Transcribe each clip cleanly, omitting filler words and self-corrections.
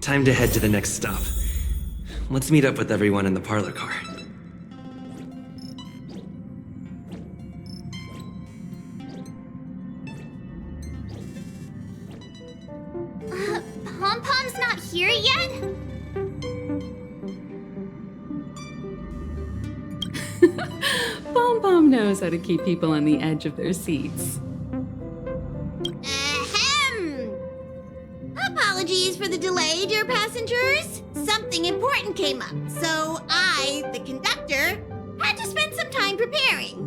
Time to head to the next stop. Let's meet up with everyone in the parlor car. Pom-Pom's not here yet? Pom-Pom knows how to keep people on the edge of their seats. Ahem! Apologies for the delay, dear passengers. Something important came up, so I, the conductor, had to spend some time preparing.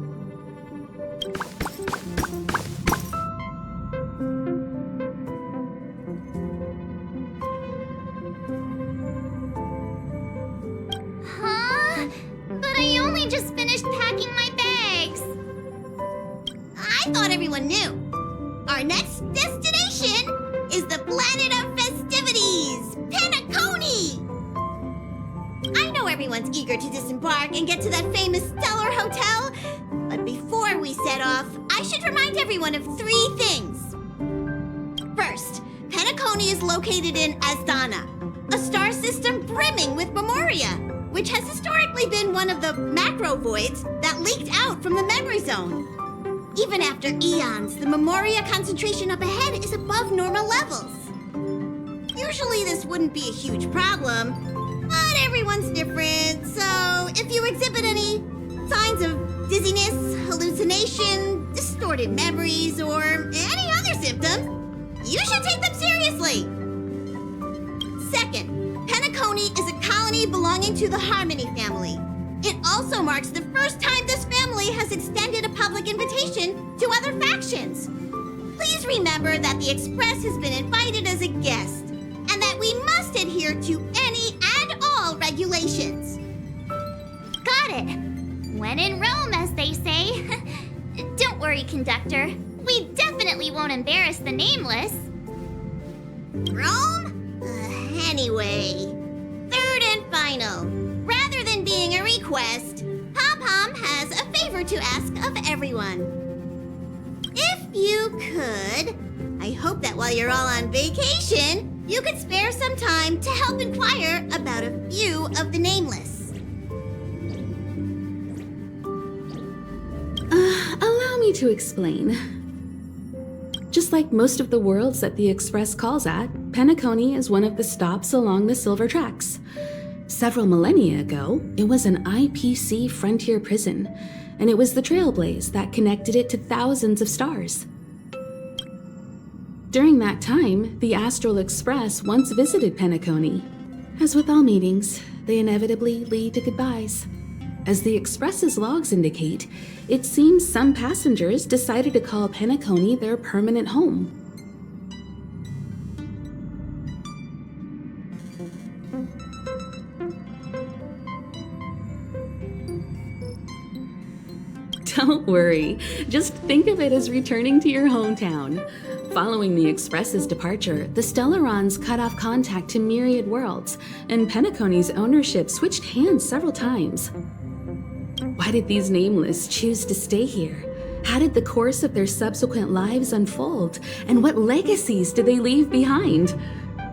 Huh? But I only just finished packing my bags. I thought everyone knew. Our next destination is the planet of festivities, Penacony! I know everyone's eager to disembark and get to that famous Stellar Hotel, but before we set off, I should remind everyone of 3 things. First, Penacony is located in Astana, a star system brimming with Memoria, which has historically been one of the macro voids that leaked out from the memory zone. Even after eons, the Memoria concentration up ahead is above normal levels. Usually this wouldn't be a huge problem, but everyone's different, so if you exhibit any signs of dizziness, hallucination, distorted memories, or any other symptoms, you should take them seriously. Second, Penacony is a colony belonging to the Harmony family. It also marks the first time this family has extended a public invitation to other factions. Please remember that the Express has been invited as a guest, and that we must adhere to any and all regulations. Got it. When in Rome, as they say. Don't worry, conductor. We definitely won't embarrass the nameless. Rome? Anyway, third and final. Rather than being a request, Pom-Pom has a favor to ask of everyone. If you could, I hope that while you're all on vacation, you could spare some time to help inquire about a few of the nameless. Allow me to explain. Just like most of the worlds that the Express calls at, Penacony is one of the stops along the Silver Tracks. Several millennia ago, it was an IPC frontier prison, and it was the Trailblaze that connected it to thousands of stars. During that time, the Astral Express once visited Penacony. As with all meetings, they inevitably lead to goodbyes. As the Express's logs indicate, it seems some passengers decided to call Penacony their permanent home. Don't worry, just think of it as returning to your hometown. Following the Express's departure, the Stellarons cut off contact to myriad worlds, and Penacony's ownership switched hands several times. Why did these nameless choose to stay here? How did the course of their subsequent lives unfold? And what legacies did they leave behind?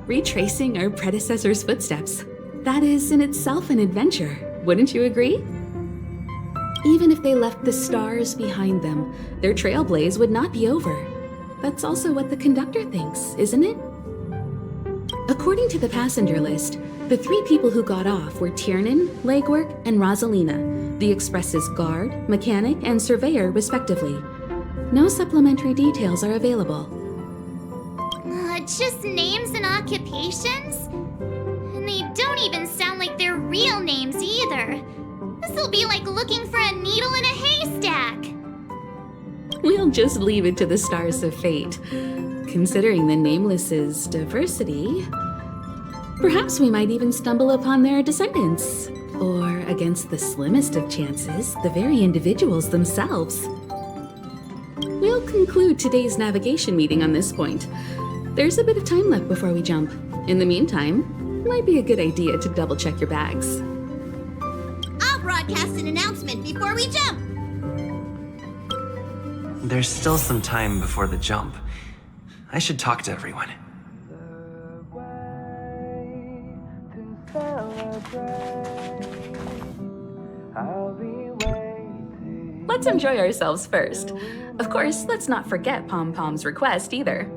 Retracing our predecessors' footsteps. That is in itself an adventure, wouldn't you agree? Even if they left the stars behind them, their trailblaze would not be over. That's also what the conductor thinks, isn't it? According to the passenger list, the 3 people who got off were Tiernan, Legwork, and Rosalina, the Express's guard, mechanic, and surveyor, respectively. No supplementary details are available. Just names and occupations? And they don't even sound like their real names either. This'll be like looking for a needle in a haystack. We'll just leave it to the stars of fate. Considering the Nameless's diversity, perhaps we might even stumble upon their descendants. Or, against the slimmest of chances, the very individuals themselves. We'll conclude today's navigation meeting on this point. There's a bit of time left before we jump. In the meantime, it might be a good idea to double-check your bags. I'll broadcast an announcement before we jump. There's still some time before the jump. I should talk to everyone. Let's enjoy ourselves first. Of course, let's not forget Pom-Pom's request either.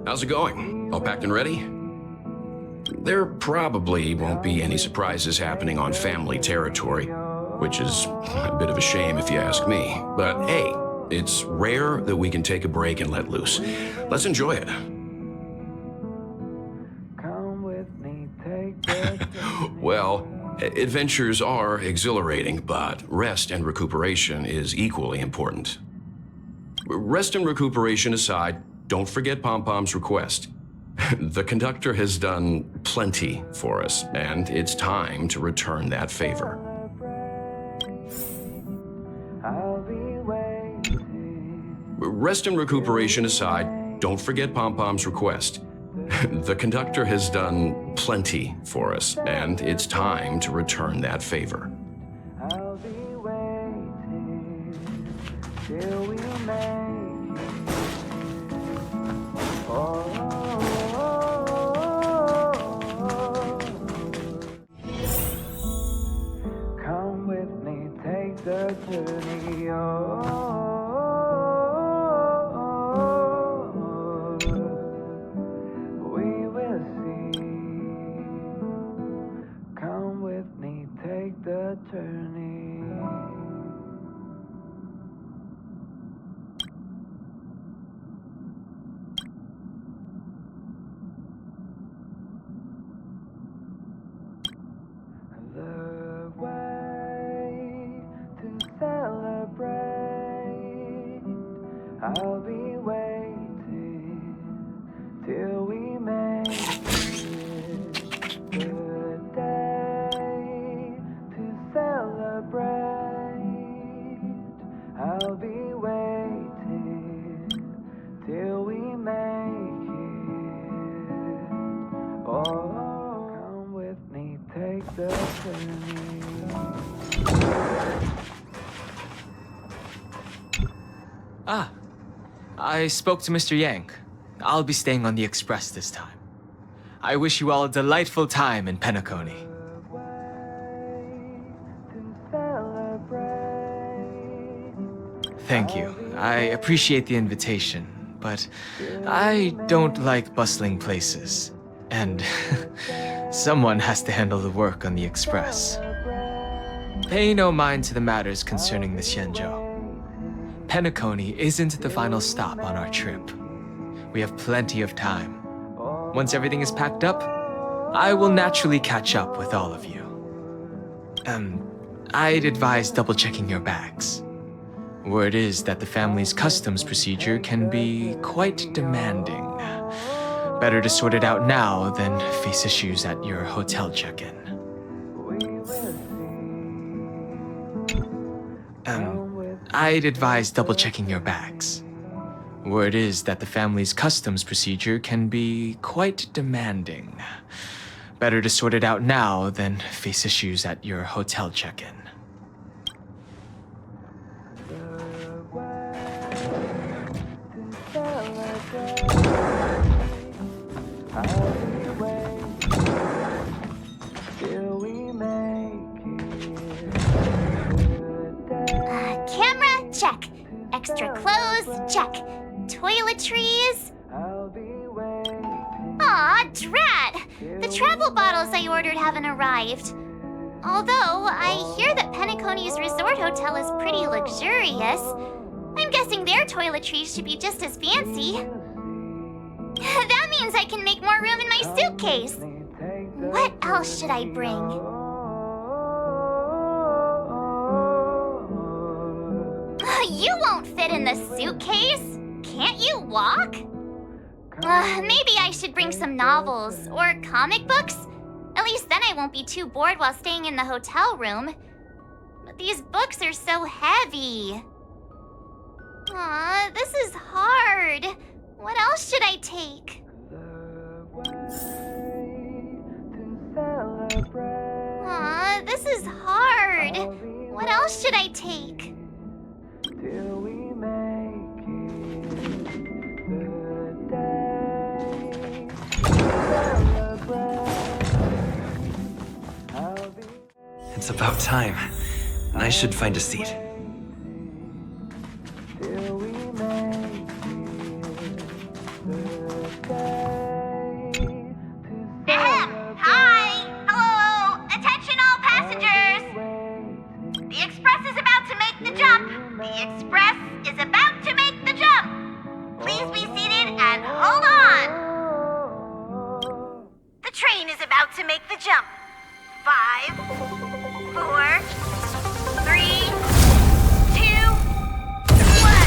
How's it going? All packed and ready? There probably won't be any surprises happening on family territory, which is a bit of a shame if you ask me. But hey, it's rare that we can take a break and let loose. Let's enjoy it. Well, adventures are exhilarating, but rest and recuperation is equally important. Rest and recuperation aside, don't forget Pom-Pom's request. The conductor has done plenty for us, and it's time to return that favor. Rest and recuperation aside, don't forget Pom-Pom's request. The conductor has done plenty for us, and it's time to return that favor. Come with me, take the journey. We will see. Come with me, take the journey. The way to celebrate. I'll be waiting till we make it. The day to celebrate. I'll be waiting till we make it. Oh, come with me, take the journey. Ah, I spoke to Mr. Yang. I'll be staying on the Express this time. I wish you all a delightful time in Penacony. Thank you. I appreciate the invitation, but I don't like bustling places. And someone has to handle the work on the Express. Pay no mind to the matters concerning the Xianzhou. Penacony isn't the final stop on our trip. We have plenty of time. Once everything is packed up, I will naturally catch up with all of you. I'd advise double-checking your bags. Word is that the family's customs procedure can be quite demanding. Better to sort it out now than face issues at your hotel check-in. I'd advise double-checking your bags. Word is that the family's customs procedure can be quite demanding. Better to sort it out now than face issues at your hotel check-in. Camera, check. Extra clothes, check. Toiletries. Aw, drat! The travel bottles I ordered haven't arrived. Although, I hear that Penacony's resort hotel is pretty luxurious. I'm guessing their toiletries should be just as fancy. That means I can make more room in my suitcase. What else should I bring? You won't fit in the suitcase. Can't you walk? Maybe I should bring some novels or comic books. At least then I won't be too bored while staying in the hotel room. But these books are so heavy. Aw, this is hard. What else should I take? Aw, this is hard. What else should I take? Till we make it. It's about time. I should find a seat. till we make it Ahem! Hi! Hello! Attention all passengers! The express is about to make the jump! The express is about to make the jump! Please be seated and hold on! The train is about to make the jump. 5, 4, 3, 2, 1.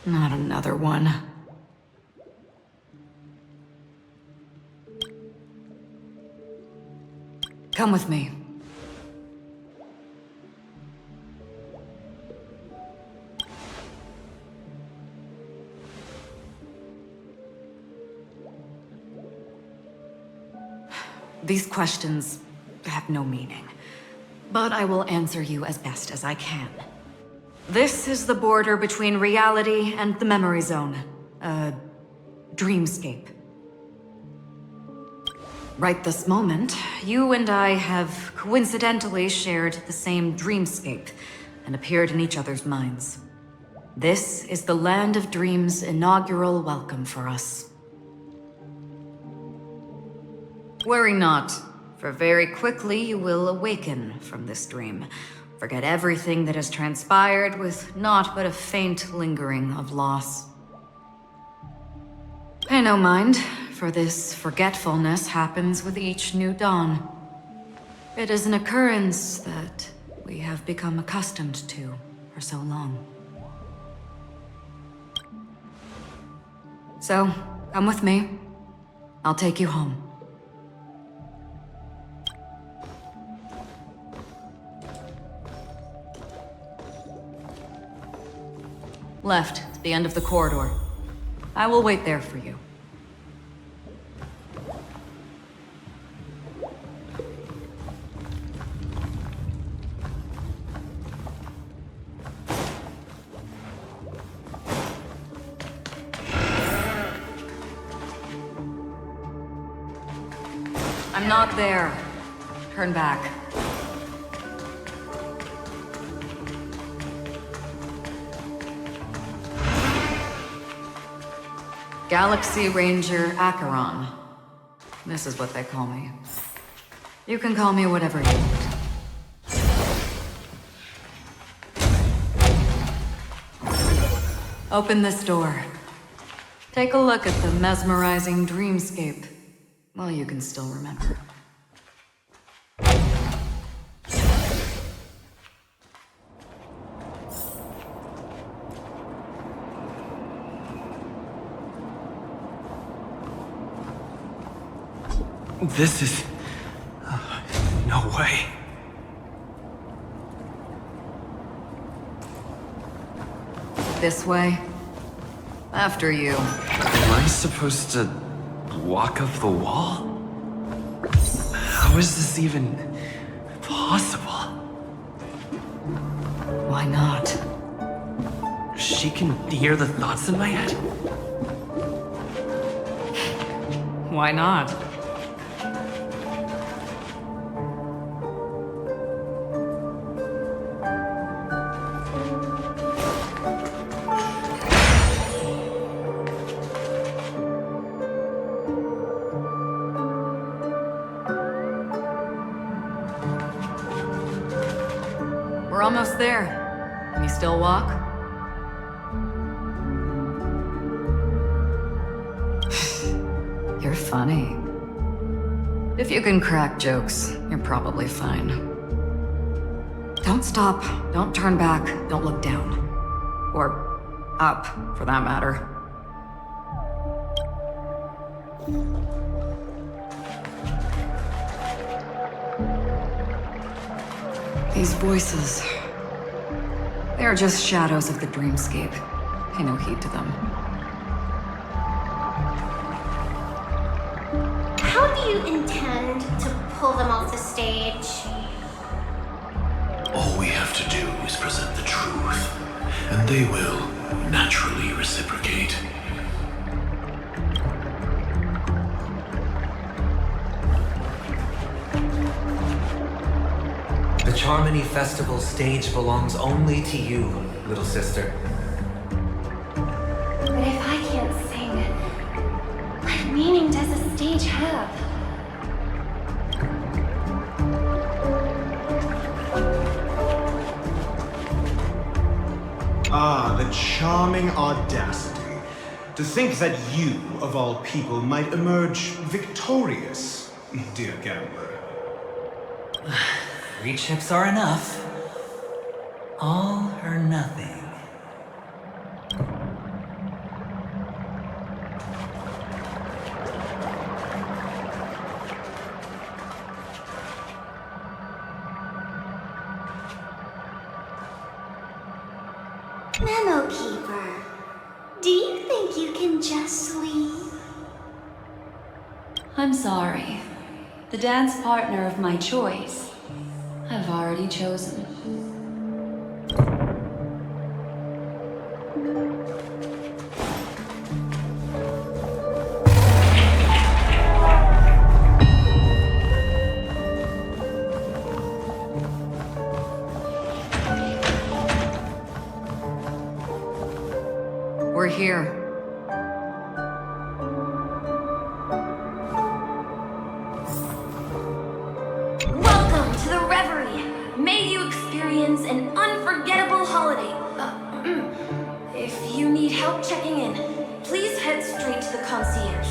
Not another one. Come with me. These questions have no meaning, but I will answer you as best as I can. This is the border between reality and the memory zone, a dreamscape. Right this moment, you and I have coincidentally shared the same dreamscape and appeared in each other's minds. This is the Land of Dreams' inaugural welcome for us. Worry not, for very quickly you will awaken from this dream. Forget everything that has transpired with naught but a faint lingering of loss. Pay no mind, for this forgetfulness happens with each new dawn. It is an occurrence that we have become accustomed to for so long. So, come with me. I'll take you home. Left, at the end of the corridor. I will wait there for you. I'm not there. Turn back. Galaxy Ranger Archon. This is what they call me. You can call me whatever you want. Open this door. Take a look at the mesmerizing dreamscape. Well, you can still remember. This is... no way. This way. After you. Am I supposed to walk up the wall? How is this even possible? Why not? She can hear the thoughts in my head? Why not? We're almost there. Can you still walk? You're funny. If you can crack jokes, you're probably fine. Don't stop, don't turn back, don't look down. Or up, for that matter. These voices, they are just shadows of the dreamscape. Pay no heed to them. do you intend to pull them off the stage? All we have to do is present the truth, and they will naturally reciprocate. The Charmony Festival stage belongs only to you, little sister. But if I can't sing, what meaning does a stage have? Ah, the charming audacity. To think that you, of all people, might emerge victorious, dear gambler. 3 chips are enough. All or nothing. Memo Keeper, do you think you can just leave? I'm sorry. The dance partner of my choice, I've already chosen. We're here. Welcome to the Reverie! May you experience an unforgettable holiday. If you need help checking in, please head straight to the concierge.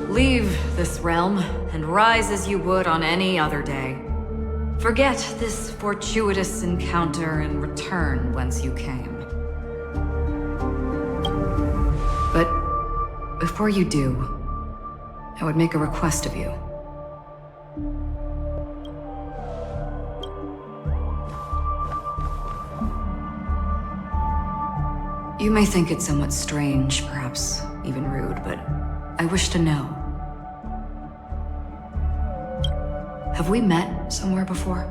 Leave this realm and rise as you would on any other day. Forget this fortuitous encounter and return whence you came. But before you do, I would make a request of you. You may think it somewhat strange, perhaps even rude, but I wish to know. Have we met somewhere before?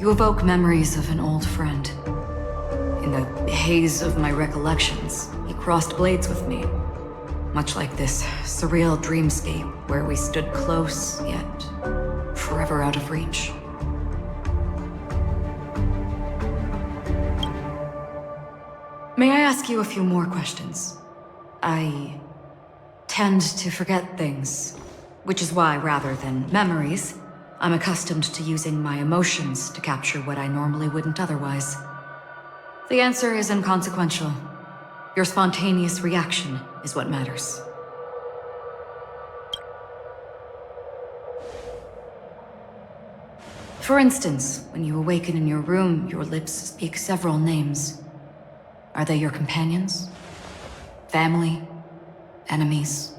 You evoke memories of an old friend. In the haze of my recollections, he crossed blades with me. Much like this surreal dreamscape where we stood close, yet forever out of reach. May I ask you a few more questions? I tend to forget things, which is why, rather than memories, I'm accustomed to using my emotions to capture what I normally wouldn't otherwise. The answer is inconsequential. Your spontaneous reaction is what matters. For instance, when you awaken in your room, your lips speak several names. Are they your companions? Family? Enemies?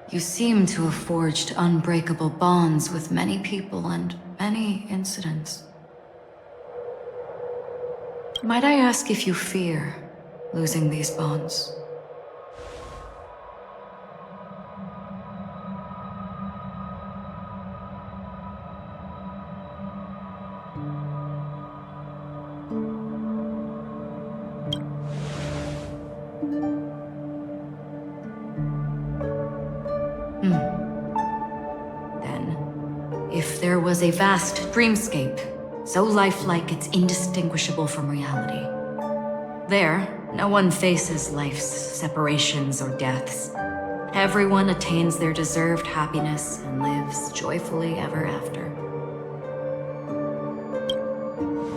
You seem to have forged unbreakable bonds with many people and many incidents. Might I ask if you fear losing these bonds? Then, if there was a vast dreamscape, so lifelike it's indistinguishable from reality. There, no one faces life's separations or deaths. Everyone attains their deserved happiness and lives joyfully ever after.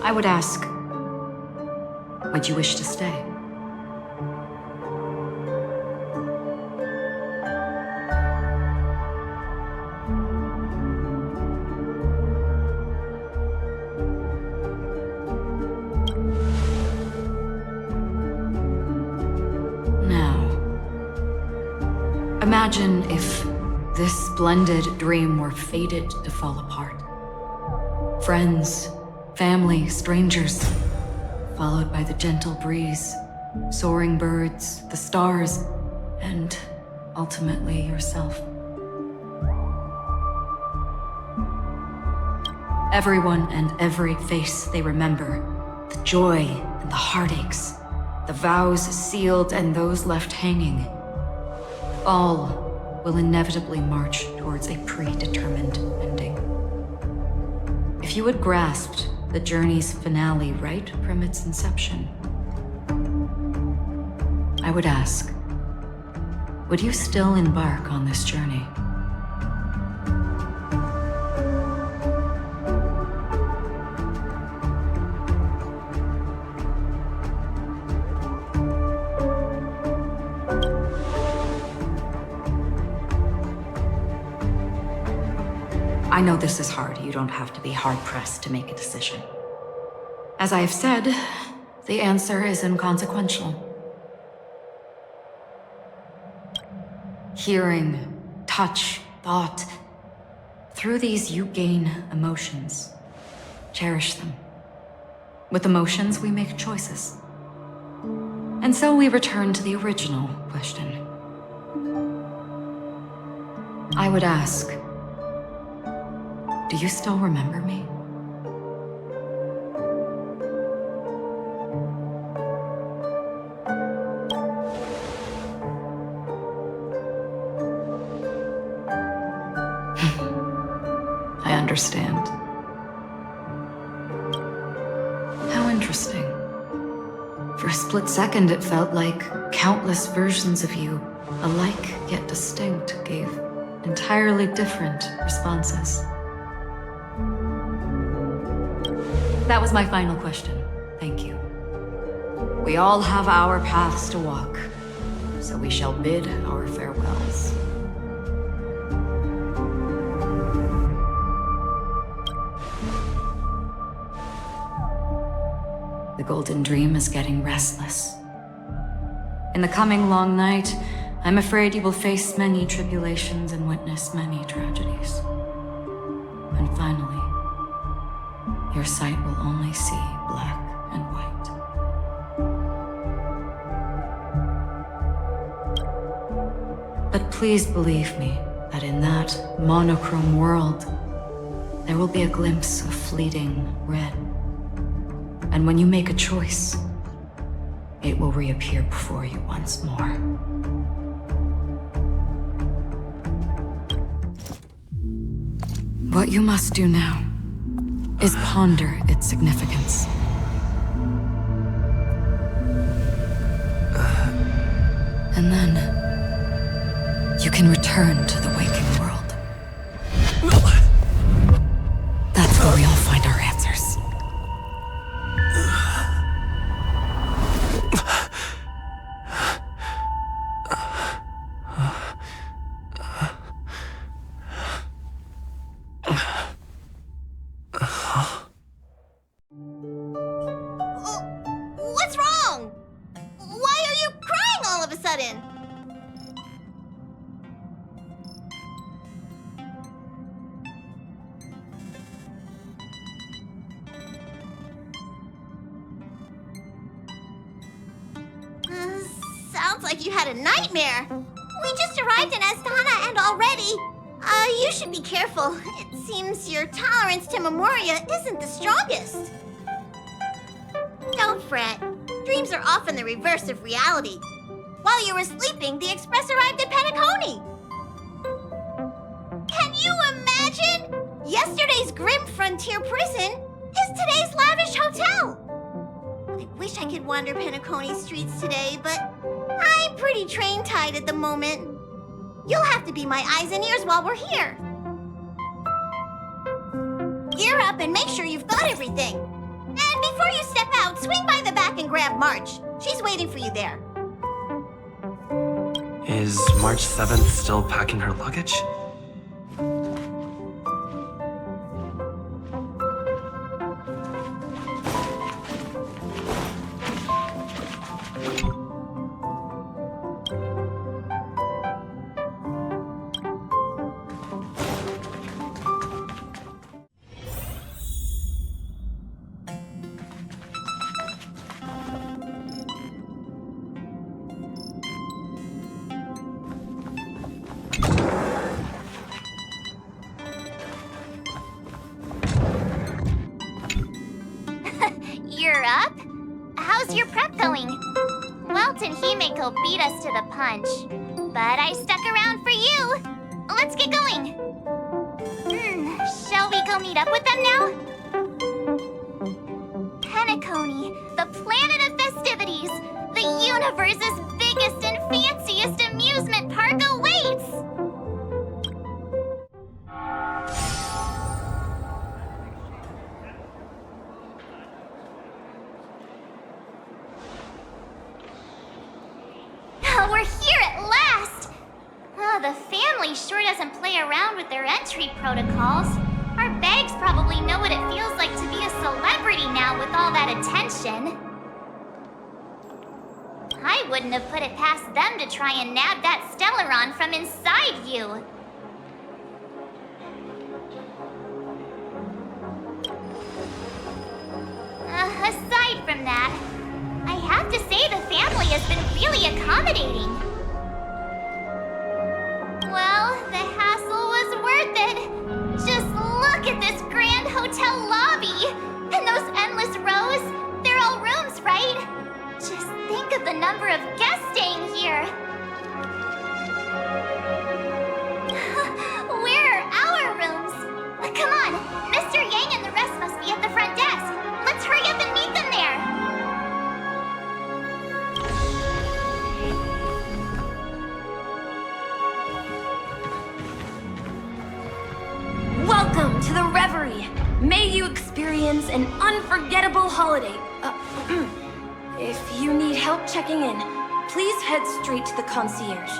I would ask, would you wish to stay? Imagine if this splendid dream were fated to fall apart. Friends, family, strangers, followed by the gentle breeze, soaring birds, the stars, and ultimately yourself. Everyone and every face they remember, the joy and the heartaches, the vows sealed and those left hanging, all will inevitably march towards a predetermined ending. If you had grasped the journey's finale right from its inception, I would ask, would you still embark on this journey? I know this is hard. You don't have to be hard-pressed to make a decision. As I have said, the answer is inconsequential. Hearing, touch, thought. Through these you gain emotions. Cherish them. With emotions, we make choices. And so we return to the original question. I would ask, do you still remember me? I understand. How interesting. For a split second, it felt like countless versions of you, alike yet distinct, gave entirely different responses. That was my final question. Thank you. We all have our paths to walk, so we shall bid our farewells. The Golden Dream is getting restless. In the coming long night, I'm afraid you will face many tribulations and witness many tragedies. And finally, your sight will only see black and white. But please believe me that in that monochrome world, there will be a glimpse of fleeting red. And when you make a choice, it will reappear before you once more. What you must do now is ponder its significance. And then you can return to the waking world. That's where we all find our answers. What's wrong? Why are you crying all of a sudden? Sounds like you had a nightmare. We just arrived in Astana and already... you should be careful. It seems your tolerance to Memoria isn't the strongest. Don't fret. Dreams are often the reverse of reality. While you were sleeping, the Express arrived at Penacony. Can you imagine? Yesterday's grim frontier prison is today's lavish hotel. I wish I could wander Penacony's streets today, but I'm pretty train-tied at the moment. You'll have to be my eyes and ears while we're here. Gear up and make sure you've got everything. And before you step out, swing by the back and grab March. She's waiting for you there. Is March 7th still packing her luggage? you're up. How's your prep going? Welt and Himiko beat us to the punch, but I stuck around for you. Let's get going. Shall we go meet up with them now? Penacony, the planet of festivities, the universe's biggest and fanciest amusement park awaits! We're here at last! Oh, the family sure doesn't play around with their entry protocols. Our bags probably know what it feels like to be a celebrity now with all that attention. I wouldn't have put it past them to try and nab that Stellaron from inside you. Aside from that, I have to say the family has been really accommodating. Well, the hassle was worth it. Just look at this grand hotel lobby. And those endless rows, they're all rooms, right? Just think of the number of guests staying here. Where are our rooms? Come on, Mr. Yang and the rest must be at the front desk. Let's hurry up and meet them there. Welcome to the Reverie. May you experience an unforgettable holiday. If you need help checking in, please head straight to the concierge.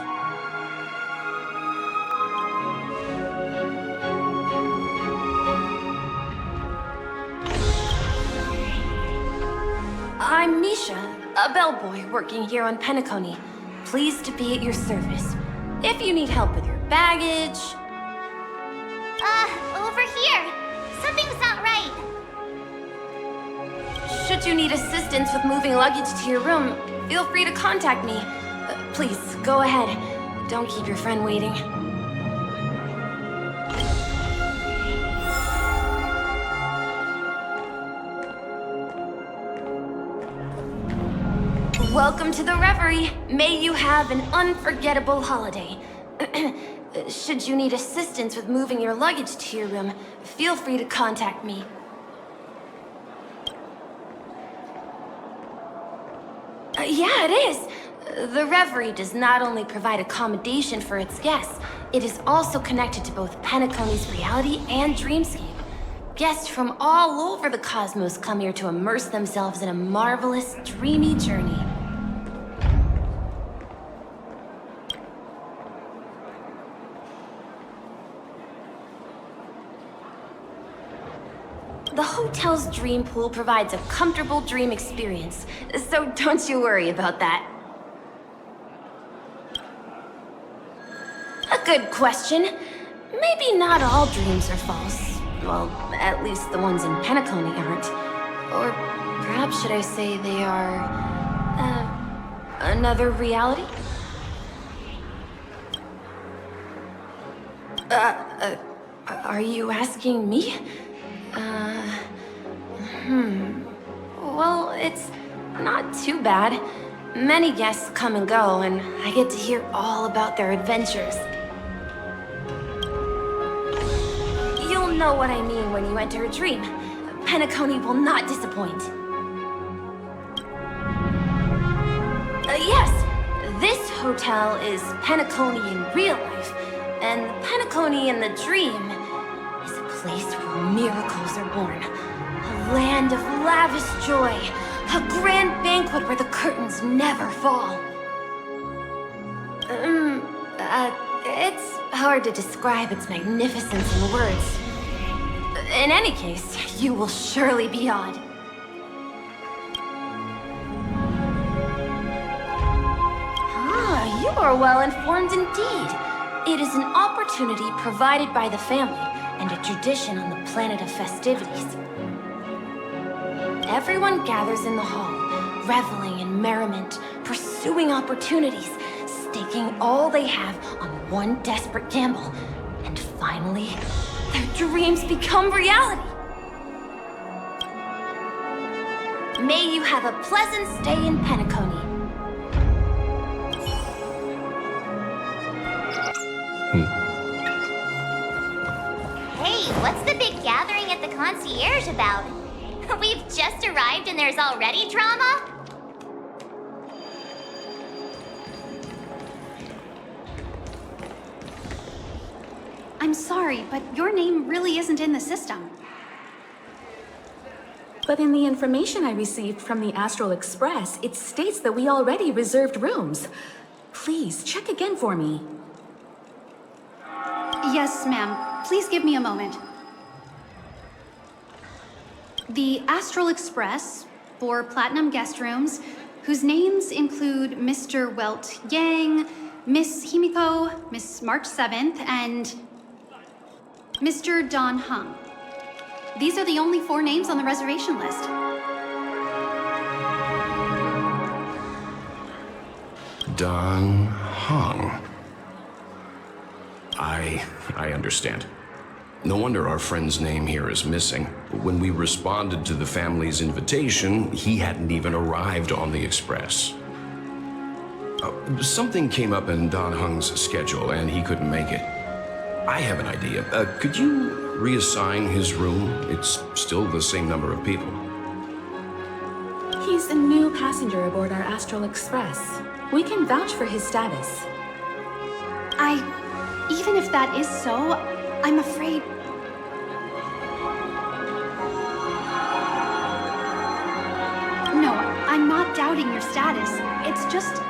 I'm Misha, a bellboy working here on Penacony. Pleased to be at your service. If you need help with your baggage... Over here. Something's not right. Should you need assistance with moving luggage to your room, feel free to contact me. Please, go ahead. Don't keep your friend waiting. Welcome to the Reverie. May you have an unforgettable holiday. Should you need assistance with moving your luggage to your room, feel free to contact me. Yeah, it is. The Reverie does not only provide accommodation for its guests, it is also connected to both Penacony's reality and dreamscape. Guests from all over the cosmos come here to immerse themselves in a marvelous, dreamy journey. The hotel's dream pool provides a comfortable dream experience, so don't you worry about that. A good question. Maybe not all dreams are false. Well, at least the ones in Penacony aren't. Or perhaps should I say they are... another reality? Are you asking me? Well, it's not too bad. Many guests come and go, and I get to hear all about their adventures. You'll know what I mean when you enter a dream. Penacony will not disappoint. Yes, this hotel is Penacony in real life, and Penacony in the dream is a place where miracles are born. A land of lavish joy. A grand banquet where the curtains never fall. It's hard to describe its magnificence in words. In any case, you will surely be awed. You are well informed indeed. It is an opportunity provided by the family and a tradition on the planet of festivities. Everyone gathers in the hall, reveling in merriment, pursuing opportunities, staking all they have on one desperate gamble, and finally, their dreams become reality. May you have a pleasant stay in Penacony. Hey, what's the big gathering at the concierge about? We've just arrived and there's already drama? I'm sorry, but your name really isn't in the system. But in the information I received from the Astral Express, it states that we already reserved rooms. Please, check again for me. Yes, ma'am. Please give me a moment. The Astral Express, 4 platinum guest rooms, whose names include Mr. Welt Yang, Miss Himiko, Miss March 7th, and Mr. Don Hung. These are the only 4 names on the reservation list. Don Hung. I understand. No wonder our friend's name here is missing. When we responded to the family's invitation, he hadn't even arrived on the Express. Something came up in Don Hung's schedule and he couldn't make it. I have an idea. Could you reassign his room? It's still the same number of people. He's a new passenger aboard our Astral Express. We can vouch for his status. Even if that is so, I'm afraid... No, I'm not doubting your status. It's just...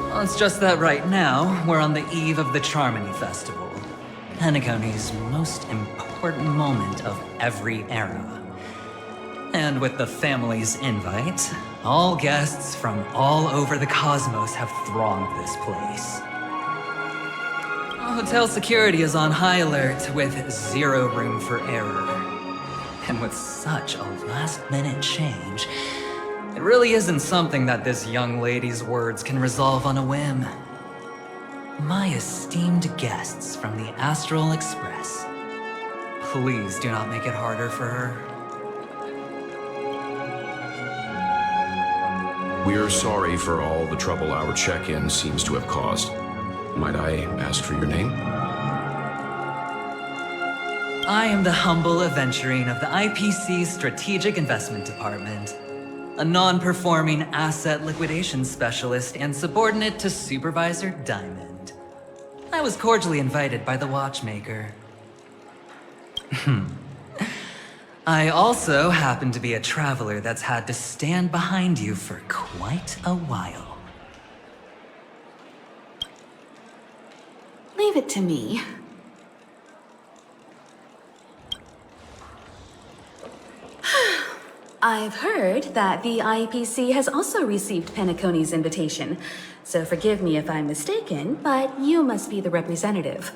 Well, it's just that right now, we're on the eve of the Charmony Festival. Penacony's most important moment of every era. And with the family's invite, all guests from all over the cosmos have thronged this place. Hotel security is on high alert with 0 room for error. And with such a last-minute change, it really isn't something that this young lady's words can resolve on a whim. My esteemed guests from the Astral Express, please do not make it harder for her. We're sorry for all the trouble our check-in seems to have caused. Might I ask for your name? I am the humble adventurine of the IPC's Strategic Investment Department, a non-performing asset liquidation specialist and subordinate to Supervisor Diamond. I was cordially invited by the watchmaker. I also happen to be a traveler that's had to stand behind you for quite a while. Leave it to me. I've heard that the IPC has also received Penacony's invitation, so forgive me if I'm mistaken, but you must be the representative.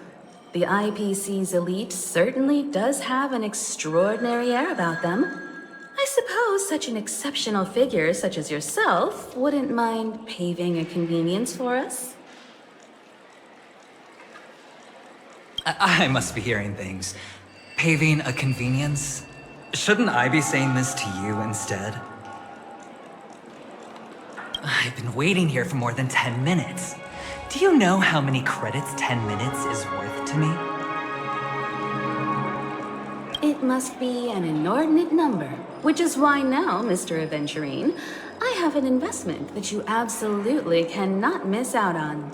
The IPC's elite certainly does have an extraordinary air about them. I suppose such an exceptional figure such as yourself wouldn't mind paving a convenience for us? I must be hearing things. Paving a convenience? Shouldn't I be saying this to you instead? I've been waiting here for more than 10 minutes. Do you know how many credits 10 minutes is worth to me? It must be an inordinate number, which is why now, Mr. Adventurine, I have an investment that you absolutely cannot miss out on.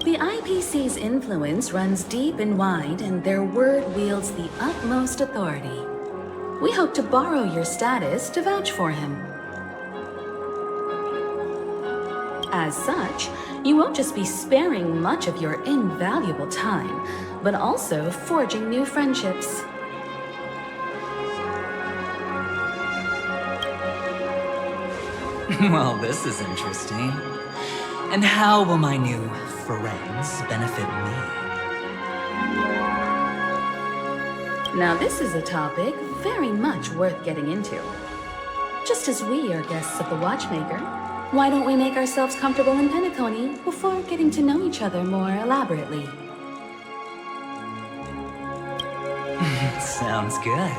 The IPC's influence runs deep and wide, and their word wields the utmost authority. We hope to borrow your status to vouch for him. As such, you won't just be sparing much of your invaluable time, but also forging new friendships. Well, this is interesting. And how will my new friends benefit me? Now this is a topic very much worth getting into. Just as we are guests of the Watchmaker, why don't we make ourselves comfortable in Penacony before getting to know each other more elaborately? Sounds good.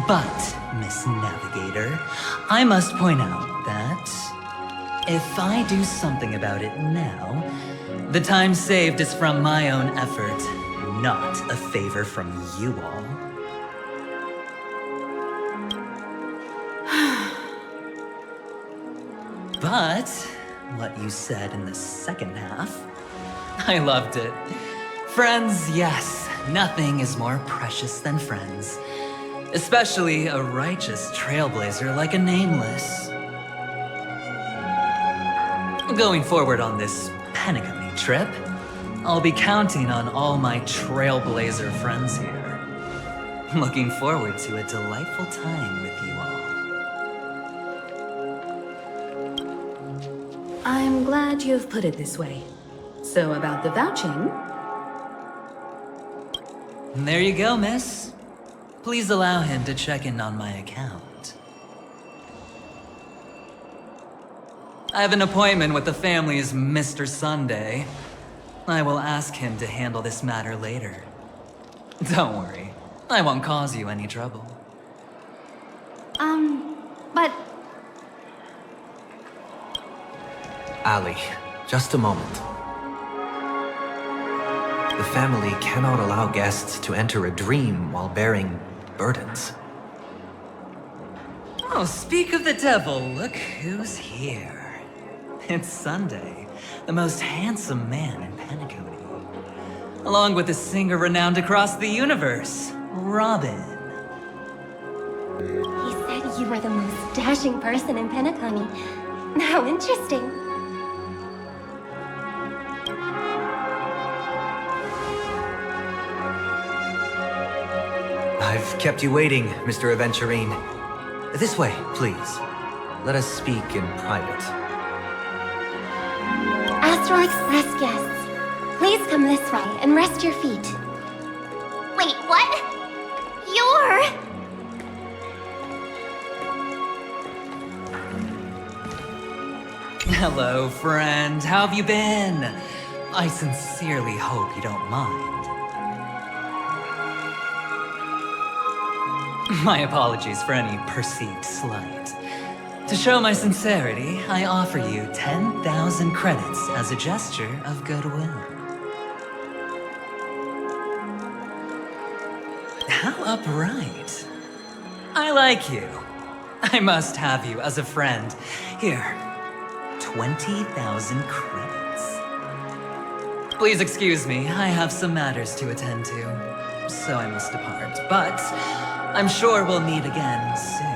But, Miss Navigator, I must point out that if I do something about it now, the time saved is from my own effort, not a favor from you all. But what you said in the second half, I loved it. Friends, yes, nothing is more precious than friends. Especially a righteous trailblazer like a Nameless. Going forward on this penacony trip, I'll be counting on all my trailblazer friends here. Looking forward to a delightful time with you all. I'm glad you've put it this way. So about the vouching... There you go, miss. Please allow him to check in on my account. I have an appointment with the family's Mr. Sunday. I will ask him to handle this matter later. Don't worry, I won't cause you any trouble. But... Ali, just a moment. The family cannot allow guests to enter a dream while bearing burdens. Oh, speak of the devil, look who's here. It's Sunday, the most handsome man in Penacony. Along with a singer renowned across the universe, Robin. He said you were the most dashing person in Penacony. How interesting. I've kept you waiting, Mr. Adventurine. This way, please. Let us speak in private. Astral Express guests, please come this way and rest your feet. Wait, what? You're... Hello, friend. How have you been? I sincerely hope you don't mind. My apologies for any perceived slight. To show my sincerity, I offer you 10,000 credits as a gesture of goodwill. How upright. I like you. I must have you as a friend. Here, 20,000 credits. Please excuse me, I have some matters to attend to, so I must depart, but I'm sure we'll meet again soon.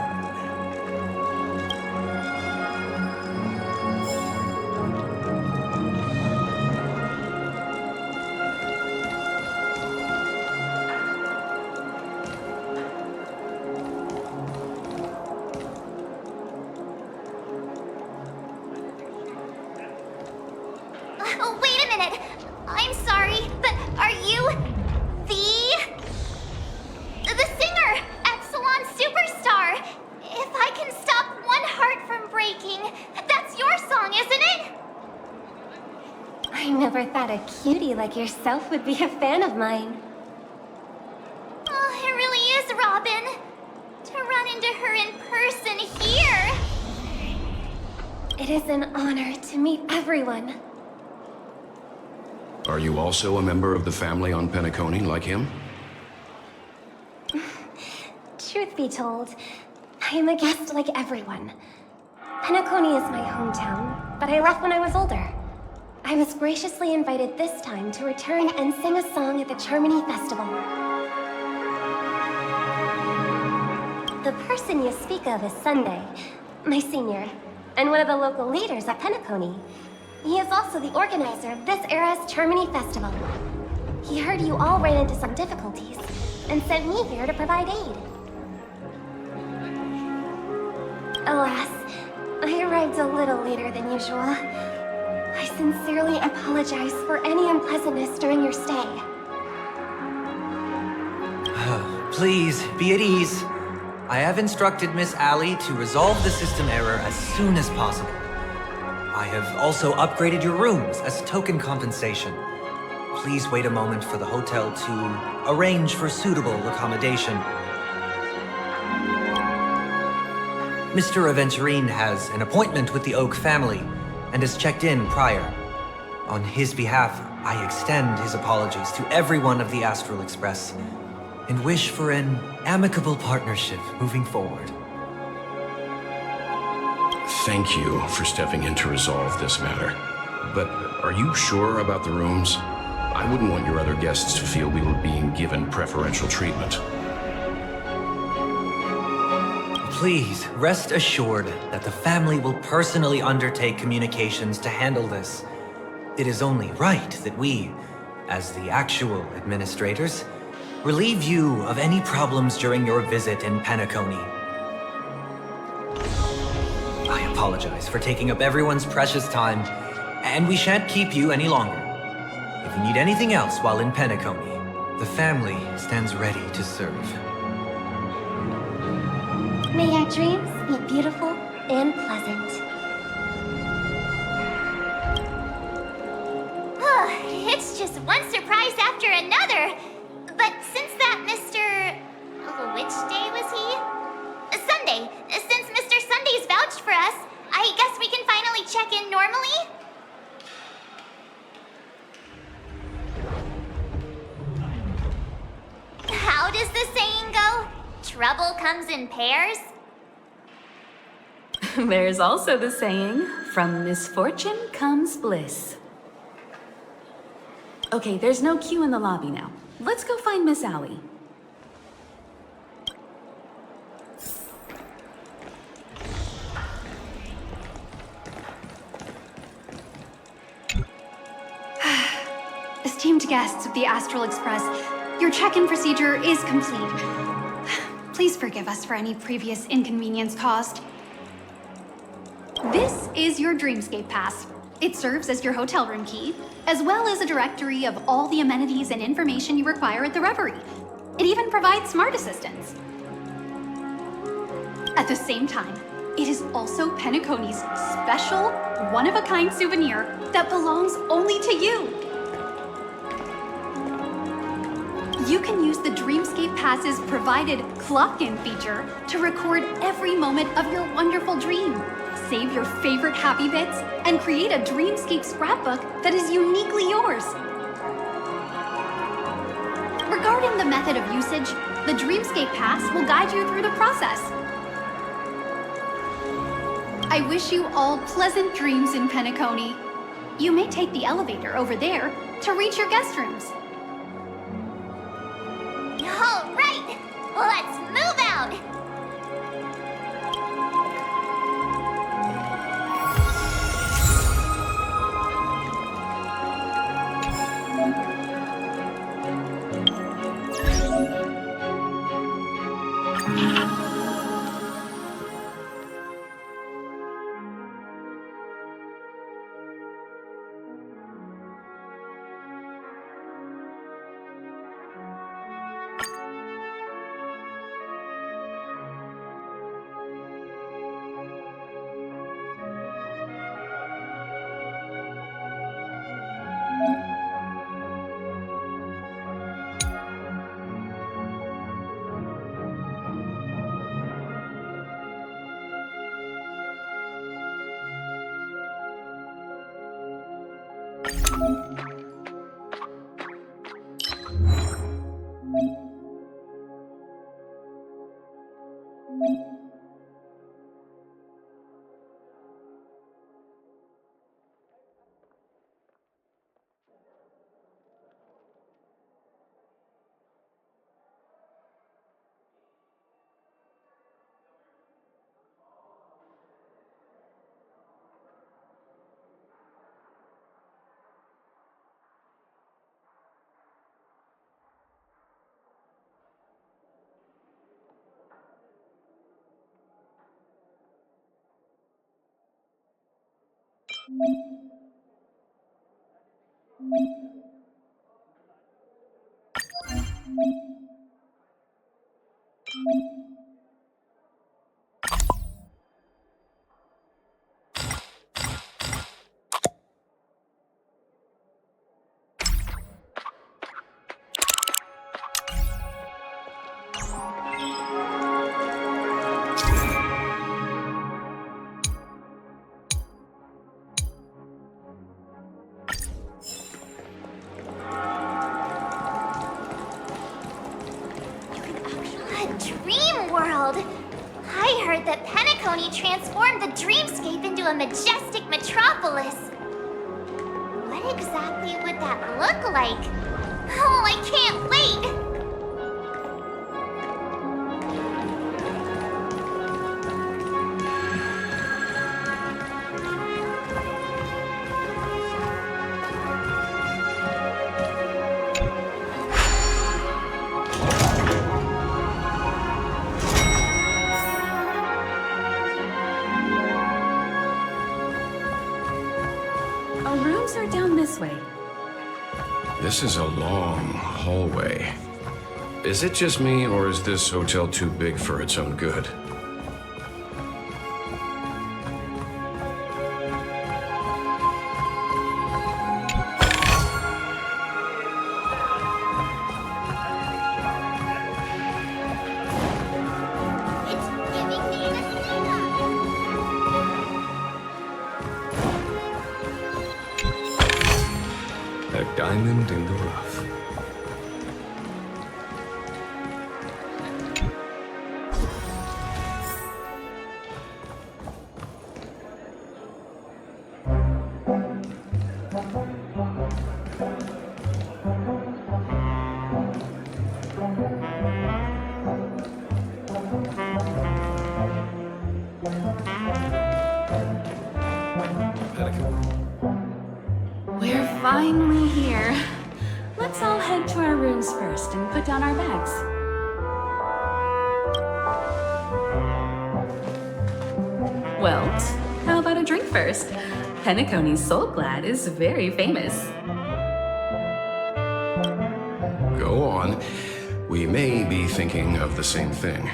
Oh, wait a minute. I'm sorry, but are you the singer, Epsilon Superstar? If I can stop one heart from breaking, that's your song, isn't it? I never thought a cutie like yourself would be a fan of mine. Oh, it really is, Robin. To run into her in person here. It is an honor to meet everyone. Are you also a member of the family on Penacony like him? Truth be told, I am a guest like everyone. Penacony is my hometown, but I left when I was older. I was graciously invited this time to return and sing a song at the Charmony Festival. The person you speak of is Sunday, my senior, and one of the local leaders at Penacony. He is also the organizer of this era's Charmony Festival. He heard you all ran into some difficulties, and sent me here to provide aid. Alas, I arrived a little later than usual. I sincerely apologize for any unpleasantness during your stay. Please, be at ease. I have instructed Miss Ali to resolve the system error as soon as possible. I have also upgraded your rooms as token compensation. please wait a moment for the hotel to arrange for suitable accommodation. Mr. Adventurine has an appointment with the Oak family and has checked in prior. On his behalf, I extend his apologies to everyone of the Astral Express and wish for an amicable partnership moving forward. Thank you for stepping in to resolve this matter. But are you sure about the rooms? I wouldn't want your other guests to feel we were being given preferential treatment. Please, rest assured that the family will personally undertake communications to handle this. It is only right that we, as the actual administrators, relieve you of any problems during your visit in Penacony. I apologize for taking up everyone's precious time, and we shan't keep you any longer. If you need anything else while in Penacony, the family stands ready to serve. May your dreams be beautiful and pleasant. It's just one surprise after another. But since that Mr... which day was he? Sunday. Since Mr. Sunday's vouched for us, I guess we can finally check in normally? How does the saying go? Trouble comes in pairs? There's also the saying, from misfortune comes bliss. Okay, there's no queue in the lobby now. Let's go find Miss Allie. Esteemed guests of the Astral Express, your check-in procedure is complete. Please forgive us for any previous inconvenience caused. This is your Dreamscape Pass. It serves as your hotel room key, as well as a directory of all the amenities and information you require at the Reverie. It even provides smart assistants. At the same time, it is also Penacony's special, one-of-a-kind souvenir that belongs only to you. You can use the Dreamscape Pass's provided clock-in feature to record every moment of your wonderful dream. Save your favorite happy bits, and create a Dreamscape scrapbook that is uniquely yours. Regarding the method of usage, the Dreamscape Pass will guide you through the process. I wish you all pleasant dreams in Penacony. You may take the elevator over there to reach your guest rooms. All right, let's move out. Dream World! I heard that Penacony transformed the dreamscape into a majestic metropolis. What exactly would that look like? Oh, I can't wait! Our rooms are down this way. This is a long hallway. Is it just me, or is this hotel too big for its own good? A diamond in the rough. We're finally here. Let's all head to our rooms first and put down our bags. Welt, how about a drink first? Penacony's Soul Glad is very famous. Go on. We may be thinking of the same thing.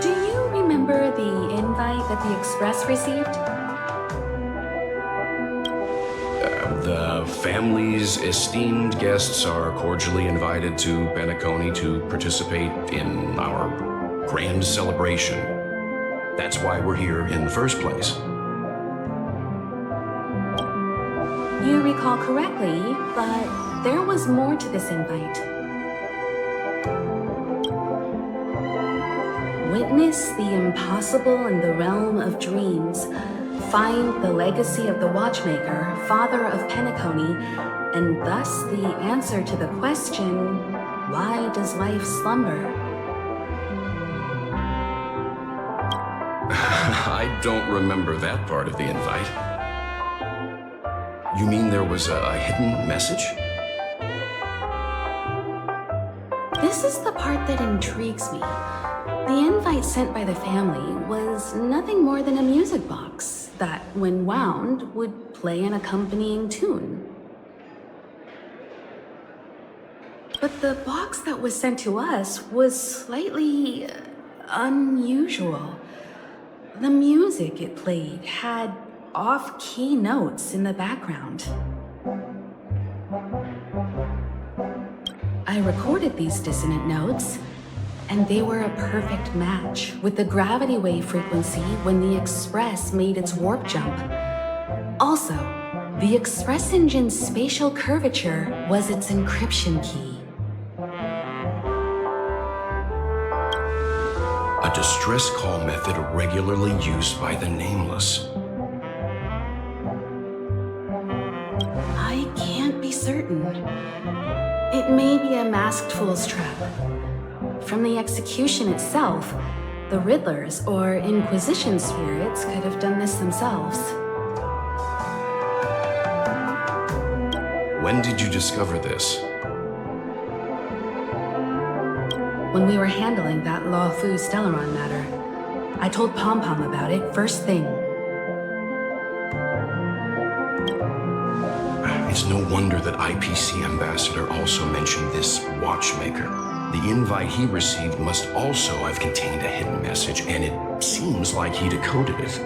Do you remember the invite that the Express received? The family's esteemed guests are cordially invited to Penacony to participate in our grand celebration. That's why we're here in the first place. You recall correctly, but there was more to this invite. Witness the impossible in the realm of dreams. Find the legacy of the Watchmaker, father of Penacony, and thus the answer to the question, why does life slumber? I don't remember that part of the invite. You mean there was a hidden message? This is the part that intrigues me. The invite sent by the family was nothing more than a music box that, when wound, would play an accompanying tune. But the box that was sent to us was slightly unusual. The music it played had off-key notes in the background. I recorded these dissonant notes, and they were a perfect match with the gravity wave frequency when the Express made its warp jump. Also, the Express engine's spatial curvature was its encryption key. A distress call method regularly used by the Nameless. I can't be certain. It may be a masked fool's trap. From the execution itself, the Riddlers or Inquisition spirits could have done this themselves. When did you discover this? When we were handling that Lawfu Stellaron matter, I told Pom-Pom about it first thing. It's no wonder that IPC Ambassador also mentioned this Watchmaker. The invite he received must also have contained a hidden message, and it seems like he decoded it.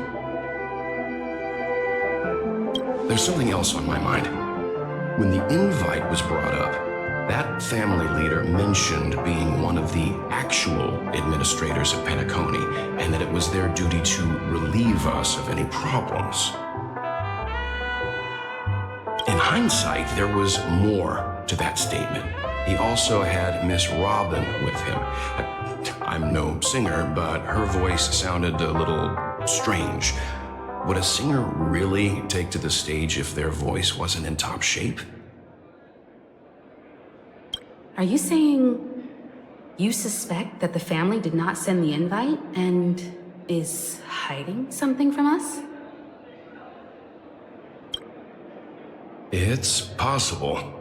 There's something else on my mind. When the invite was brought up, that family leader mentioned being one of the actual administrators of Penacony, and that it was their duty to relieve us of any problems. In hindsight, there was more to that statement. He also had Miss Robin with him. I'm no singer, but her voice sounded a little strange. Would a singer really take to the stage if their voice wasn't in top shape? Are you saying you suspect that the family did not send the invite and is hiding something from us? It's possible.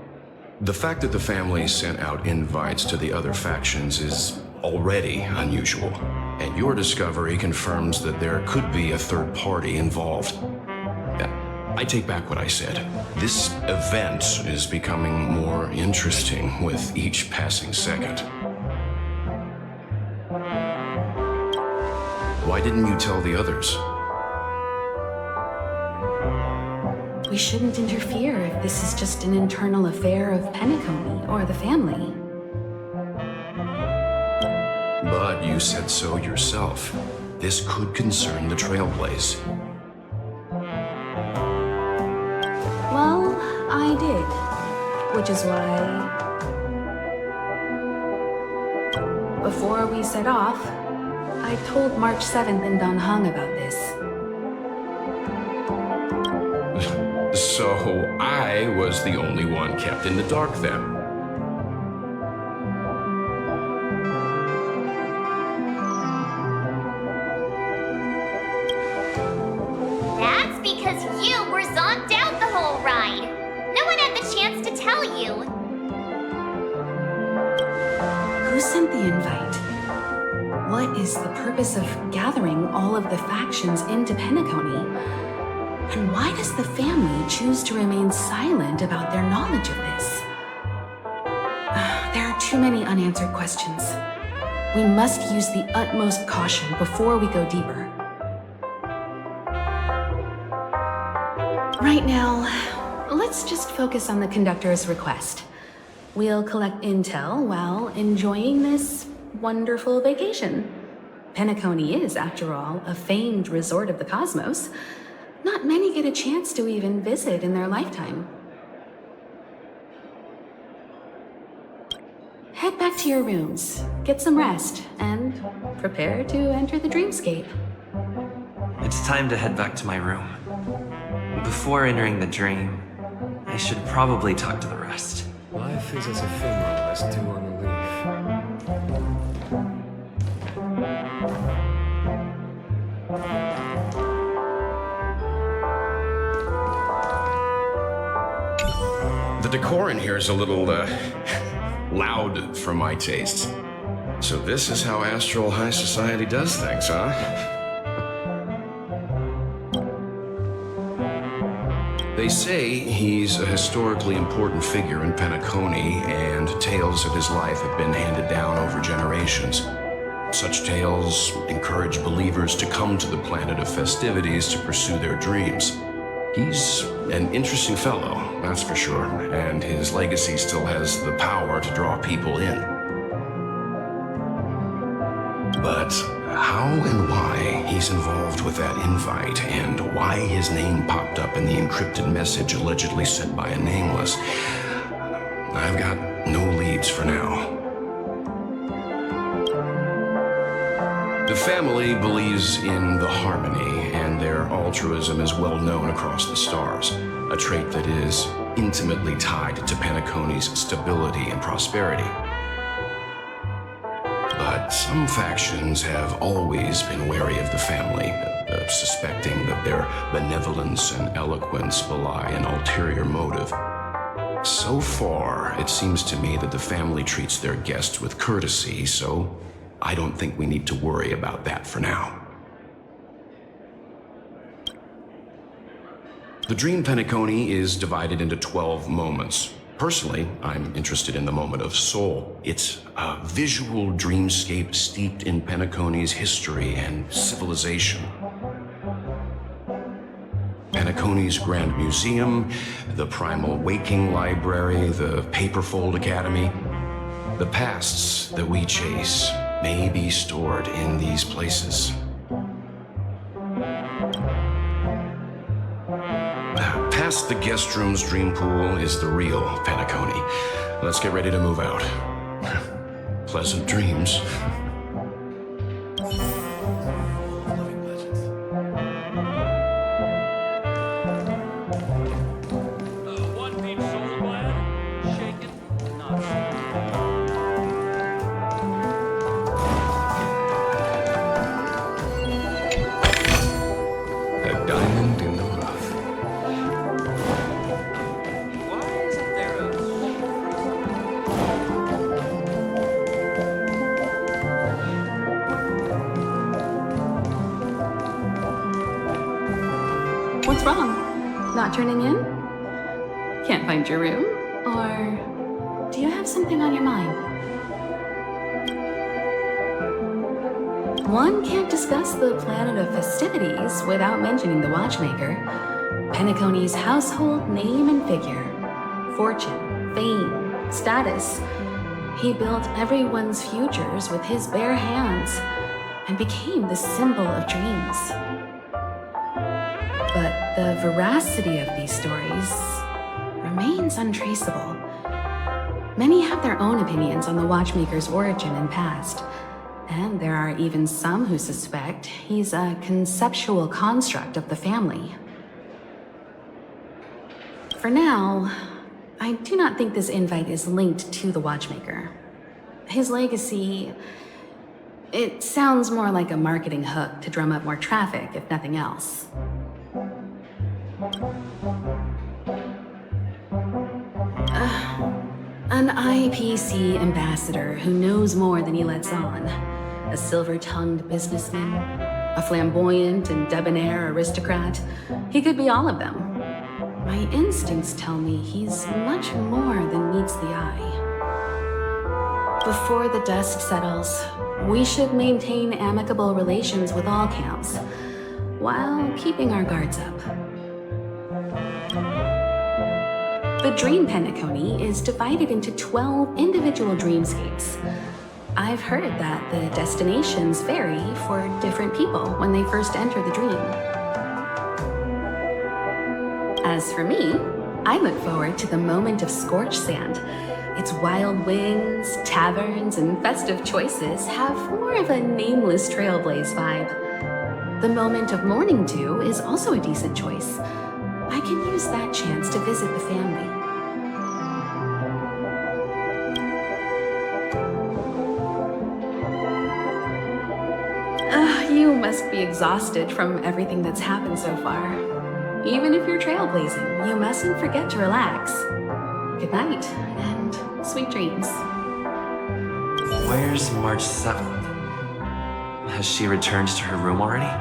The fact that the family sent out invites to the other factions is already unusual, and your discovery confirms that there could be a third party involved. I take back what I said. This event is becoming more interesting with each passing second. Why didn't you tell the others? We shouldn't interfere if this is just an internal affair of Penacony or the family. But you said so yourself. This could concern the Trailblaze. Well, I did. Which is why... Before we set off, I told March 7th and Don Hung about this. So I was the only one kept in the dark then. That's because you were zonked out the whole ride. No one had the chance to tell you. Who sent the invite? What is the purpose of gathering all of the factions into Penacony? And why does the family choose to remain silent about their knowledge of this? There are too many unanswered questions. We must use the utmost caution before we go deeper. Right now, let's just focus on the conductor's request. We'll collect intel while enjoying this wonderful vacation. Penacony is, after all, a famed resort of the cosmos. Not many get a chance to even visit in their lifetime. Head back to your rooms, get some rest, and prepare to enter the dreamscape. It's time to head back to my room. Before entering the dream, I should probably talk to the rest. Life is as ephemeral as dew on a leaf. The decor in here is a little, loud for my taste. So this is how Astral High Society does things, huh? They say he's a historically important figure in Penacony, and tales of his life have been handed down over generations. Such tales encourage believers to come to the planet of festivities to pursue their dreams. He's an interesting fellow, that's for sure, and his legacy still has the power to draw people in. But how and why he's involved with that invite, and why his name popped up in the encrypted message allegedly sent by a nameless, I've got no leads for now. The family believes in the harmony, and their altruism is well known across the stars, a trait that is intimately tied to Penacony's stability and prosperity. But some factions have always been wary of the family, suspecting that their benevolence and eloquence belie an ulterior motive. So far, it seems to me that the family treats their guests with courtesy, so I don't think we need to worry about that for now. The Dream Penacony is divided into 12 moments. Personally, I'm interested in the moment of Soul. It's a visual dreamscape steeped in Penacony's history and civilization. Penacony's Grand Museum, the Primal Waking Library, the Paperfold Academy. The pasts that we chase may be stored in these places. past the guest room's dream pool is the real penacony. Let's get ready to move out. Pleasant dreams. What's wrong? Not turning in? Can't find your room? Or do you have something on your mind? One can't discuss the planet of festivities without mentioning the Watchmaker. Penacony's household name and figure. Fortune, fame, status. He built everyone's futures with his bare hands and became the symbol of dreams. But the veracity of these stories remains untraceable. Many have their own opinions on the Watchmaker's origin and past, and there are even some who suspect he's a conceptual construct of the family. For now, I do not think this invite is linked to the Watchmaker. His legacy, it sounds more like a marketing hook to drum up more traffic, if nothing else. An IPC ambassador who knows more than he lets on. A silver-tongued businessman, a flamboyant and debonair aristocrat. He could be all of them. My instincts tell me he's much more than meets the eye. Before the dust settles, we should maintain amicable relations with all camps, while keeping our guards up. The Dream Penacony is divided into 12 individual dreamscapes. I've heard that the destinations vary for different people when they first enter the dream. As for me, I look forward to the moment of scorched sand. Its wild winds, taverns, and festive choices have more of a nameless Trailblaze vibe. The moment of morning dew is also a decent choice. I can use that chance to visit the family. You must be exhausted from everything that's happened so far. Even if you're trailblazing, you mustn't forget to relax. Good night, and sweet dreams. Where's March 7th? Has she returned to her room already?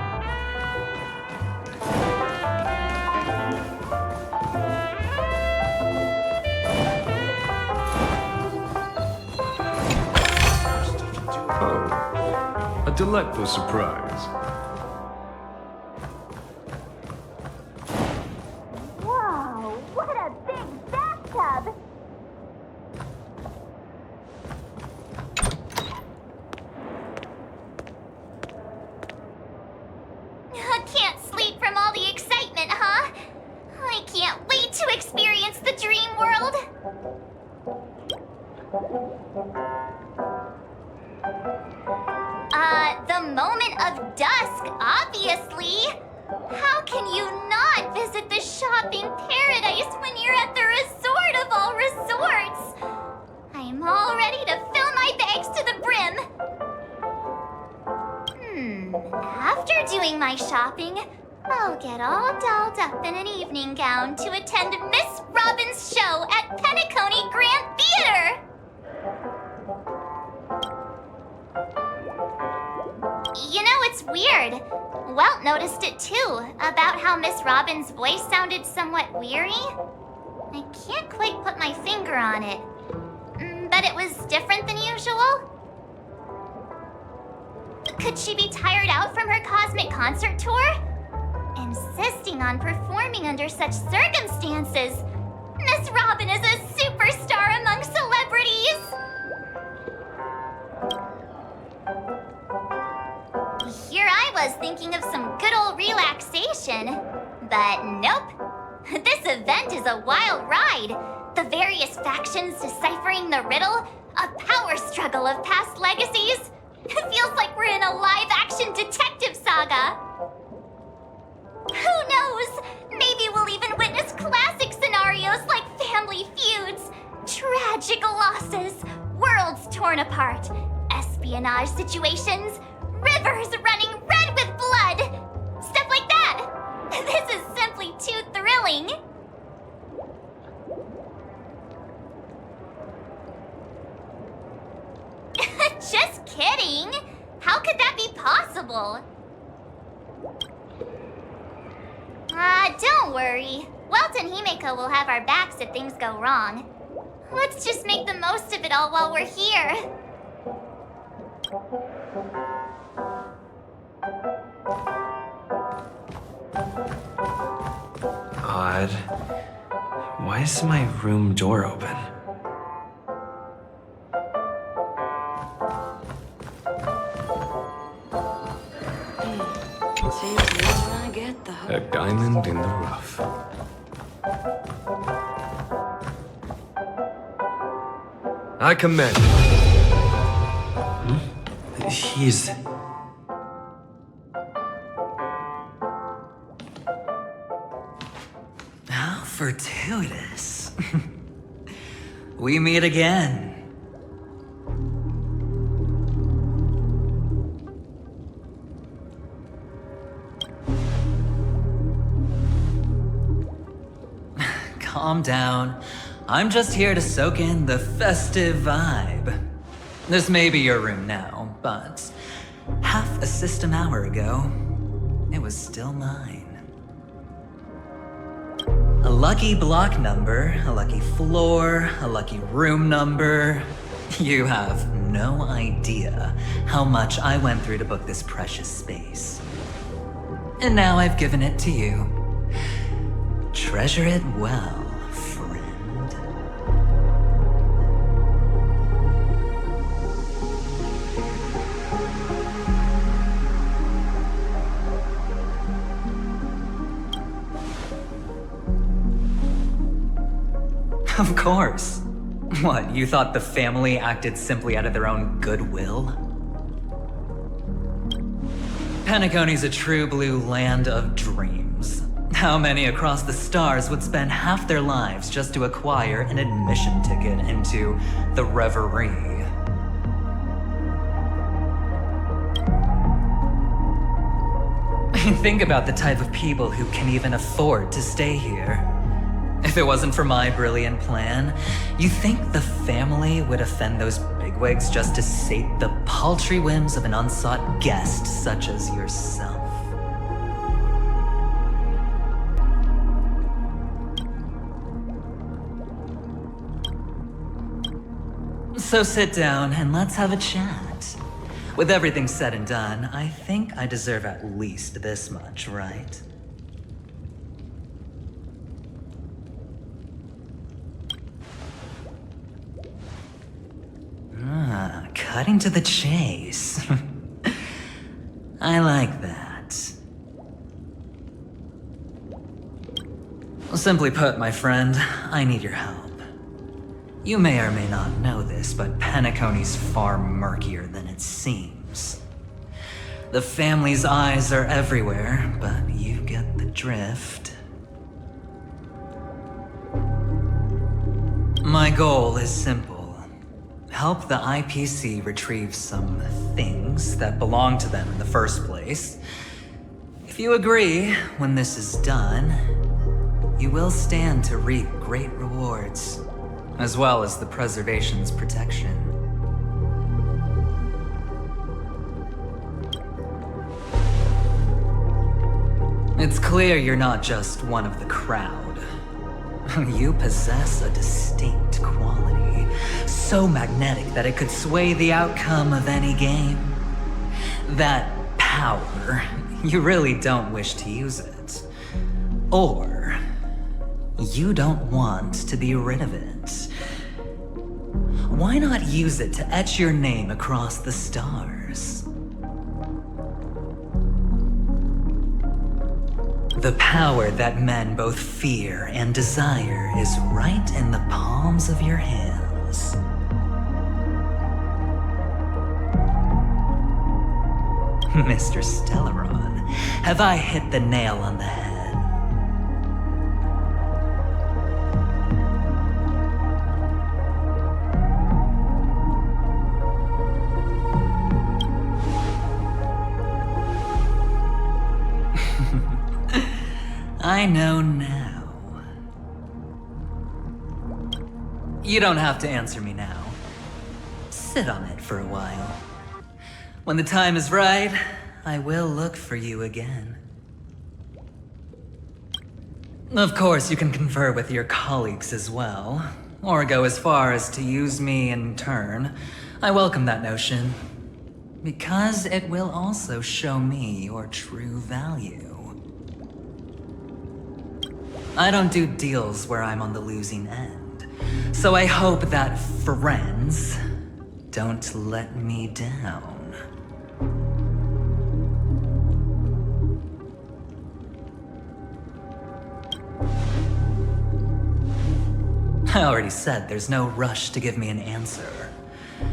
A delightful surprise. Whoa, what a big bathtub! I can't sleep from all the excitement, huh? I can't wait to experience the dream world! The moment of dusk, obviously. How can you not visit the shopping paradise when you're at the resort of all resorts? I'm all ready to fill my bags to the brim. After doing my shopping, I'll get all dolled up in an evening gown to attend Miss Robin's show at Penacony Grand Theater. You know, it's weird. Welt noticed it too, about how Miss Robin's voice sounded somewhat weary. I can't quite put my finger on it, but it was different than usual. Could she be tired out from her cosmic concert tour? Insisting on performing under such circumstances. Miss Robin is a superstar among celebrities! Here I was thinking of some good old relaxation, but nope. This event is a wild ride. The various factions deciphering the riddle, a power struggle of past legacies. It feels like we're in a live-action detective saga. Who knows? Maybe we'll even witness classic scenarios like family feuds, tragic losses, worlds torn apart, espionage situations, rivers running red with blood. Stuff like that. This is simply too thrilling. Just kidding. How could that be possible? Don't worry. Welt and Himiko will have our backs if things go wrong. Let's just make the most of it all while we're here. Odd. Why is my room door open? A diamond in the rough. I commend. He's... How fortuitous. We meet again. Calm down. I'm just here to soak in the festive vibe. This may be your room now, but half a system hour ago, it was still mine. A lucky block number, a lucky floor, a lucky room number. You have no idea how much I went through to book this precious space. And now I've given it to you. Treasure it well. Of course. What, you thought the family acted simply out of their own goodwill? Penacony's a true blue land of dreams. How many across the stars would spend half their lives just to acquire an admission ticket into the Reverie? Think about the type of people who can even afford to stay here. If it wasn't for my brilliant plan, you think the family would offend those bigwigs just to sate the paltry whims of an unsought guest such as yourself? So sit down and let's have a chat. With everything said and done, I think I deserve at least this much, right? Cutting to the chase. I like that. Simply put, my friend, I need your help. You may or may not know this, but Penacony's far murkier than it seems. The family's eyes are everywhere, but you get the drift. My goal is simple. Help the IPC retrieve some things that belong to them in the first place. If you agree, when this is done, you will stand to reap great rewards, as well as the preservation's protection. It's clear you're not just one of the crowd. You possess a distinct quality, so magnetic that it could sway the outcome of any game. That power, you really don't wish to use it. Or, you don't want to be rid of it. Why not use it to etch your name across the stars? The power that men both fear and desire is right in the palms of your hands. Mr. Stellaron, have I hit the nail on the head? I know now. You don't have to answer me now. Sit on it for a while. When the time is right, I will look for you again. Of course, you can confer with your colleagues as well, or go as far as to use me in turn. I welcome that notion, because it will also show me your true value. I don't do deals where I'm on the losing end, so I hope that friends don't let me down. I already said there's no rush to give me an answer,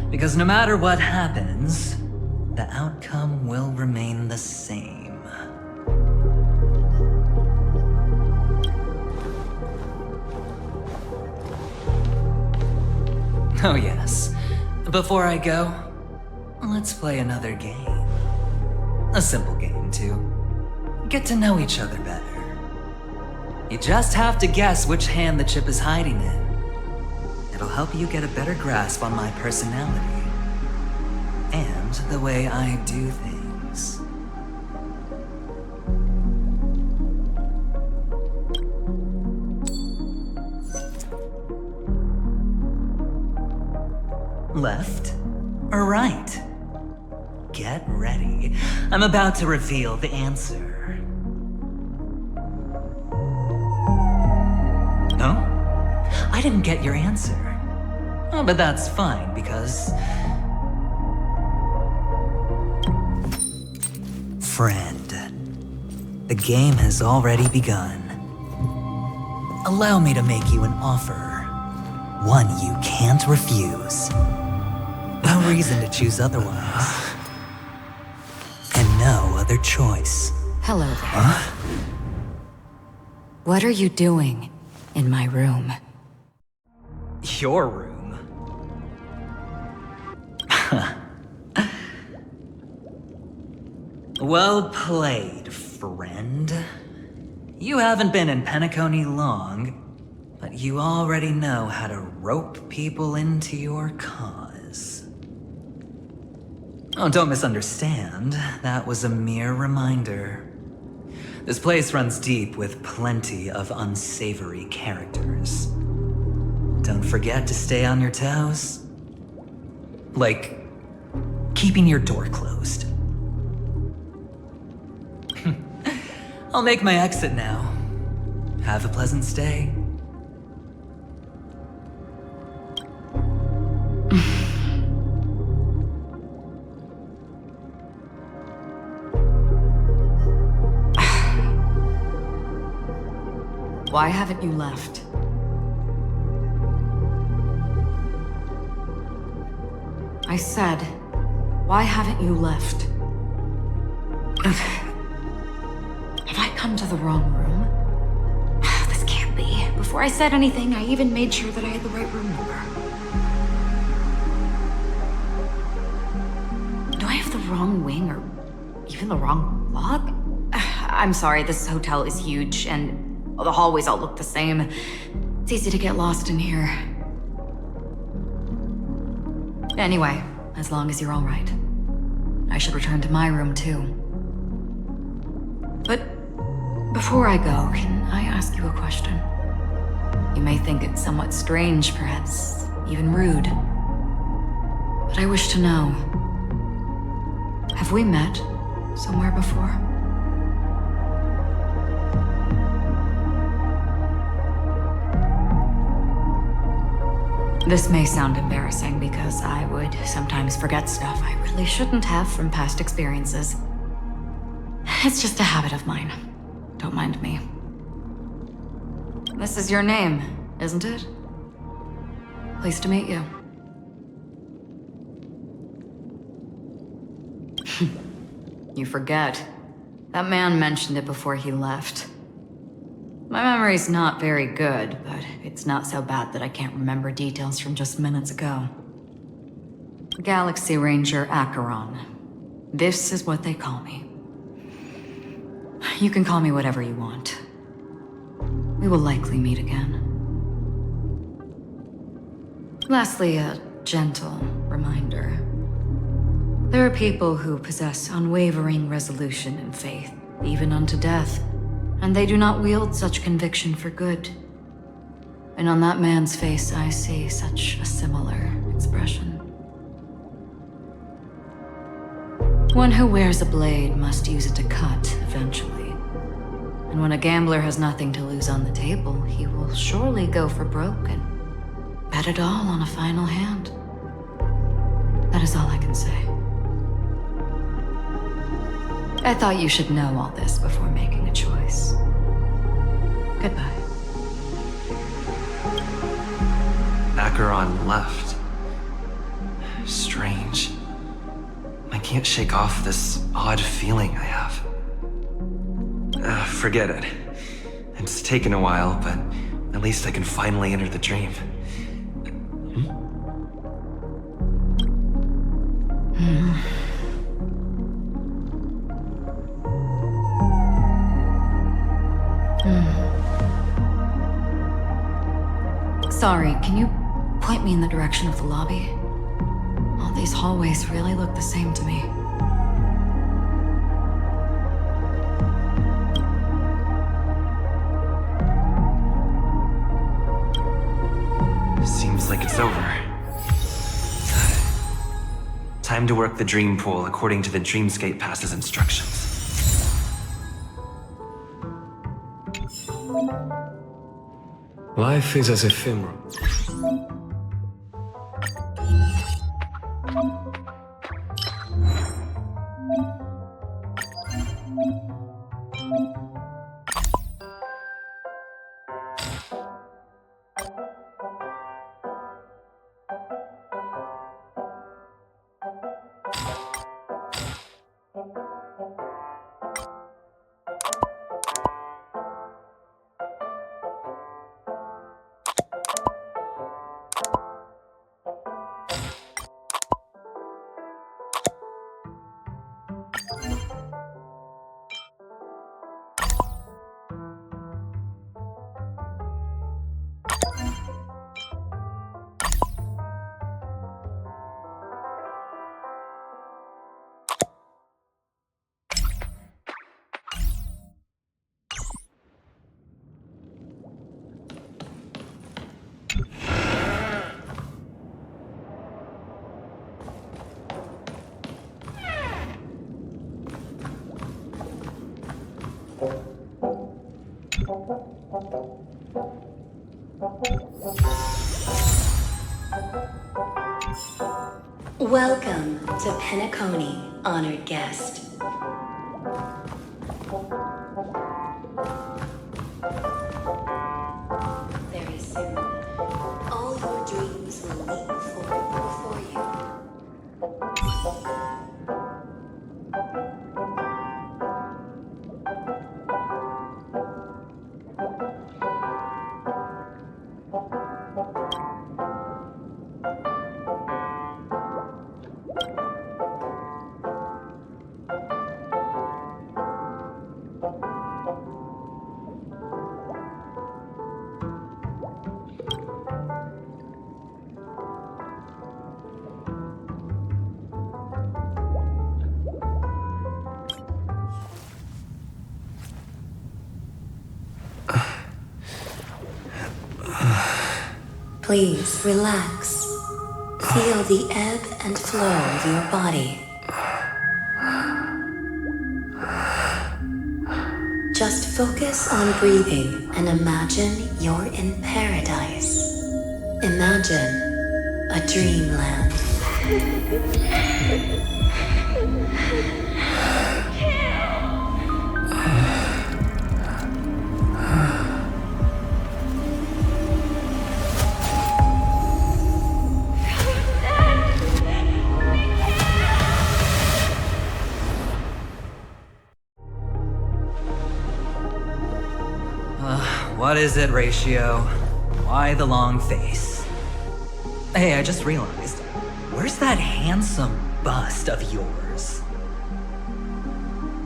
because no matter what happens, the outcome will remain the same. Oh yes, before I go, let's play another game. A simple game to get to know each other better. You just have to guess which hand the chip is hiding in. It'll help you get a better grasp on my personality and the way I do things. Left or right? Get ready. I'm about to reveal the answer. No? I didn't get your answer. Oh, but that's fine, because... Friend, the game has already begun. Allow me to make you an offer. One you can't refuse. No reason to choose otherwise. And no other choice. Hello there. Huh? What are you doing in my room? Your room? Well played, friend. You haven't been in Penacony long, but you already know how to rope people into your cause. Oh, don't misunderstand. That was a mere reminder. This place runs deep with plenty of unsavory characters. Don't forget to stay on your toes. Like, keeping your door closed. I'll make my exit now. Have a pleasant stay. Why haven't you left? I said, why haven't you left? Have I come to the wrong room? This can't be. Before I said anything, I even made sure that I had the right room number. Do I have the wrong wing or even the wrong log? I'm sorry, this hotel is huge and the hallways all look the same. It's easy to get lost in here. Anyway, as long as you're all right, I should return to my room too. But before I go, can I ask you a question? You may think it's somewhat strange, perhaps even rude, but I wish to know, have we met somewhere before? This may sound embarrassing because I would sometimes forget stuff I really shouldn't have from past experiences. It's just a habit of mine. Don't mind me. This is your name, isn't it? Pleased to meet you. You forget. That man mentioned it before he left. My memory's not very good, but it's not so bad that I can't remember details from just minutes ago. Galaxy Ranger Acheron. This is what they call me. You can call me whatever you want. We will likely meet again. Lastly, a gentle reminder. There are people who possess unwavering resolution and faith, even unto death, and they do not wield such conviction for good. And on that man's face, I see such a similar expression. One who wears a blade must use it to cut eventually. And when a gambler has nothing to lose on the table, he will surely go for broke and bet it all on a final hand. That is all I can say. I thought you should know all this before making a choice. Goodbye. Acheron left. Strange. I can't shake off this odd feeling I have. Forget it. It's taken a while, but at least I can finally enter the dream. Sorry, can you point me in the direction of the lobby? All these hallways really look the same to me. Seems like it's over. Time to work the dream pool according to the Dreamscape Pass's instructions. Life is as ephemeral. Welcome to Penacony, honored guest. Very soon, all your dreams will leap forward before you. Please relax. Feel the ebb and flow of your body. Just focus on breathing and imagine you're in paradise. Imagine a dreamland. What is it, Ratio? Why the long face? Hey, I just realized, where's that handsome bust of yours?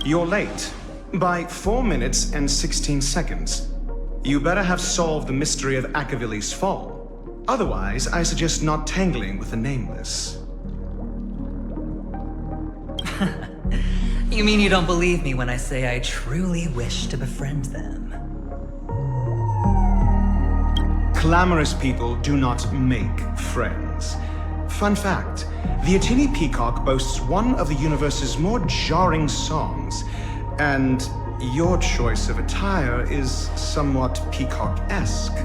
You're late. By 4 minutes and 16 seconds. You better have solved the mystery of Akavili's fall. Otherwise, I suggest not tangling with the Nameless. You mean you don't believe me when I say I truly wish to befriend them? Clamorous people do not make friends. Fun fact, the Atini Peacock boasts one of the universe's more jarring songs, and your choice of attire is somewhat peacock-esque.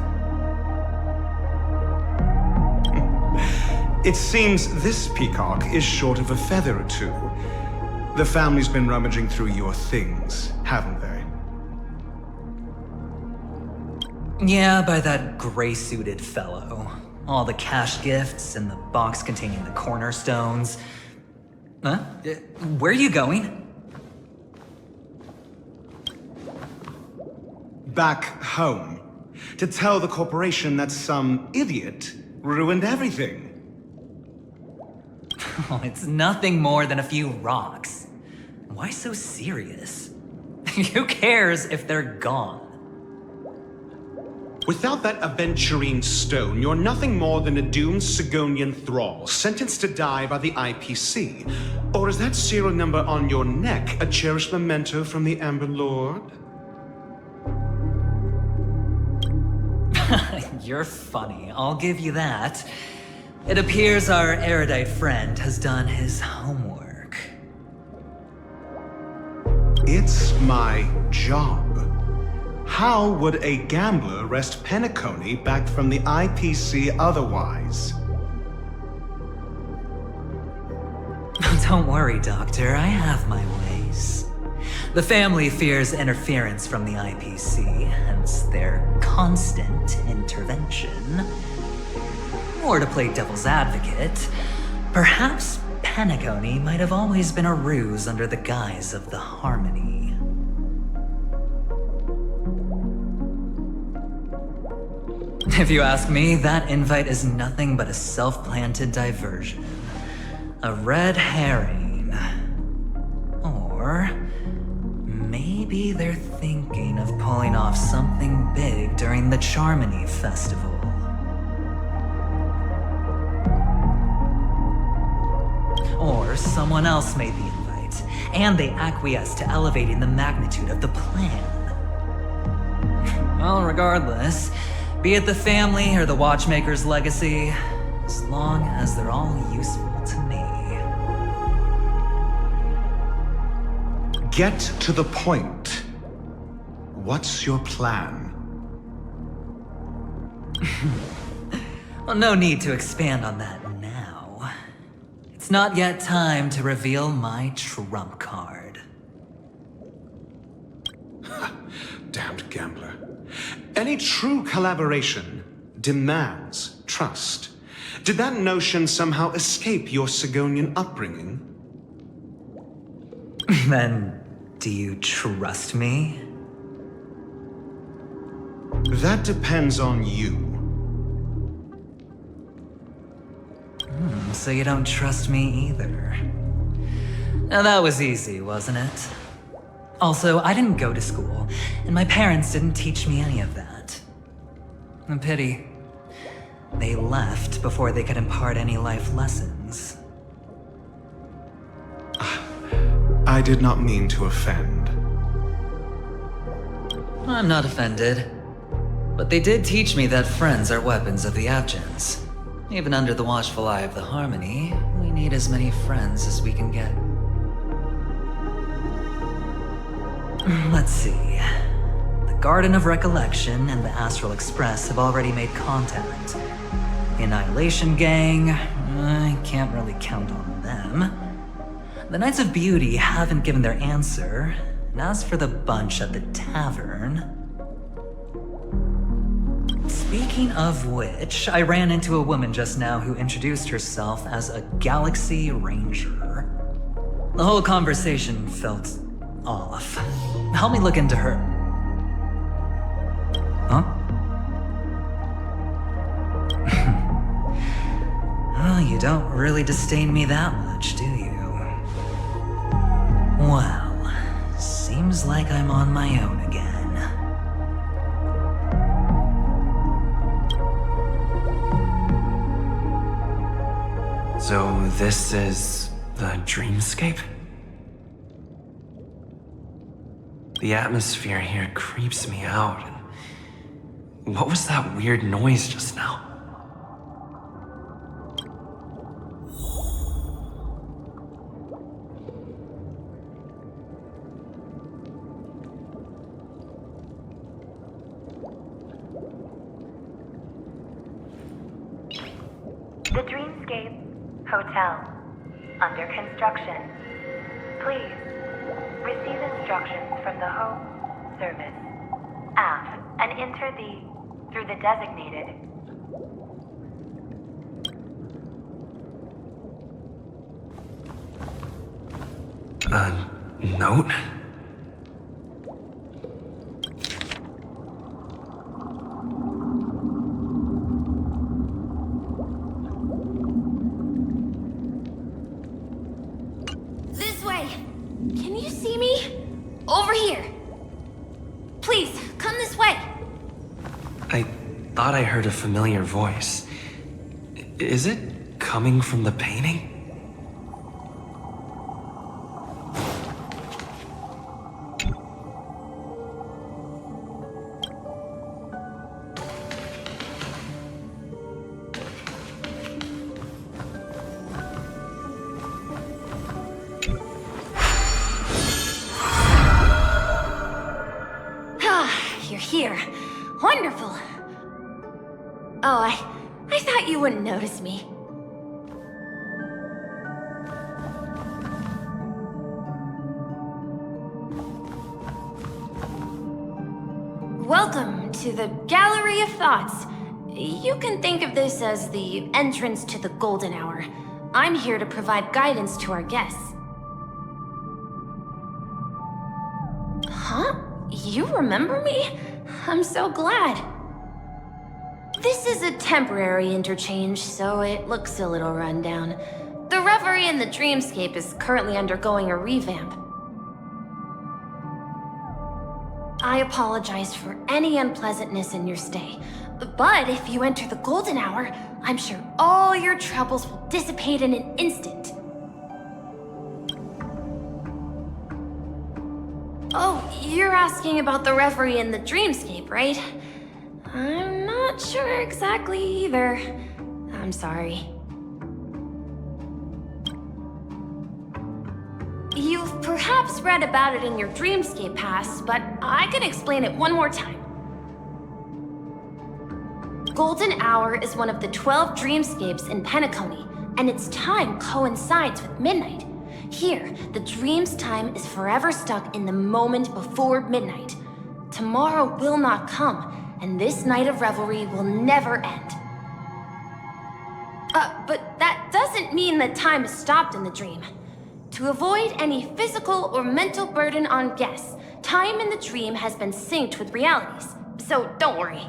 It seems this peacock is short of a feather or two. The family's been rummaging through your things, haven't they? Yeah, by that gray-suited fellow. All the cash gifts and the box containing the cornerstones. Huh? Where are you going? Back home. To tell the corporation that some idiot ruined everything. Oh, it's nothing more than a few rocks. Why so serious? Who cares if they're gone? Without that adventurine stone, you're nothing more than a doomed Sigonian thrall, sentenced to die by the IPC. Or is that serial number on your neck a cherished memento from the Amber Lord? You're funny, I'll give you that. It appears our erudite friend has done his homework. It's my job. How would a gambler wrest penacony back from the IPC otherwise? Don't worry, Doctor, I have my ways. The family fears interference from the IPC, hence their constant intervention. Or to play devil's advocate, perhaps penacony might have always been a ruse under the guise of the Harmony. If you ask me, that invite is nothing but a self-planted diversion. A red herring. Or maybe they're thinking of pulling off something big during the Charmony Festival. Or someone else made the invite, and they acquiesced to elevating the magnitude of the plan. Well, regardless, be it the family or the Watchmaker's legacy, as long as they're all useful to me. Get to the point. What's your plan? Well, no need to expand on that now. It's not yet time to reveal my trump card. Damned gambler. Any true collaboration demands trust. Did that notion somehow escape your Sigonian upbringing? Then, do you trust me? That depends on you. So you don't trust me either. Now that was easy, wasn't it? Also, I didn't go to school, and my parents didn't teach me any of that. A pity. They left before they could impart any life lessons. I did not mean to offend. I'm not offended. But they did teach me that friends are weapons of the Abgens. Even under the watchful eye of the Harmony, we need as many friends as we can get. Let's see. The Garden of Recollection and the Astral Express have already made contact. The Annihilation Gang, I can't really count on them. The Knights of Beauty haven't given their answer, and as for the bunch at the tavern... Speaking of which, I ran into a woman just now who introduced herself as a Galaxy Ranger. The whole conversation felt off. Help me look into her. Huh? you don't really disdain me that much, do you? Well, seems like I'm on my own again. So this is the dreamscape? The atmosphere here creeps me out. What was that weird noise just now? The Dreamscape Hotel, under construction. Please receive instructions from the home service aft and enter through the designated. Note? This way! Can you see me? Over here! Please, come this way! I thought I heard a familiar voice. Is it coming from the painting? You're here. Wonderful. Oh, I thought you wouldn't notice me. Welcome to the Gallery of Thoughts. You can think of this as the entrance to the Golden Hour. I'm here to provide guidance to our guests. Huh? You remember me? I'm so glad. This is a temporary interchange, so it looks a little rundown. The Reverie in the Dreamscape is currently undergoing a revamp. I apologize for any unpleasantness in your stay, but if you enter the Golden Hour, I'm sure all your troubles will dissipate in an instant. Oh, you're asking about the Reverie in the Dreamscape, right? I'm not sure exactly either. I'm sorry. You've perhaps read about it in your Dreamscape Pass, but I can explain it one more time. Golden Hour is one of the 12 dreamscapes in Penacony, and its time coincides with midnight. Here, the dream's time is forever stuck in the moment before midnight. Tomorrow will not come, and this night of revelry will never end. But that doesn't mean that time is stopped in the dream. To avoid any physical or mental burden on guests, time in the dream has been synced with realities, so don't worry.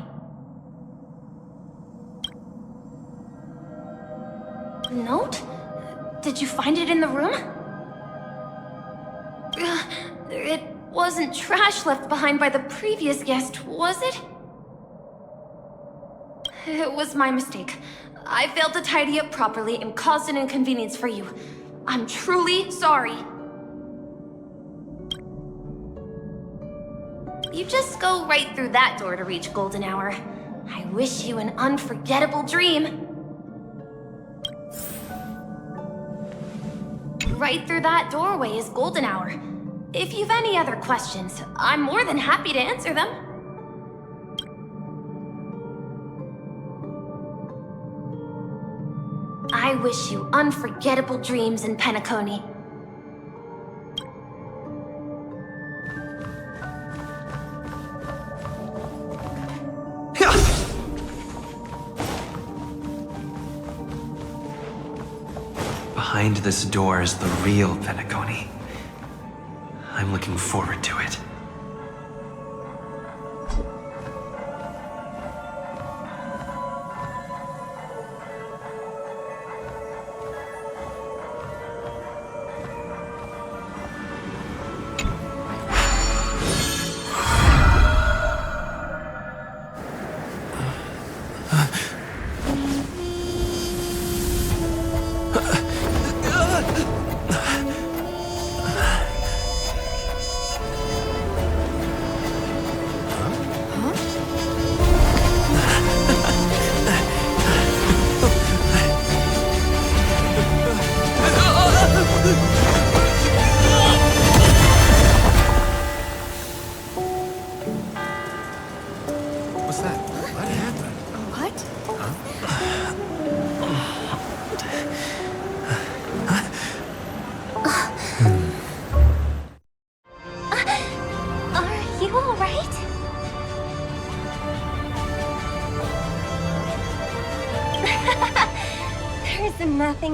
Note? Did you find it in the room? It wasn't trash left behind by the previous guest, was it? It was my mistake. I failed to tidy up properly and caused an inconvenience for you. I'm truly sorry. You just go right through that door to reach Golden Hour. I wish you an unforgettable dream. Right through that doorway is Golden Hour. If you've any other questions, I'm more than happy to answer them. I wish you unforgettable dreams in Penacony. Behind this door is the real Penacony. I'm looking forward to it.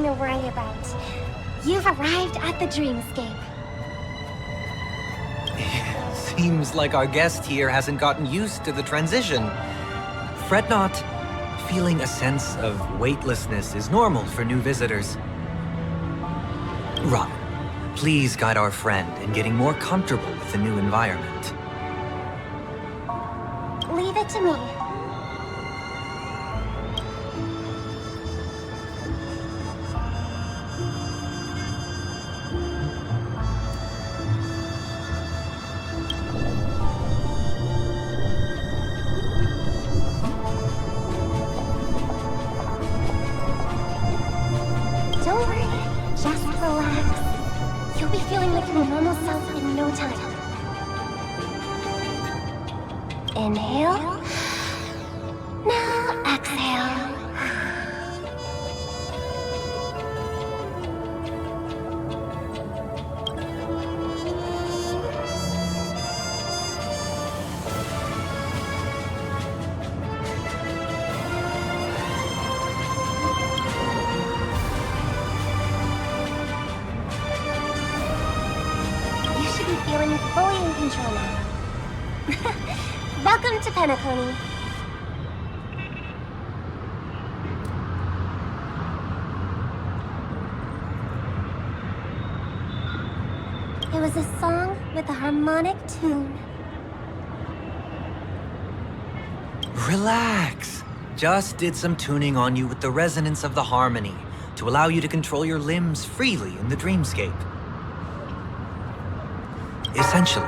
to worry about. You've arrived at the dreamscape. Seems like our guest here hasn't gotten used to the transition. Fret not. Feeling a sense of weightlessness is normal for new visitors. Robin, please guide our friend in getting more comfortable with the new environment. Leave it to me. Don't worry, just relax. You'll be feeling like your normal self in no time. Inhale. Now exhale. You should be feeling fully in control now. Welcome to Penacony. It was a song with a harmonic tune. Relax. Just did some tuning on you with the resonance of the harmony to allow you to control your limbs freely in the dreamscape. Essentially,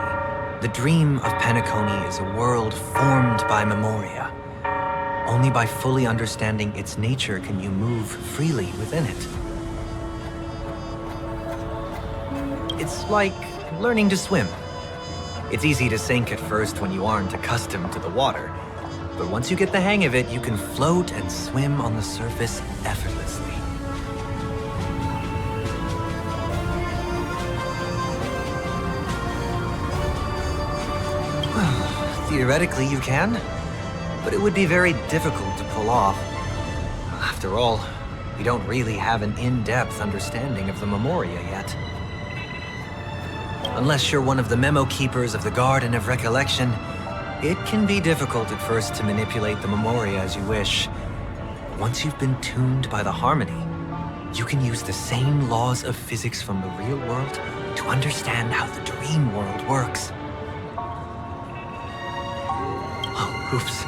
the dream of Penacony is a world formed by memoria. Only by fully understanding its nature can you move freely within it. It's like learning to swim. It's easy to sink at first when you aren't accustomed to the water. But once you get the hang of it, you can float and swim on the surface effortlessly. Theoretically, you can, but it would be very difficult to pull off. After all, we don't really have an in-depth understanding of the memoria yet. Unless you're one of the memo keepers of the Garden of Recollection, it can be difficult at first to manipulate the memoria as you wish. Once you've been tuned by the harmony, you can use the same laws of physics from the real world to understand how the dream world works. Oh, oops.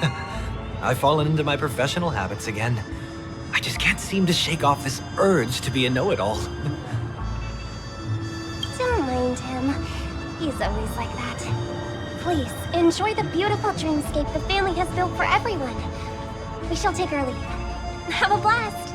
I've fallen into my professional habits again. I just can't seem to shake off this urge to be a know-it-all. Don't mind him. He's always like that. Please, enjoy the beautiful dreamscape the family has built for everyone. We shall take our leave. Have a blast!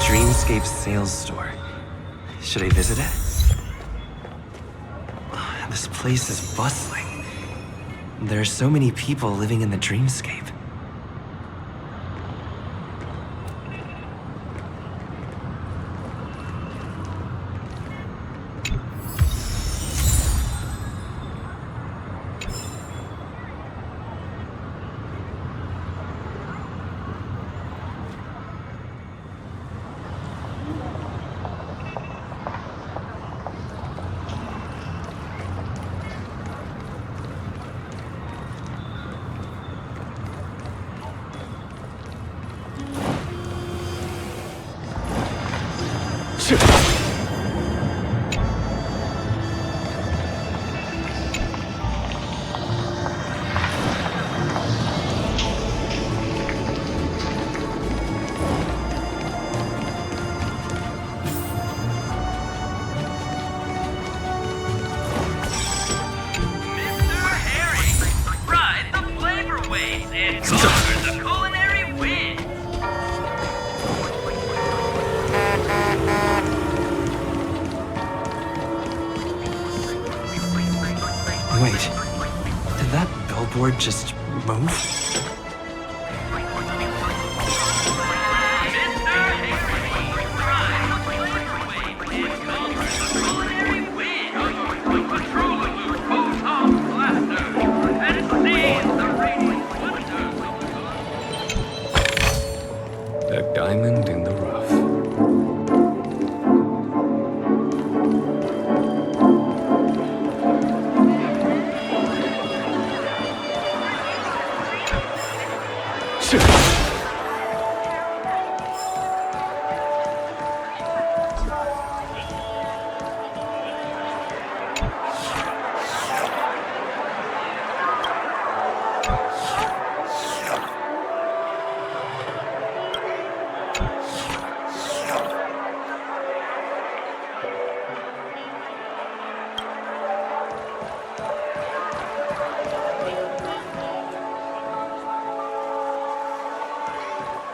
Dreamscape sales store. Should I visit it? This place is bustling. There are so many people living in the dreamscape. Wait, did that billboard just move? A diamond in the rough.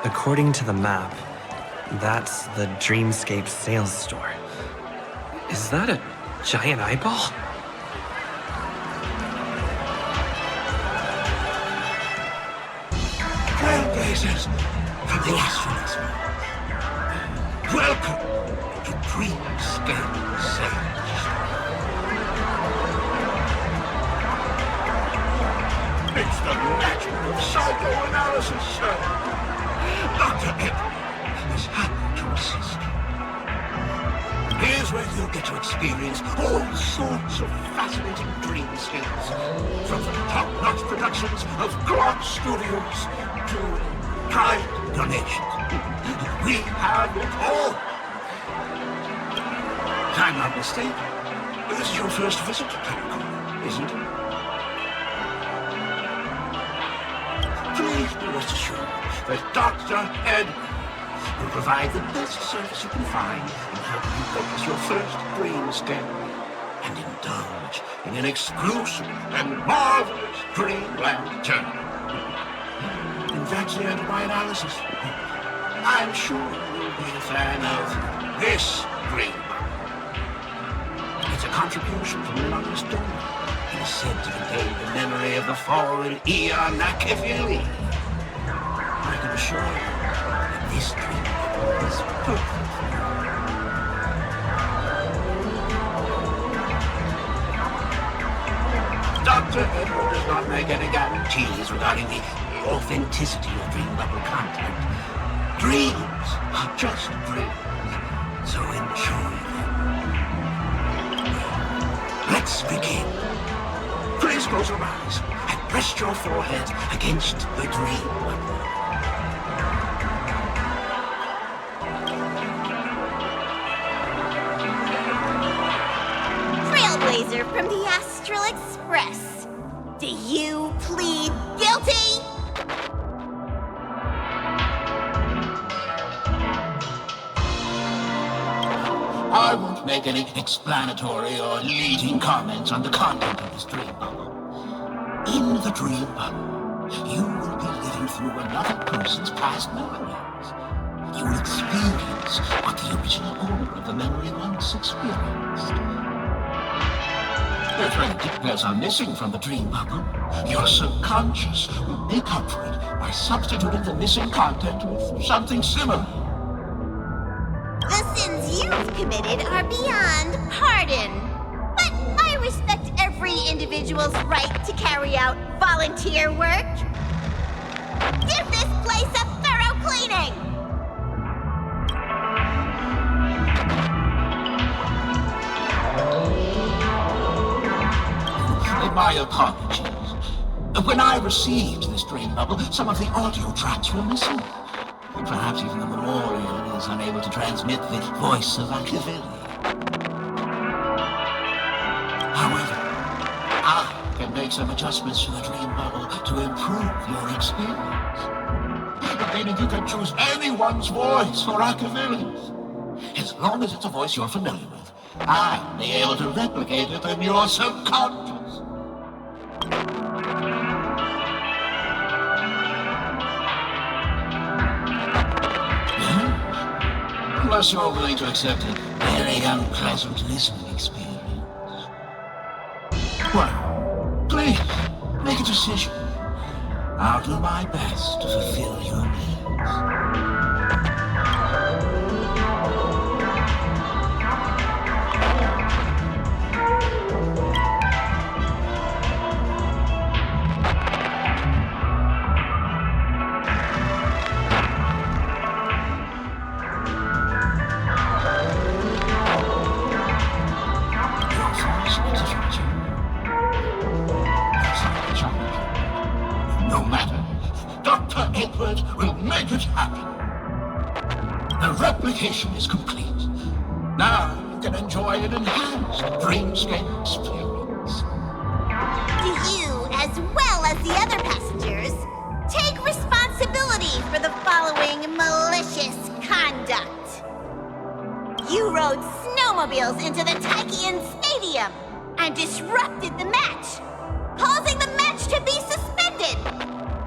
According to the map, that's the Dreamscape sales store. Is that a giant eyeball? Trailblazers from the Astral Express. Welcome to Dreamscape Sales. It's the magic of psychoanalysis, sir. Dr. Edward is happy to assist you. Here's where you'll get to experience all sorts of fascinating dreamscapes. From the top-notch productions of Glock Studios to private donations. We have it all. If I'm not mistaken, this is your first visit to Penacony, isn't it? Please be rest assured that Dr. Ed will provide the best service you can find in helping you focus your first dreamscape and indulge in an exclusive and marvelous dreamland journey. In fact, by analysis, I'm sure you'll be a fan of this dream. It's a contribution from an anonymous donor. It is said to contain the memory of the fallen Eon Nikke. I can assure you that this dream is perfect. Dr. Edward does not make any guarantees regarding the authenticity of dream bubble content. Dreams are just dreams, so enjoy them. Let's begin. Please close your eyes and rest your forehead against the dream bubble. Trailblazer from the Astral Express. Do you plead guilty? I won't make any explanatory or leading comments on the content of this dream bubble. In the dream bubble, you will be living through another person's past memories. You will experience what the original owner of the memory once experienced. If any details are missing from the dream bubble, your subconscious will make up for it by substituting the missing content with something similar. The sins you've committed are beyond pardon. But I respect every individual's right to carry out volunteer work. Give this place a thorough cleaning! My apologies. When I received this dream bubble, some of the audio tracks were missing. Perhaps even the memorial is unable to transmit the voice of Machiavelli. However, I can make some adjustments to the dream bubble to improve your experience. Meaning you can choose anyone's voice for Machiavelli's. As long as it's a voice you're familiar with, I'll be able to replicate it in your subconscious. Unless you're willing to accept a very unpleasant listening experience. Well, make a decision. I'll do my best to fulfill your needs. No matter. Dr. Edward will make it happen. The replication is complete. Now you can enjoy an enhanced dreamscape experience. Do you, as well as the other passengers, take responsibility for the following malicious conduct? You rode snowmobiles into the Taikian Stadium and disrupted the match, causing the match to be suspended.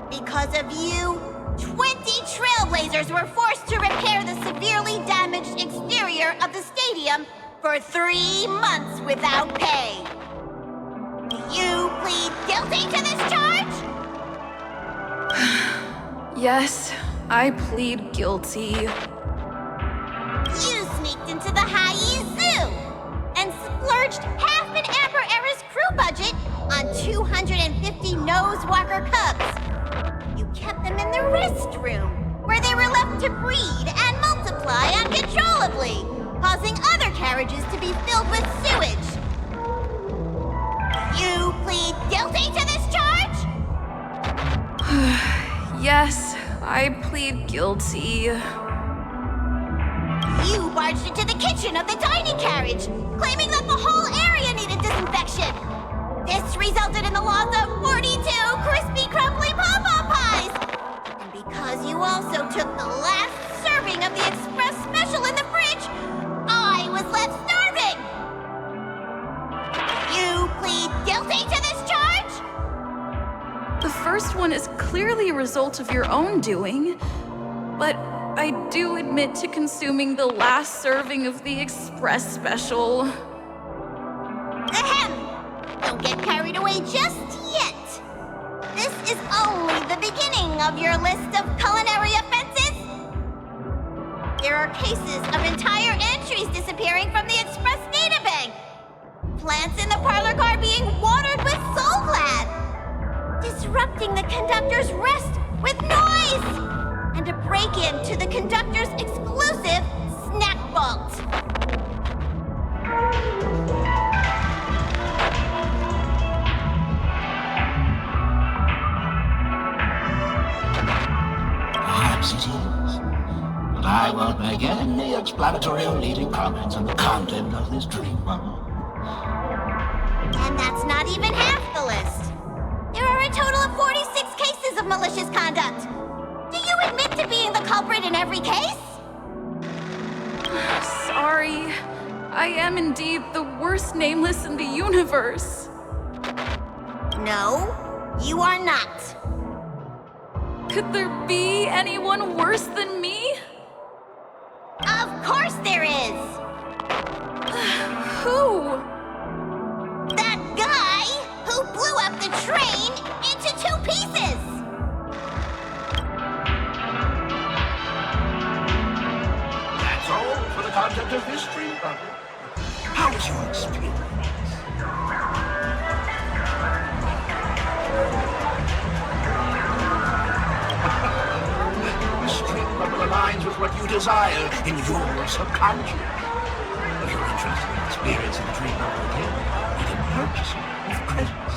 Because of you, 20 Trailblazers were forced to repair the severely damaged exterior of the stadium for 3 months without pay. Do you plead guilty to this charge? Yes, I plead guilty. You sneaked into the Hai Zoo and splurged half an Amber Era's crew budget on 250 Nosewalker cubs. You kept them in the restroom, where they were left to breed and multiply uncontrollably, causing other carriages to be filled with sewage. You plead guilty to this charge? Yes, I plead guilty. You barged into the kitchen of the dining carriage, claiming that the whole area needed disinfection. This resulted in the loss of 42 crispy, crumbly Pom-Pom pies. And because you also took the last serving of the Express Special in the fridge, I was left starving. You plead guilty to this charge? The first one is clearly a result of your own doing, but I do admit to consuming the last serving of the Express Special. Ahem! Don't get carried away just yet. This is only the beginning of your list of culinary offenses. There are cases of entire entries disappearing from the Express databank. Plants in the parlor car being watered with Soul Glad. Disrupting the conductor's rest with noise. And a break-in to the conductor's exclusive snack vault. Perhaps it is, but I won't make any explanatory or leading comments on the content of this dream bubble. And that's not even half the list. There are a total of 46 cases of malicious conduct. Do you admit to being the culprit in every case? Sorry. I am indeed the worst nameless in the universe. No, you are not. Could there be anyone worse than me? Of course there is! Who? That guy who blew up the train into 2 pieces! That's all for the content of this dream bubble. How was your experience? This dream bubble aligns with what you desire in your subconscious. If you're interested in experiencing the dream bubble again, you can purchase it with credits.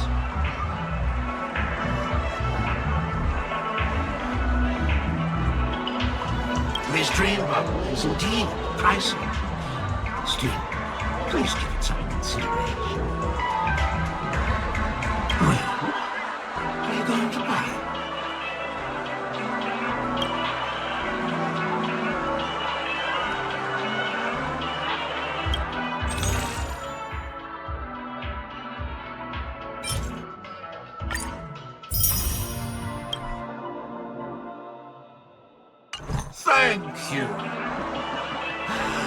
This dream bubble is indeed pricey. Still, please give it some consideration. Well, are you going to buy it? Thank you.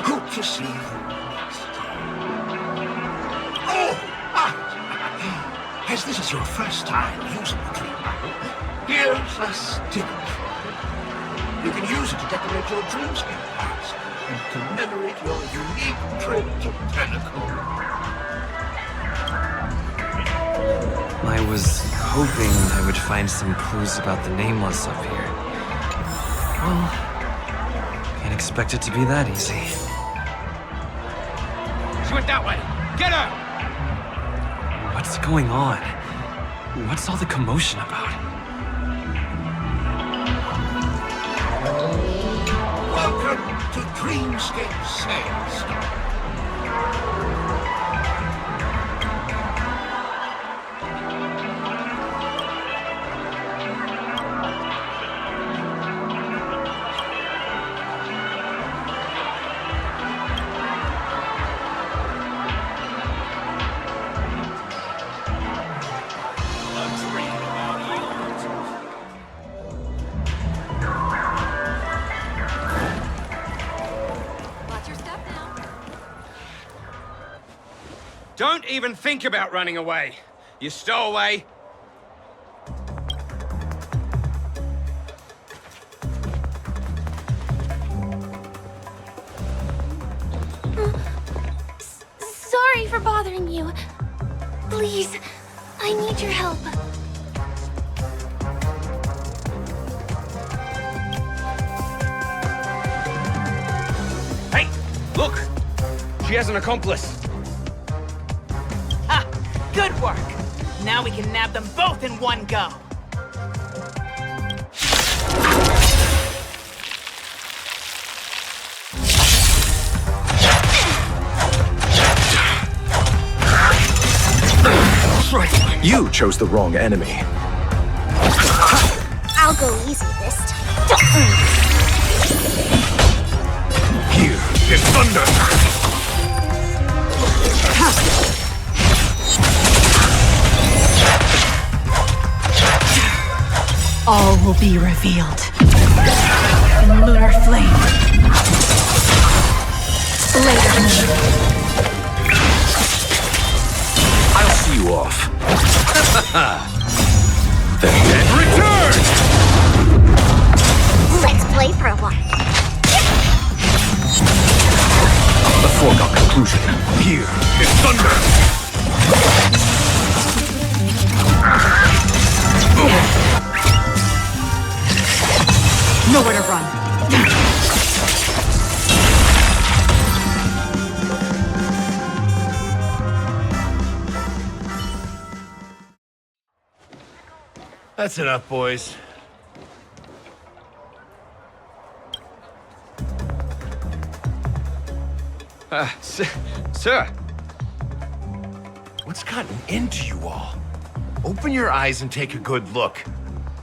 Hope to see you next time. Oh, as this is your first time using the dream bubble, here's a sticker for you. You can use it to decorate your dreamscape parts and commemorate your unique trip to Penacony. I was hoping I would find some clues about the Nameless up here. Well, can't expect it to be that easy. She went that way! Get her! What's going on? What's all the commotion about? Welcome to Dreamscape Sales. Don't even think about running away. You stowaway. Sorry for bothering you. Please, I need your help. Hey, look! She has an accomplice. Ha! Good work! Now we can nab them both in one go! You chose the wrong enemy. I'll go easy this time. Here is thunder! All will be revealed in lunar flame. Later. I'll see you off. The dead return! Let's play for a while. A foregone conclusion. Here is thunder! Nowhere to run. That's enough, boys. Sir. What's gotten into you all? Open your eyes and take a good look.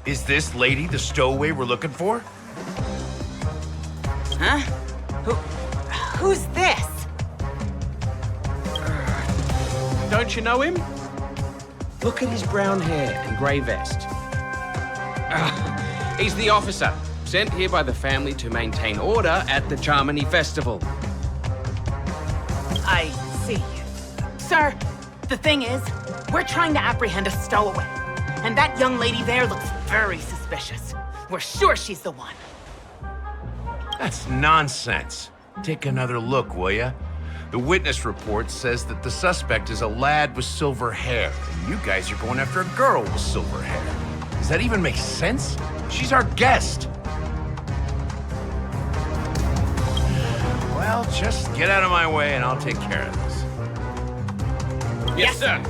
Is this lady the stowaway we're looking for? Huh? Who's this? Don't you know him? Look at his brown hair and grey vest. He's the officer, sent here by the family to maintain order at the Charmony Festival. I see. Sir, the thing is, we're trying to apprehend a stowaway. And that young lady there looks very suspicious. We're sure she's the one. That's nonsense. Take another look, will ya? The witness report says that the suspect is a lad with silver hair, and you guys are going after a girl with silver hair. Does that even make sense? She's our guest. Well, just get out of my way and I'll take care of this. Yes, sir.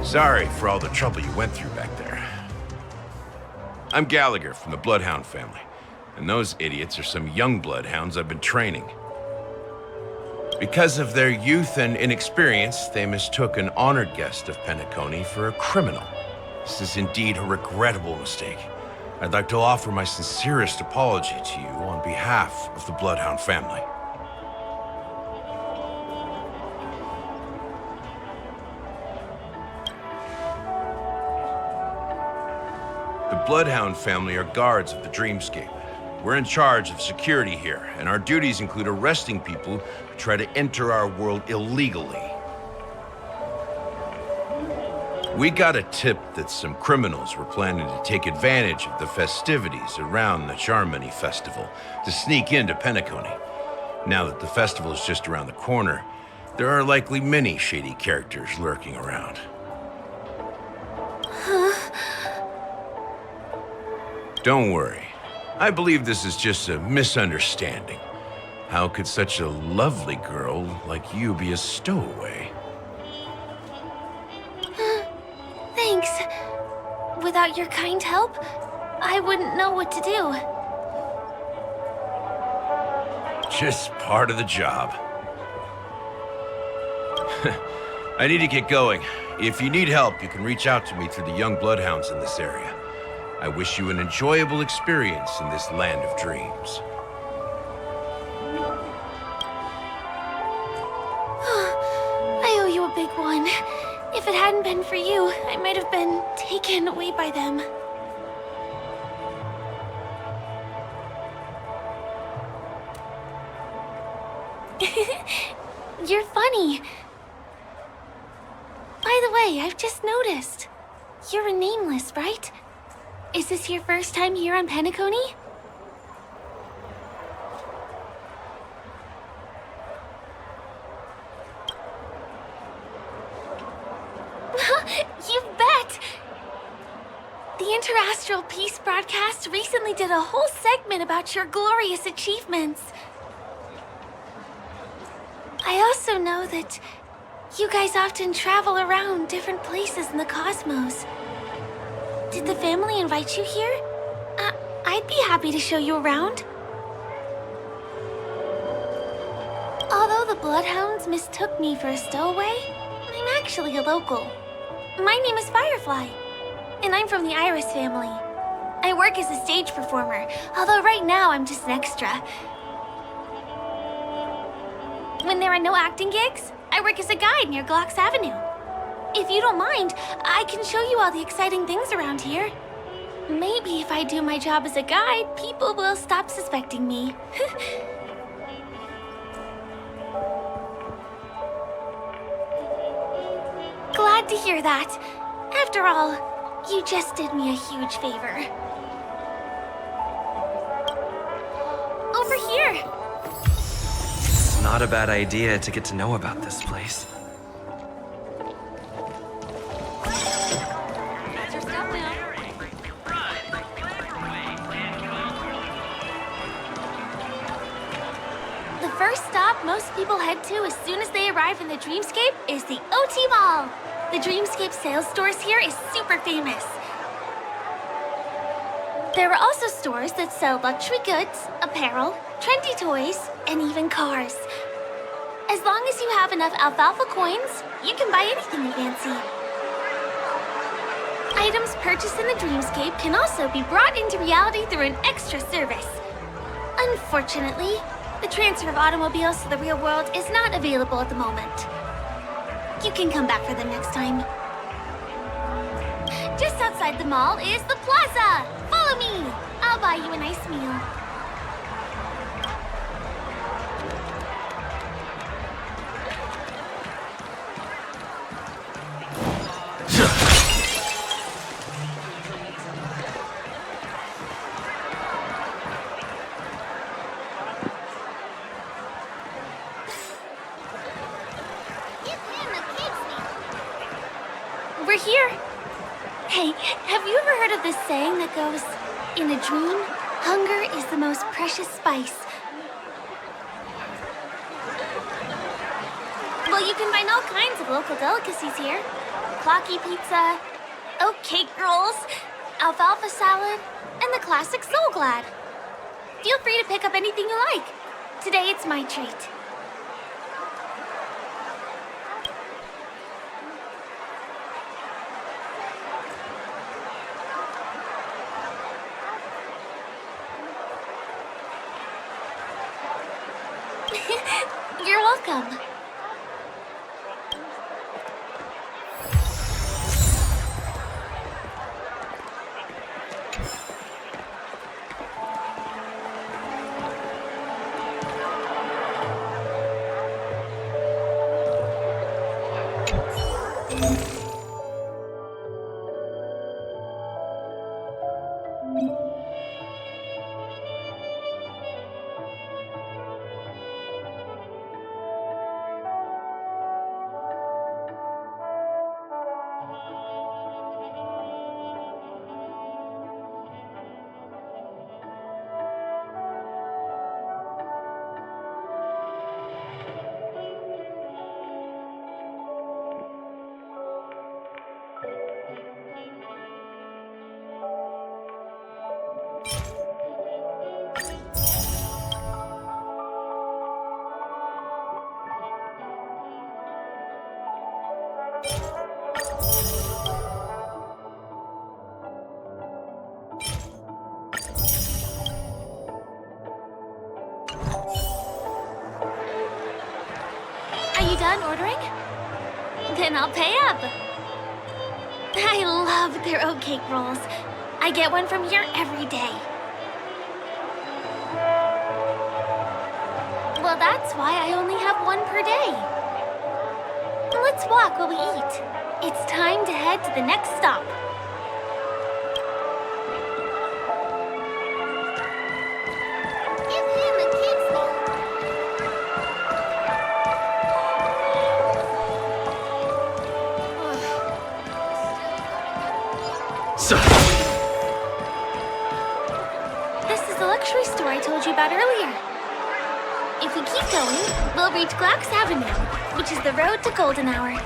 Sorry for all the trouble you went through back there. I'm Gallagher from the Bloodhound family, and those idiots are some young bloodhounds I've been training. Because of their youth and inexperience, they mistook an honored guest of Penacony for a criminal. This is indeed a regrettable mistake. I'd like to offer my sincerest apology to you on behalf of the Bloodhound family. The Bloodhound family are guards of the Dreamscape. We're in charge of security here, and our duties include arresting people who try to enter our world illegally. We got a tip that some criminals were planning to take advantage of the festivities around the Charmony Festival to sneak into Penacony. Now that the festival is just around the corner, there are likely many shady characters lurking around. Don't worry. I believe this is just a misunderstanding. How could such a lovely girl like you be a stowaway? Thanks. Without your kind help, I wouldn't know what to do. Just part of the job. I need to get going. If you need help, you can reach out to me through the young bloodhounds in this area. I wish you an enjoyable experience in this land of dreams. I owe you a big one. If it hadn't been for you, I might have been taken away by them. You're funny. By the way, I've just noticed. You're a nameless, right? Is this your first time here on Penacony? You bet! The Interastral Peace Broadcast recently did a whole segment about your glorious achievements. I also know that you guys often travel around different places in the cosmos. Did the family invite you here? I'd be happy to show you around. Although the Bloodhounds mistook me for a stowaway, I'm actually a local. My name is Firefly, and I'm from the Iris family. I work as a stage performer, although right now I'm just an extra. When there are no acting gigs, I work as a guide near Glocks Avenue. If you don't mind, I can show you all the exciting things around here. Maybe if I do my job as a guide, people will stop suspecting me. Glad to hear that. After all, you just did me a huge favor. Over here! It's not a bad idea to get to know about this place. The first stop most people head to as soon as they arrive in the Dreamscape is the OT Mall. The Dreamscape sales stores here is super famous. There are also stores that sell luxury goods, apparel, trendy toys, and even cars. As long as you have enough alfalfa coins, you can buy anything you fancy. Items purchased in the Dreamscape can also be brought into reality through an extra service. Unfortunately, the transfer of automobiles to the real world is not available at the moment. You can come back for them next time. Just outside the mall is the plaza! Follow me! I'll buy you a nice meal. We're here. Hey, have you ever heard of this saying that goes, in a dream, hunger is the most precious spice? Well, you can find all kinds of local delicacies here. Clocky pizza, oat cake rolls, alfalfa salad, and the classic Soul Glad. Feel free to pick up anything you like. Today it's my treat. You're welcome. Are you done ordering? Then I'll pay up. I love their oatcake rolls. I get one from here every day. Well, that's why I only have one per day. Let's walk while we eat. It's time to head to the next stop. Give him a kid's meal. This is the luxury store I told you about earlier. If we keep going, we'll reach Glax Avenue, which is the road to Golden Hour.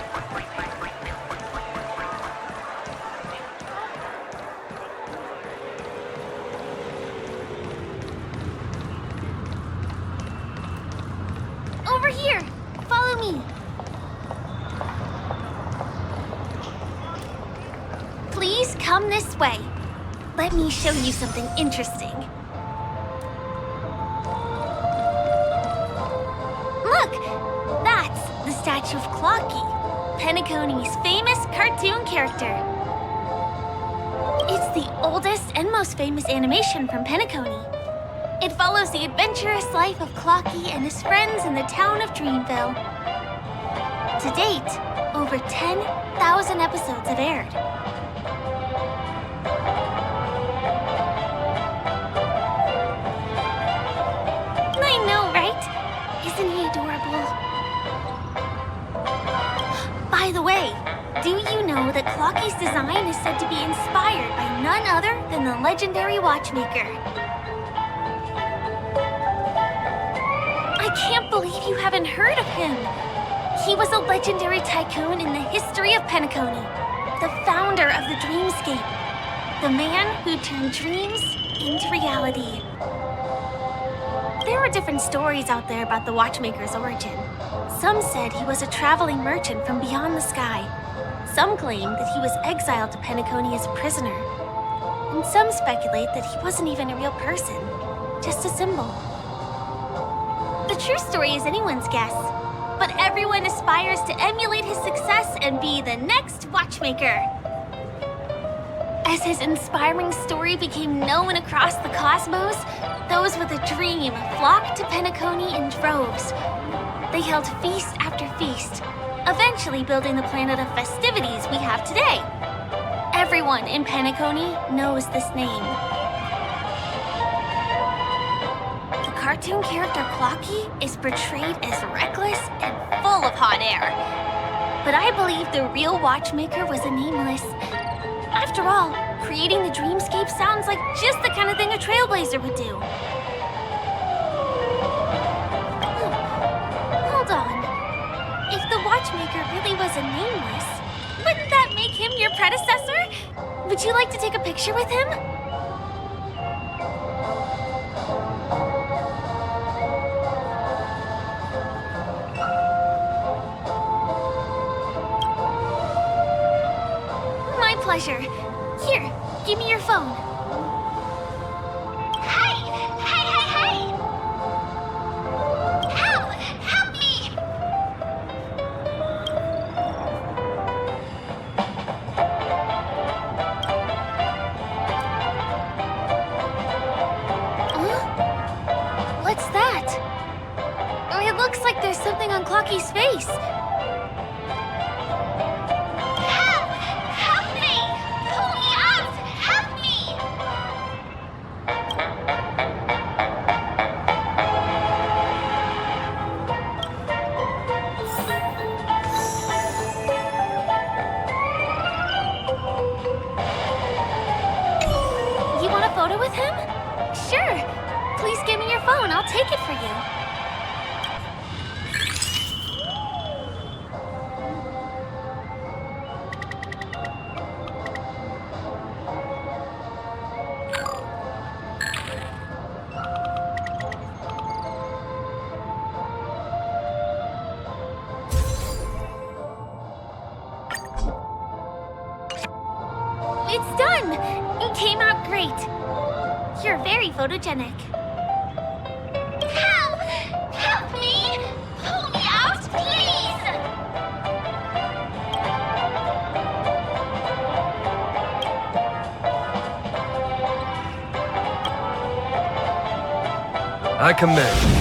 Over here! Follow me! Please come this way. Let me show you something interesting. Look! That's the statue of Clocky, Penacony's famous cartoon character. It's the oldest and most famous animation from Penacony. It follows the adventurous life of Clocky and his friends in the town of Dreamville. To date, over 10,000 episodes have aired. I know, right? Isn't he adorable? By the way, do you know that Clocky's design is said to be inspired by none other than the legendary watchmaker? I can't believe you haven't heard of him. He was a legendary tycoon in the history of Penacony, the founder of the Dreamscape, the man who turned dreams into reality. There are different stories out there about the watchmaker's origin. Some said he was a traveling merchant from beyond the sky. Some claim that he was exiled to Penacony as a prisoner. And some speculate that he wasn't even a real person, just a symbol. The true story is anyone's guess, but everyone aspires to emulate his success and be the next watchmaker. As his inspiring story became known across the cosmos, those with a dream flocked to Penacony in droves. They held feast after feast, eventually building the planet of festivities we have today. Everyone in Penacony knows this name. The cartoon character Clocky is portrayed as reckless and full of hot air. But I believe the real watchmaker was a nameless. After all, creating the dreamscape sounds like just the kind of thing a trailblazer would do. Hold on. If the watchmaker really was a nameless, wouldn't that make him your predecessor? Would you like to take a picture with him? My pleasure. Here, give me your phone. Hey! Hey, hey, hey! Help! Help me! What's that? Oh, it looks like there's something on Clocky's face. take it for you. It's done! It came out great. You're very photogenic. Help! Help me! Pull me out, please! I commend.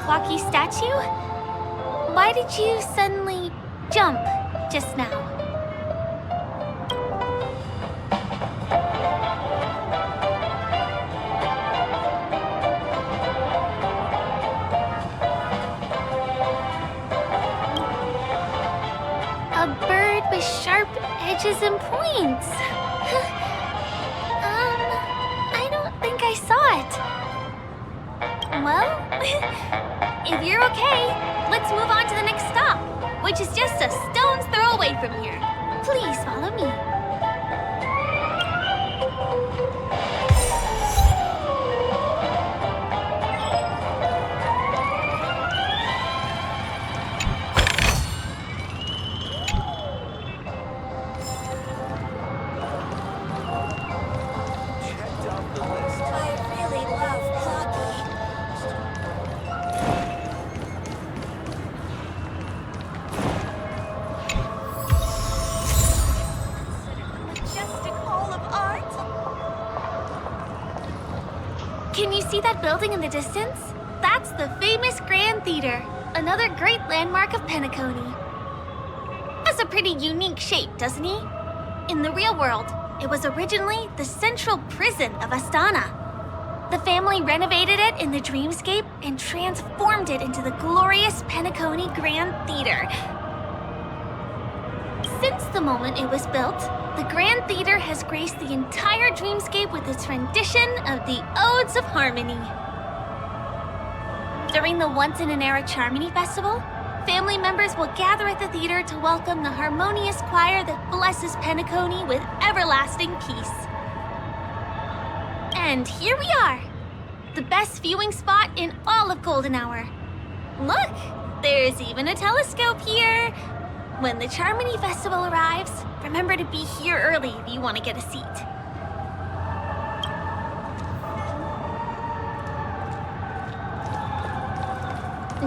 Clocky statue? Why did you suddenly jump just now? A bird with sharp edges and points. I don't think I saw it. Well, if you're okay, let's move on to the next stop, which is just a stone's throw away from here. Please follow me. Can you see that building in the distance? That's the famous Grand Theater, another great landmark of Penacony. Has a pretty unique shape, doesn't he? In the real world, it was originally the central prison of Astana. The family renovated it in the dreamscape and transformed it into the glorious Penacony Grand Theater. Since the moment it was built, the Grand Theater has graced the entire dreamscape with its rendition of the Odes of Harmony. During the once-in-an-era Charmony Festival, family members will gather at the theater to welcome the harmonious choir that blesses Penacony with everlasting peace. And here we are, the best viewing spot in all of Golden Hour. Look, there's even a telescope here. When the Charmony Festival arrives, remember to be here early if you want to get a seat.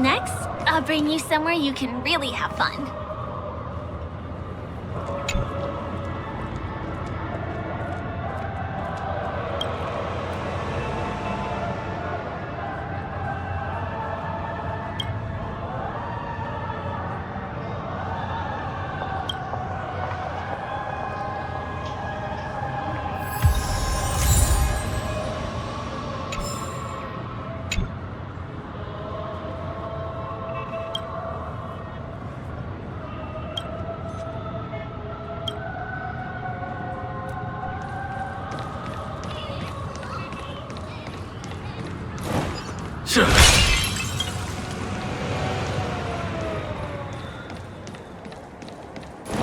Next, I'll bring you somewhere you can really have fun.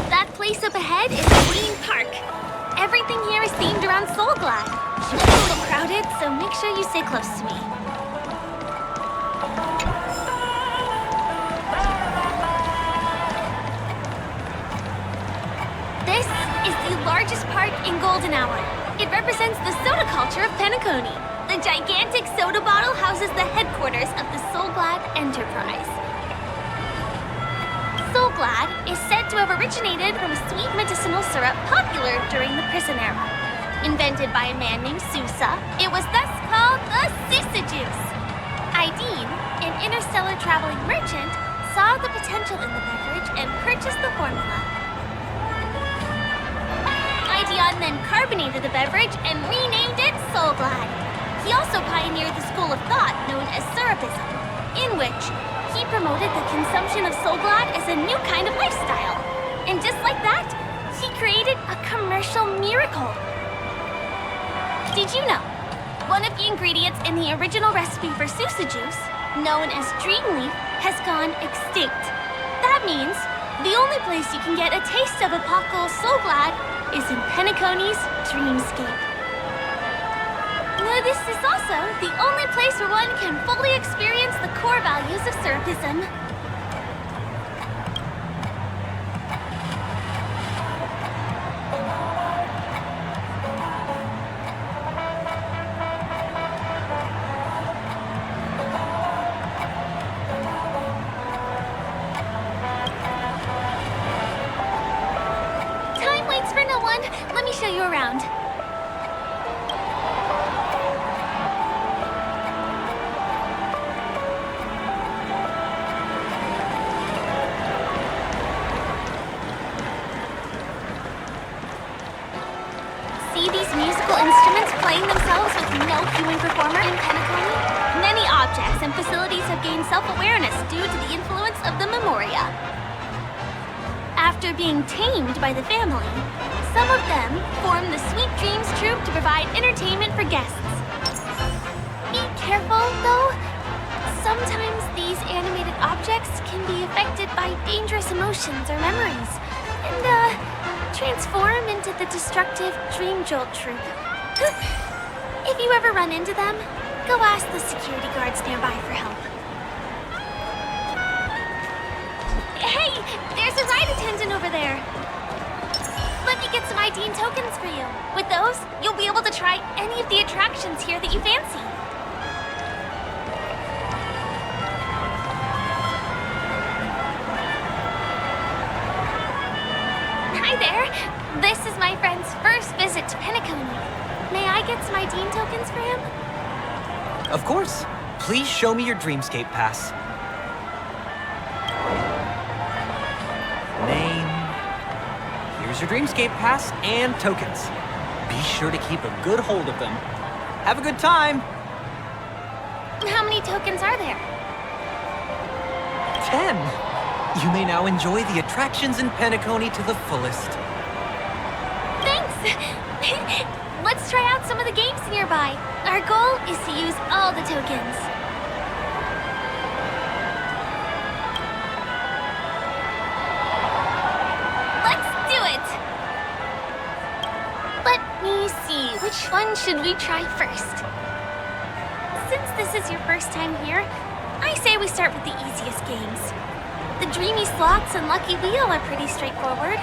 That place up ahead is Green Park. Everything here is themed around Soul Glide. It's a little crowded, so make sure you stay close to me. This is the largest park in Golden Hour. It represents the soda culture of Penacony. The gigantic soda bottle houses the headquarters of the Soulglad Enterprise. Soulglad is said to have originated from a sweet medicinal syrup popular during the prison era. Invented by a man named Sousa, it was thus called the Sousa Juice. Ideen, an interstellar traveling merchant, saw the potential in the beverage and purchased the formula. Ideon then carbonated the beverage and renamed it Soulglad. He also pioneered the school of thought known as Syrupism, in which he promoted the consumption of Soulglad as a new kind of lifestyle. And just like that, he created a commercial miracle. Did you know? One of the ingredients in the original recipe for Sousa Juice, known as Dreamleaf, has gone extinct. That means the only place you can get a taste of Apocal Soulglad is in Penacony's Dreamscape. This is also the only place where one can fully experience the core values of Syrupism. Time waits for no one. Let me show you around. Playing themselves with no human performer in Penacony? Many objects and facilities have gained self-awareness due to the influence of the Memoria. After being tamed by the family, some of them form the Sweet Dreams troupe to provide entertainment for guests. Be careful, though. Sometimes these animated objects can be affected by dangerous emotions or memories, and transform into the destructive Dream Jolt troupe. If you ever run into them, go ask the security guards nearby for help. Hey, there's a ride attendant over there. Let me get some ID tokens for you. With those, you'll be able to try any of the attractions here that you fancy. Hi there. This is my friend's first visit to Penacony. May I get some ID tokens for him? Of course. Please show me your Dreamscape pass. Name. Here's your Dreamscape pass and tokens. Be sure to keep a good hold of them. Have a good time. How many tokens are there? 10. You may now enjoy the attractions in Penacony to the fullest. Thanks. Let's try out some of the games nearby. Our goal is to use all the tokens. Let's do it! Let me see, which one should we try first? Since this is your first time here, I say we start with the easiest games. The Dreamy Slots and Lucky Wheel are pretty straightforward.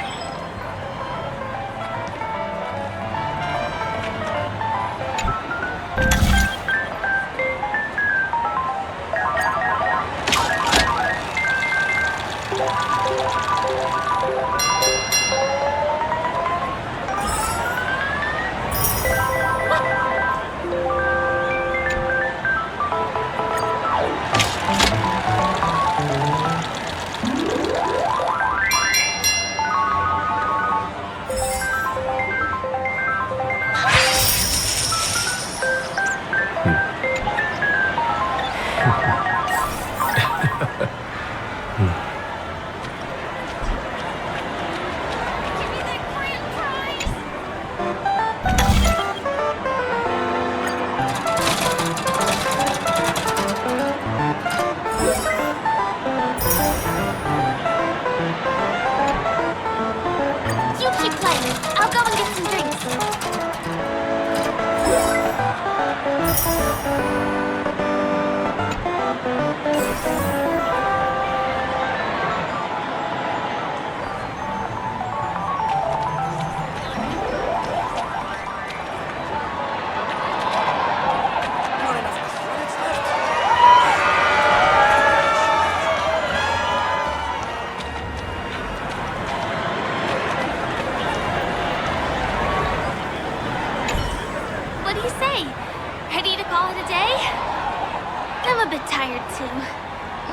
I'm a bit tired too.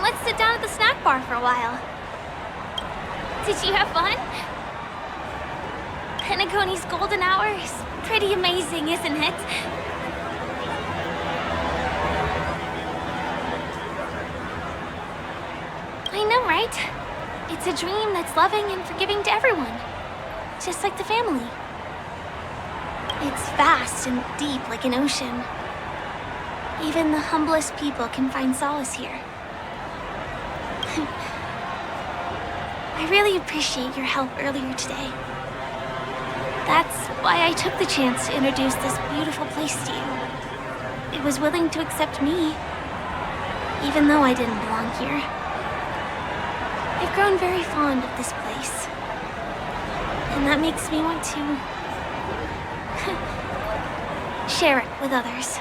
Let's sit down at the snack bar for a while. Did you have fun? Penacony's golden hour is pretty amazing, isn't it? I know, right? It's a dream that's loving and forgiving to everyone. Just like the family. It's vast and deep like an ocean. Even the humblest people can find solace here. I really appreciate your help earlier today. That's why I took the chance to introduce this beautiful place to you. It was willing to accept me, even though I didn't belong here. I've grown very fond of this place, and that makes me want to share it with others.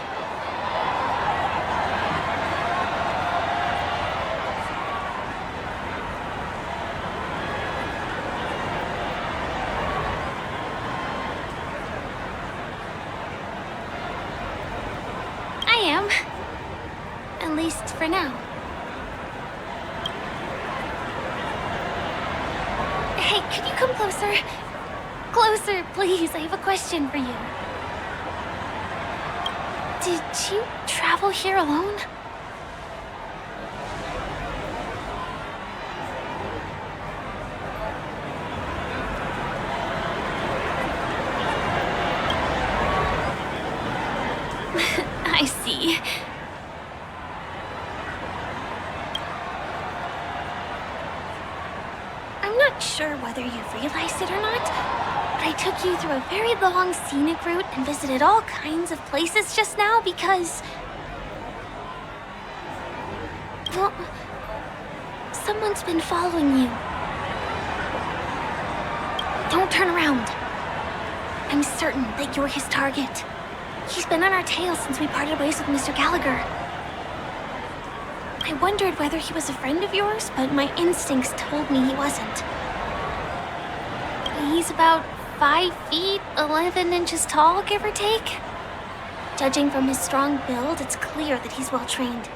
At least for now. Hey, could you come closer? Closer, please. I have a question for you. Did you travel here alone? I see. I'm not sure whether you've realized it or not, but I took you through a very long scenic route and visited all kinds of places just now because... well, someone's been following you. Don't turn around. I'm certain that you're his target. He's been on our tail since we parted ways with Mr. Gallagher. I wondered whether he was a friend of yours, but my instincts told me he wasn't. He's about 5 feet, 11 inches tall, give or take. Judging from his strong build, it's clear that he's well trained.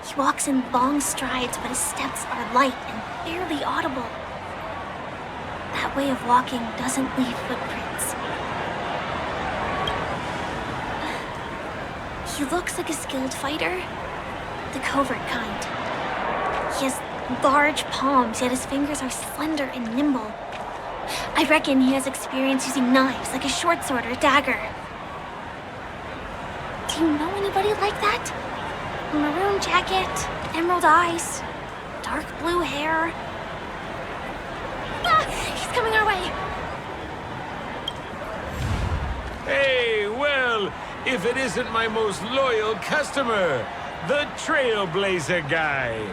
He walks in long strides, but his steps are light and barely audible. That way of walking doesn't leave footprints. He looks like a skilled fighter, the covert kind. He has large palms, yet his fingers are slender and nimble. I reckon he has experience using knives, like a short sword or a dagger. Do you know anybody like that? Maroon jacket, emerald eyes, dark blue hair. Ah! He's coming our way! Hey, well, if it isn't my most loyal customer, the Trailblazer guy.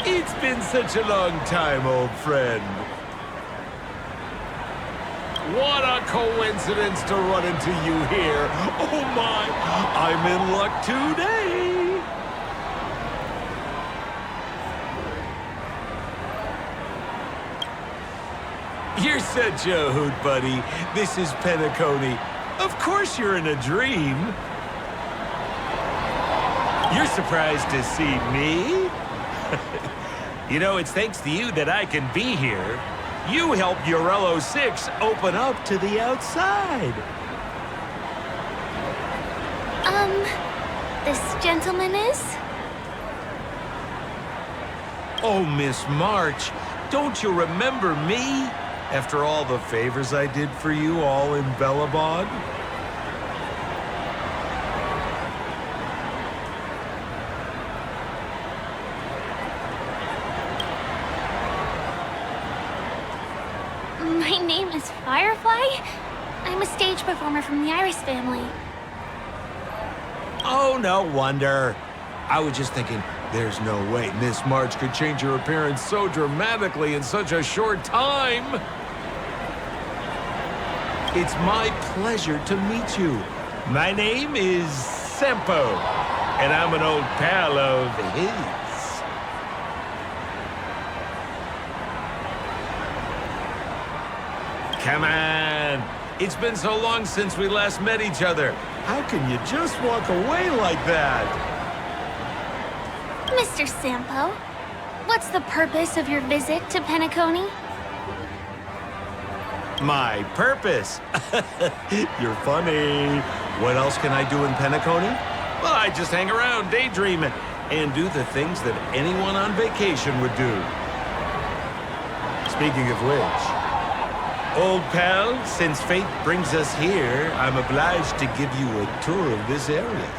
It's been such a long time, old friend. What a coincidence to run into you here. Oh my, I'm in luck today. You're such a hoot, buddy. This is Penacony. Of course you're in a dream. You're surprised to see me? You know, it's thanks to you that I can be here. You helped Urello 6 open up to the outside. This gentleman is? Oh, Miss March, don't you remember me? After all the favors I did for you all in Bellabog? My name is Firefly. I'm a stage performer from the Iris family. Oh, no wonder. I was just thinking, there's no way Miss March could change her appearance so dramatically in such a short time. It's my pleasure to meet you. My name is Sampo, and I'm an old pal of his. Come on. It's been so long since we last met each other. How can you just walk away like that? Mr. Sampo, what's the purpose of your visit to Penacony? My purpose? You're funny. What else can I do in Penacony? Well, I just hang around, daydreaming, and do the things that anyone on vacation would do. Speaking of which, old pal, since fate brings us here, I'm obliged to give you a tour of this area.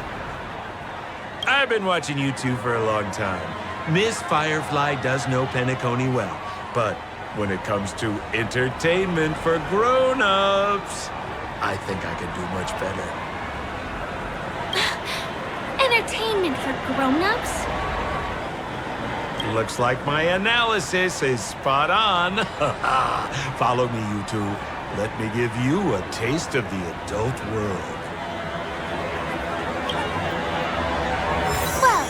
I've been watching you two for a long time. Miss Firefly does know Penacony well, but when it comes to entertainment for grown-ups, I think I can do much better. Entertainment for grown-ups? Looks like my analysis is spot on. Follow me, you two. Let me give you a taste of the adult world. Well,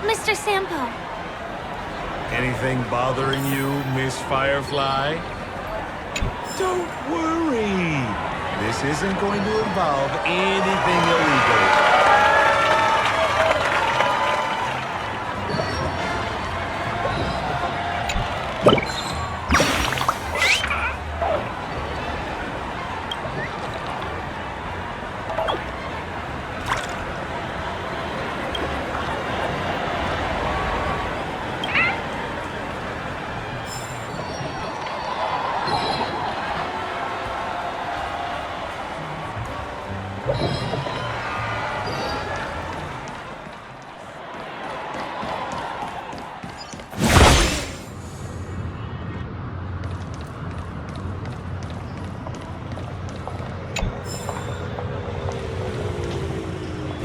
Mr. Sampo. Anything bothering you, Miss Firefly? Don't worry. This isn't going to involve anything illegal.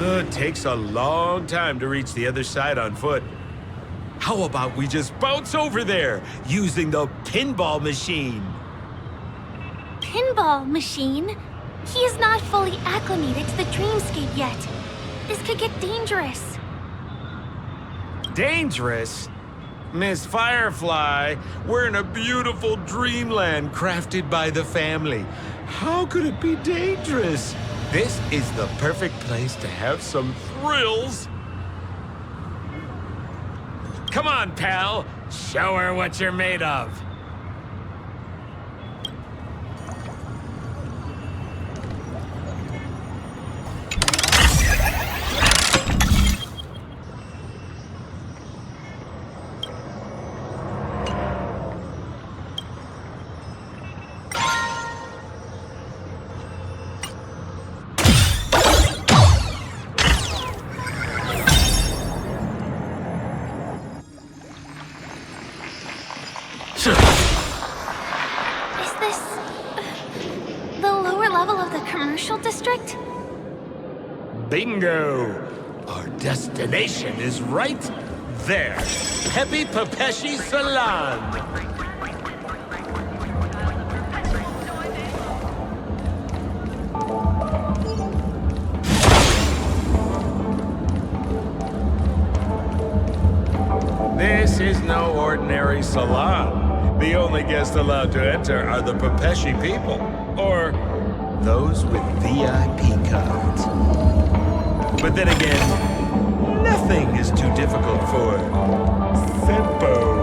It takes a long time to reach the other side on foot. How about we just bounce over there using the pinball machine? Pinball machine? He is not fully acclimated to the dreamscape yet. This could get dangerous. Dangerous? Miss Firefly, we're in a beautiful dreamland crafted by the family. How could it be dangerous? This is the perfect place to have some thrills. Come on, pal. Show her what you're made of. Is this the lower level of the commercial district? Bingo! Our destination is right there. Peppy Papeshi Salon. This is no ordinary salon. The only guests allowed to enter are the Papeshi people, or those with VIP cards. But then again, nothing is too difficult for Sampo.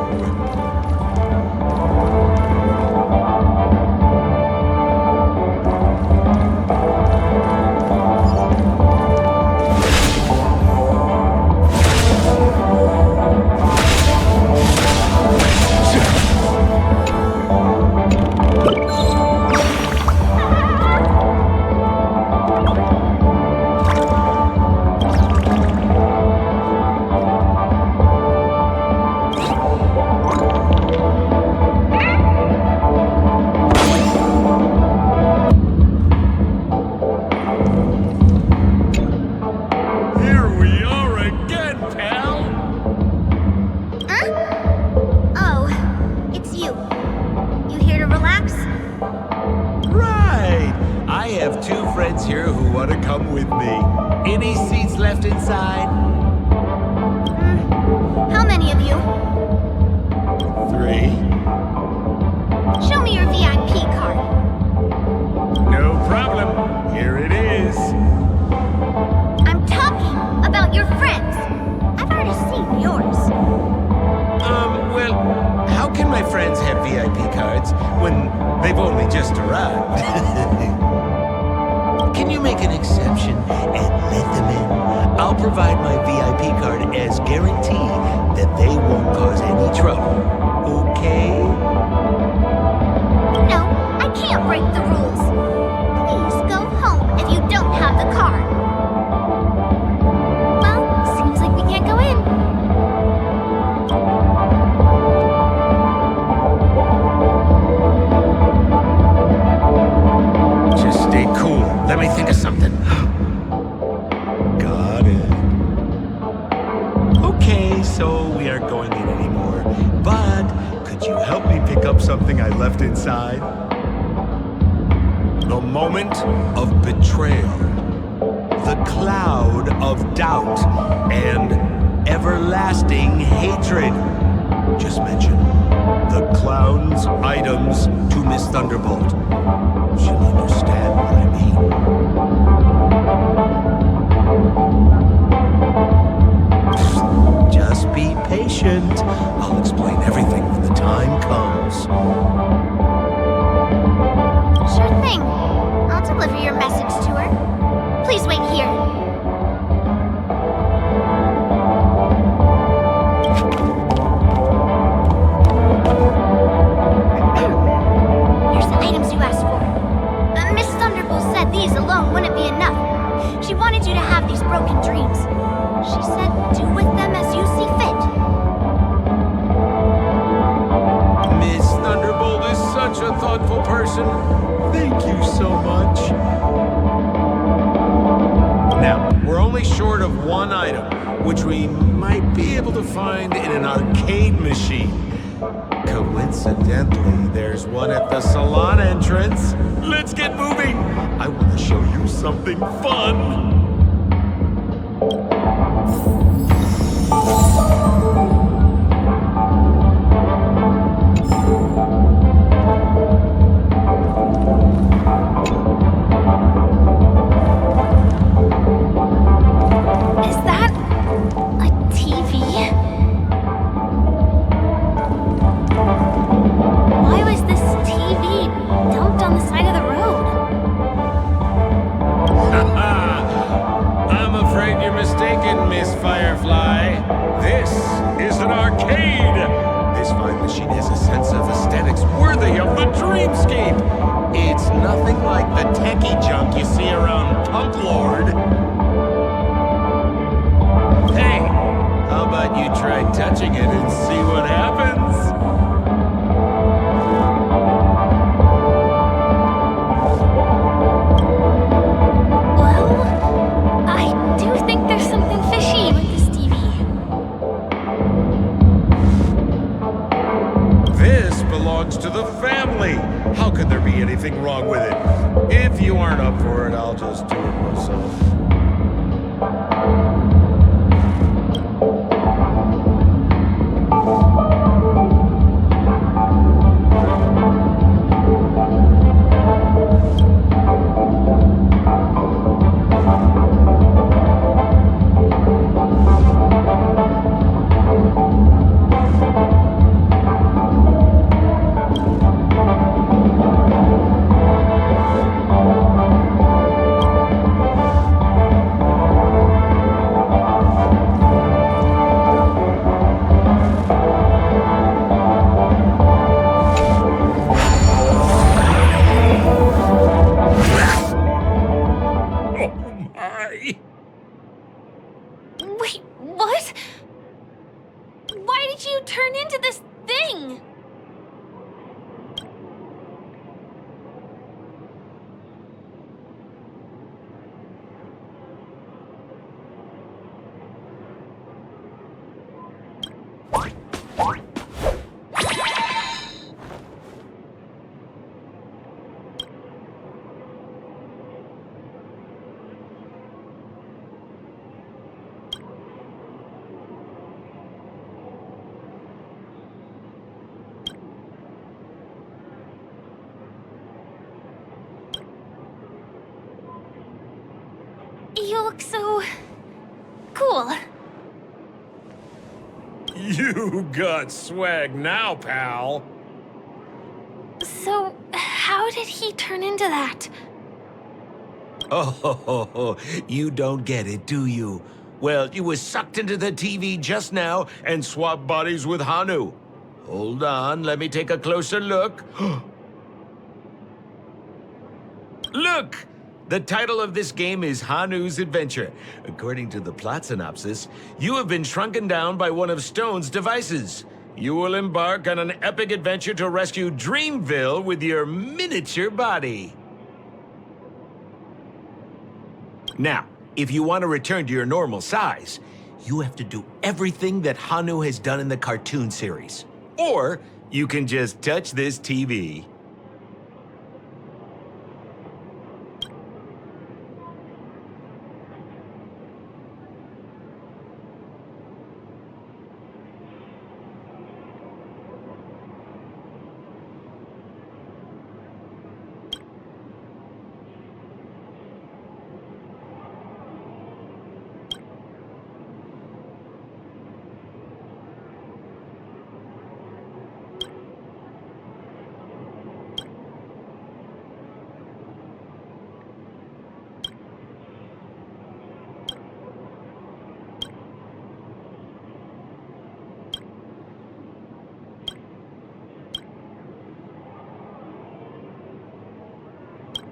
How many of you? 3. Show me your VIP card. problem. Here it is. I'm talking about your friends. I've already seen yours. Well, how can my friends have VIP cards when they've only just arrived? Can you make an exception and let them in? I'll provide my VIP card as guarantee that they won't cause any trouble. Okay? No, I can't break the rules. Please go home if you don't have the card. Well, seems like we can't go in. Just stay cool. Let me think of something. Got it. Okay, so we aren't going in anymore. But could you help me pick up something I left inside? The moment of betrayal. The cloud of doubt and everlasting hatred. Just mention the clown's items to Miss Thunderbolt. She'll understand what I mean. Just be patient. I'll explain everything when the time comes. Sure thing. I'll deliver your message to her. Please wait here. Here's the items you asked for. Miss Thunderbolt said these alone wouldn't be enough. She wanted you to have these broken dreams. She said do with them as you see fit. Miss Thunderbolt is such a thoughtful person. Thank you so much. Now, we're only short of one item, which we might be able to find in an arcade machine. Coincidentally, there's one at the salon entrance. Let's get moving. I want to show you something fun. Is that a TV? Why was this TV dumped on the side of the road? I'm afraid you're mistaken, Miss Firefly. This is an arcade. This fine machine has a sense of aesthetics worthy of the dreamscape. It's nothing like the techie junk you see around Punk Lord. Hey, how about you try touching it and see what happens? Well, I do think there's something fishy with this TV. This belongs to the family. How could there be anything wrong with it? If you aren't up for it, I'll just do it myself. Wait, what? Why did you turn into this thing? You look so... cool. You got swag now, pal. So, how did he turn into that? Oh, you don't get it, do you? Well, you was sucked into the TV just now and swapped bodies with Hanu. Hold on, let me take a closer look. Look! The title of this game is Hanu's Adventure. According to the plot synopsis, you have been shrunken down by one of Stone's devices. You will embark on an epic adventure to rescue Dreamville with your miniature body. Now, if you want to return to your normal size, you have to do everything that Hanu has done in the cartoon series. Or you can just touch this TV.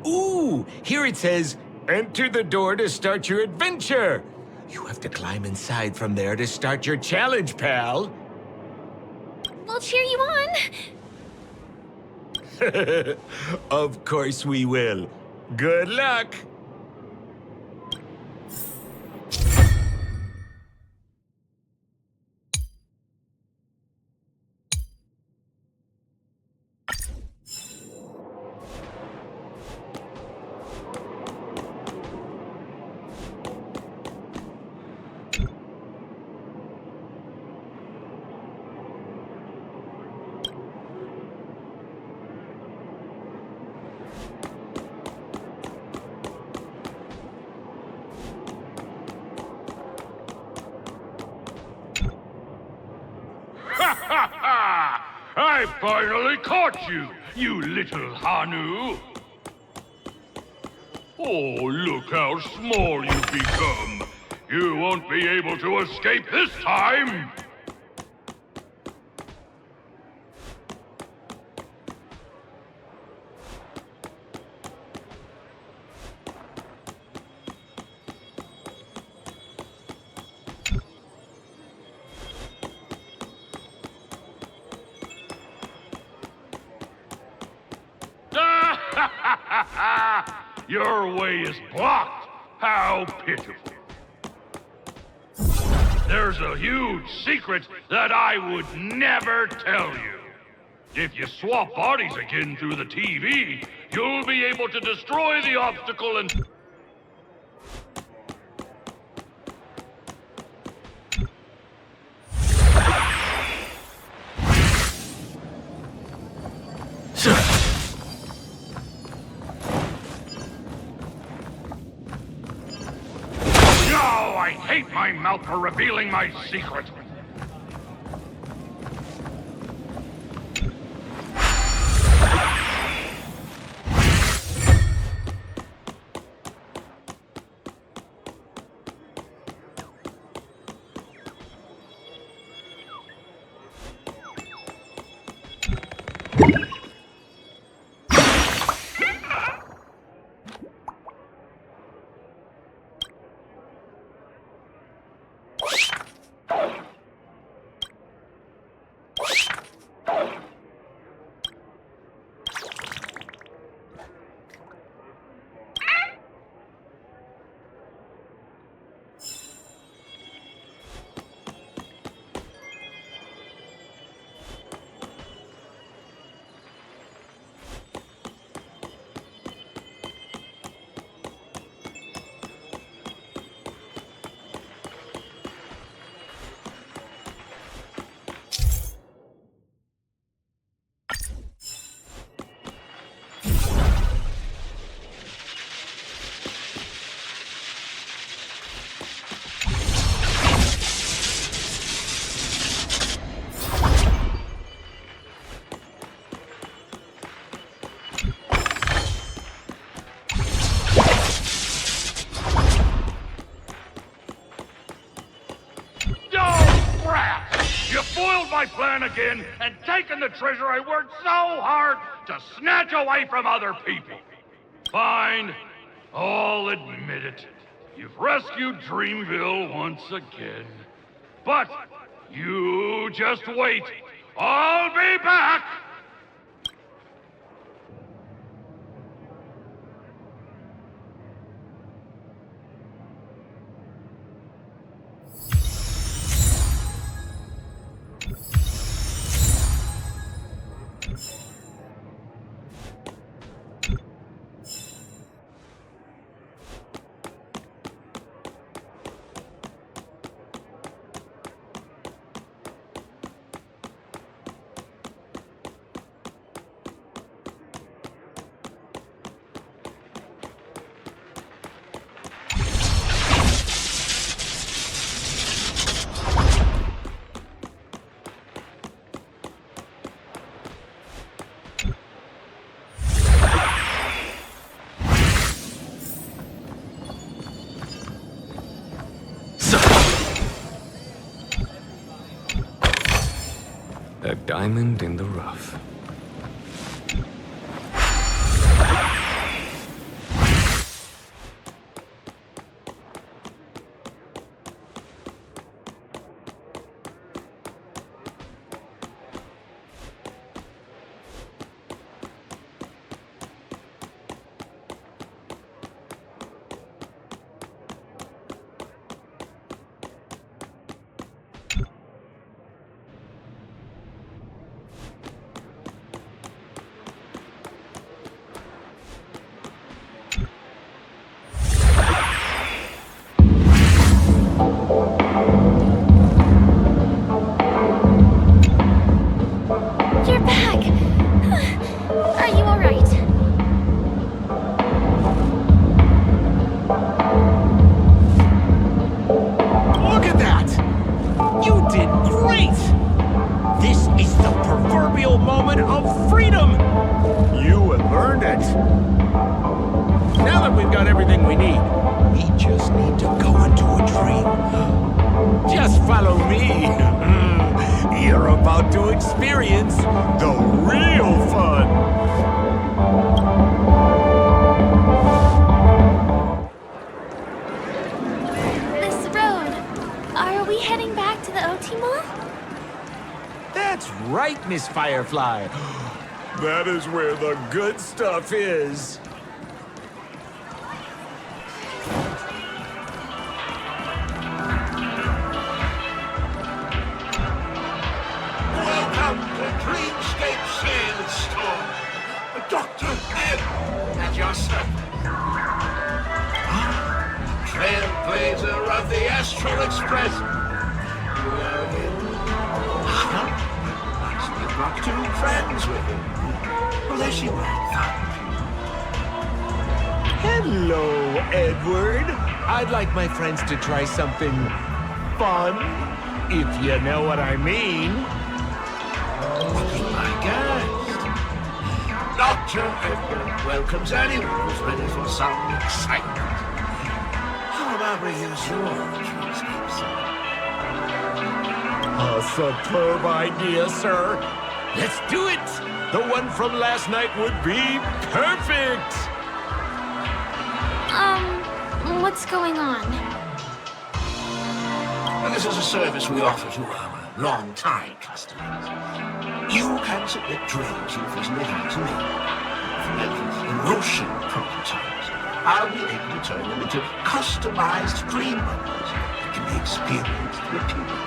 Ooh, here it says, enter the door to start your adventure. You have to climb inside from there to start your challenge, pal. We'll cheer you on. Of course we will. Good luck. I finally caught you, you little Hanu! Oh, look how small you've become! You won't be able to escape this time! Your way is blocked! How pitiful! There's a huge secret that I would never tell you. If you swap bodies again through the TV, you'll be able to destroy the obstacle and... I hate my mouth for revealing my secret. my plan again and taken the treasure I worked so hard to snatch away from other people. Fine. I'll admit it. You've rescued Dreamville once again. But you just wait. I'll be back! A diamond in the rough. Miss Firefly. That is where the good stuff is. Welcome to Dreamscape Sales Store. Dr. Ed and your servant. Trailblazer of the Astral Express. Where are you? Got two friends with him. Well, there she went. Hello, Edward. I'd like my friends to try something fun, if you know what I mean. Look at my guest. Dr. Edward welcomes anyone who's ready for some excitement. How about we use your dreamscape, sir? A superb idea, sir. Let's do it! The one from last night would be perfect! What's going on? Well, this is a service we offer to our long-time customers. You can submit dreams you've recently had to me. In motion prototypes, I'll be able to turn them into customized dream bubbles that can be experienced repeatedly.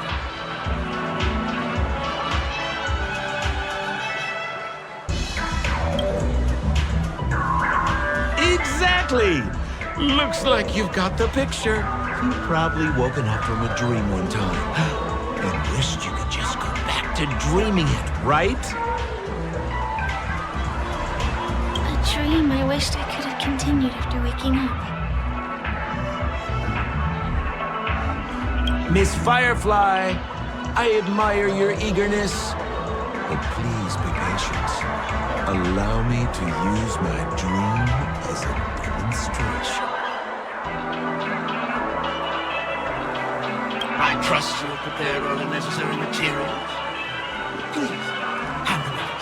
Exactly! Looks like you've got the picture. You've probably woken up from a dream one time and wished you could just go back to dreaming it, right? A dream I wished I could have continued after waking up. Miss Firefly, I admire your eagerness, but please be patient. Allow me to use my dream as a demonstration. I trust you'll prepare all the necessary materials. Please, hand me that.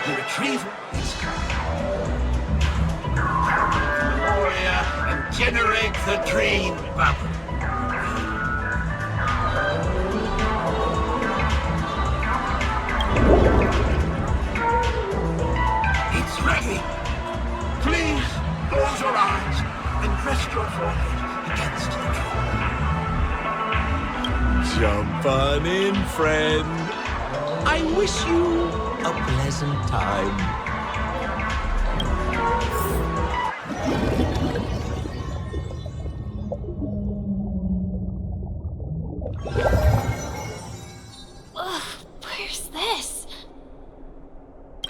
The retrieval is Memoria and generate the dream bubble. It's ready. Please close your eyes and rest your forehead against the dream. Jump on in, friend. I wish you a pleasant time. Where's this?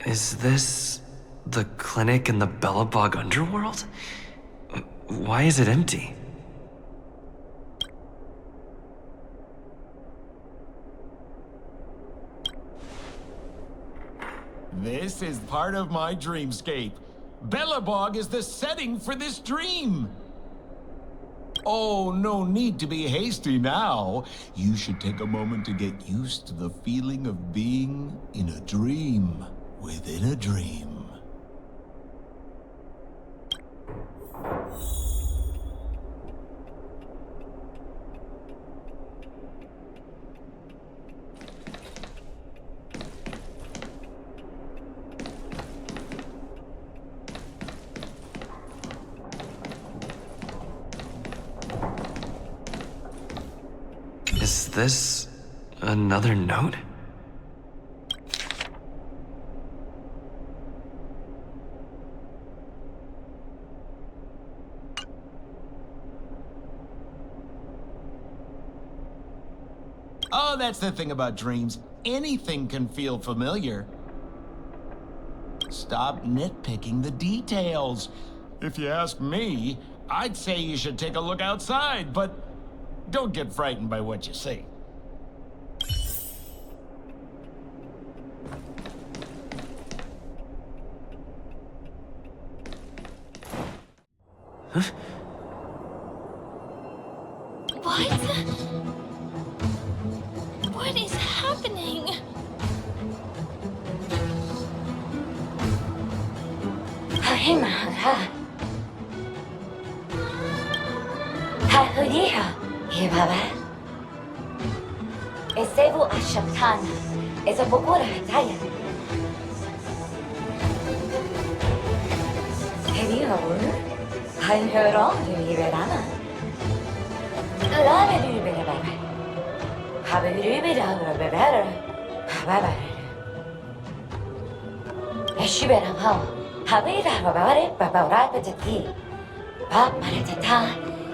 Is this the clinic in the Bellabog underworld? Why is it empty? This is part of my dreamscape. Bellabog is the setting for this dream. Oh, no need to be hasty now. You should take a moment to get used to the feeling of being in a dream within a dream. Is this another note? Oh, that's the thing about dreams. Anything can feel familiar. Stop nitpicking the details. If you ask me, I'd say you should take a look outside, but don't get frightened by what you see. Huh? What? What is happening? Esevu Ashatana, is a Bokura Italian. Have you heard? I've heard all of you, Rana. Love it, better. Have a little bit of better. Bye. Eshibera how? Have it about it, Papa Rapatati. Papa Ratata,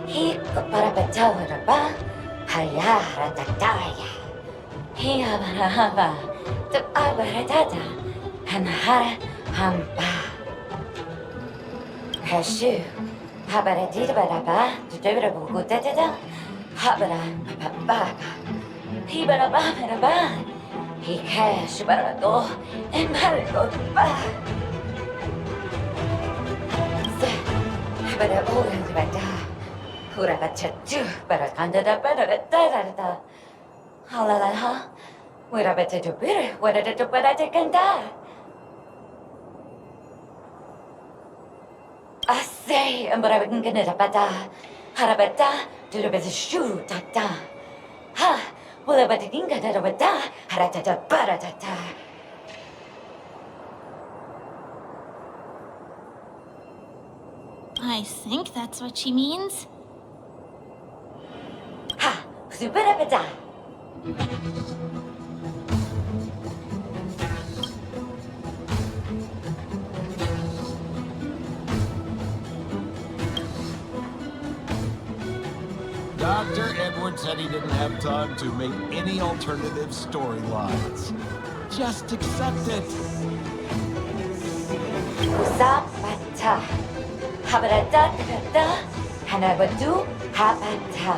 he Parapatawa Ba, Hayara Tataya. He Abarahaba, the Abaratata, and Hara Hamba. Hashu, Habaratita Baraba, to Deborah Gutata, Habara Babaga, Hibarababa, he cash Barado, and Marigo Ba. But I always went down. Who have a tattoo, but I can't do that better than that. Hallelujah. What a better to better, what a to better to can die. I say, and but I can get it a better. Harabata, to the better shoe, tata. Ha, well, I better think that a better, haratata, baratata. I think that's what she means. Ha, superabata. Dr. Edward said he didn't have time to make any alternative storylines. Just accept it. Usapata. Habarata da Hanabadu Habata.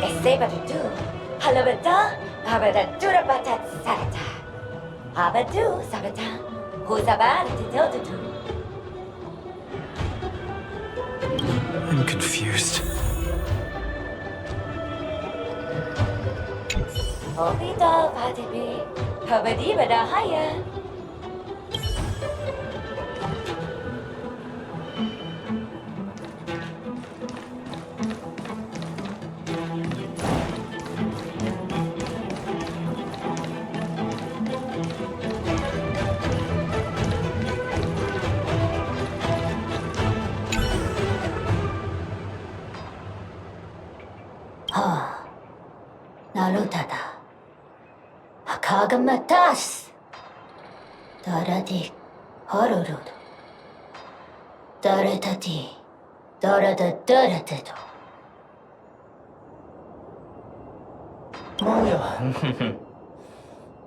Esebadu Halabada Habadura Batat Sarata. Habadu Sabata. Husabata. I'm confused. Obita Patibi, Habadiba da Haya. Narutada. Hakagamatas. Daradi. Horurud. Daratati. Daradadaratato.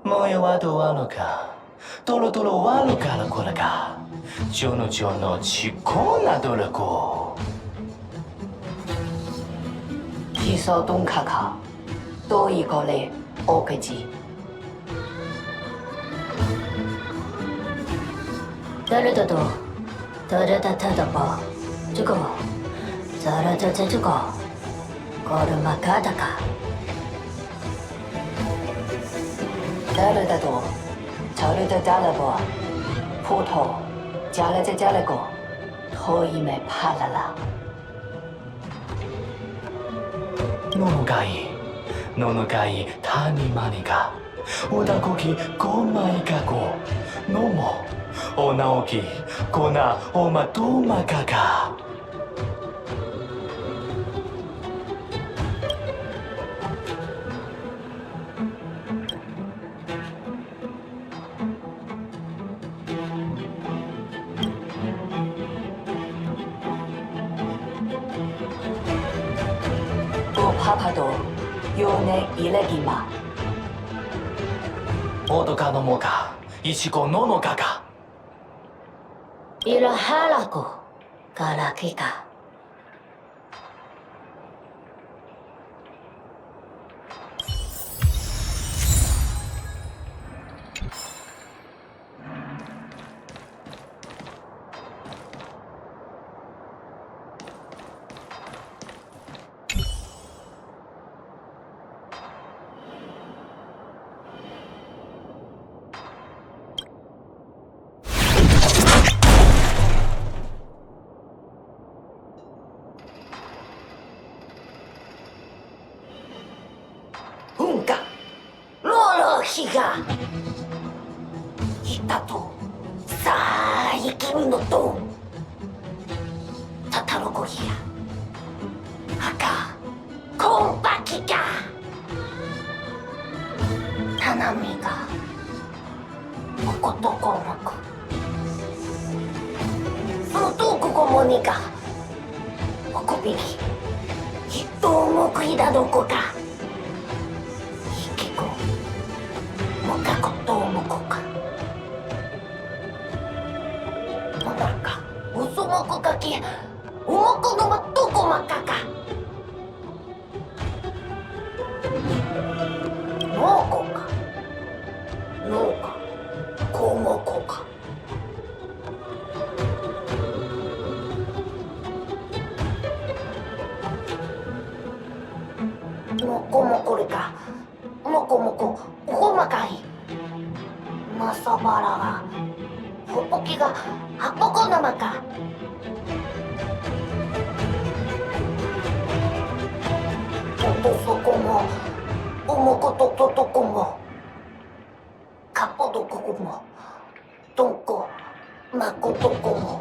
Moyo wado waloka. Tolo tolo waloka la kolaka. Jono jono chikona dolako. Kiso dunkaka. Do igole okaji. Daradado. Daradadadaba. Jugo. Zaradadajugo. Gorumakadaka. Daradado. Daradadalabo. Puto. Jalajalago. Toime palala. Nonogai tani manika. Odakoki komai kako. Nomo. Onaoki kona omatoma kaka. Papado, Yone Ilegima. Odoka no moka, Ichigo no no kaka. Irahalako, Garakika. Higa Hitato Sai Kimi no To Tatarokohia Haka Konpakika Tanamiga Kokotokomaku Sonotoku Komoniga Okobiki Hitomokuida Dokoka Mokakotomokoka Monaka Usumokokaki Umoko no Matoko Makaka Mokoka Noka Komokoka Mokomokoreka Mokomoko Komakai Masabara ga Hoppoki ga Happoko namaka Otosoko mo Omoko to Totoko mo Kapodoko mo Tonko Makotoko mo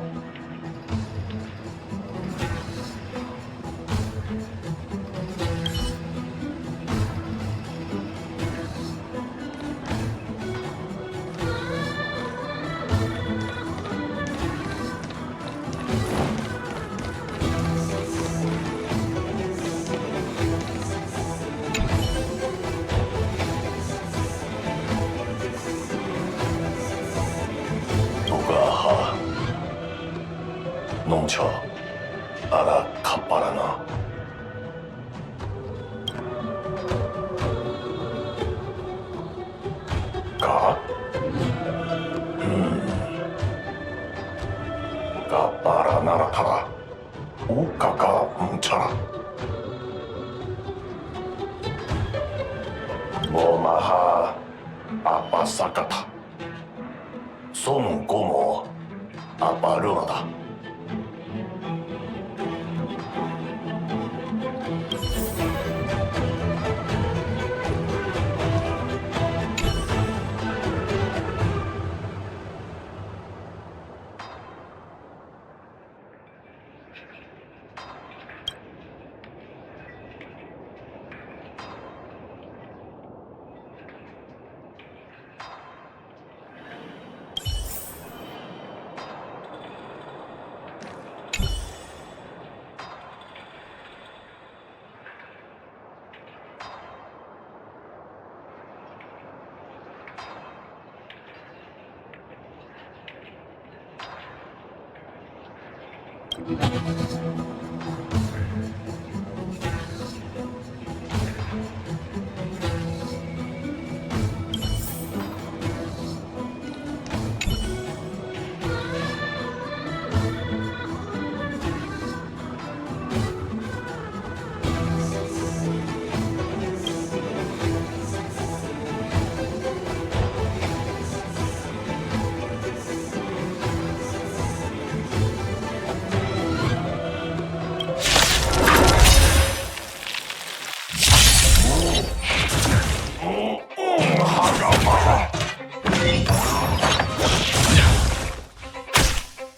멈춰. 알아, 카빠라나. 가? 카빠라나라 카라. 우카카 뭉쳐라. 모마하 아빠사카타. 손 고모 아빠 루나다.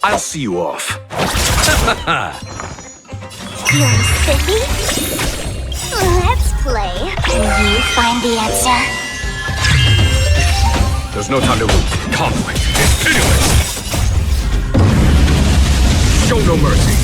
I'll see you off. Feeling silly? Let's play. Can you find the answer? There's no time to lose. Conflict is pitiless. Show no mercy.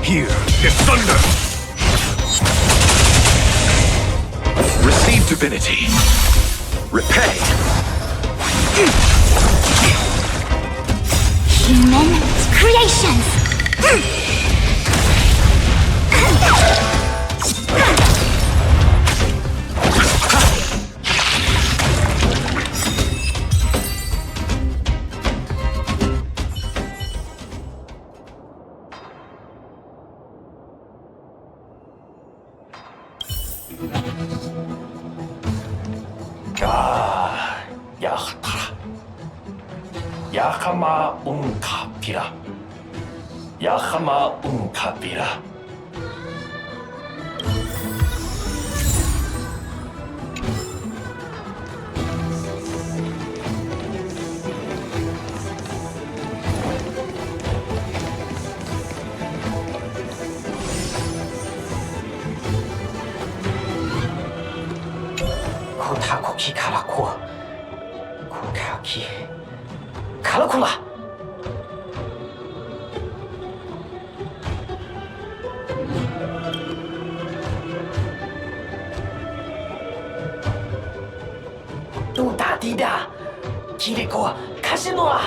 Here is thunder. Receive divinity. Repay. Human creations. 야하타라. 야하마 운카피라. 야하마 운카피라. 코타쿠키 가라코. 코타쿠키 가라코라. Duda tidak. Kiriko kasinoa.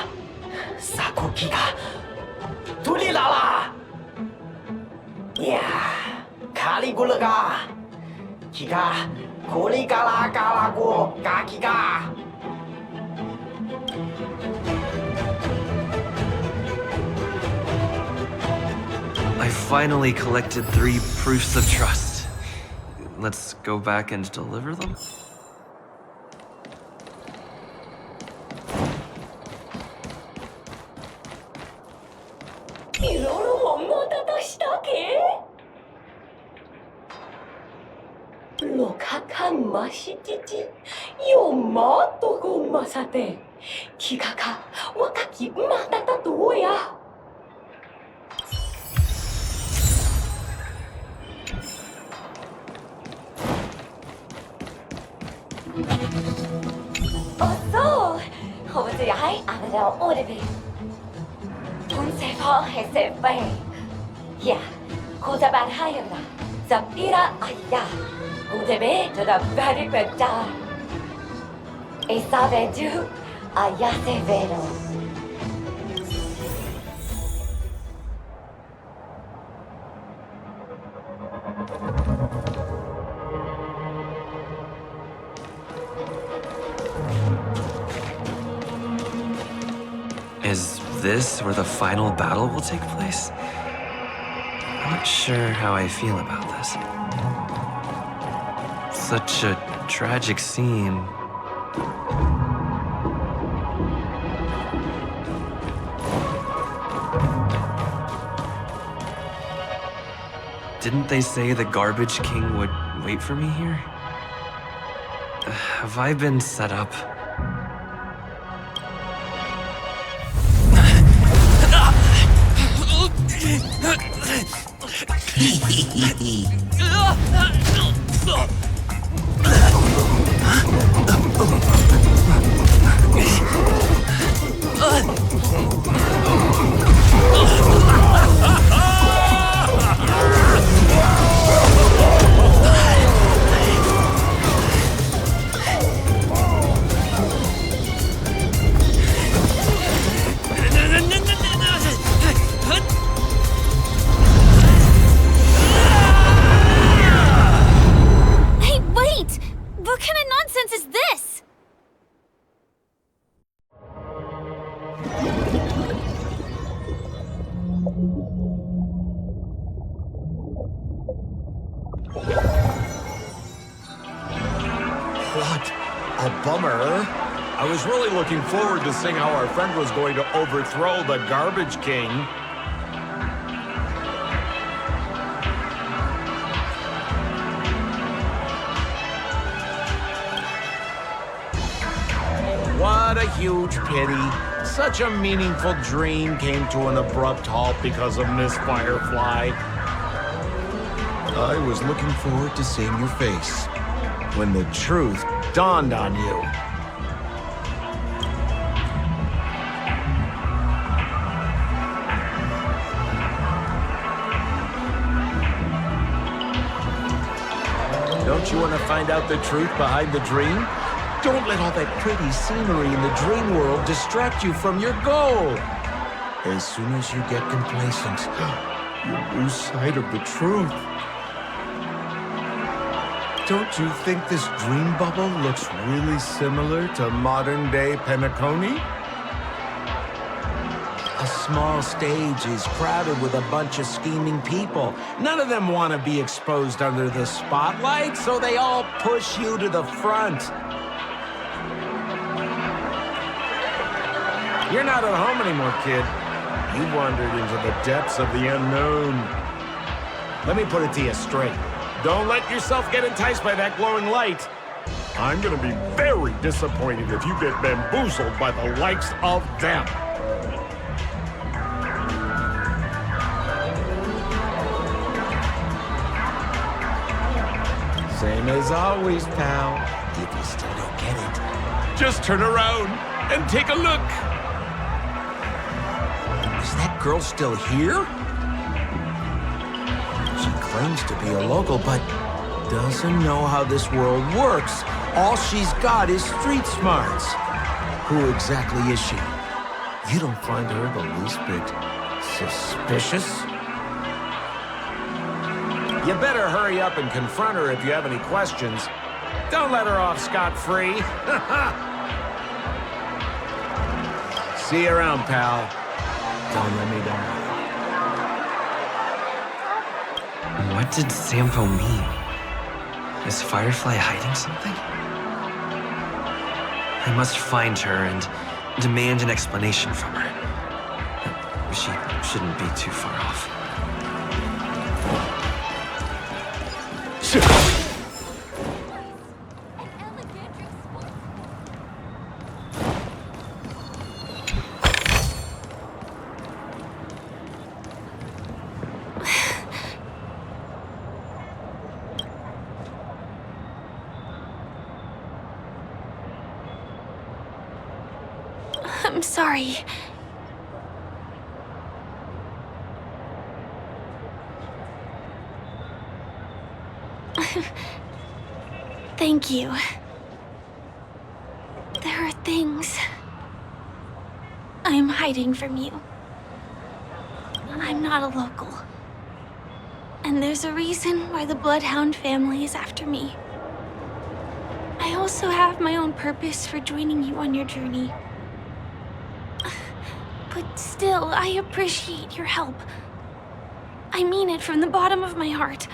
Sakukiga tulilala. Ya, Caligulaga. Kiga, Koli Gala Gala Go, Gakiga. I finally collected 3 proofs of trust. Let's go back and deliver them? Lokakan mashititi, yomato go masate, kikaka, wakaki matata toya. Oh, over the eye, I'm the Olive. Don't say for his way. Yeah, Kozaban Hayana, Zapira Aya. Udebe to the very good die. E sabe du, ayase vero. Is this where the final battle will take place? I'm not sure how I feel about this. Such a tragic scene. Didn't they say the Garbage King would wait for me here? Have I been set up? I was really looking forward to seeing how our friend was going to overthrow the Garbage King. What a huge pity. Such a meaningful dream came to an abrupt halt because of Miss Firefly. I was looking forward to seeing your face when the truth dawned on you. Don't you want to find out the truth behind the dream? Don't let all that pretty scenery in the dream world distract you from your goal. As soon as you get complacent, you lose sight of the truth. Don't you think this dream bubble looks really similar to modern-day penacony? A small stage is crowded with a bunch of scheming people. None of them want to be exposed under the spotlight, so they all push you to the front. You're not at home anymore, kid. You wandered into the depths of the unknown. Let me put it to you straight. Don't let yourself get enticed by that glowing light. I'm gonna be very disappointed if you get bamboozled by the likes of them. Same as always, pal. If you still don't get it, just turn around and take a look. Is that girl still here? She claims to be a local, but doesn't know how this world works. All she's got is street smarts. Who exactly is she? You don't find her the least bit suspicious? You better hurry up and confront her if you have any questions. Don't let her off scot-free. See you around, pal. Don't let me down. What did Sampo mean? Is Firefly hiding something? I must find her and demand an explanation from her. She shouldn't be too far off. I'm sorry. Thank you. There are things I'm hiding from you. I'm not a local. And there's a reason why the Bloodhound family is after me. I also have my own purpose for joining you on your journey. But still, I appreciate your help. I mean it from the bottom of my heart.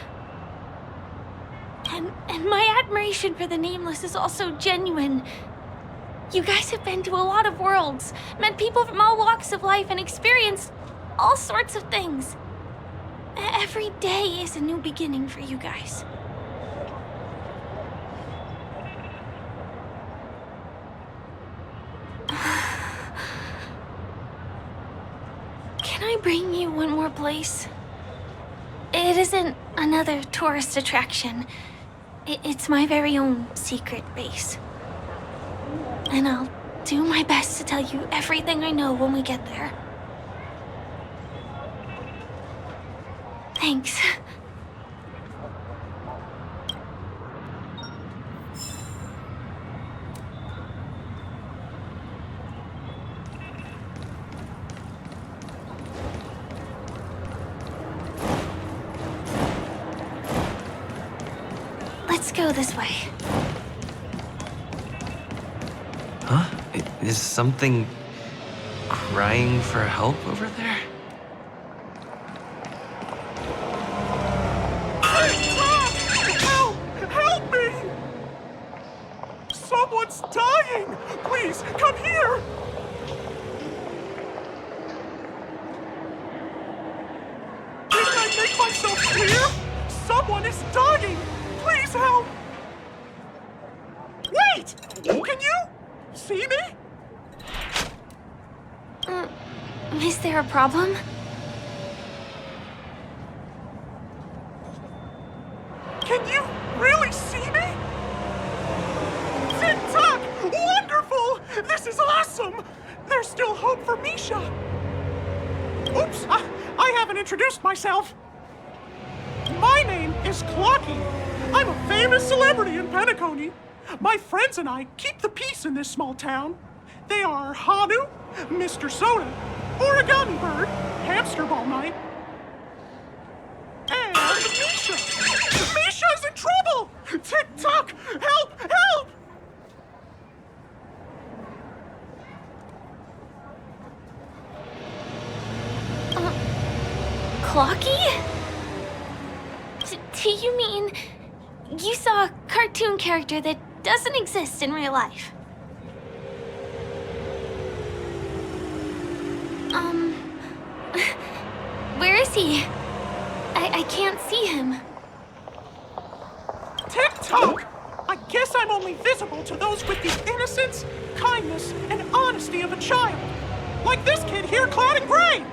And my admiration for the Nameless is also genuine. You guys have been to a lot of worlds, met people from all walks of life, and experienced all sorts of things. Every day is a new beginning for you guys. Can I bring you one more place? It isn't another tourist attraction. It's my very own secret base. And I'll do my best to tell you everything I know when we get there. Thanks. Let's go this way. Huh? Is something crying for help over there? Help! Help me! Someone's dying! Please, come here! Didn't I make myself clear? Someone is dying! Please help! Wait! Can you see me? Is there a problem? Can you really see me? Tick-tock! Wonderful! This is awesome! There's still hope for Misha! Oops, I haven't introduced myself. My name is Clocky. I'm a famous celebrity in Penacony. My friends and I keep the peace in this small town. They are Hanu, Mr. Soda, Origami Bird, Hamster Ball Night, and Misha. Misha's in trouble! Tick-tock! Help! Help! Clocky? Do you mean you saw a cartoon character that doesn't exist in real life? Where is he? I can't see him. Tick-tock! I guess I'm only visible to those with the innocence, kindness, and honesty of a child. Like this kid here clad in gray!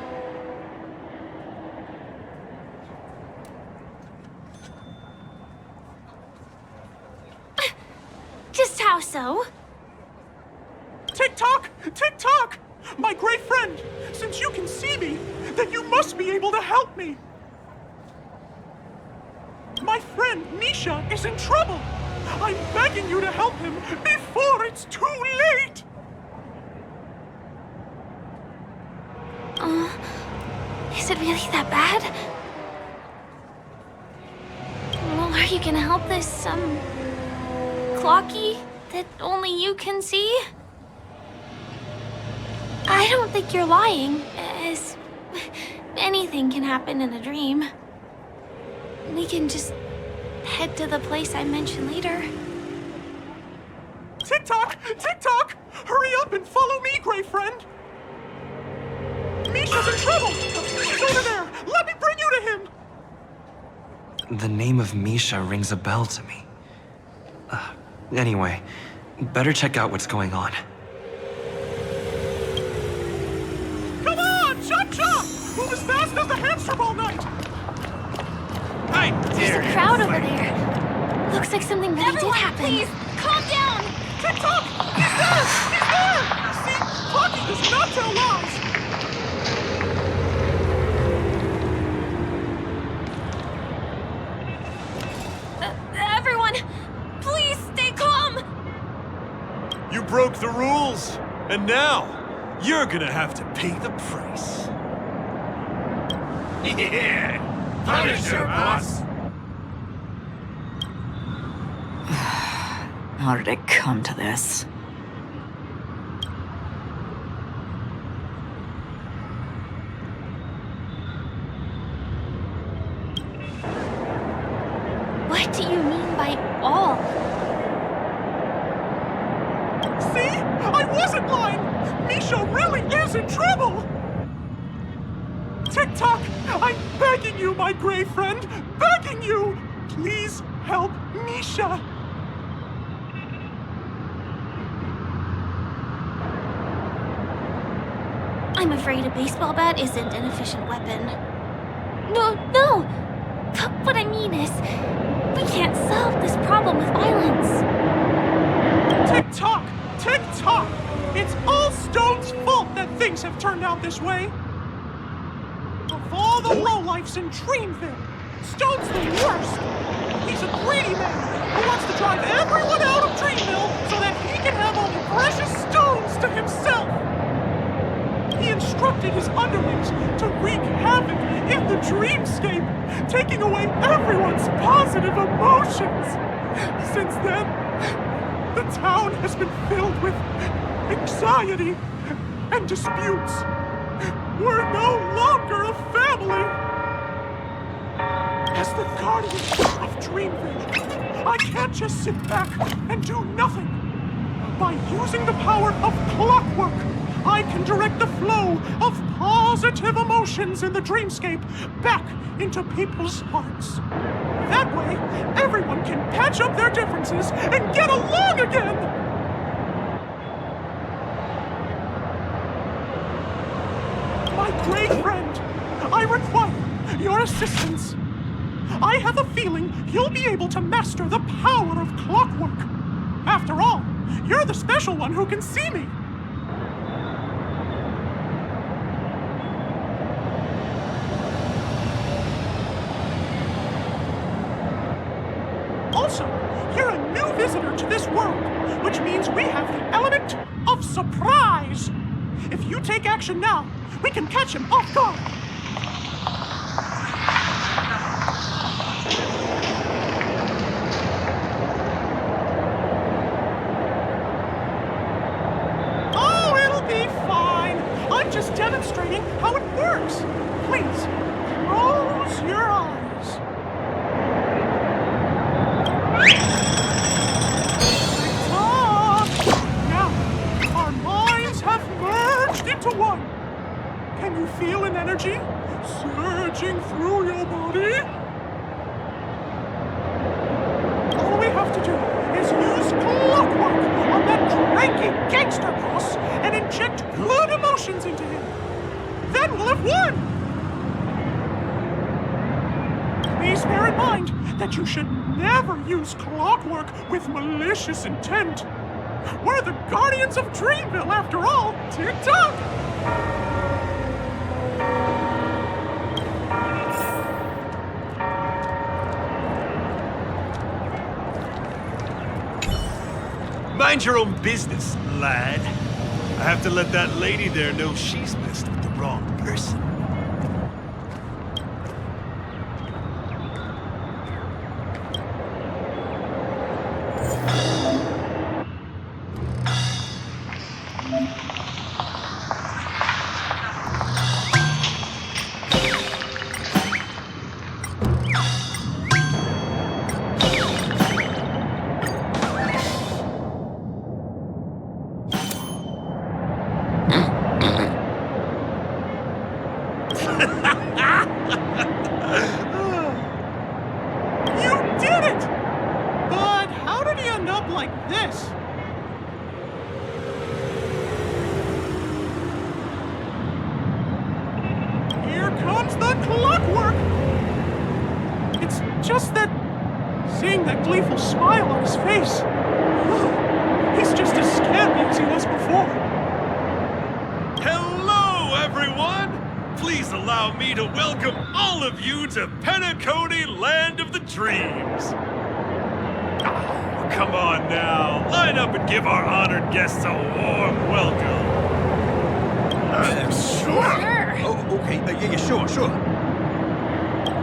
Just how so? Tick-tock! Tick-tock! My great friend, since you can see me, then you must be able to help me. My friend Misha is in trouble. I'm begging you to help him before it's too late. Is it really that bad? you gonna help this, clocky that only you can see? I don't think you're lying, as anything can happen in a dream. We can just head to the place I mentioned later. Tick-tock! Tick-tock! Hurry up and follow me, Gray Friend! Misha's in trouble! He's over there! Let me bring you to him! The name of Misha rings a bell to me. Anyway, better check out what's going on. Come on! Chop chop! Move as fast as the hamster ball night! There's a crowd over there. Looks like something really did happen. Please, calm down! Tick-tock! He's there! He's there! See, Clocky does not tell lies! Everyone, please stay calm! You broke the rules, and now you're gonna have to pay the price. Yeah! Punish her, boss! How did it come to this? What do you mean by all? See? I wasn't lying! Misha really is in trouble! Tick-tock! I'm begging you, my Gray Friend! Begging you! Please help Misha! I'm afraid a baseball bat isn't an efficient weapon. No! But what I mean is, we can't solve this problem with violence. Tick-tock! Tick-tock! It's all Stone's fault that things have turned out this way! Of all the lowlifes in Dreamville, Stone's the worst! He's a greedy man who wants to drive everyone out of Dreamville so that he can have all the precious stones to himself! He instructed his underlings to wreak havoc in the dreamscape, taking away everyone's positive emotions. Since then, the town has been filled with anxiety and disputes. We're no longer a family. As the guardian of Dreamville, I can't just sit back and do nothing. By using the power of clockwork, I can direct the flow of positive emotions in the dreamscape back into people's hearts. That way, everyone can patch up their differences and get along again! My Gray Friend, I require your assistance. I have a feeling you'll be able to master the power of clockwork. After all, you're the special one who can see me. Also, you're a new visitor to this world, which means we have the element of surprise. If you take action now, we can catch him off guard. Oh, it'll be fine. I'm just demonstrating how it works. Please, close your eyes. Now, our minds have merged into one. Can you feel an energy surging through your body? All we have to do is use clockwork on that cranky gangster boss and inject good emotions into him. Then we'll have won! Please bear in mind that you should never use clockwork with malicious intent. We're the Guardians of Dreamville, after all. Tick-tock! Mind your own business, lad. I have to let that lady there know she's messed with the wrong person. To Penacony, land of the dreams. Oh, come on now. Line up and give our honored guests a warm welcome. Sure. Oh, okay. Yeah, sure.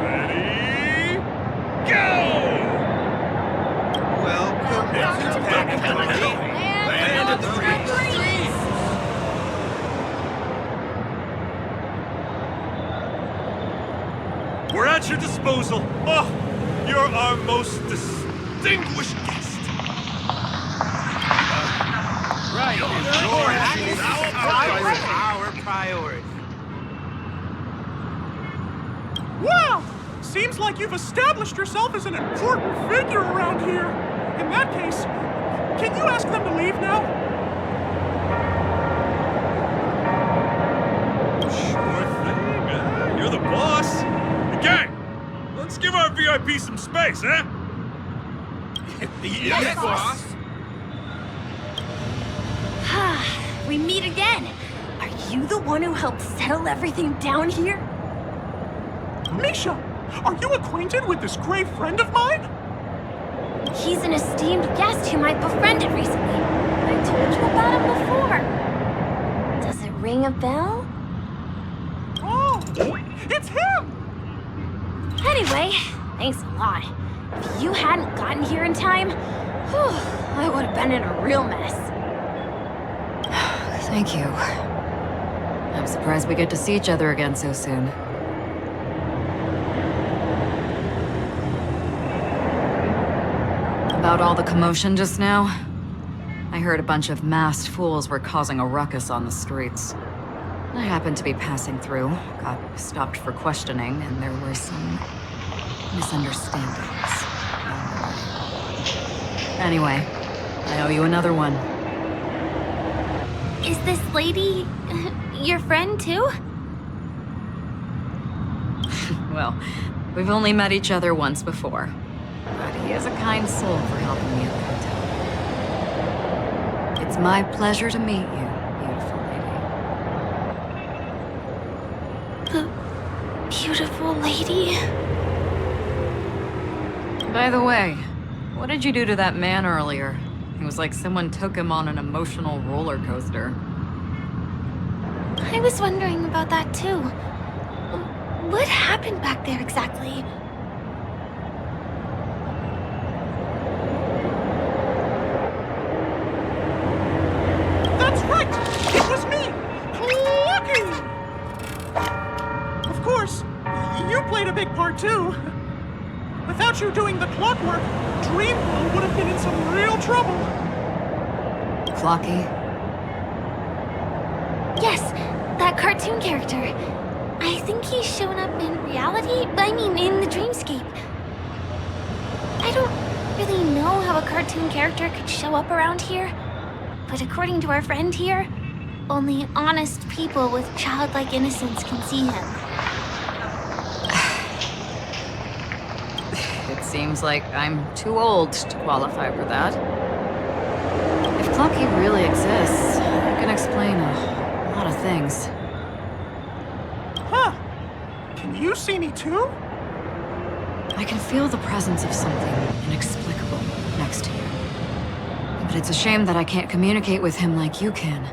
Ready? Go! Welcome to Penacony, land of the dreams. We're at your disposal. Oh, you're our most distinguished guest. Right. Our priority. Wow! Seems like you've established yourself as an important figure around here. In that case, can you ask them to leave now? Sure thing. You're the boss. Gang, let's give our VIP some space, eh? Yes, boss. We meet again. Are you the one who helped settle everything down here? Misha, are you acquainted with this grey friend of mine? He's an esteemed guest whom I befriended recently. I told you about him before. Does it ring a bell? Oh, it's him! Anyway, thanks a lot. If you hadn't gotten here in time, I would have been in a real mess. Thank you. I'm surprised we get to see each other again so soon. About all the commotion just now, I heard a bunch of masked fools were causing a ruckus on the streets. I happened to be passing through, got stopped for questioning, and there were some misunderstandings. Anyway, I owe you another one. Is this lady your friend too? Well, we've only met each other once before. But he is a kind soul for helping me at that time. It's my pleasure to meet you, beautiful lady. The beautiful lady? By the way, what did you do to that man earlier? It was like someone took him on an emotional roller coaster. I was wondering about that too. What happened back there exactly? That's right! It was me! Lucky! Of course, you played a big part too. Without you doing the clockwork, Dreamworld would have been in some real trouble. Flocky? Yes, that cartoon character. I think he's shown up in reality, in the dreamscape. I don't really know how a cartoon character could show up around here, but according to our friend here, only honest people with childlike innocence can see him. It seems like I'm too old to qualify for that. If Flocky really exists, it can explain a lot of things. Huh. Can you see me too? I can feel the presence of something inexplicable next to you. But it's a shame that I can't communicate with him like you can.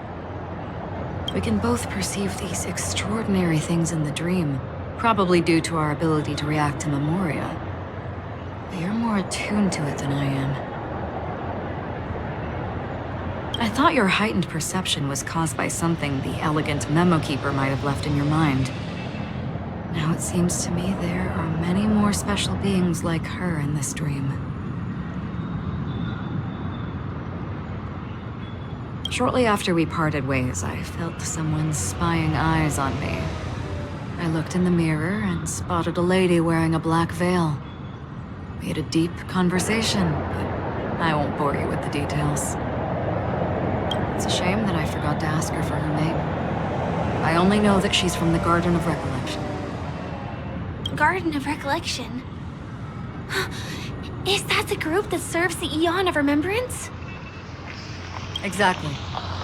We can both perceive these extraordinary things in the dream, probably due to our ability to react to memoria. But you're more attuned to it than I am. I thought your heightened perception was caused by something the elegant memo keeper might have left in your mind. Now it seems to me there are many more special beings like her in this dream. Shortly after we parted ways, I felt someone's spying eyes on me. I looked in the mirror and spotted a lady wearing a black veil. We had a deep conversation, but I won't bore you with the details. It's a shame that I forgot to ask her for her name. I only know that she's from the Garden of Recollection. Garden of Recollection? Is that the group that serves the Eon of Remembrance? Exactly.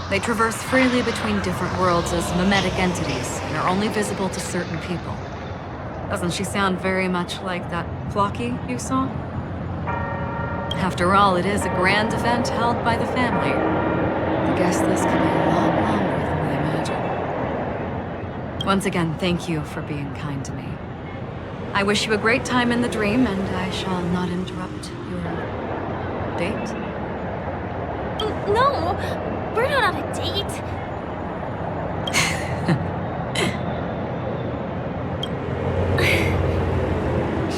They traverse freely between different worlds as mimetic entities, and are only visible to certain people. Doesn't she sound very much like that Flocky you saw? After all, it is a grand event held by the family. I guess this could be a lot longer than we imagine. Once again, thank you for being kind to me. I wish you a great time in the dream, and I shall not interrupt your date. No, we're not on a date.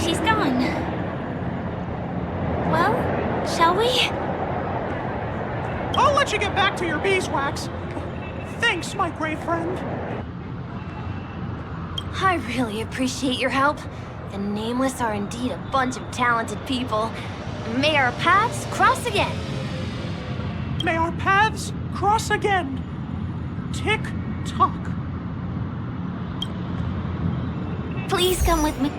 She's gone. Well, shall we? I'll let you get back to your beeswax. Thanks, my great friend. I really appreciate your help. The Nameless are indeed a bunch of talented people. May our paths cross again. May our paths cross again. Tick-tock. Please come with me.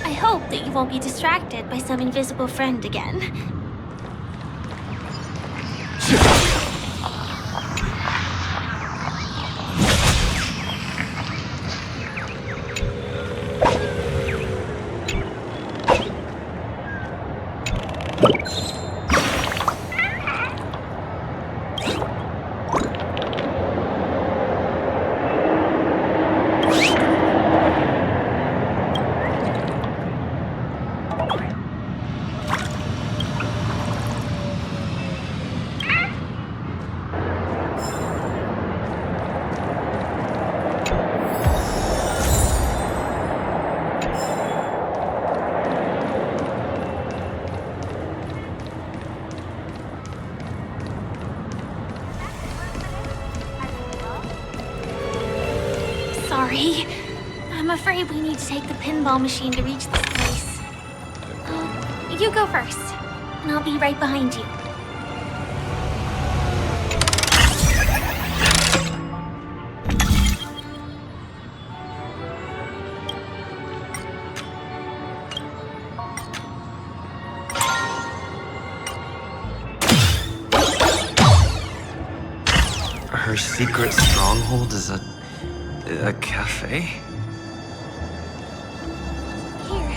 I hope that you won't be distracted by some invisible friend again. Sorry. I'm afraid we need to take the pinball machine to reach this place. You go first, and I'll be right behind you. Her secret stronghold is a cafe? Here.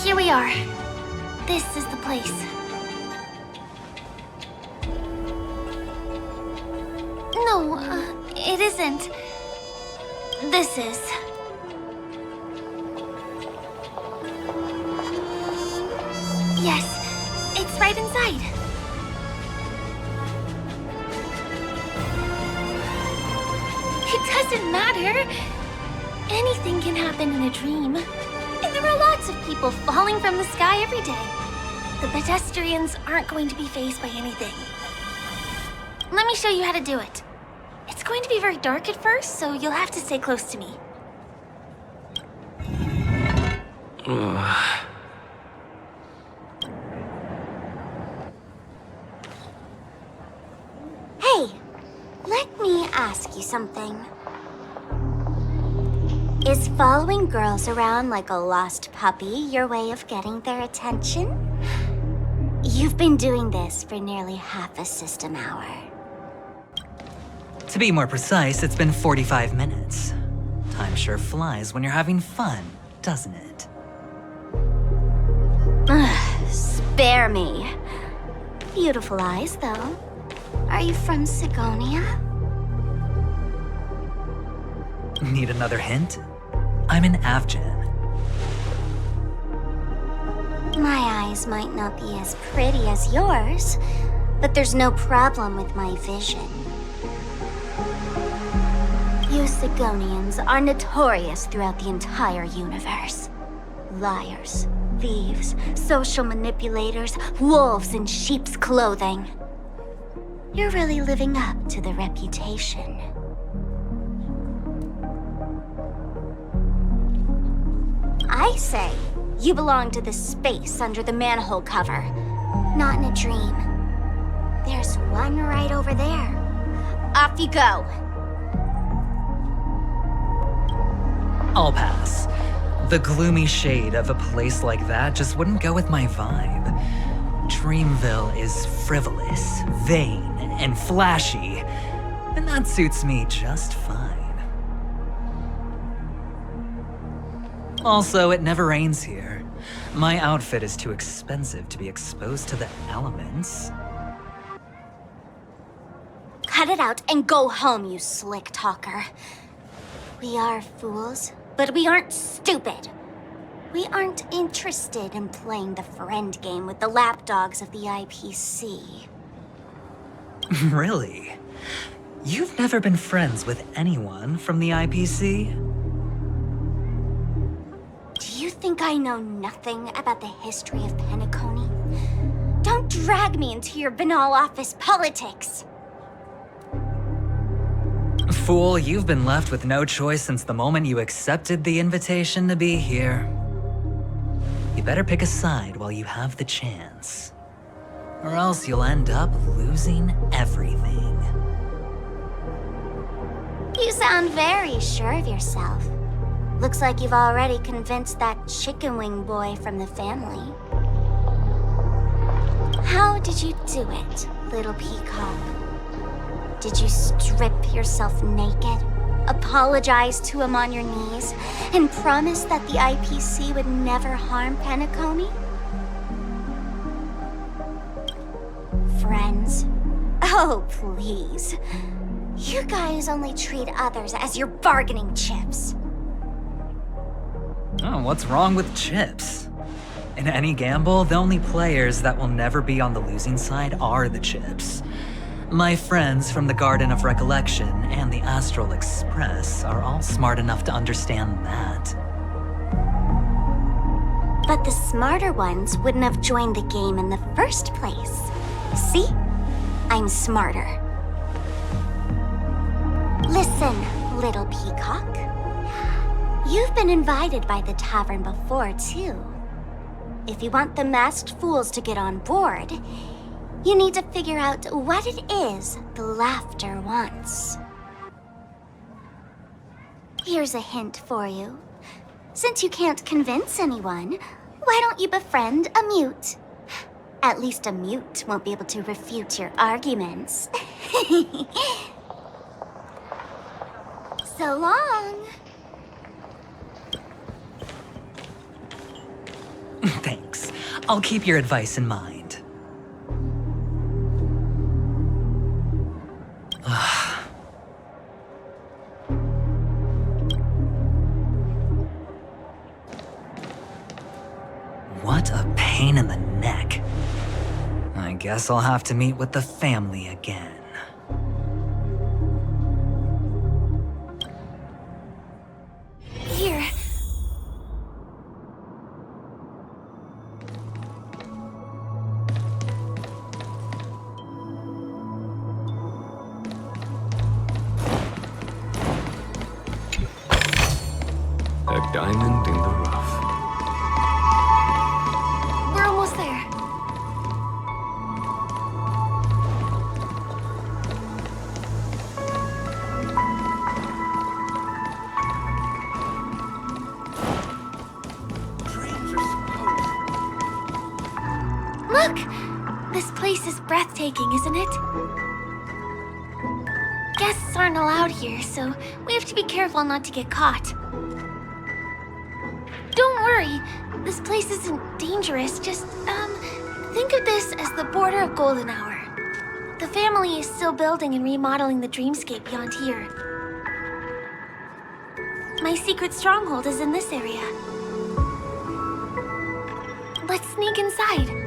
Here we are. This is the place. No, it isn't. This is. Yes, it's right inside. It doesn't matter. Anything can happen in a dream. And there are lots of people falling from the sky every day. The pedestrians aren't going to be fazed by anything. Let me show you how to do it. It's going to be very dark at first, so you'll have to stay close to me. Hey, let me ask you something. Is following girls around like a lost puppy your way of getting their attention? You've been doing this for nearly half a system hour. To be more precise, it's been 45 minutes. Time sure flies when you're having fun, doesn't it? Spare me. Beautiful eyes, though. Are you from Sigonia? Need another hint? I'm an Avgen. My eyes might not be as pretty as yours, but there's no problem with my vision. You Sigonians are notorious throughout the entire universe. Liars, thieves, social manipulators, wolves in sheep's clothing. You're really living up to the reputation. I say, you belong to the space under the manhole cover, not in a dream. There's one right over there. Off you go. I'll pass. The gloomy shade of a place like that just wouldn't go with my vibe. Dreamville is frivolous, vain, and flashy, and that suits me just fine. Also, it never rains here. My outfit is too expensive to be exposed to the elements. Cut it out and go home, you slick talker. We are fools, but we aren't stupid. We aren't interested in playing the friend game with the lapdogs of the IPC. Really? You've never been friends with anyone from the IPC? Do you think I know nothing about the history of Penacony? Don't drag me into your banal office politics! Fool, you've been left with no choice since the moment you accepted the invitation to be here. You better pick a side while you have the chance. Or else you'll end up losing everything. You sound very sure of yourself. Looks like you've already convinced that chicken wing boy from the family. How did you do it, little peacock? Did you strip yourself naked, apologize to him on your knees, and promise that the IPC would never harm Penacony? Friends? Oh, please. You guys only treat others as your bargaining chips. Oh, what's wrong with chips? In any gamble, the only players that will never be on the losing side are the chips. My friends from the Garden of Recollection and the Astral Express are all smart enough to understand that. But the smarter ones wouldn't have joined the game in the first place. See? I'm smarter. Listen, little peacock. You've been invited by the tavern before, too. If you want the masked fools to get on board, you need to figure out what it is the laughter wants. Here's a hint for you. Since you can't convince anyone, why don't you befriend a mute? At least a mute won't be able to refute your arguments. So long. Thanks. I'll keep your advice in mind. What a pain in the neck. I guess I'll have to meet with the family again. Here. A diamond in the rough. We're almost there. Look! This place is breathtaking, isn't it? Guests aren't allowed here, so we have to be careful not to get caught. Don't worry, this place isn't dangerous, just, of this as the border of Golden Hour. The family is still building and remodeling the dreamscape beyond here. My secret stronghold is in this area. Let's sneak inside.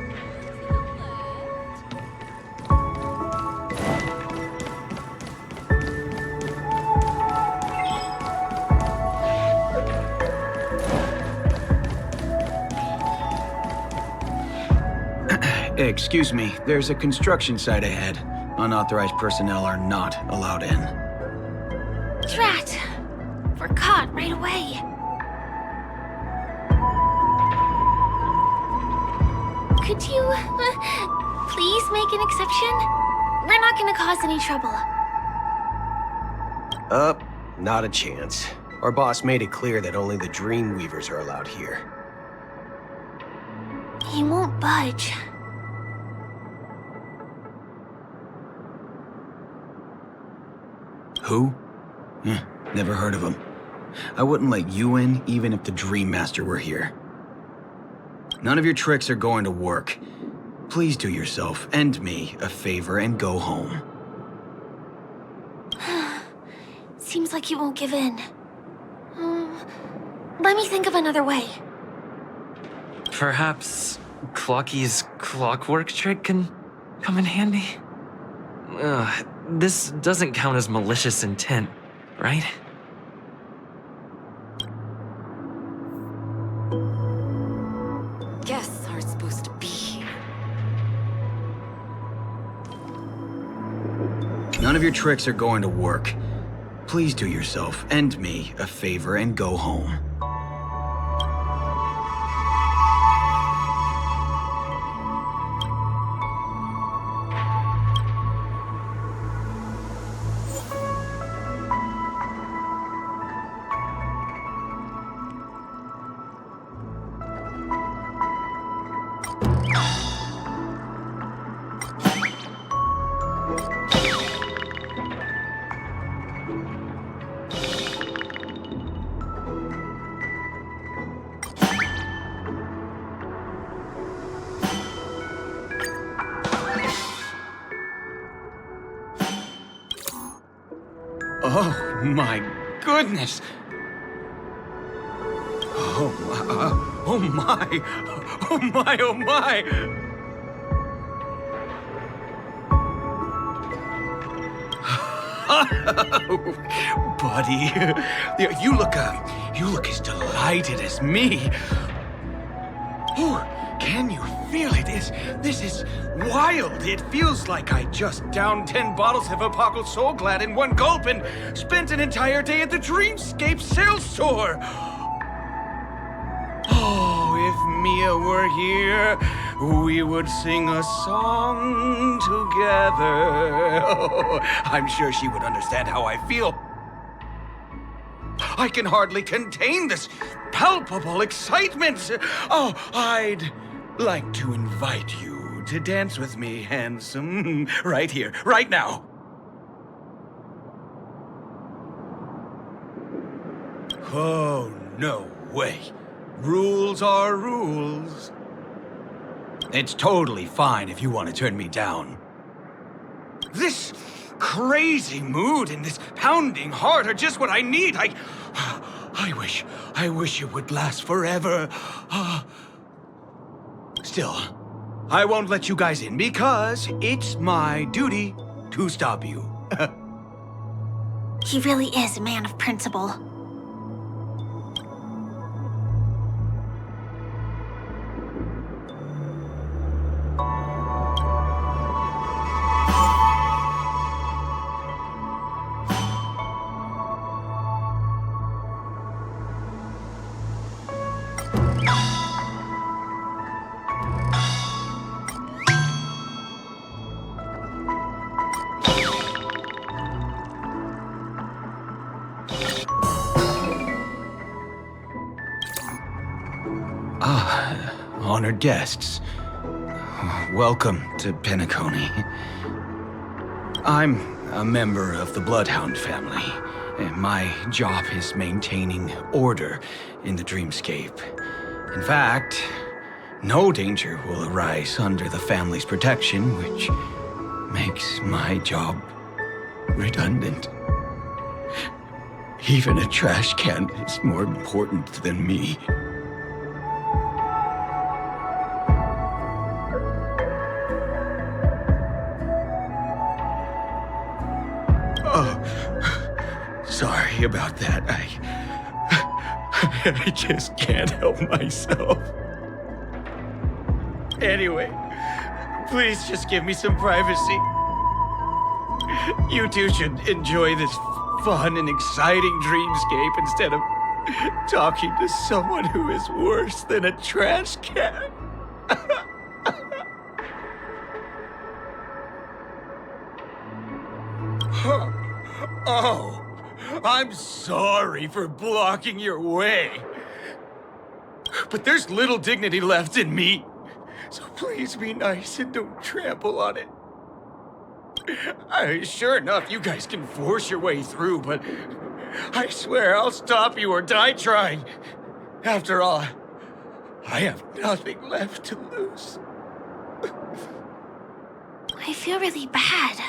Excuse me, there's a construction site ahead. Unauthorized personnel are not allowed in. Drat! We're caught right away. Could you, please make an exception? We're not gonna cause any trouble. Not a chance. Our boss made it clear that only the Dreamweavers are allowed here. He won't budge. Who? Never heard of him. I wouldn't let you in even if the Dream Master were here. None of your tricks are going to work. Please do yourself and me a favor and go home. Seems like you won't give in. Let me think of another way. Perhaps Clocky's clockwork trick can come in handy? This doesn't count as malicious intent, right? Guests aren't supposed to be here. None of your tricks are going to work. Please do yourself and me a favor and go home. Oh my goodness! Oh my, oh my, oh my, oh my! Oh, buddy, you look as delighted as me. Oh, can you feel it? This is wild. It feels like I just downed 10 bottles of Apocal Soul Glad in one gulp and spent an entire day at the Dreamscape sales tour. Oh, if Mia were here, we would sing a song together. Oh, I'm sure she would understand how I feel. I can hardly contain this palpable excitement. Oh, I'd like to invite you to dance with me, handsome. Right here, right now. Oh, no way. Rules are rules. It's totally fine if you want to turn me down. This crazy mood and this pounding heart are just what I need. I wish it would last forever. Still, I won't let you guys in because it's my duty to stop you. He really is a man of principle. Honored guests, welcome to Penacony. I'm a member of the Bloodhound family, and my job is maintaining order in the Dreamscape. In fact, no danger will arise under the family's protection, which makes my job redundant. Even a trash can is more important than me. Oh, sorry about that. I just can't help myself. Anyway, please just give me some privacy. You two should enjoy this fun and exciting dreamscape instead of talking to someone who is worse than a trash can. Oh, I'm sorry for blocking your way. But there's little dignity left in me. So please be nice and don't trample on it. Sure enough, you guys can force your way through, but I swear I'll stop you or die trying. After all, I have nothing left to lose. I feel really bad.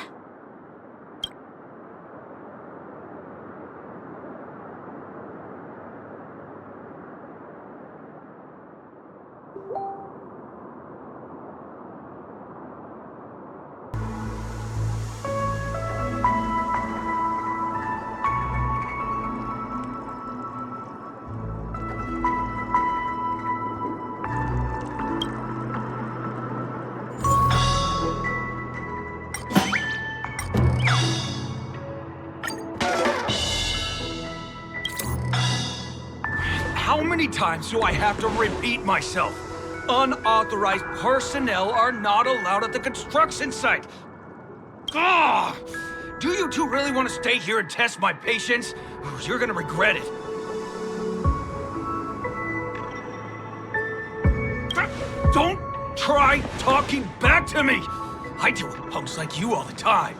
How many times do I have to repeat myself? Unauthorized personnel are not allowed at the construction site. Ah! Do you two really want to stay here and test my patience? You're gonna regret it. Don't try talking back to me! I deal with punks like you all the time.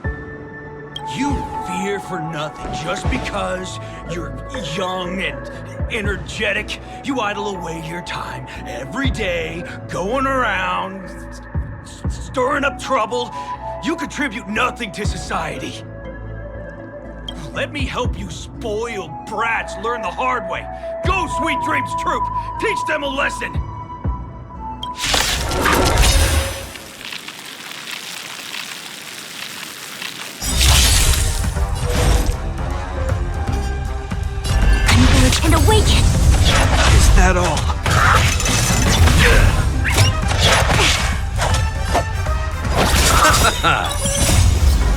You fear for nothing just because you're young and energetic. You idle away your time every day, going around, stirring up trouble. You contribute nothing to society. Let me help you spoiled brats learn the hard way. Go, Sweet Dreams Troop! Teach them a lesson! And awaken! Is that all?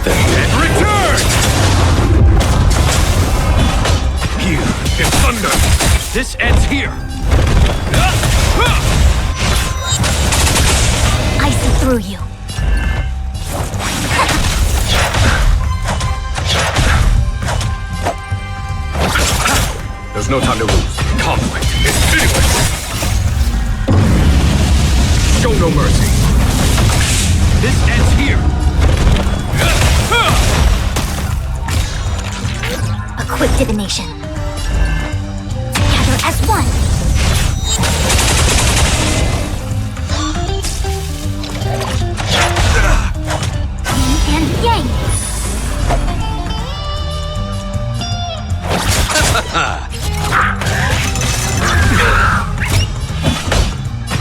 And return! You get thunder! This ends here! I see through you. There's no time to lose. Conflict is pitiless. Show no mercy. This ends here. A quick divination. Together as one. Yin and yang.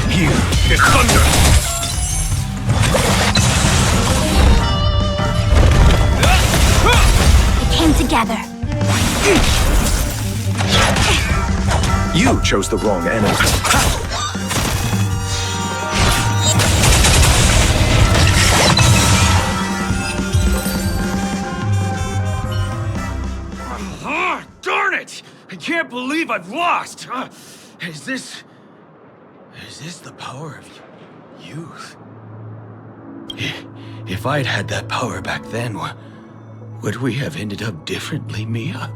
Here is thunder. It came together. You chose the wrong enemy. Darn it! I can't believe I've lost! Is this the power of youth? If I'd had that power back then, would we have ended up differently, Mia?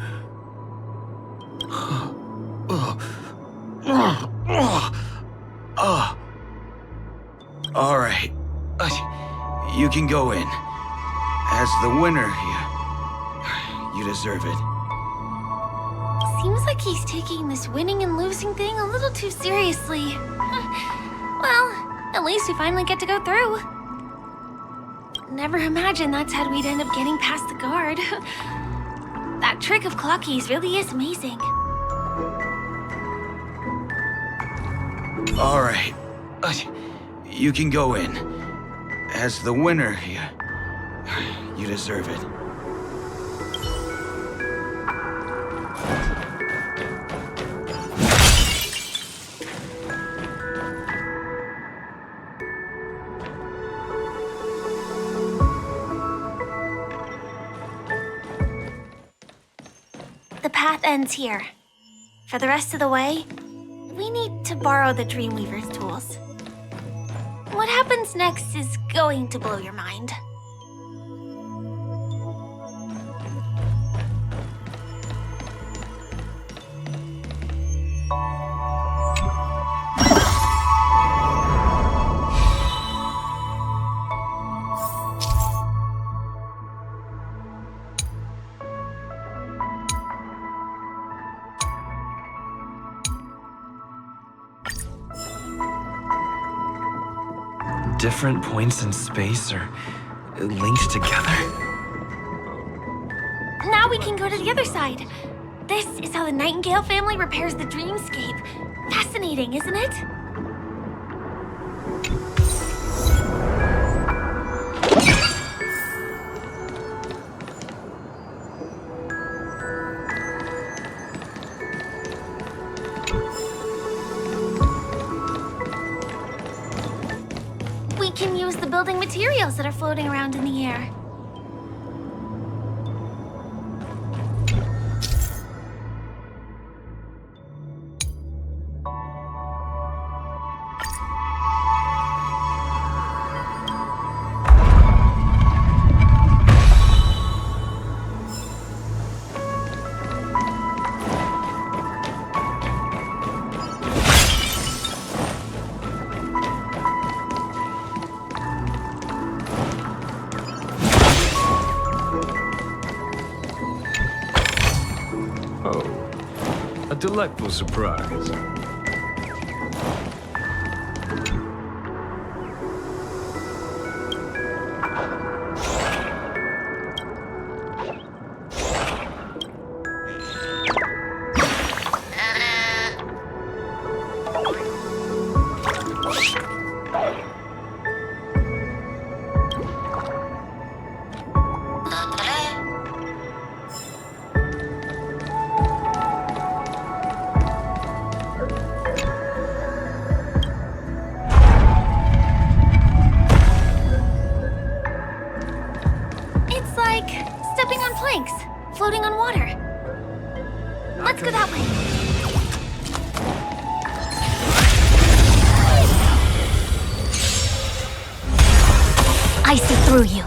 All right. You can go in. As the winner, you deserve it. Seems like he's taking this winning and losing thing a little too seriously. Well, least we finally get to go through. Never imagined that's how we'd end up getting past the guard. That trick of Clocky's really is amazing. All right. You can go in. As the winner, you deserve it. The path ends here. For the rest of the way, we need to borrow the Dreamweaver's tools. What happens next is going to blow your mind. Different points in space are linked together. Now we can go to the other side. This is how the Nightingale family repairs the dreamscape. Fascinating, isn't it? We can use the building materials that are floating around in the air. A delightful surprise. Floating on water. Let's go that way. I see through you.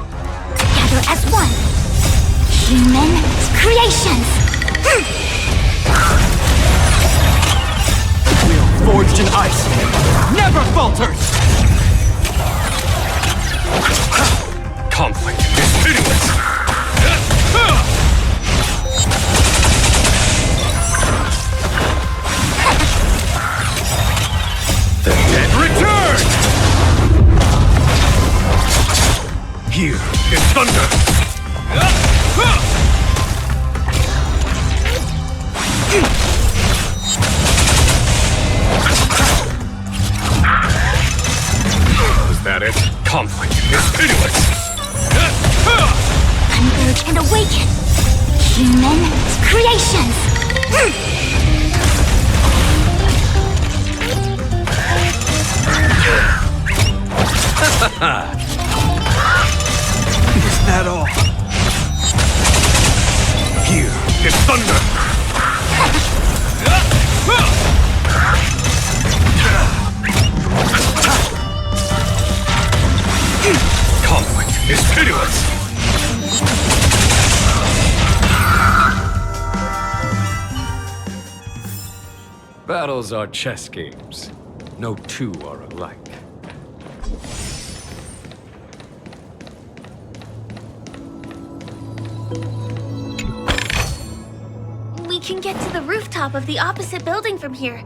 Together as one. Human creations. We are forged in ice. Never faltered. Conflict is pitiless. The dead return! Here is thunder! Was that it? Conflict is pitiless! Converge and awaken. Human creations. Is that all? Here is thunder! Conflict is pitiless! Battles are chess games. No two are alike. We can get to the rooftop of the opposite building from here,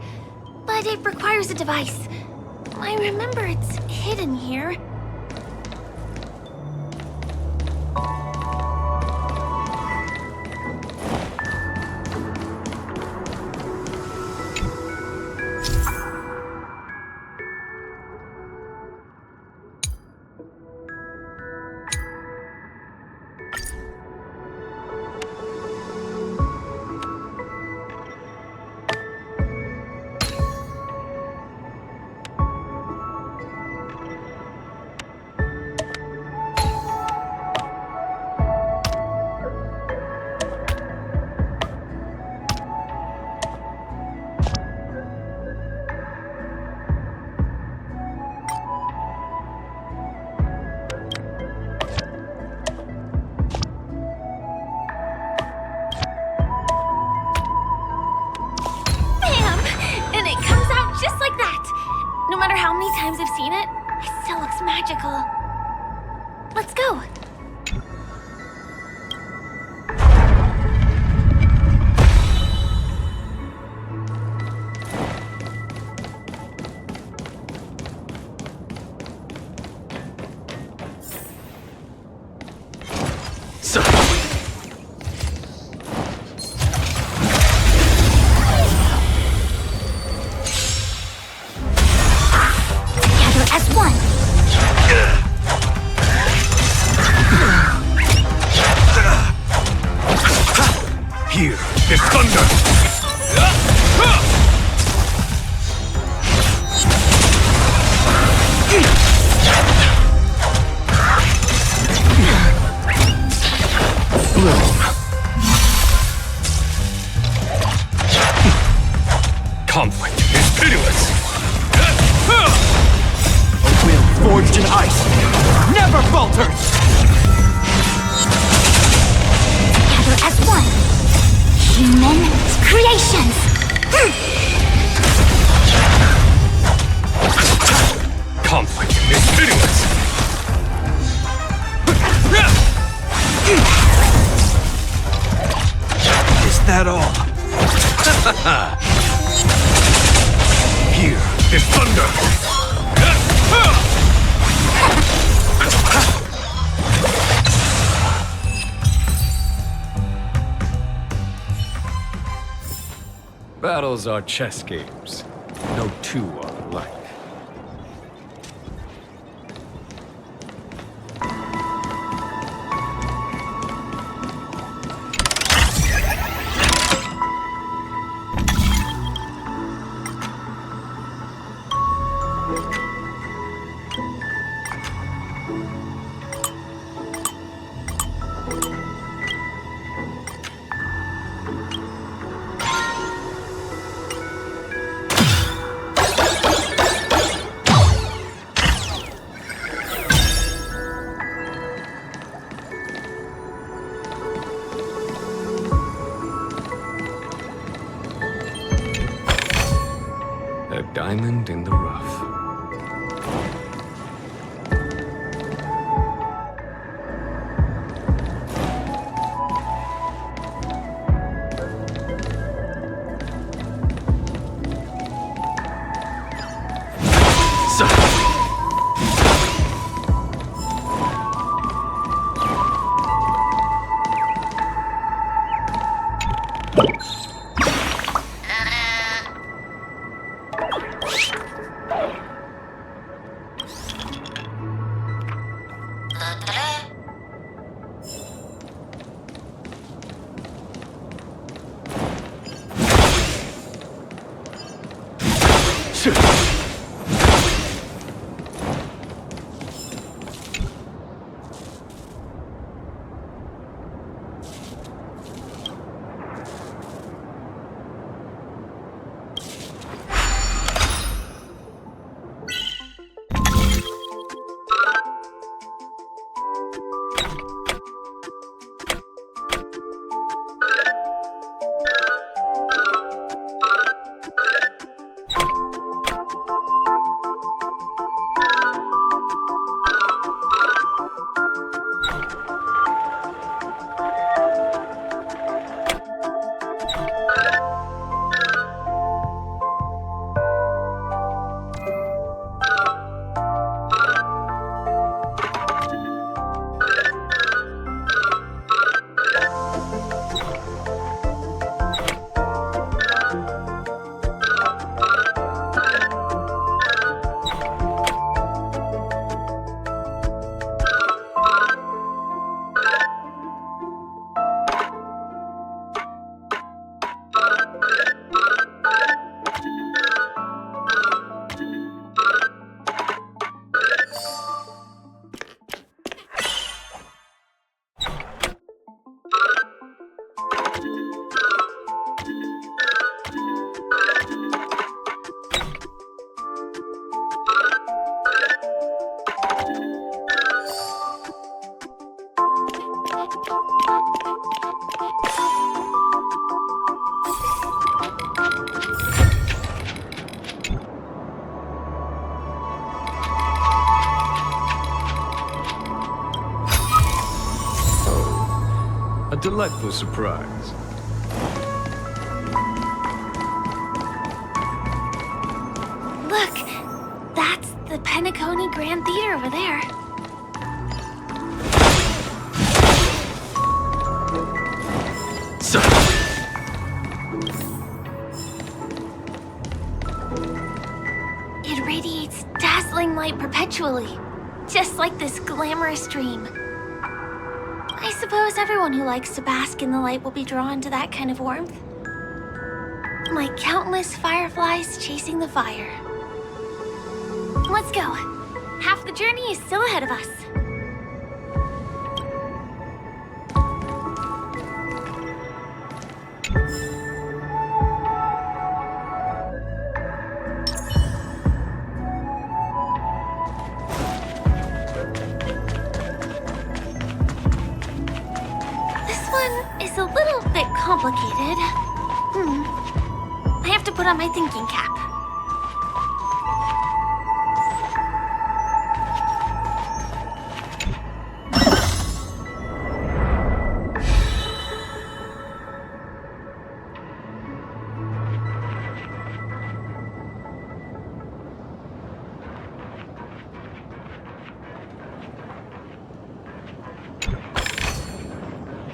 but it requires a device. I remember it's hidden here. No matter how many times I've seen it, it still looks magical. Let's go. Battles are chess games. No two are alike. Diamond in the rough. delightful surprise. Look, that's the Penacony Grand Theater over there. So, it radiates dazzling light perpetually, just like this glamorous dream. I suppose everyone who likes to bask in the light will be drawn to that kind of warmth. Like countless fireflies chasing the fire. Let's go. Half the journey is still ahead of us. This one is a little bit complicated. I have to put on my thinking cap.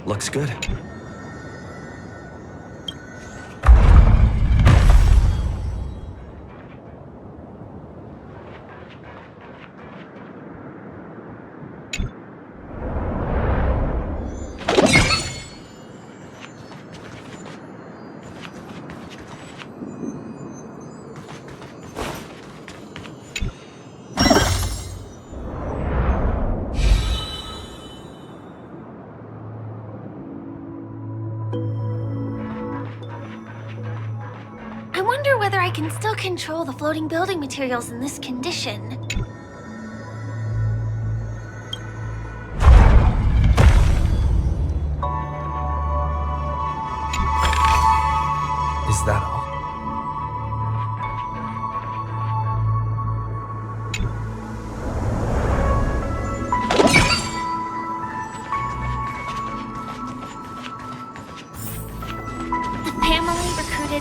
looks good. I wonder whether I can still control the floating building materials in this condition. Is that all?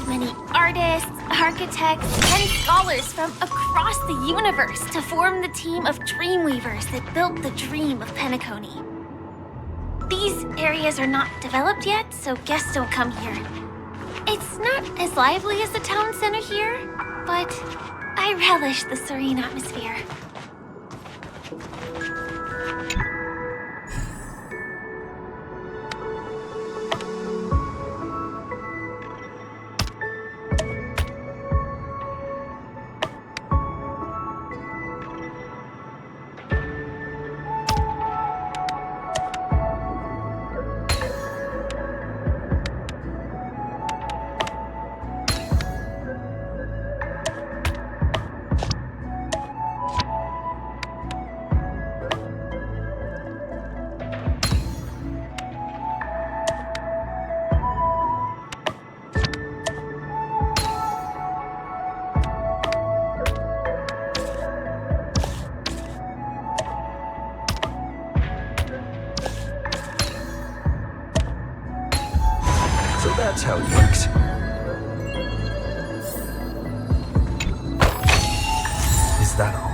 Many artists, architects, and scholars from across the universe to form the team of Dreamweavers that built the dream of Penacony. These areas are not developed yet, so guests don't come here. It's not as lively as the town center here, but I relish the serene atmosphere. That's how it works. Is that all?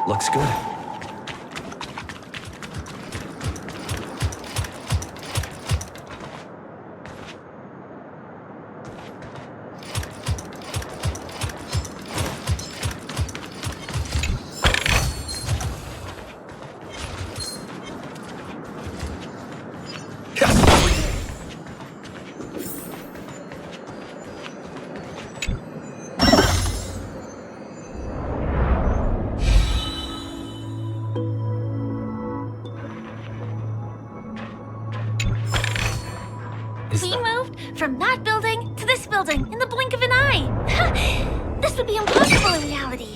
Looks good. telegraphed from that building to this building in the blink of an eye. This would be impossible in reality.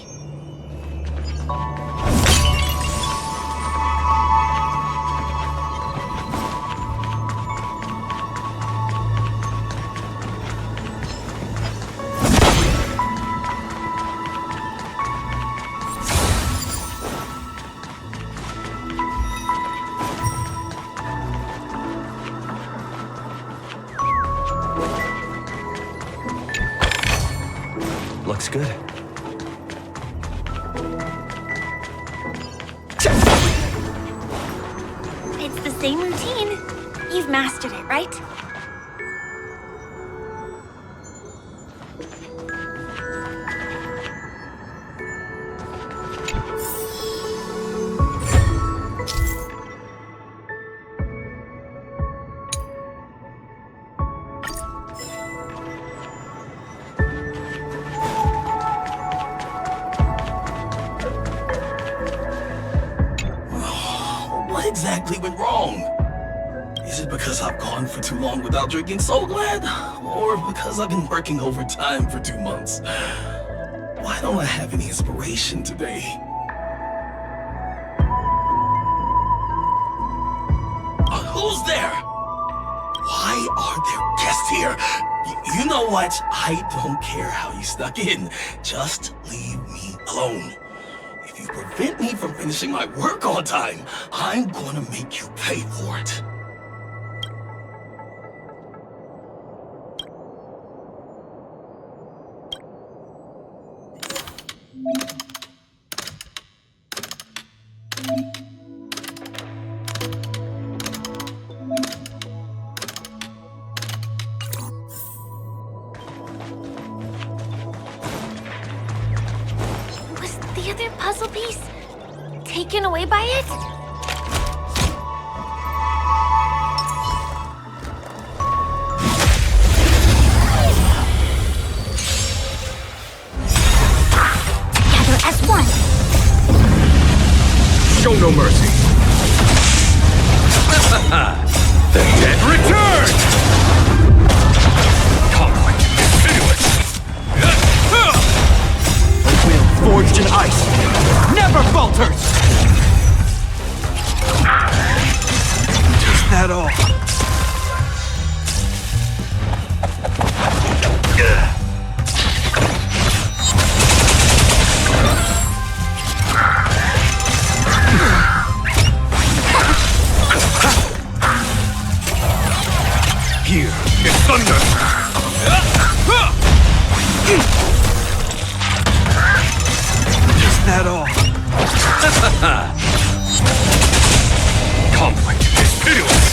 Looks good. It's the same routine. You've mastered it, right? What exactly went wrong? Is it because I've gone for too long without drinking So Glad? Or because I've been working overtime for 2 months? Why don't I have any inspiration today? Who's there? Why are there guests here? You know what? I don't care how you snuck in. Just leave me alone. If you prevent me from finishing my work on time, I'm gonna make you pay for it. The other puzzle piece taken away by it? Together as one. Show no mercy. The dead return! Conflict continuous. Forged in ice, never falters! Is that all? Here is thunder! That all? Conflict is pitiless!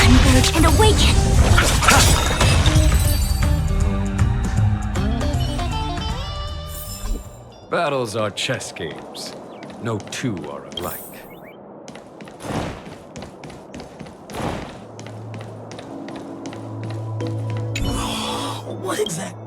Converge and awaken! Battles are chess games. No two are alike. What exactly?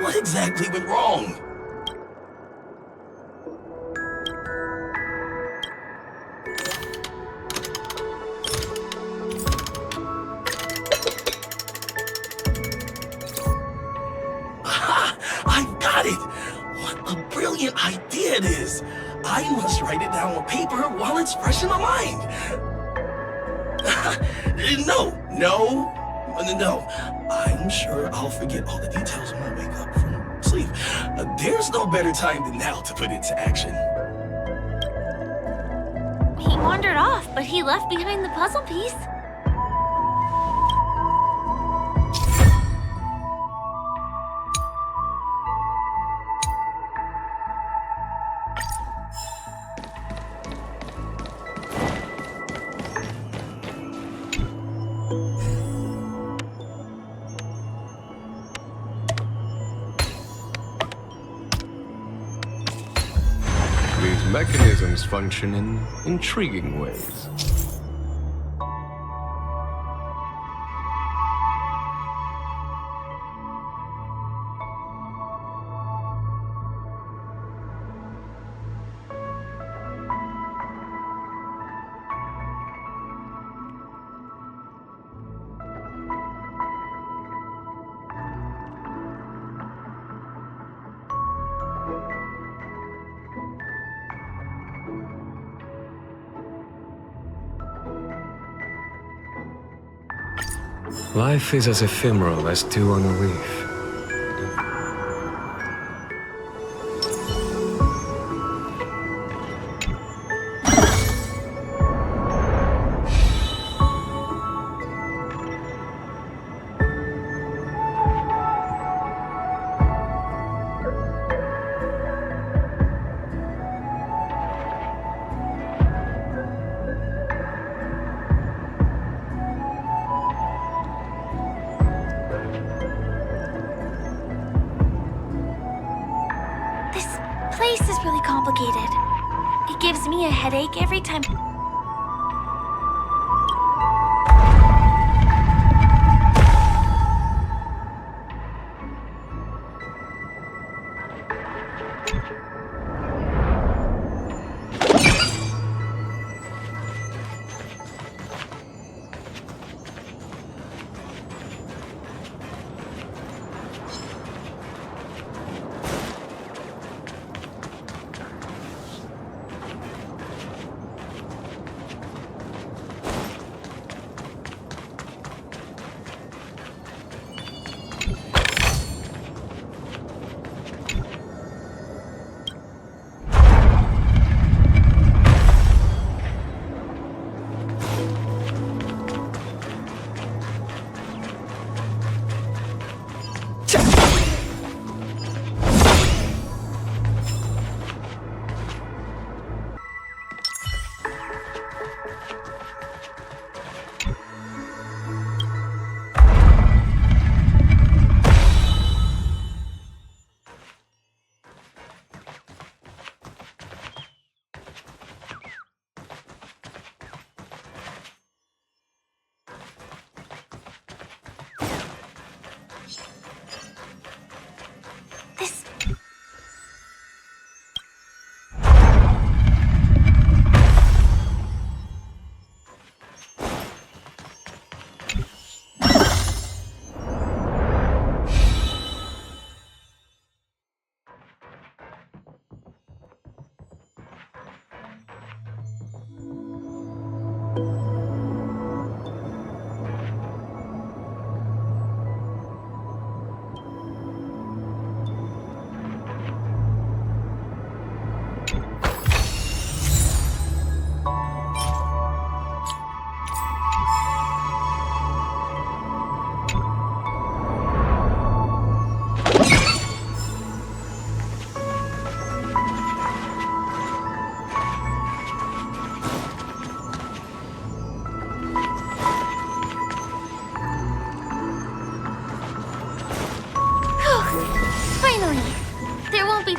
What exactly went wrong? I've got it! What a brilliant idea it is! I must write it down on paper while it's fresh in my mind. No. I'm sure I'll forget all the details when I wake up from sleep. There's no better time than now to put it to action. Wait, wandered off, but he left behind the puzzle piece. These mechanisms function in intriguing ways. Life is as ephemeral as dew on a leaf. This place is really complicated. It gives me a headache every time.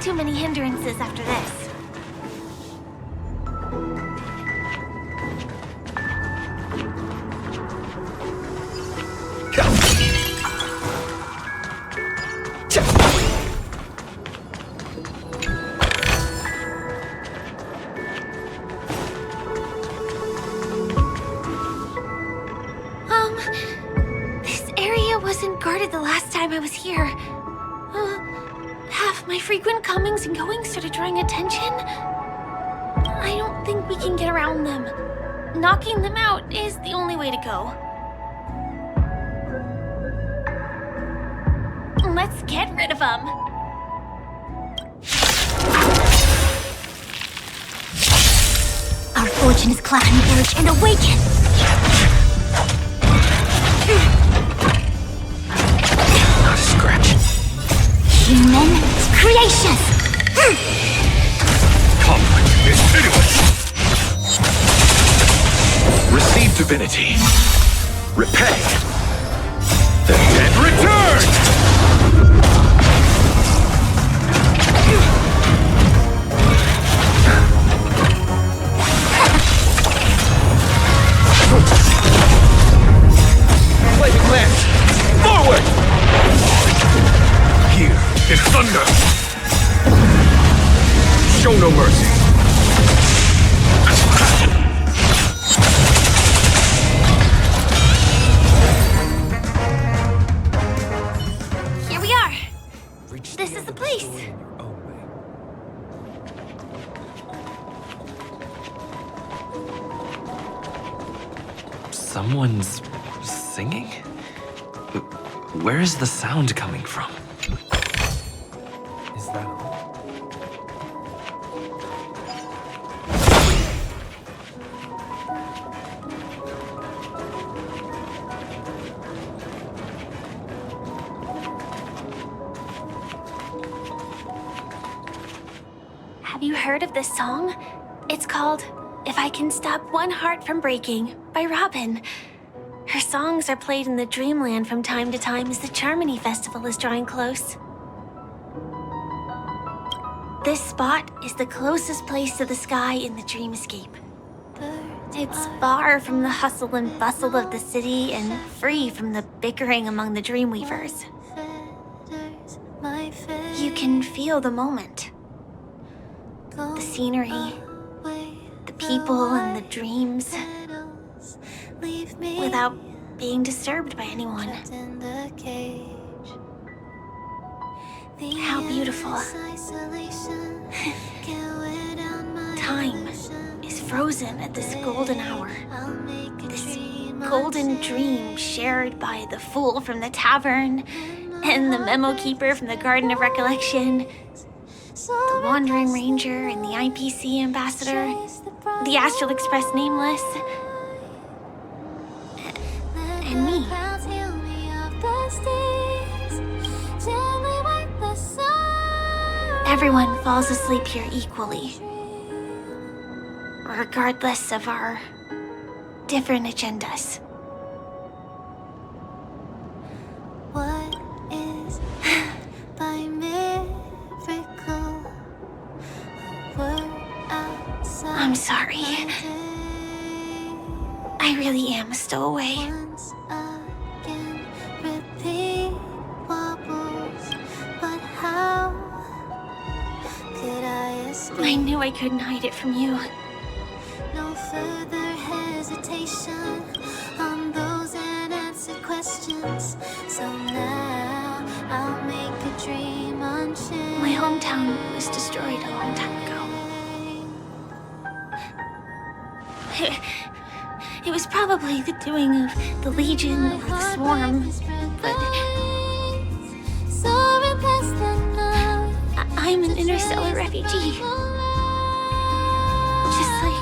Too many hindrances after this. This area wasn't guarded the last time I was here. My frequent comings and goings started drawing attention. I don't think we can get around them. Knocking them out is the only way to go. Let's get rid of them. Our fortunes climb, urge, and awaken! Not a scratch. Human creation! Conflict is pitiless. Receive divinity. Repay. The dead return! Flaming lance! Forward! Here is thunder! Show no mercy! Here we are. This is the place. Someone's singing? Where is the sound coming from? Is that all? Have you heard of this song? It's called If I Can Stop One Heart From Breaking by Robin. Her songs are played in the Dreamland from time to time as the Charmony Festival is drawing close. This spot is the closest place to the sky in the dreamscape. It's far from the hustle and bustle of the city and free from the bickering among the Dreamweavers. You can feel the moment. The scenery, the people and the dreams, without being disturbed by anyone. How beautiful. Time is frozen at this golden hour. This golden dream shared by the fool from the tavern and the memo keeper from the Garden of Recollection, the Wandering Ranger and the IPC ambassador, the Astral Express nameless, and me. Everyone falls asleep here equally, regardless of our different agendas. What is by miracle? I'm sorry. I really am a stowaway. I knew I couldn't hide it from you. No further hesitation on those unanswered questions. So now I'll make a dream unchained. My hometown was destroyed a long time ago. It was probably the doing of the Legion or the Swarm, but I'm an interstellar refugee. Just like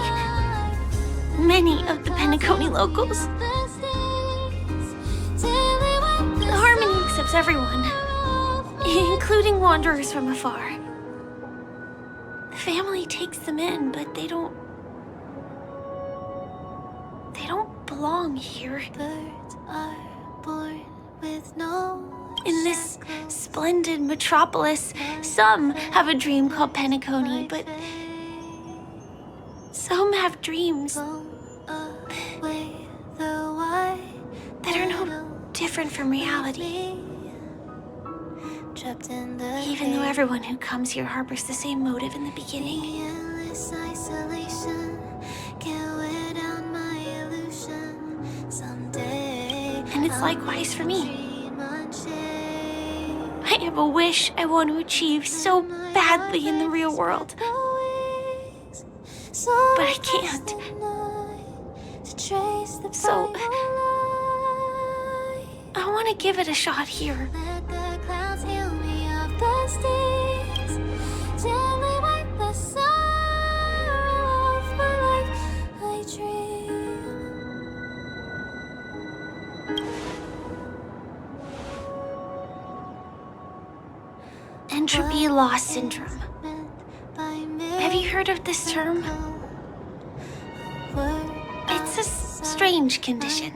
many of the Penacony locals. The Harmony accepts everyone, including wanderers from afar. The family takes them in, but they don't belong here. Birds are born with no. In this splendid metropolis, some have a dream called Penacony, but some have dreams that are no different from reality. Even though everyone who comes here harbors the same motive in the beginning. And it's likewise for me. I have a wish I want to achieve so badly in the real world. But I can't. So I want to give it a shot here. Entropy loss syndrome. Have you heard of this term? It's a strange condition.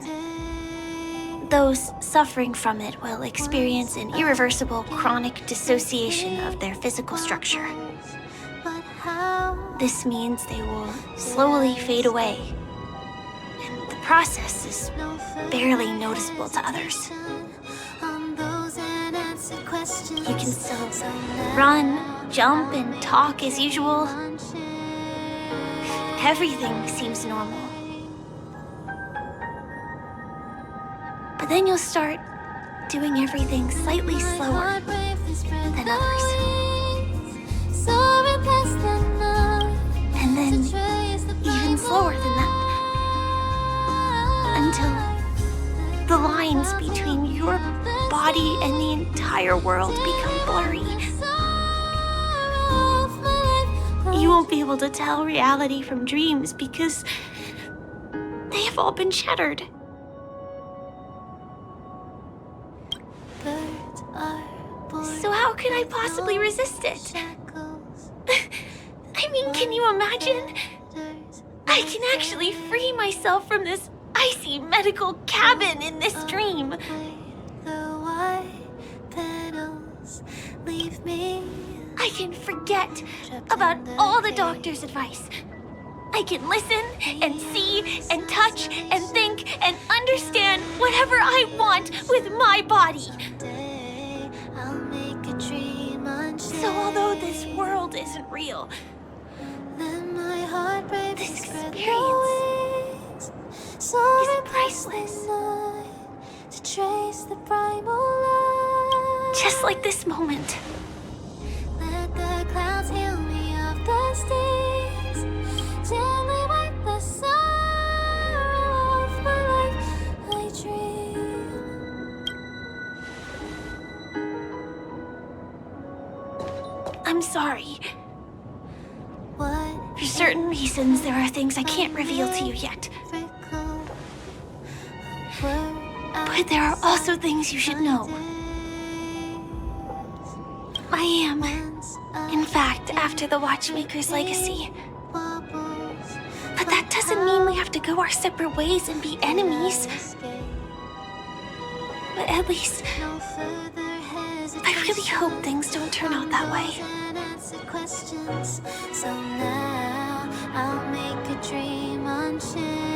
Those suffering from it will experience an irreversible chronic dissociation of their physical structure. This means they will slowly fade away, and the process is barely noticeable to others. You can still run, jump, and talk as usual. Everything seems normal. But then you'll start doing everything slightly slower than others. And then even slower than that. Until the lines between your body and the entire world become blurry. You won't be able to tell reality from dreams because they have all been shattered. So how can I possibly resist it? I mean, can you imagine? I can actually free myself from this icy medical cabin in this dream. I can forget about all the doctor's advice. I can listen and see and touch and think and understand whatever I want with my body. So although this world isn't real, this experience is priceless. Just like this moment. Let the clouds heal me of the stings. Gently wipe the sorrow of my life. I dream. I'm sorry. For certain reasons, there are things I can't reveal to you yet. But there are also things you should know. I am, in fact, after the Watchmaker's legacy. But that doesn't mean we have to go our separate ways and be enemies. But at least, I really hope things don't turn out that way. So now I'll make a dream unchained.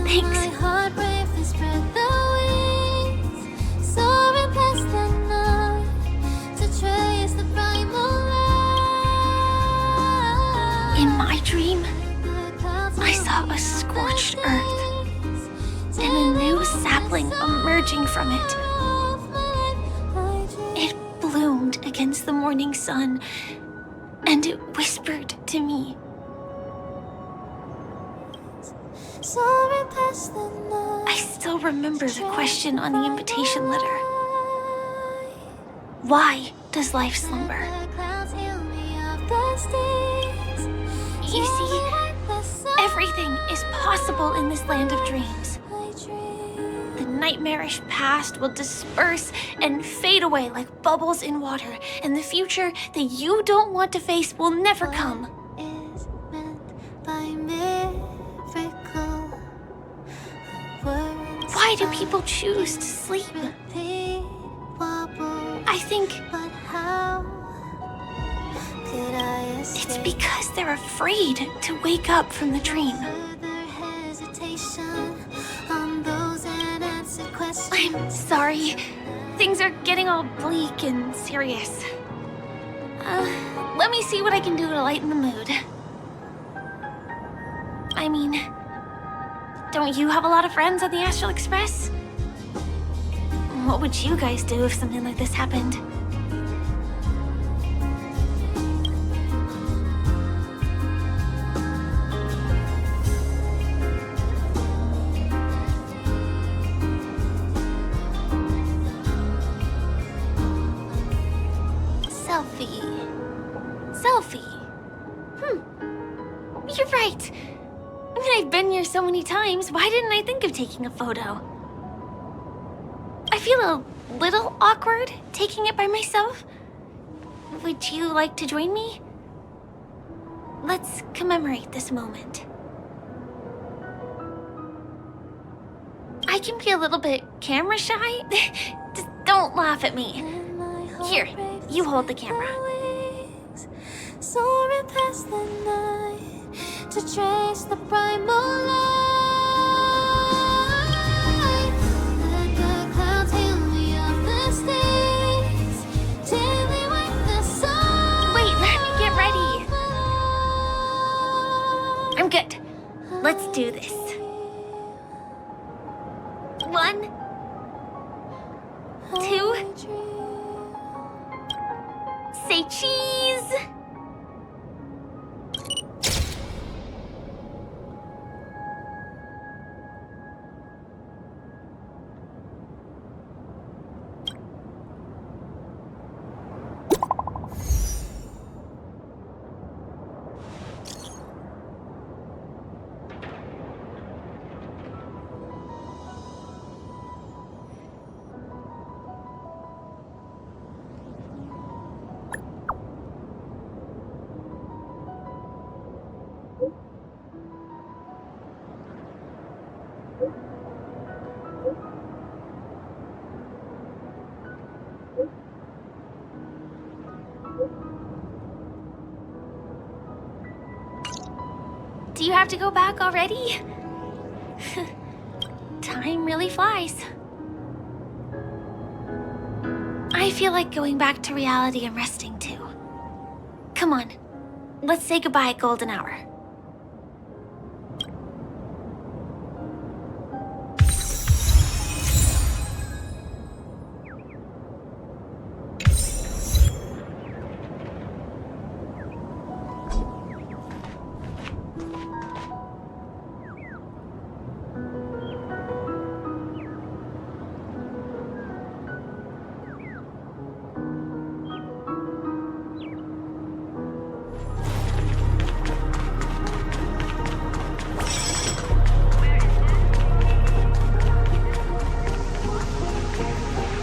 Thanks. My heart bravely spread the wings, soaring past the night to trace the primal light. In my dream, I saw a scorched earth and a new sapling emerging from it. It bloomed against the morning sun, and it whispered to me. I still remember the question on the invitation letter. Why does life slumber? You see, everything is possible in this land of dreams. The nightmarish past will disperse and fade away like bubbles in water, and the future that you don't want to face will never come. Why do people choose to sleep? I think it's because they're afraid to wake up from the dream. I'm sorry. Things are getting all bleak and serious. Let me see what I can do to lighten the mood. I mean, don't you have a lot of friends on the Astral Express? What would you guys do if something like this happened? Selfie. You're right. I mean, I've been here so many times. Why didn't I think of taking a photo? I feel a little awkward taking it by myself. Would you like to join me? Let's commemorate this moment. I can be a little bit camera shy. Just don't laugh at me. Here, you hold the camera. Soaring past the night to trace the primal light. Let the clouds heal me of the stains till they wake the sun. Wait, let me get ready. I'm good. Let's do this. 1, 2. Say cheese. Do you have to go back already? Time really flies. I feel like going back to reality and resting too. Come on, let's say goodbye at golden hour.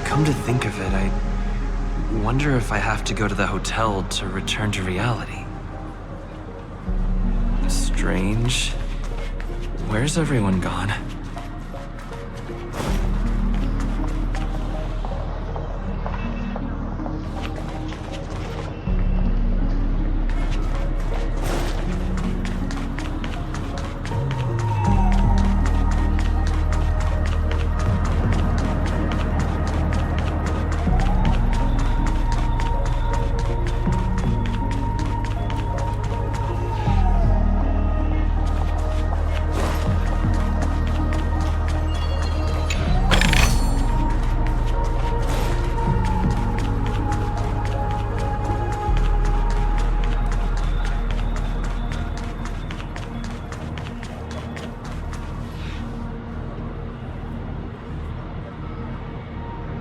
Come to think of it, I wonder if I have to go to the hotel to return to reality. Strange. Where's everyone gone?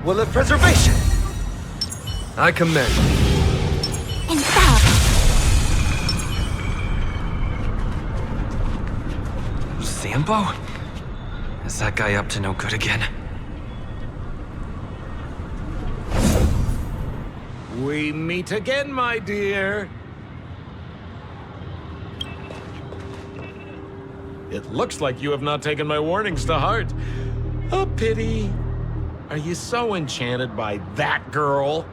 Will of preservation! I commend. And stop! Sampo? Is that guy up to no good again? We meet again, my dear. It looks like you have not taken my warnings to heart. A pity. Are you so enchanted by that girl?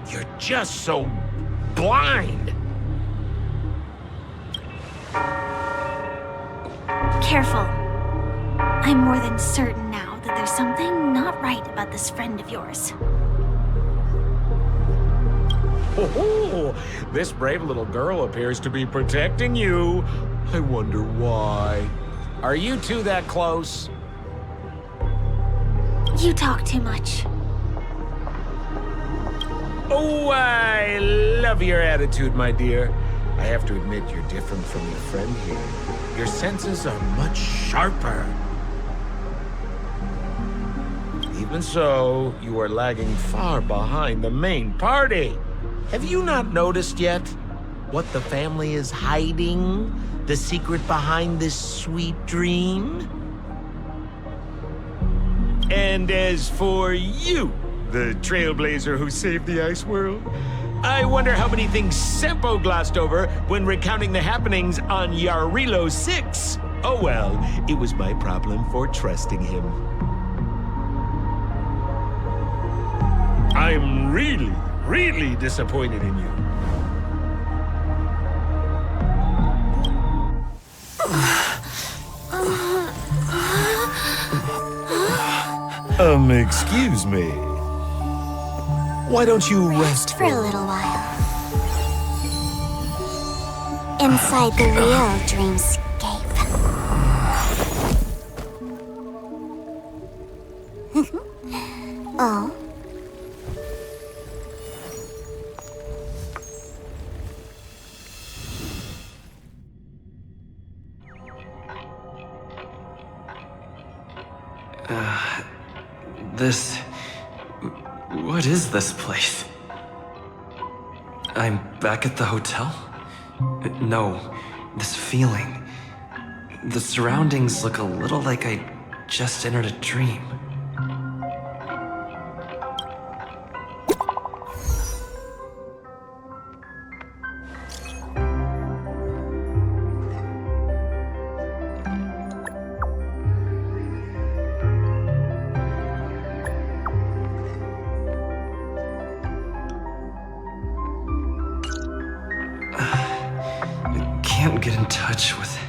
You're just so blind. Careful. I'm more than certain now that there's something not right about this friend of yours. Oh, this brave little girl appears to be protecting you. I wonder why. Are you two that close? You talk too much. Oh, I love your attitude, my dear. I have to admit you're different from your friend here. Your senses are much sharper. Even so, you are lagging far behind the main party. Have you not noticed yet what the family is hiding? The secret behind this sweet dream? And as for you, the trailblazer who saved the ice world, I wonder how many things Sampo glossed over when recounting the happenings on Yarilo 6. Oh well, it was my problem for trusting him. I'm really, really disappointed in you. Excuse me. Why don't you rest For a little while. Inside the real dreamscape. Oh. What is this place? I'm back at the hotel? No, this feeling. The surroundings look a little like I just entered a dream. Can't get in touch with it.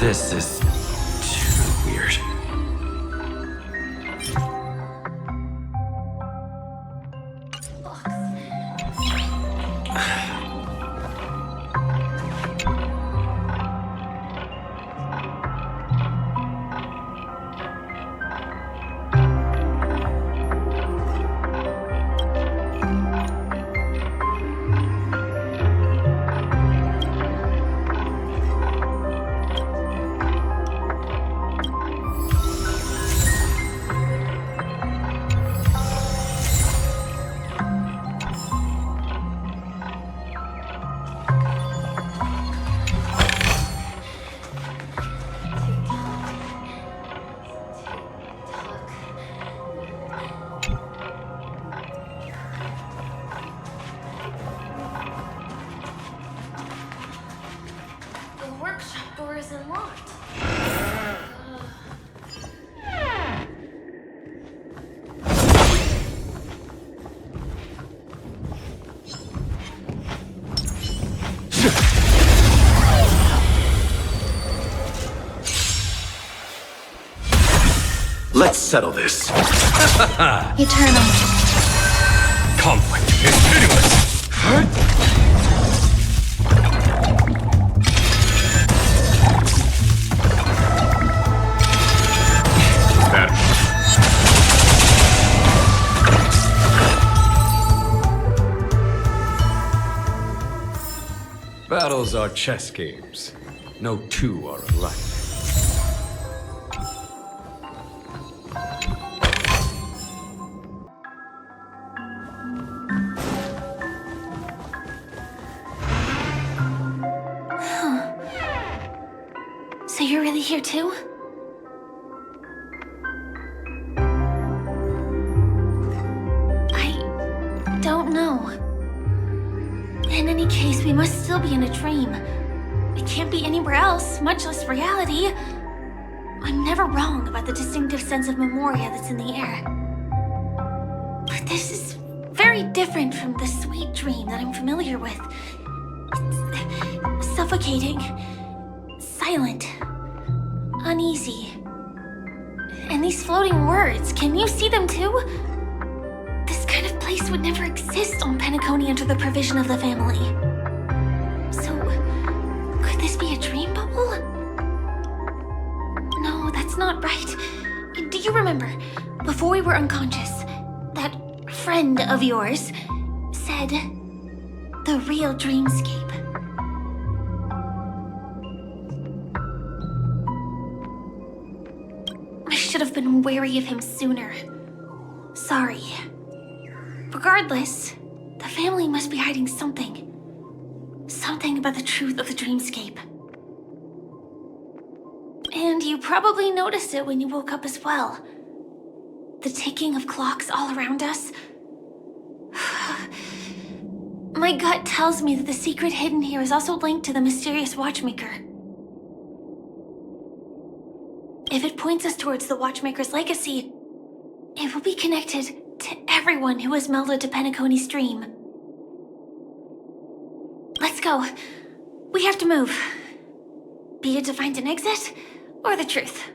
This is too weird. Let's settle this. Eternal. Conflict is pitiless. Battles are chess games. No two are alike. So you're really here too? I don't know. In any case, we must still be in a dream. We can't be anywhere else, much less reality. I'm never wrong about the distinctive sense of memoria that's in the air. But this is very different from the sweet dream that I'm familiar with. It's suffocating, silent, uneasy. And these floating words, can you see them too? This kind of place would never exist on Penacony under the provision of the family. So, could this be a dream bubble? No, that's not right. Do you remember, before we were unconscious, that friend of yours said the real dreamscape? I should have been wary of him sooner. Sorry. Regardless, the family must be hiding something. Something about the truth of the dreamscape. And you probably noticed it when you woke up as well. The ticking of clocks all around us. My gut tells me that the secret hidden here is also linked to the mysterious Watchmaker. If it points us towards the Watchmaker's legacy, it will be connected to everyone who has melded to Penacony's dream. Let's go. We have to move. Be it to find an exit, or the truth.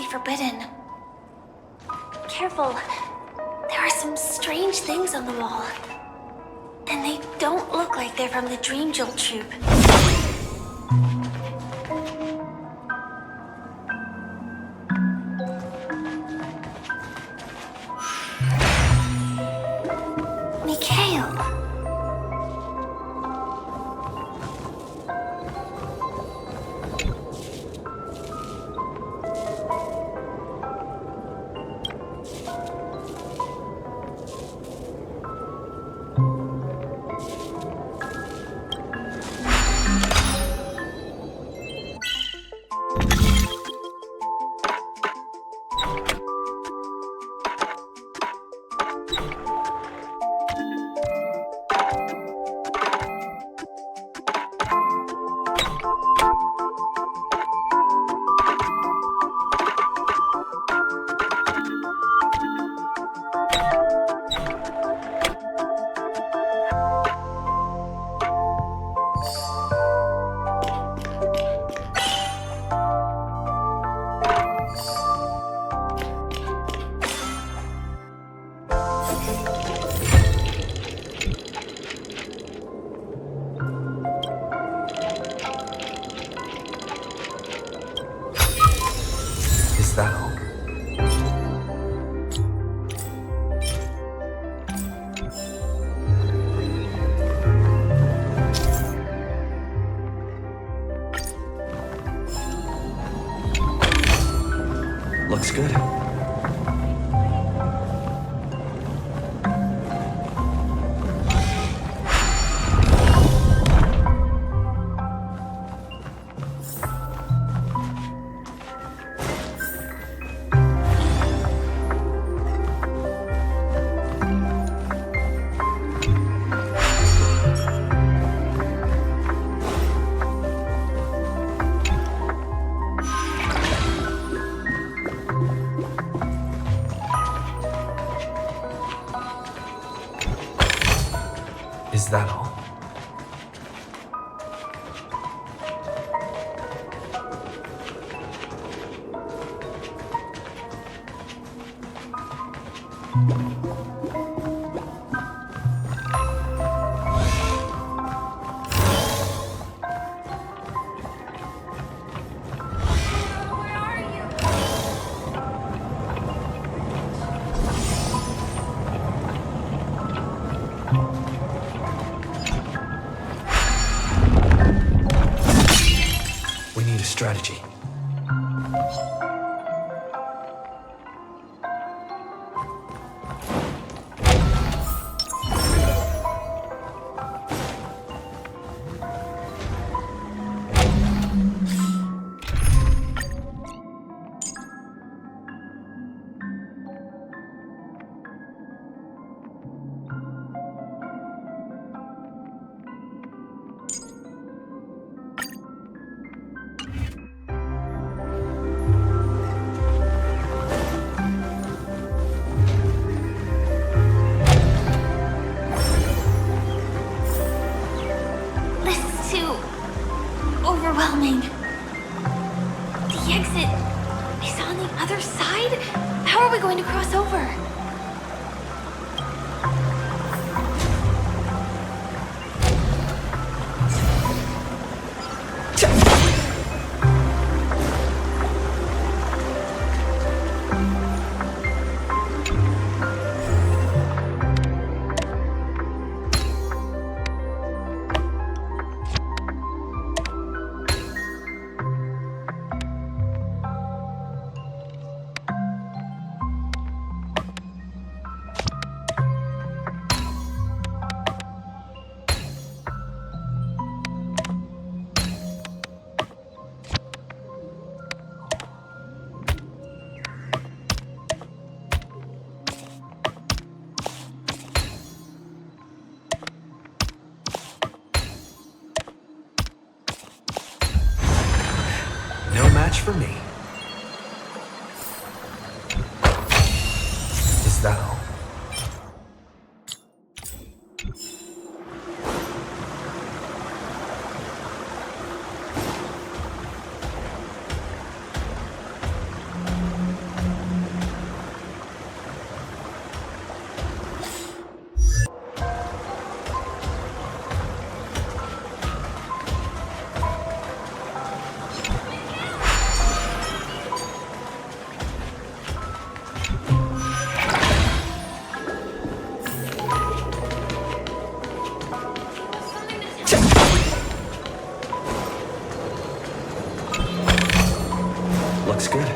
Forbidden. Careful. There are some strange things on the wall. And they don't look like they're from the Dream Jolt troupe. Is that all? Looks good. Is that all? We need a strategy. Overwhelming. The exit is on the other side? How are we going to cross over? No match for me. Is that all? Looks good.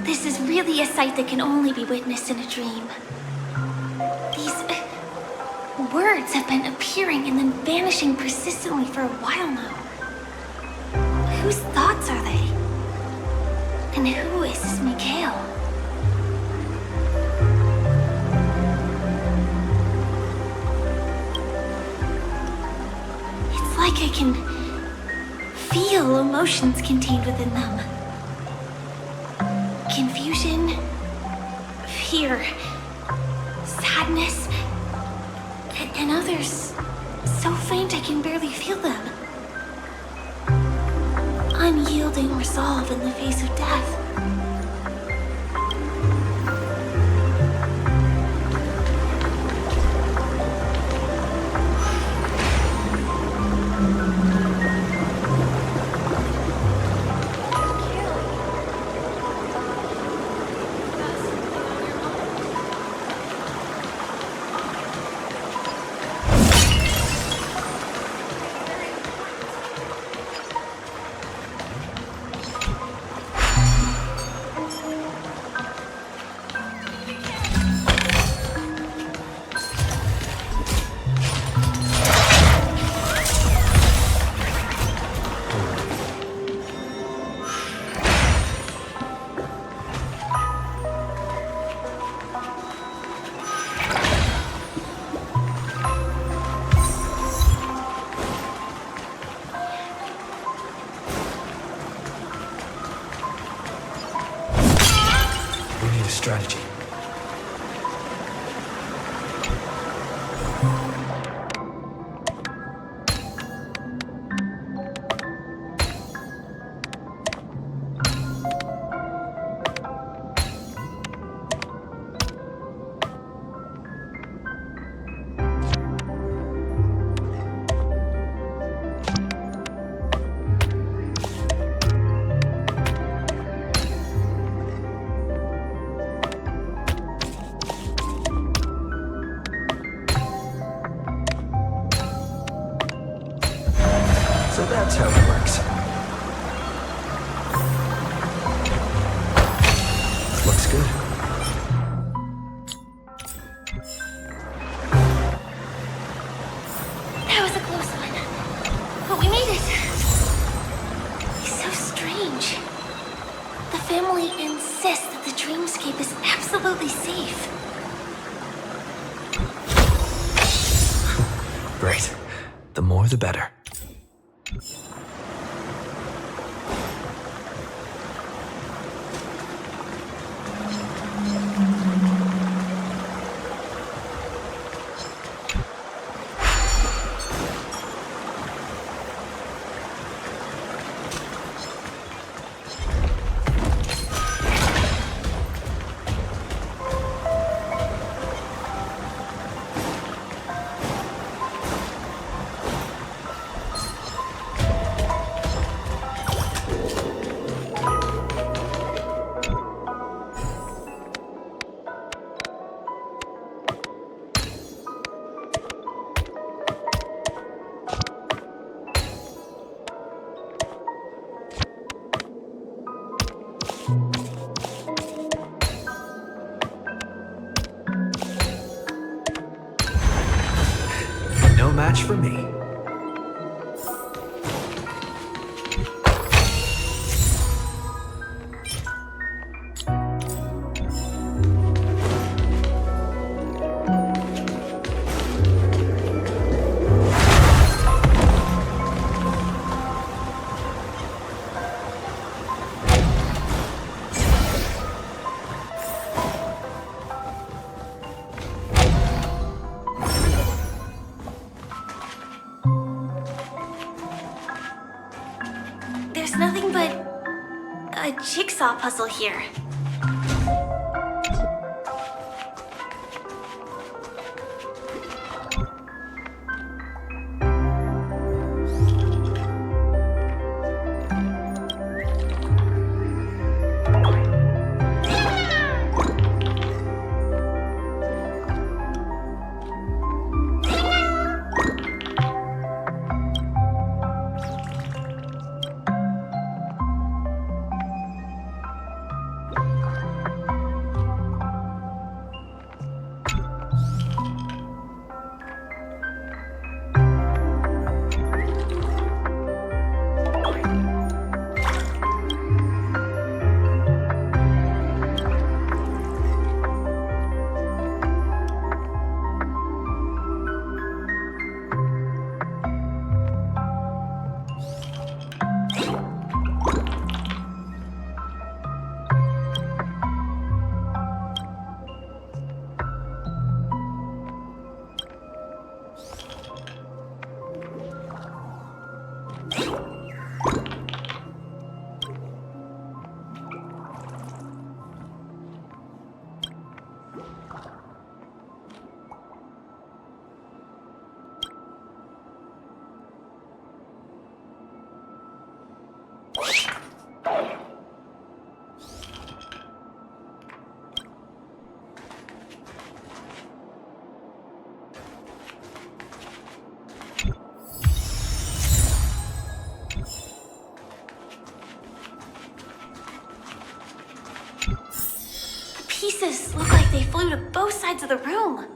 This is really a sight that can only be witnessed in a dream. These words have been appearing and then vanishing persistently for a while now. Whose thoughts are they? And who is this Mikhail? It's like I can feel emotions contained within them. Confusion, fear, sadness, and others so faint I can barely feel them. Unyielding resolve in the face of death. Strategy. So that's how it works. Looks good. That was a close one. But we made it. It's so strange. The family insists that the dreamscape is absolutely safe. Great. The more the better. No match for me. There's nothing but a jigsaw puzzle here. Pieces look like they flew to both sides of the room.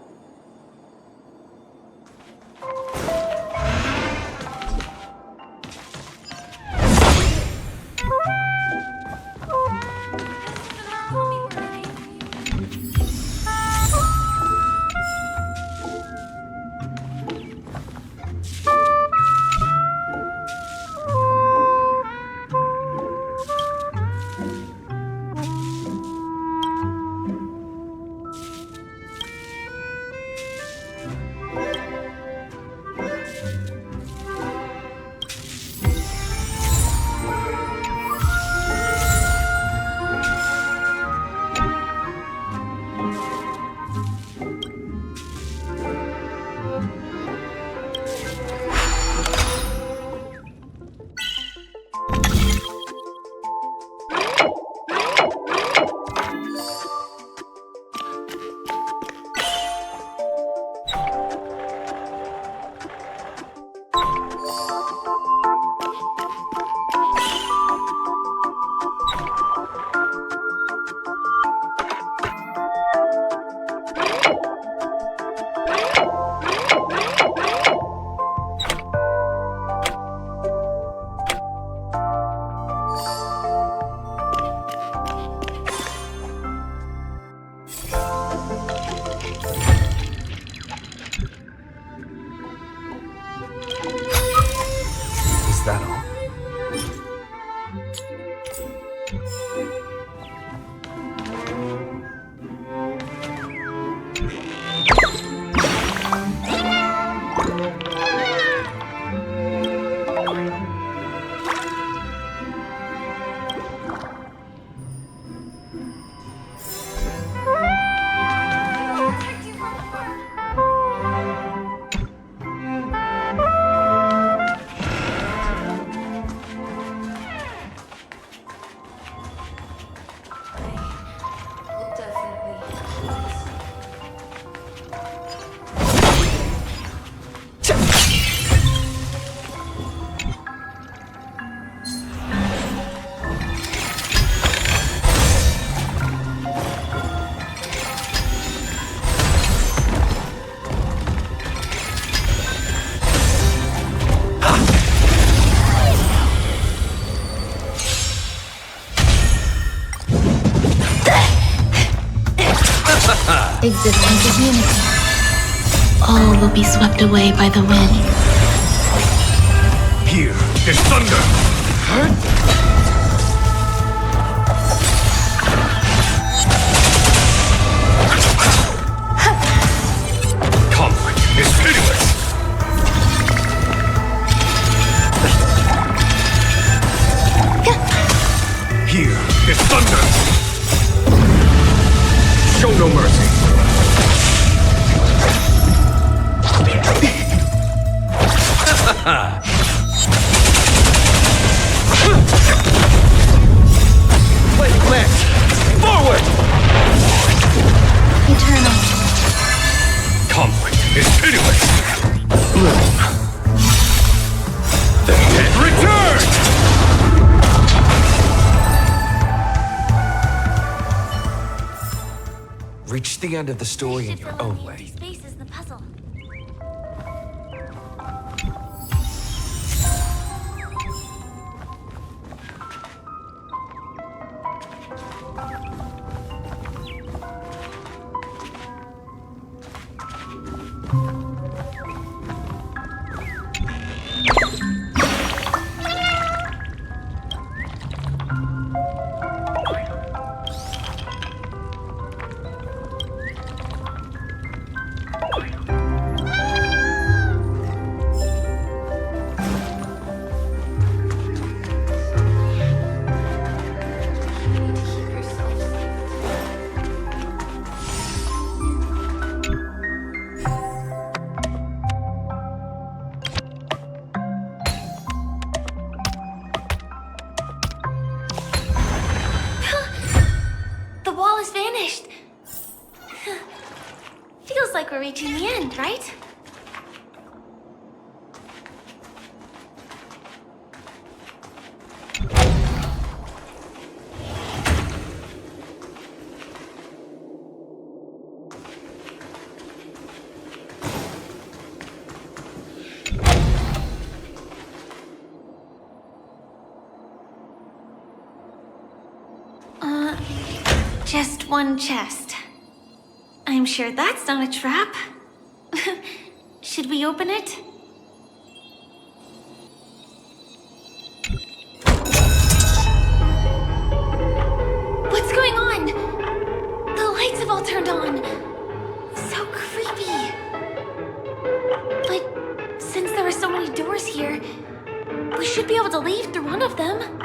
Existence is unity. All will be swept away by the wind. Here is thunder. Conflict is pitiless. Here is thunder. Show no mercy. Let's cleanse. Forward! Eternal. Conflict is pitiless. Bloom. The dead return! Reach the end of the story in your own way. Space is the puzzle. reaching the end, right? Just one chest. I'm sure that's not a trap. Should we open it? What's going on? The lights have all turned on. So creepy. But since there are so many doors here, we should be able to leave through one of them.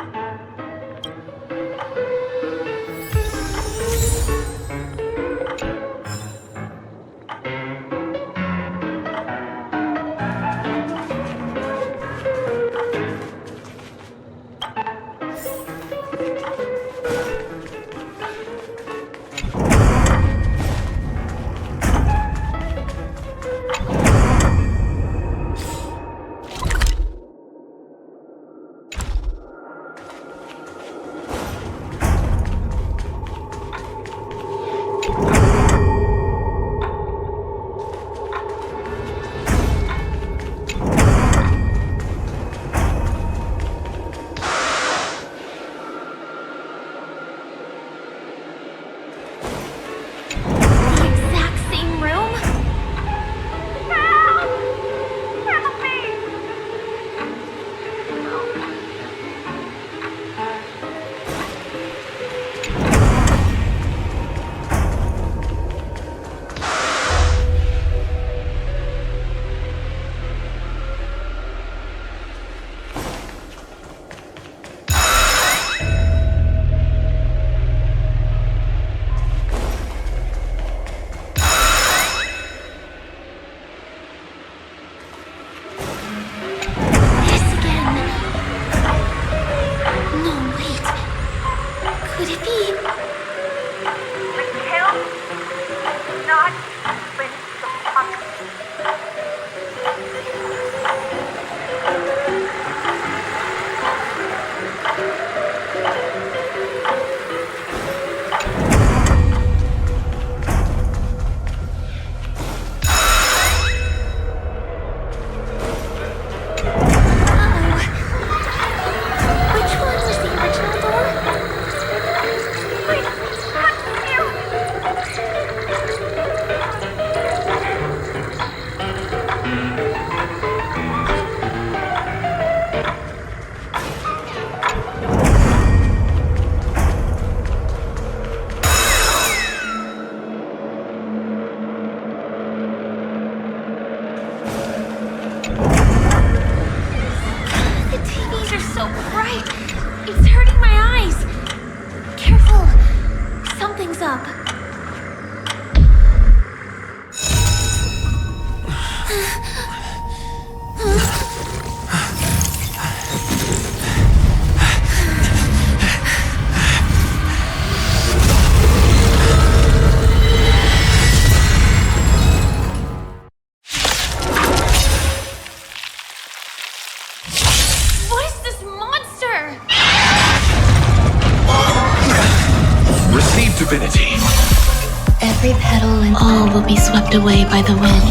Every petal and all will be swept away by the wind.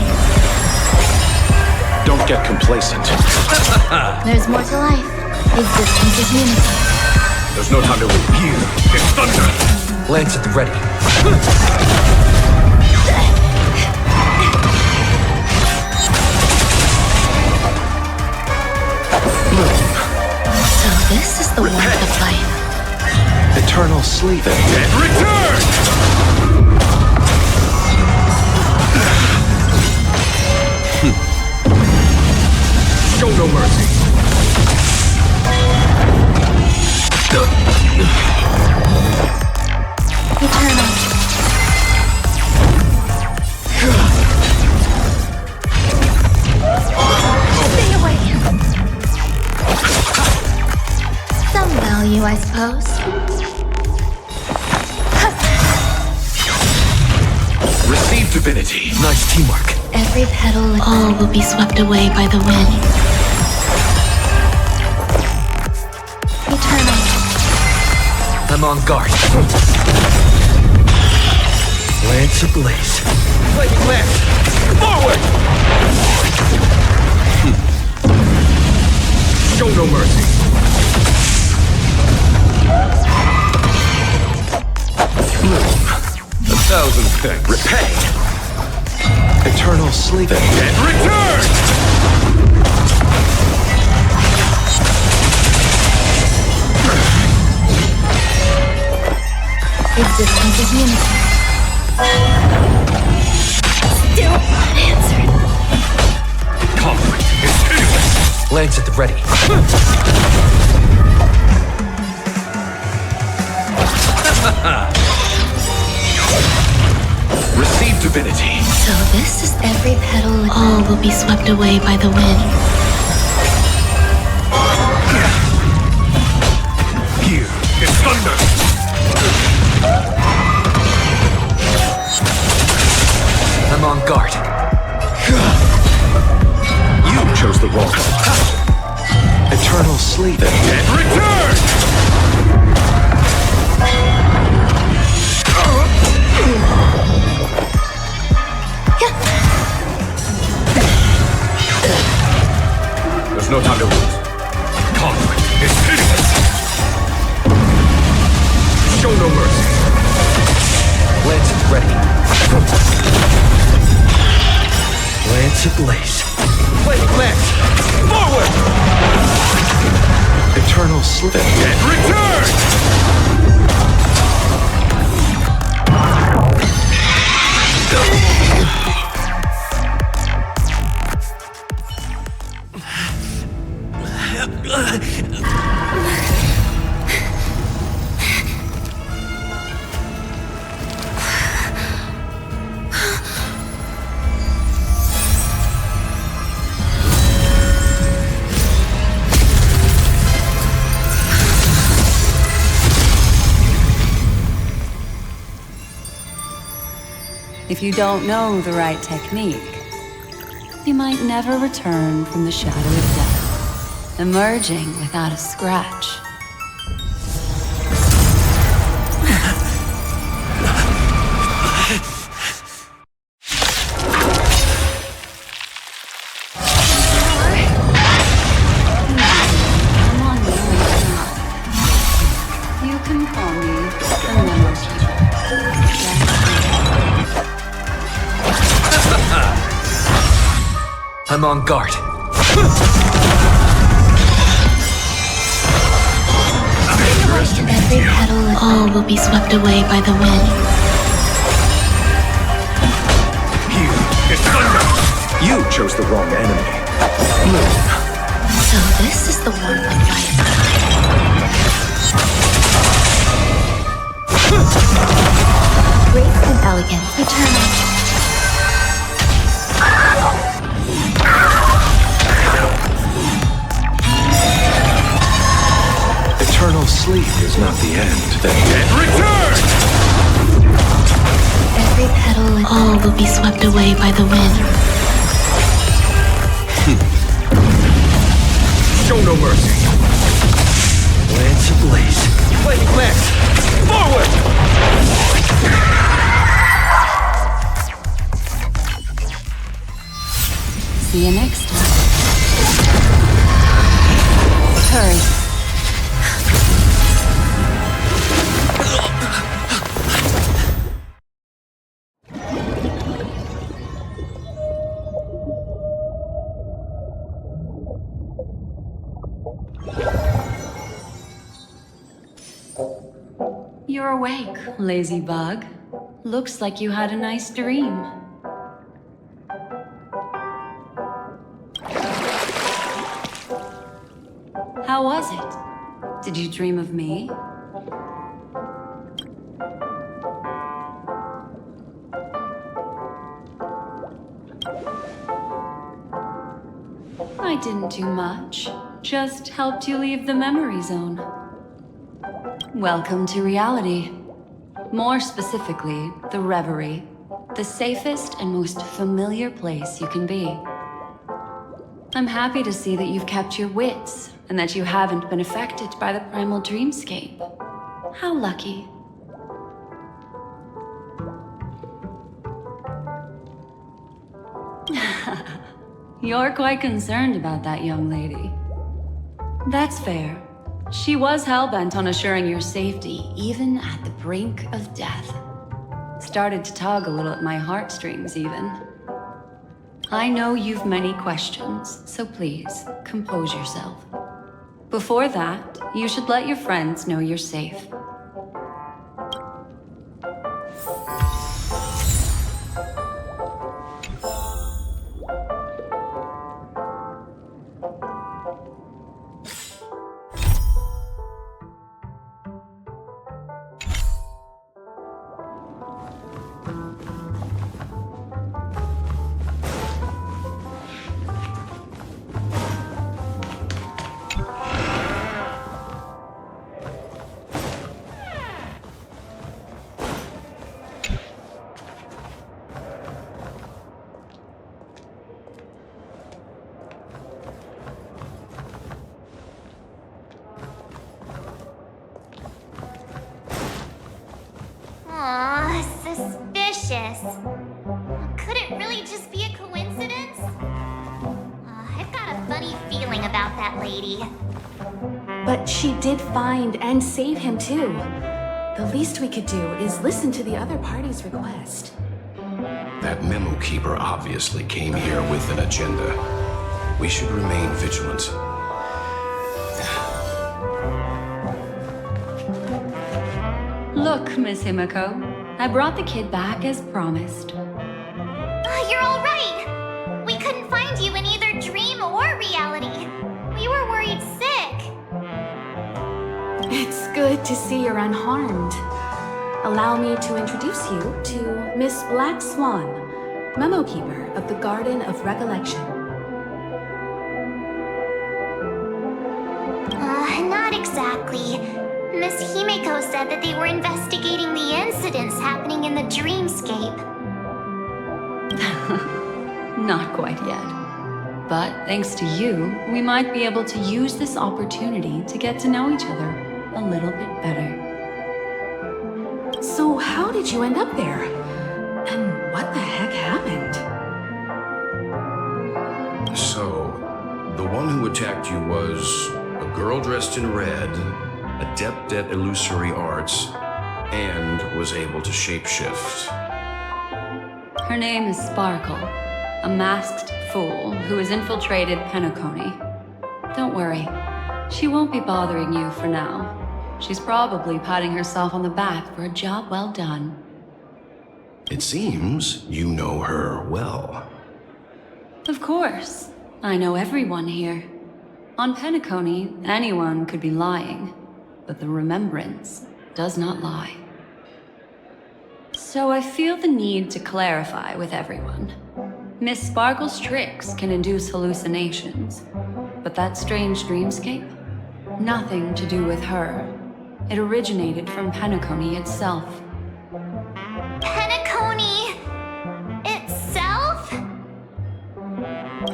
Don't get complacent. There's more to life. Existence is unity. There's no time to wait. Here, it's thunder. Lance at the ready. So this is the warmth of life. Eternal sleep. The dead return! Show no mercy. Eternal. Stay away. Some value, I suppose. Receive divinity. Nice teamwork. Every petal, all will be swept away by the wind. Eternal. I'm on guard. Lance ablaze. Flaming lance! Forward! Show no mercy. Bloom. 1,000 pecks. Repay. Eternal sleep. And return! Existence is unity. Still unanswered. Conflict is hideous. Lance at the ready. Receive divinity. So this is every petal, all will be swept away by the wind. Here is thunder. I'm on guard. You chose the wrong one. Eternal sleep. And return! There's no time to lose. Conflict is hideous. Show no mercy. Lance at the ready. Lance ablaze. Flaming lance! Forward! Eternal sleep. And return! If you don't know the right technique, you might never return from the shadow of death, emerging without a scratch. You can call me the Memory Keeper. I'm on guard. Every petal, all will be swept away by the wind. Here is thunder. You chose the wrong enemy. Bloom. So this is the warmth of life. Grace and elegance, eternal. Eternal sleep is not the end. And return! Every petal, all will be swept away by the wind. Show no mercy. Lance ablaze. Flaming lance! Forward! See you next time. Hurry. You're awake, lazy bug. Looks like you had a nice dream. How was it? Did you dream of me? I didn't do much. Just helped you leave the memory zone. Welcome to reality. More specifically, the reverie. The safest and most familiar place you can be. I'm happy to see that you've kept your wits, and that you haven't been affected by the primal dreamscape. How lucky. You're quite concerned about that young lady. That's fair. She was hell-bent on assuring your safety, even at the brink of death. Started to tug a little at my heartstrings, even. I know you've many questions, so please, compose yourself. Before that, you should let your friends know you're safe. Aw, suspicious. Could it really just be a coincidence? I've got a funny feeling about that lady. But she did find and save him too. The least we could do is listen to the other party's request. That memo keeper obviously came here with an agenda. We should remain vigilant. Look, Miss Himiko, I brought the kid back as promised. You're all right. We couldn't find you in either dream or reality. We were worried sick. It's good to see you're unharmed. Allow me to introduce you to Miss Black Swan, memo keeper of the Garden of Recollection. Not exactly. Miss Himiko said that they were investigating the incidents happening in the dreamscape. Not quite yet. But thanks to you, we might be able to use this opportunity to get to know each other a little bit better. So how did you end up there? And what the heck happened? So, the one who attacked you was a girl dressed in red, adept at illusory arts, and was able to shapeshift. Her name is Sparkle, a masked fool who has infiltrated Penacony. Don't worry, she won't be bothering you for now. She's probably patting herself on the back for a job well done. It seems you know her well. Of course, I know everyone here. On Penacony, anyone could be lying, but the remembrance does not lie. So I feel the need to clarify with everyone. Miss Sparkle's tricks can induce hallucinations, but that strange dreamscape? Nothing to do with her. It originated from Penacony itself. Penacony itself?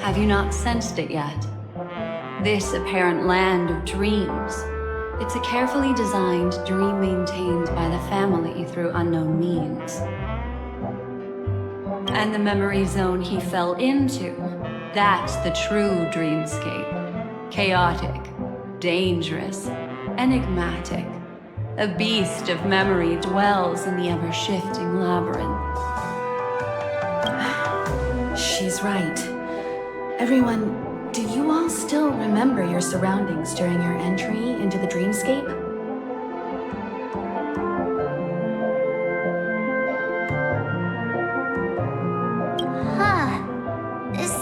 Have you not sensed it yet? This apparent land of dreams. It's a carefully designed dream maintained by the family through unknown means. And the memory zone he fell into, that's the true dreamscape. Chaotic, dangerous, enigmatic. A beast of memory dwells in the ever-shifting labyrinth. She's right. Everyone, do you all still remember your surroundings during your entry into the dreamscape?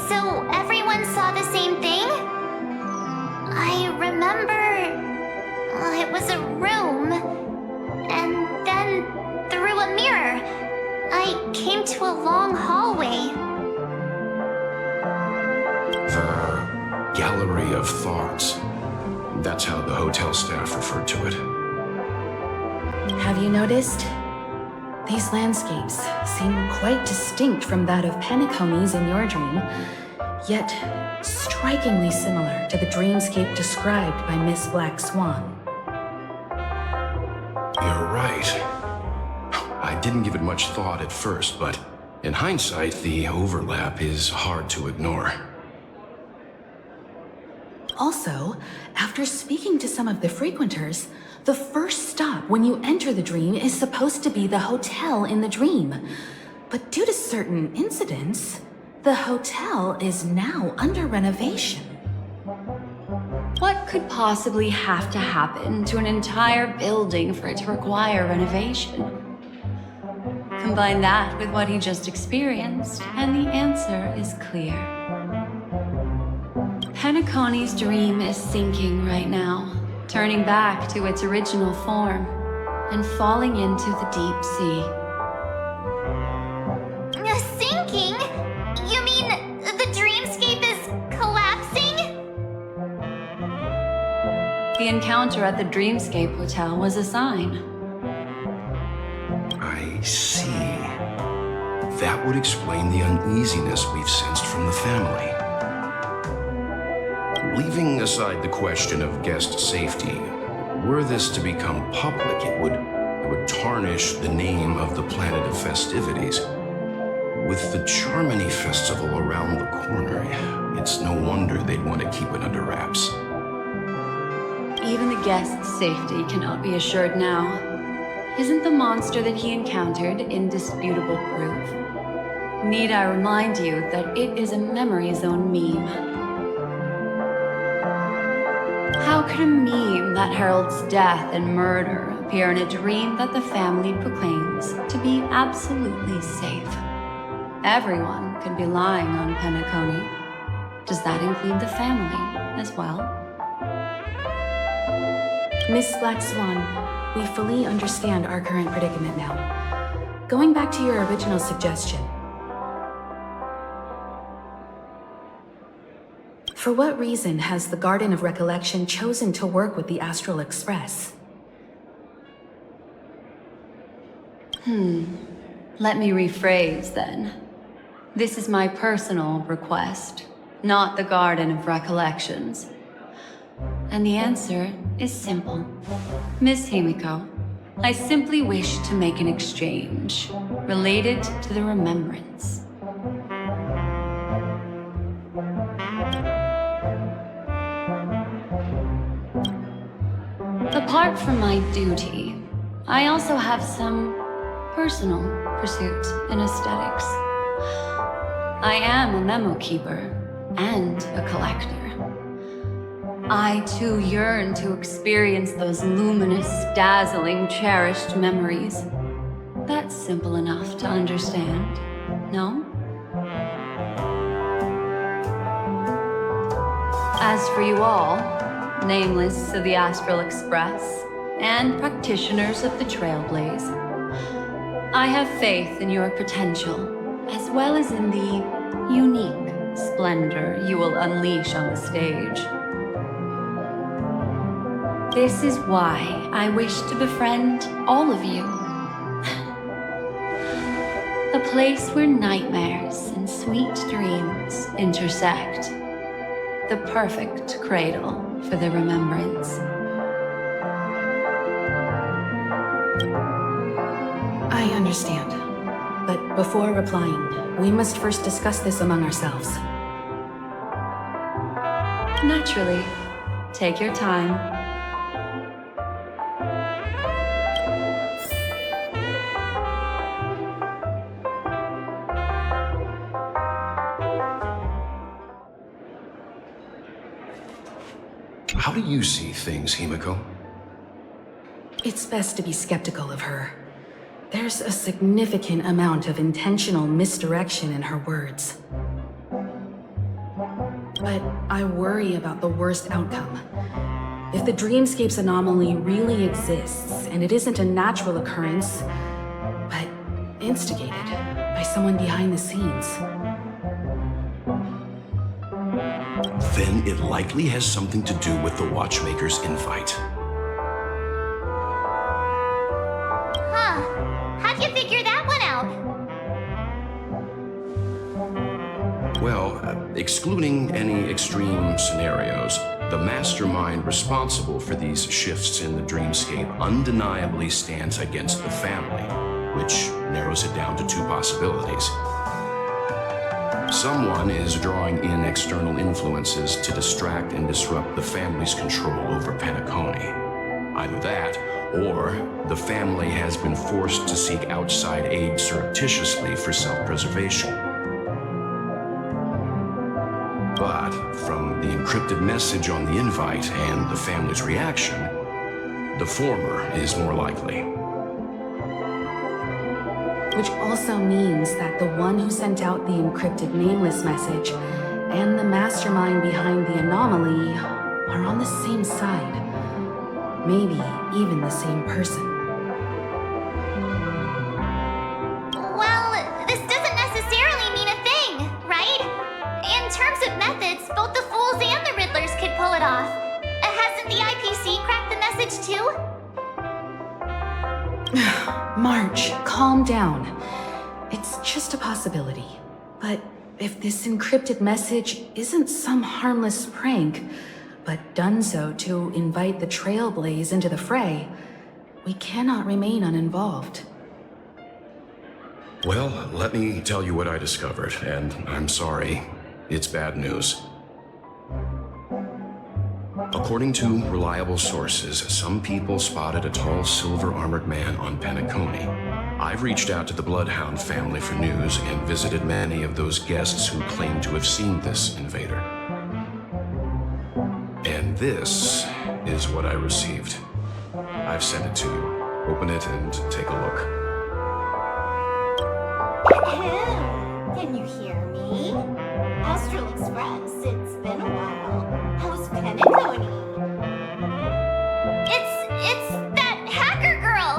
So everyone saw the same thing? I remember... it was a room. And then, through a mirror, I came to a long hallway. The Gallery of Thoughts. That's how the hotel staff referred to it. Have you noticed? These landscapes seem quite distinct from that of Penacony's in your dream, yet strikingly similar to the dreamscape described by Miss Black Swan. You're right. I didn't give it much thought at first, but in hindsight, the overlap is hard to ignore. Also, after speaking to some of the frequenters, the first stop when you enter the dream is supposed to be the hotel in the dream. But due to certain incidents, the hotel is now under renovation. What could possibly have to happen to an entire building for it to require renovation? Combine that with what he just experienced, and the answer is clear. Penacony's dream is sinking right now, turning back to its original form, and falling into the deep sea. Sinking? You mean the dreamscape is collapsing? The encounter at the Dreamscape Hotel was a sign. I see. That would explain the uneasiness we've sensed from the family. Leaving aside the question of guest safety, were this to become public, it would tarnish the name of the planet of festivities. With the Charmony Festival around the corner, it's no wonder they'd want to keep it under wraps. Even the guest's safety cannot be assured now. Isn't the monster that he encountered indisputable proof? Need I remind you that it is a memory zone meme? How could a meme that heralds death and murder appear in a dream that the family proclaims to be absolutely safe? Everyone could be lying on Penacony. Does that include the family as well? Miss Black Swan, we fully understand our current predicament now. Going back to your original suggestion. For what reason has the Garden of Recollection chosen to work with the Astral Express? Let me rephrase then. This is my personal request, not the Garden of Recollections. And the answer is simple. Miss Himiko, I simply wish to make an exchange related to the remembrance. Apart from my duty, I also have some personal pursuits in aesthetics. I am a memo keeper and a collector. I too yearn to experience those luminous, dazzling, cherished memories. That's simple enough to understand, no? As for you all, nameless of the Astral Express, and practitioners of the Trailblaze, I have faith in your potential, as well as in the unique splendor you will unleash on the stage. This is why I wish to befriend all of you. A place where nightmares and sweet dreams intersect. The perfect cradle for the remembrance. I understand. But before replying, we must first discuss this among ourselves. Naturally. Take your time. How do you see things, Himiko? It's best to be skeptical of her. There's a significant amount of intentional misdirection in her words. But I worry about the worst outcome. If the dreamscape's anomaly really exists, and it isn't a natural occurrence, but instigated by someone behind the scenes, then it likely has something to do with the Watchmaker's invite. How'd you figure Excluding any extreme scenarios, the mastermind responsible for these shifts in the dreamscape undeniably stands against the family, which narrows it down to two possibilities. Someone is drawing in external influences to distract and disrupt the family's control over Penacony. Either that, or the family has been forced to seek outside aid surreptitiously for self-preservation. But from the encrypted message on the invite and the family's reaction, the former is more likely. Which also means that the one who sent out the encrypted nameless message and the mastermind behind the anomaly are on the same side. Maybe even the same person. Well, this doesn't necessarily mean a thing, right? In terms of methods, both the Fools and the Riddlers could pull it off. Hasn't the IPC cracked the message too? March, calm down. It's just a possibility. But if this encrypted message isn't some harmless prank, but done so to invite the Trailblaze into the fray, we cannot remain uninvolved. Well, let me tell you what I discovered, and I'm sorry, it's bad news. According to reliable sources, some people spotted a tall silver-armored man on Penacony. I've reached out to the Bloodhound family for news and visited many of those guests who claim to have seen this invader. And this is what I received. I've sent it to you. Open it and take a look. Can you hear me? Astral Express, it's been a while. How's Penacony? It's that hacker girl!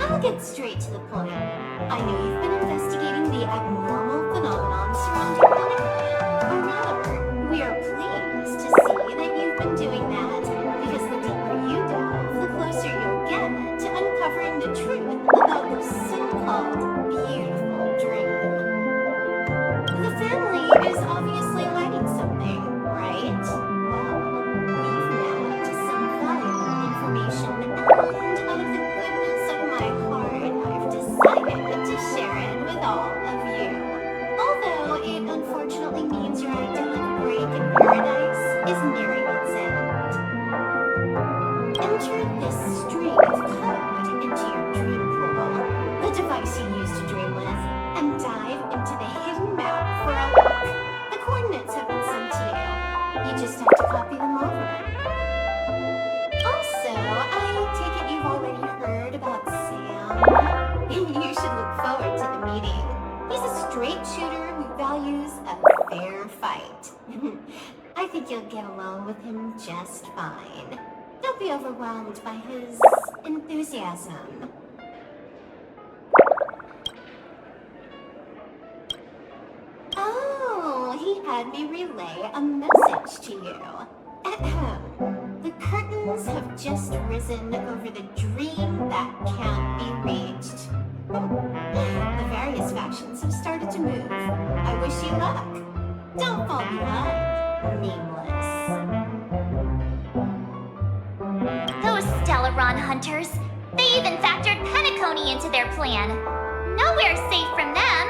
I'll get straight to the point. I know you've been investigating the abnormal phenomenon surrounding Penacony. Or rather, we are pleased to see that you've been doing that, because the deeper you delve, the closer you'll get to uncovering the truth about this so-called beautiful dream. The family is obviously hiding something, right? Well, we've nabbed some valuable information, and out of the goodness of my heart, I've decided to share it with all of you. Although it unfortunately means your idyllic break in paradise is nearing its end. Enter this string of code into your dream pool, the device you use to dream with, and dive into the hidden map for a look. The coordinates have been sent to you. You just have to copy them over. Also, I take it you've already heard about Sam. You should look forward to the meeting. He's a straight shooter who values a fair fight. I think you'll get along with him just fine. Don't be overwhelmed by his enthusiasm. Oh, he had me relay a message to you. The curtains have just risen over the dream that can't be reached. The various factions have started to move. I wish you luck. Don't fall behind, nameless. Those Stellaron hunters. They even factored Penacony into their plan. Nowhere safe from them.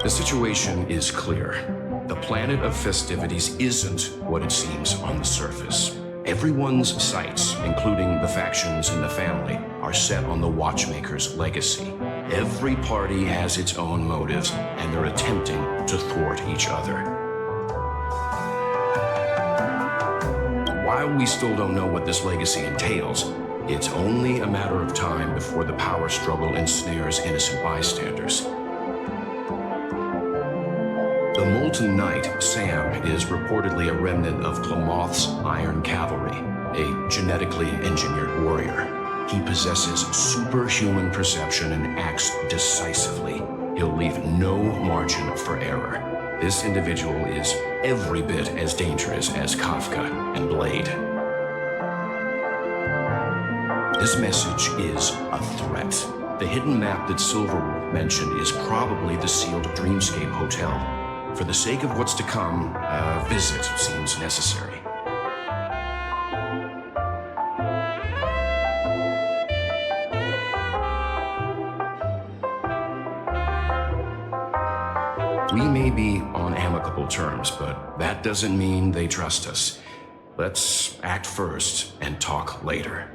The situation is clear. The planet of festivities isn't what it seems on the surface. Everyone's sights, including the factions in the family, are set on the Watchmaker's legacy. Every party has its own motives, and they're attempting to thwart each other. While we still don't know what this legacy entails, it's only a matter of time before the power struggle ensnares innocent bystanders. The Molten Knight, Sam, is reportedly a remnant of Klamoth's Iron Cavalry, a genetically engineered warrior. He possesses superhuman perception and acts decisively. He'll leave no margin for error. This individual is every bit as dangerous as Kafka and Blade. This message is a threat. The hidden map that Silver mentioned is probably the sealed Dreamscape Hotel. For the sake of what's to come, a visit seems necessary. We may be on amicable terms, but that doesn't mean they trust us. Let's act first and talk later.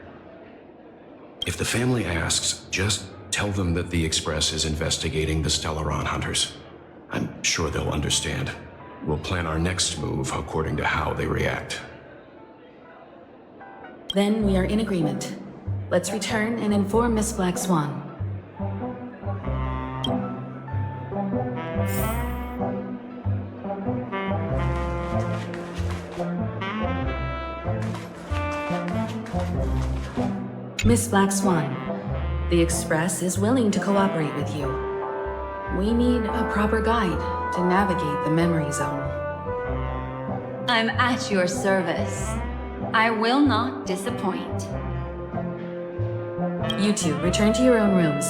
If the family asks, just tell them that the Express is investigating the Stellaron hunters. I'm sure they'll understand. We'll plan our next move according to how they react. Then we are in agreement. Let's return and inform Miss Black Swan. Miss Black Swan, the Express is willing to cooperate with you. We need a proper guide to navigate the memory zone. I'm at your service. I will not disappoint. You two return to your own rooms.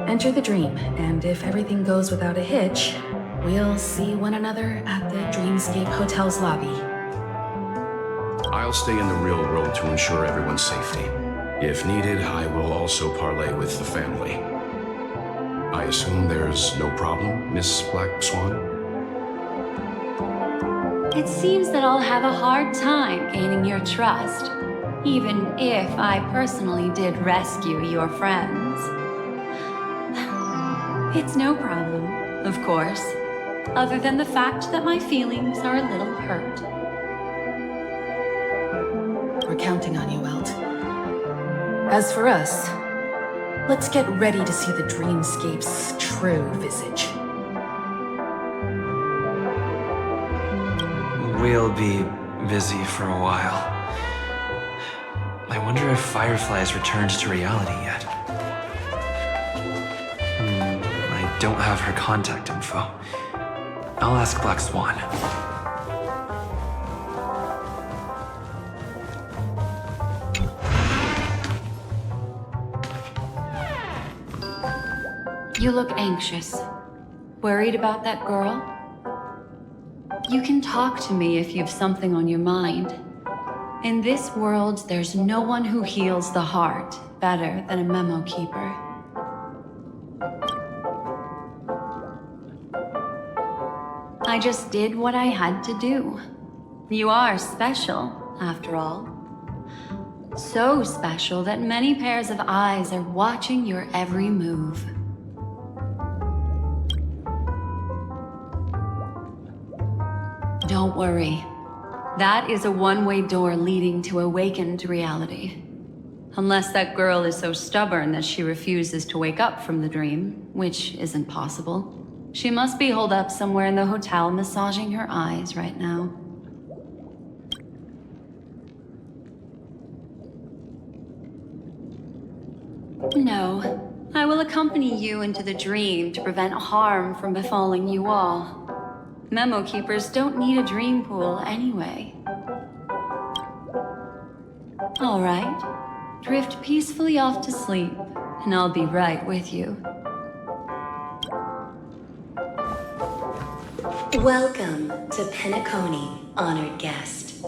Enter the dream, and if everything goes without a hitch, we'll see one another at the Dreamscape Hotel's lobby. I'll stay in the real world to ensure everyone's safety. If needed, I will also parley with the family. I assume there's no problem, Miss Black Swan? It seems that I'll have a hard time gaining your trust, even if I personally did rescue your friends. It's no problem, of course, other than the fact that my feelings are a little hurt. We're counting on you, Welt. As for us, let's get ready to see the Dreamscape's true visage. We'll be busy for a while. I wonder if Firefly has returned to reality yet. I don't have her contact info. I'll ask Black Swan. You look anxious. Worried about that girl? You can talk to me if you've something on your mind. In this world, there's no one who heals the heart better than a memo keeper. I just did what I had to do. You are special, after all. So special that many pairs of eyes are watching your every move. Don't worry. That is a one-way door leading to awakened reality. Unless that girl is so stubborn that she refuses to wake up from the dream, which isn't possible. She must be holed up somewhere in the hotel massaging her eyes right now. No, I will accompany you into the dream to prevent harm from befalling you all. Memo keepers don't need a dream pool anyway. All right, drift peacefully off to sleep, and I'll be right with you. Welcome to Penacony, honored guest.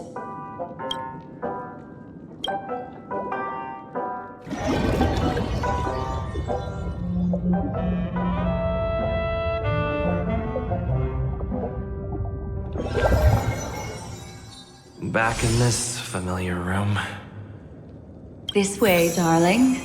Back in this familiar room. This way, darling.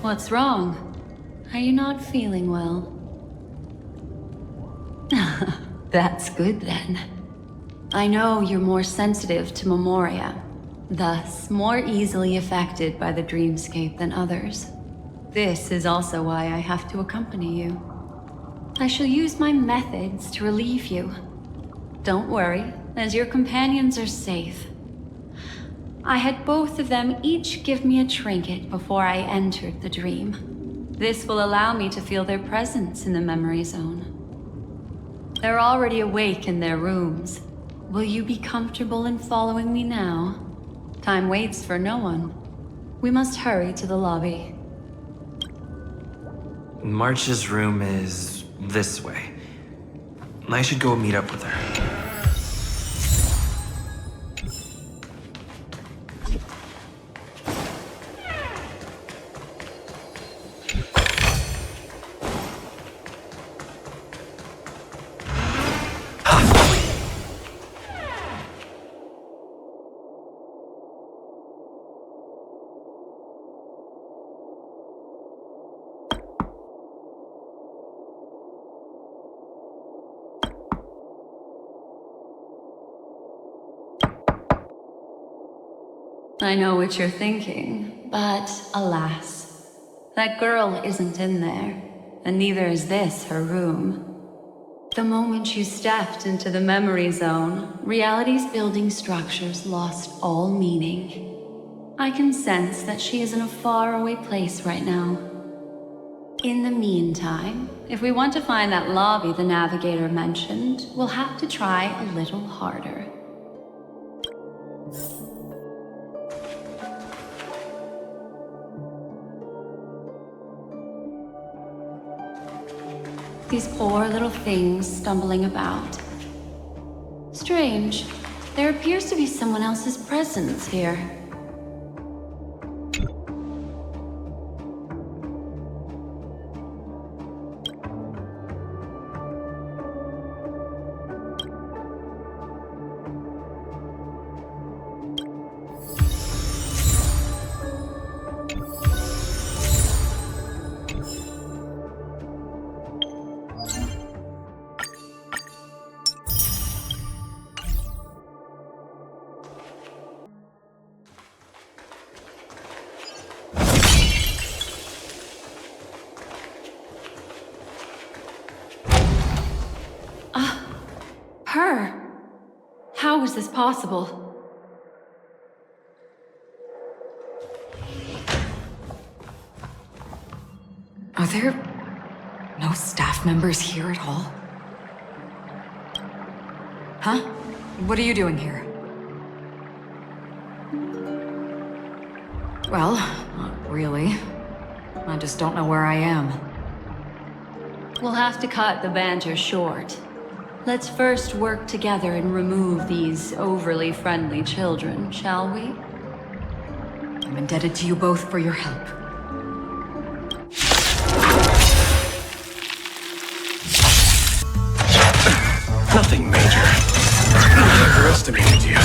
What's wrong? Are you not feeling well? That's good then. I know you're more sensitive to memoria, thus more easily affected by the dreamscape than others. This is also why I have to accompany you. I shall use my methods to relieve you. Don't worry, as your companions are safe. I had both of them each give me a trinket before I entered the dream. This will allow me to feel their presence in the memory zone. They're already awake in their rooms. Will you be comfortable in following me now? Time waits for no one. We must hurry to the lobby. March's room is this way. I should go meet up with her. I know what you're thinking, but alas, that girl isn't in there, and neither is this her room. The moment you stepped into the memory zone, reality's building structures lost all meaning. I can sense that she is in a faraway place right now. In the meantime, if we want to find that lobby the navigator mentioned, we'll have to try a little harder. These poor little things stumbling about. Strange. There appears to be someone else's presence here. Her? How is this possible? Are there no staff members here at all? Huh? What are you doing here? Well, not really. I just don't know where I am. We'll have to cut the banter short. Let's first work together and remove these overly friendly children, shall we? I'm indebted to you both for your help. Nothing major. I underestimated you.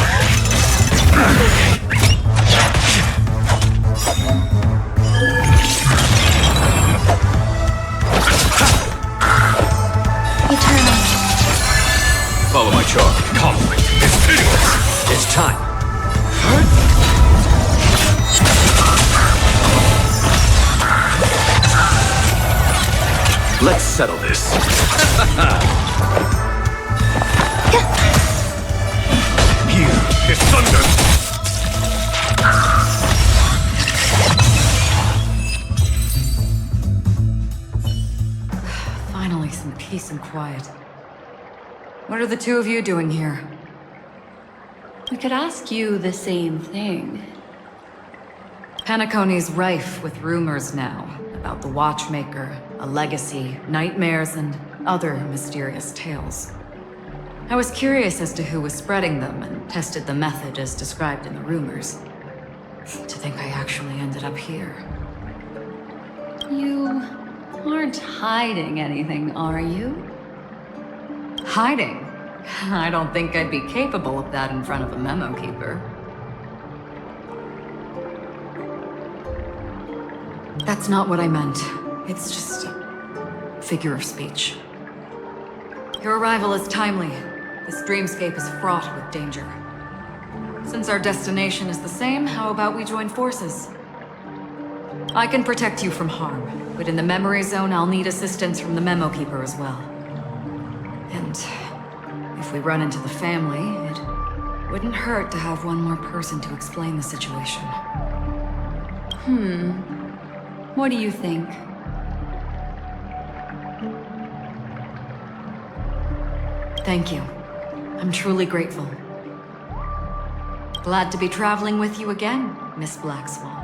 Follow my charge. Conflict is pitiless. It's time. Let's settle this. Here is thunder. Finally, some peace and quiet. What are the two of you doing here? We could ask you the same thing. Penacony's rife with rumors now about the Watchmaker, a legacy, nightmares, and other mysterious tales. I was curious as to who was spreading them and tested the method as described in the rumors. To think I actually ended up here. You aren't hiding anything, are you? Hiding? I don't think I'd be capable of that in front of a memo keeper. That's not what I meant. It's just a figure of speech. Your arrival is timely. This dreamscape is fraught with danger. Since our destination is the same, how about we join forces? I can protect you from harm, but in the memory zone, I'll need assistance from the Memo Keeper as well. And if we run into the family, it wouldn't hurt to have one more person to explain the situation. What do you think? Thank you. I'm truly grateful. Glad to be traveling with you again, Miss Black Swan.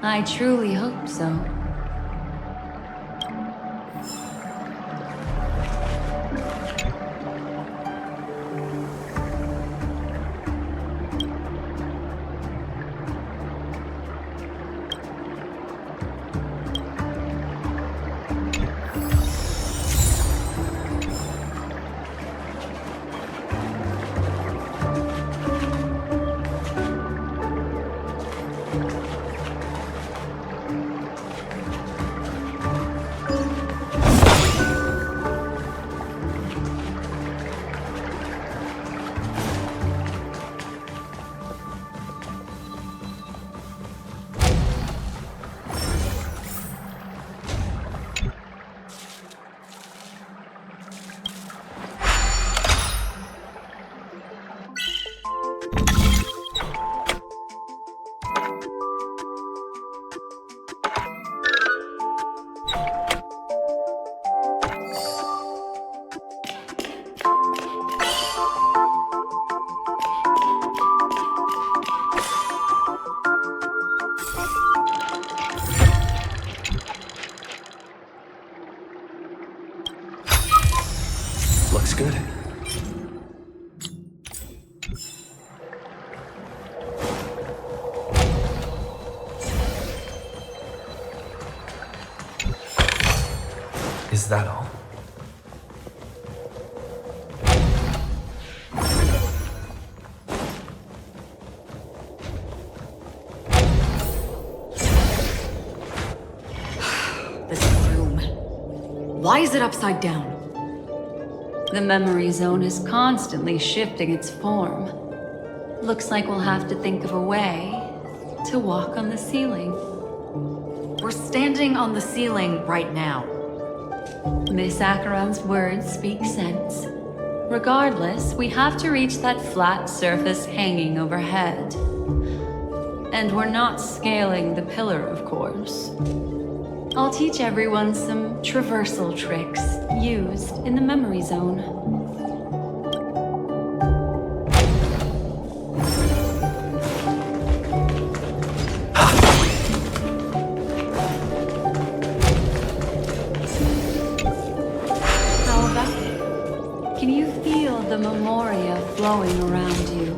I truly hope so. Looks good. Is that all? This room. Why is it upside down? The memory zone is constantly shifting its form. Looks like we'll have to think of a way to walk on the ceiling. We're standing on the ceiling right now. Miss Acheron's words speak sense. Regardless, we have to reach that flat surface hanging overhead. And we're not scaling the pillar, of course. I'll teach everyone some traversal tricks used in the memory zone. How about it? Can you feel the memoria flowing around you?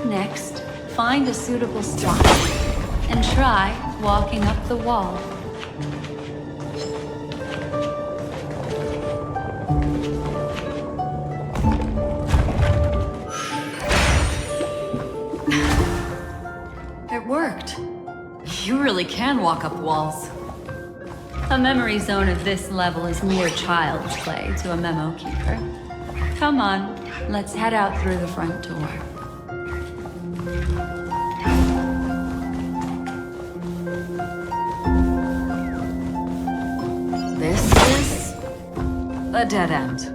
Next, find a suitable spot and try walking up the wall. It worked. You really can walk up walls. A memory zone of this level is mere child's play to a memo keeper. Come on, let's head out through the front door. This is a dead end.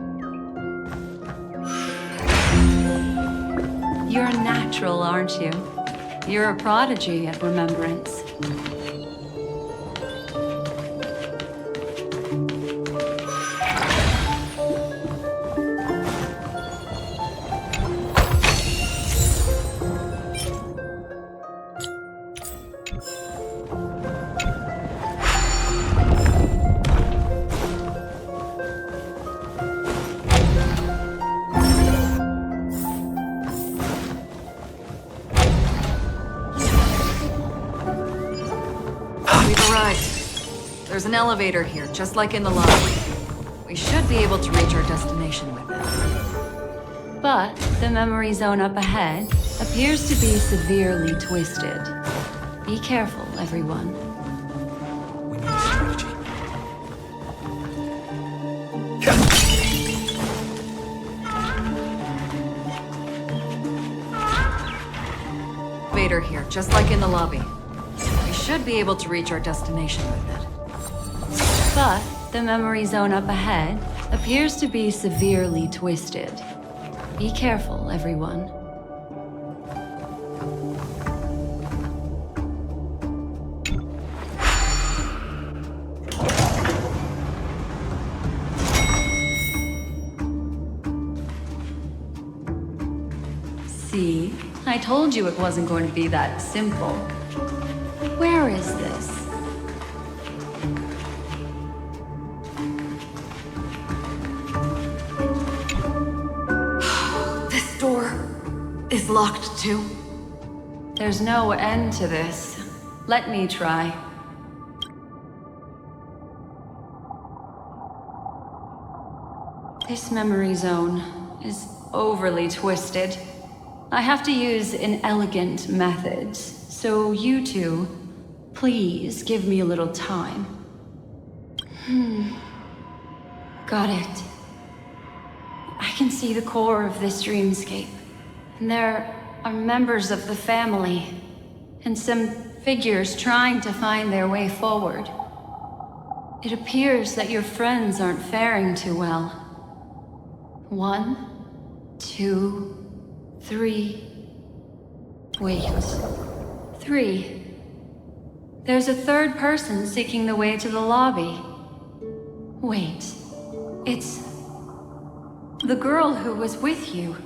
You're a natural, aren't you? You're a prodigy at remembrance. There's an elevator here, just like in the lobby. We should be able to reach our destination with it. But the memory zone up ahead appears to be severely twisted. Be careful, everyone. We need a strategy. Vader here, just like in the lobby. We should be able to reach our destination with it. But the memory zone up ahead appears to be severely twisted. Be careful, everyone. See? I told you it wasn't going to be that simple. Where is this? This door is locked too. There's no end to this. Let me try. This memory zone is overly twisted. I have to use inelegant methods, so you two, please give me a little time. Got it. I can see the core of this dreamscape, and there are members of the family, and some figures trying to find their way forward. It appears that your friends aren't faring too well. 1, 2, 3. Wait. 3. There's a third person seeking the way to the lobby. Wait. It's the girl who was with you.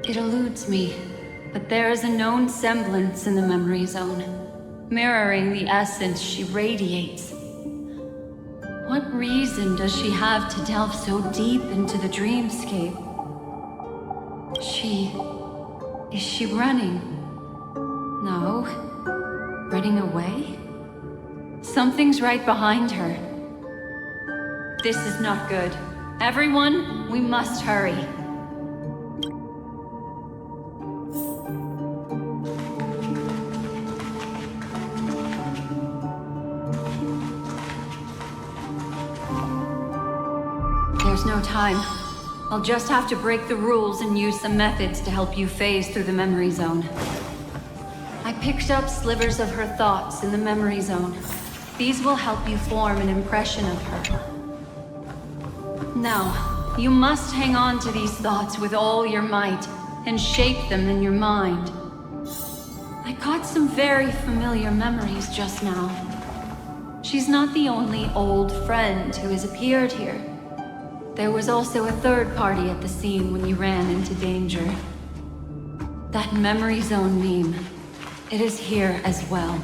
It eludes me, but there is a known semblance in the memory zone, mirroring the essence she radiates. What reason does she have to delve so deep into the dreamscape? Is she running? No. Running away? Something's right behind her. This is not good. Everyone, we must hurry. There's no time. I'll just have to break the rules and use some methods to help you phase through the memory zone. I picked up slivers of her thoughts in the memory zone. These will help you form an impression of her. Now, you must hang on to these thoughts with all your might and shape them in your mind. I caught some very familiar memories just now. She's not the only old friend who has appeared here. There was also a third party at the scene when you ran into danger. That memory zone meme. It is here as well.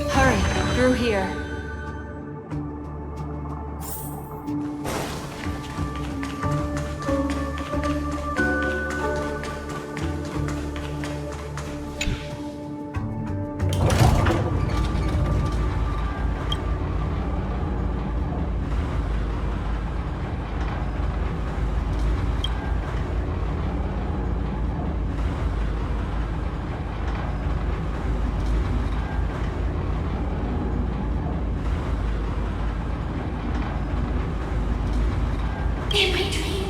Hurry, through here. In my dream,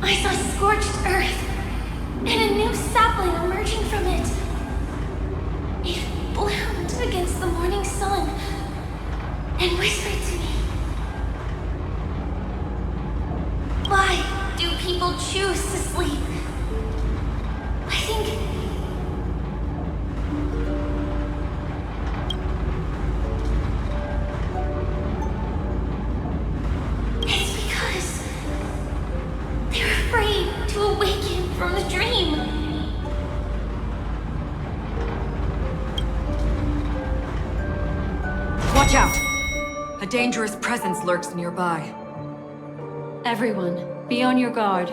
I saw scorched earth and a new sapling emerging from it. It bloomed against the morning sun and whispered to me. Why do people choose to sleep? I think it's because they're afraid to awaken from the dream. Watch out! A dangerous presence lurks nearby. Everyone, be on your guard.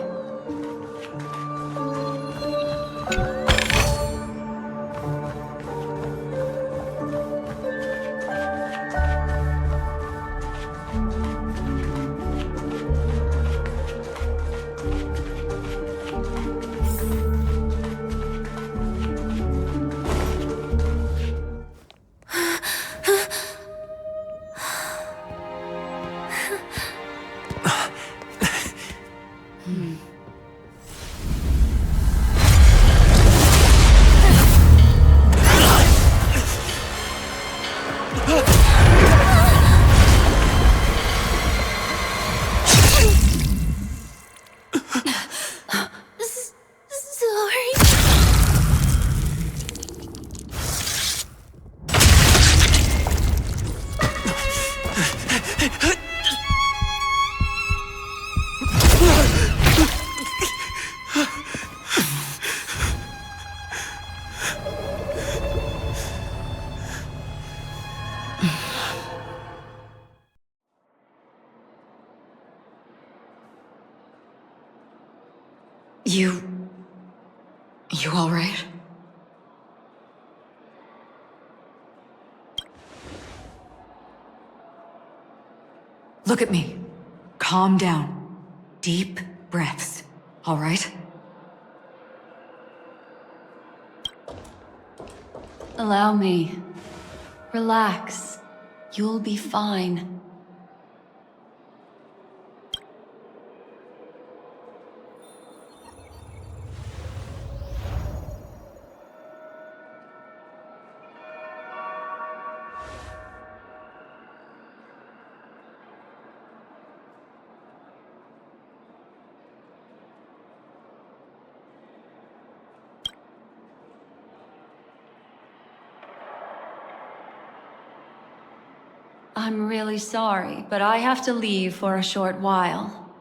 You all right? Look at me. Calm down. Deep breaths. All right? Allow me. Relax. You'll be fine. I'm really sorry, but I have to leave for a short while.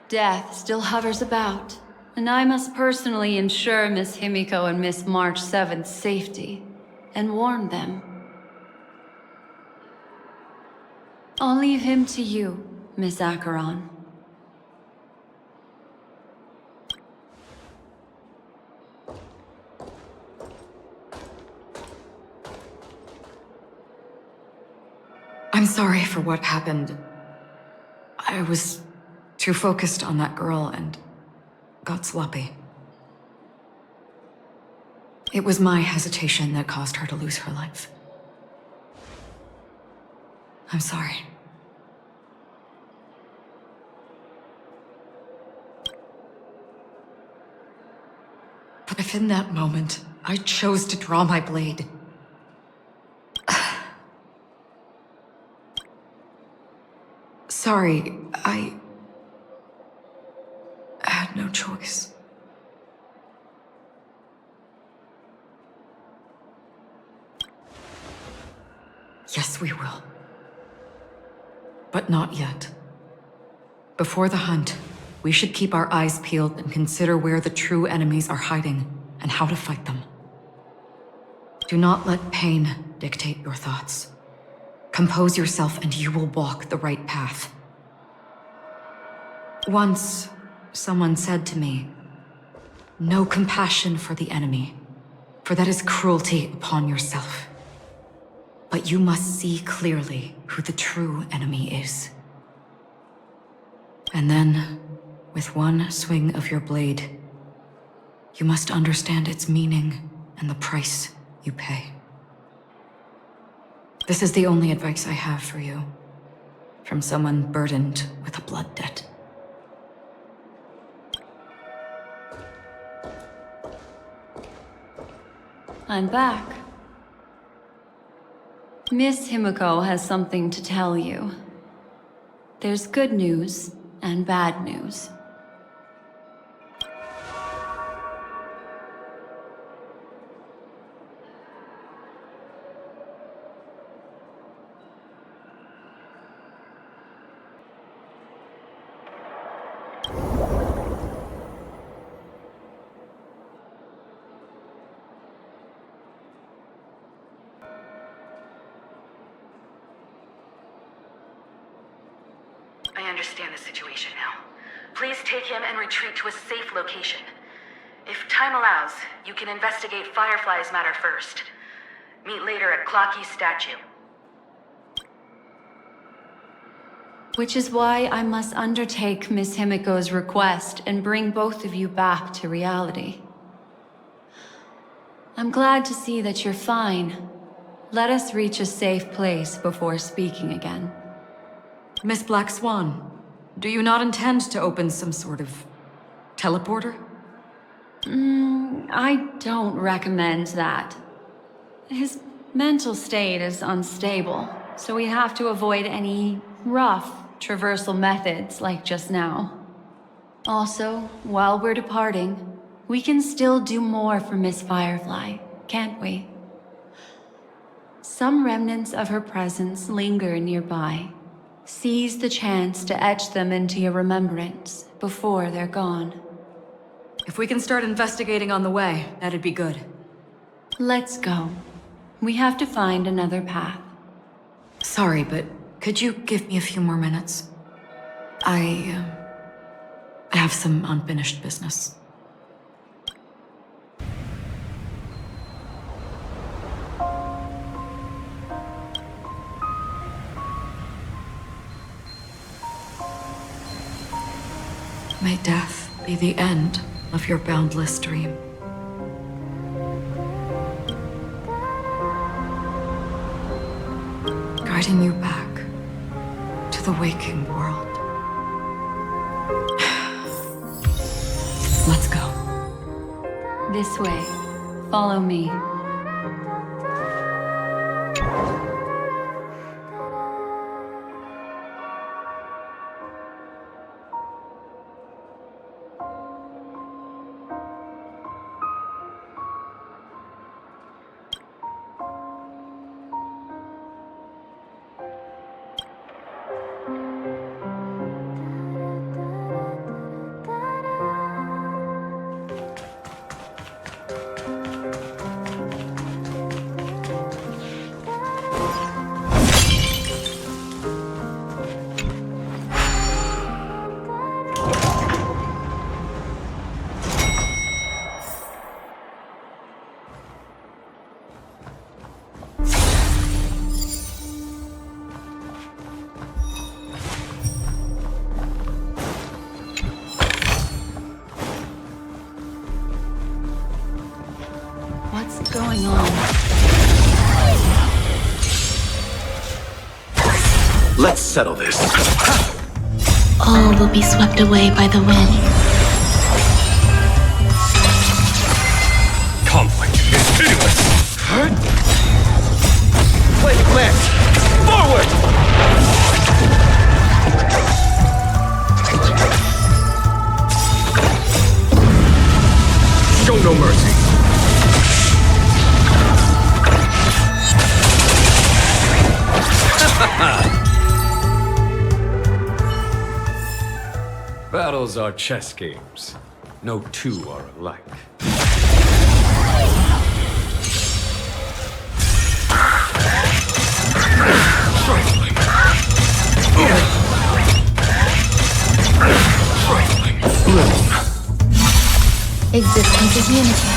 Death still hovers about, and I must personally ensure Miss Himiko and Miss March 7th's safety, and warn them. I'll leave him to you, Miss Acheron. I'm sorry for what happened. I was too focused on that girl and got sloppy. It was my hesitation that caused her to lose her life. I'm sorry. But if in that moment I chose to draw my blade, sorry, I had no choice. Yes, we will. But not yet. Before the hunt, we should keep our eyes peeled and consider where the true enemies are hiding and how to fight them. Do not let pain dictate your thoughts. Compose yourself and you will walk the right path. Once, someone said to me, "No compassion for the enemy, for that is cruelty upon yourself. But you must see clearly who the true enemy is. And then, with one swing of your blade, you must understand its meaning and the price you pay." This is the only advice I have for you, from someone burdened with a blood debt. I'm back. Miss Himiko has something to tell you. There's good news and bad news. I understand the situation now. Please take him and retreat to a safe location. If time allows, you can investigate Firefly's matter first. Meet later at Clocky's statue. Which is why I must undertake Miss Himiko's request and bring both of you back to reality. I'm glad to see that you're fine. Let us reach a safe place before speaking again. Miss Black Swan, do you not intend to open some sort of teleporter? I don't recommend that. His mental state is unstable, so we have to avoid any rough traversal methods like just now. Also, while we're departing, we can still do more for Miss Firefly, can't we? Some remnants of her presence linger nearby. Seize the chance to etch them into your remembrance before they're gone. If we can start investigating on the way, that'd be good. Let's go. We have to find another path. Sorry, but could you give me a few more minutes? I have some unfinished business. May death be the end of your boundless dream. Guiding you back to the waking world. Let's go. This way. Follow me. What's going on? Let's settle this. All will be swept away by the wind. Conflict is pitiless. Play left. Forward! Show no mercy. Battles are chess games. No two are alike. Trifling. Trifling. Bloom. Existence is unity.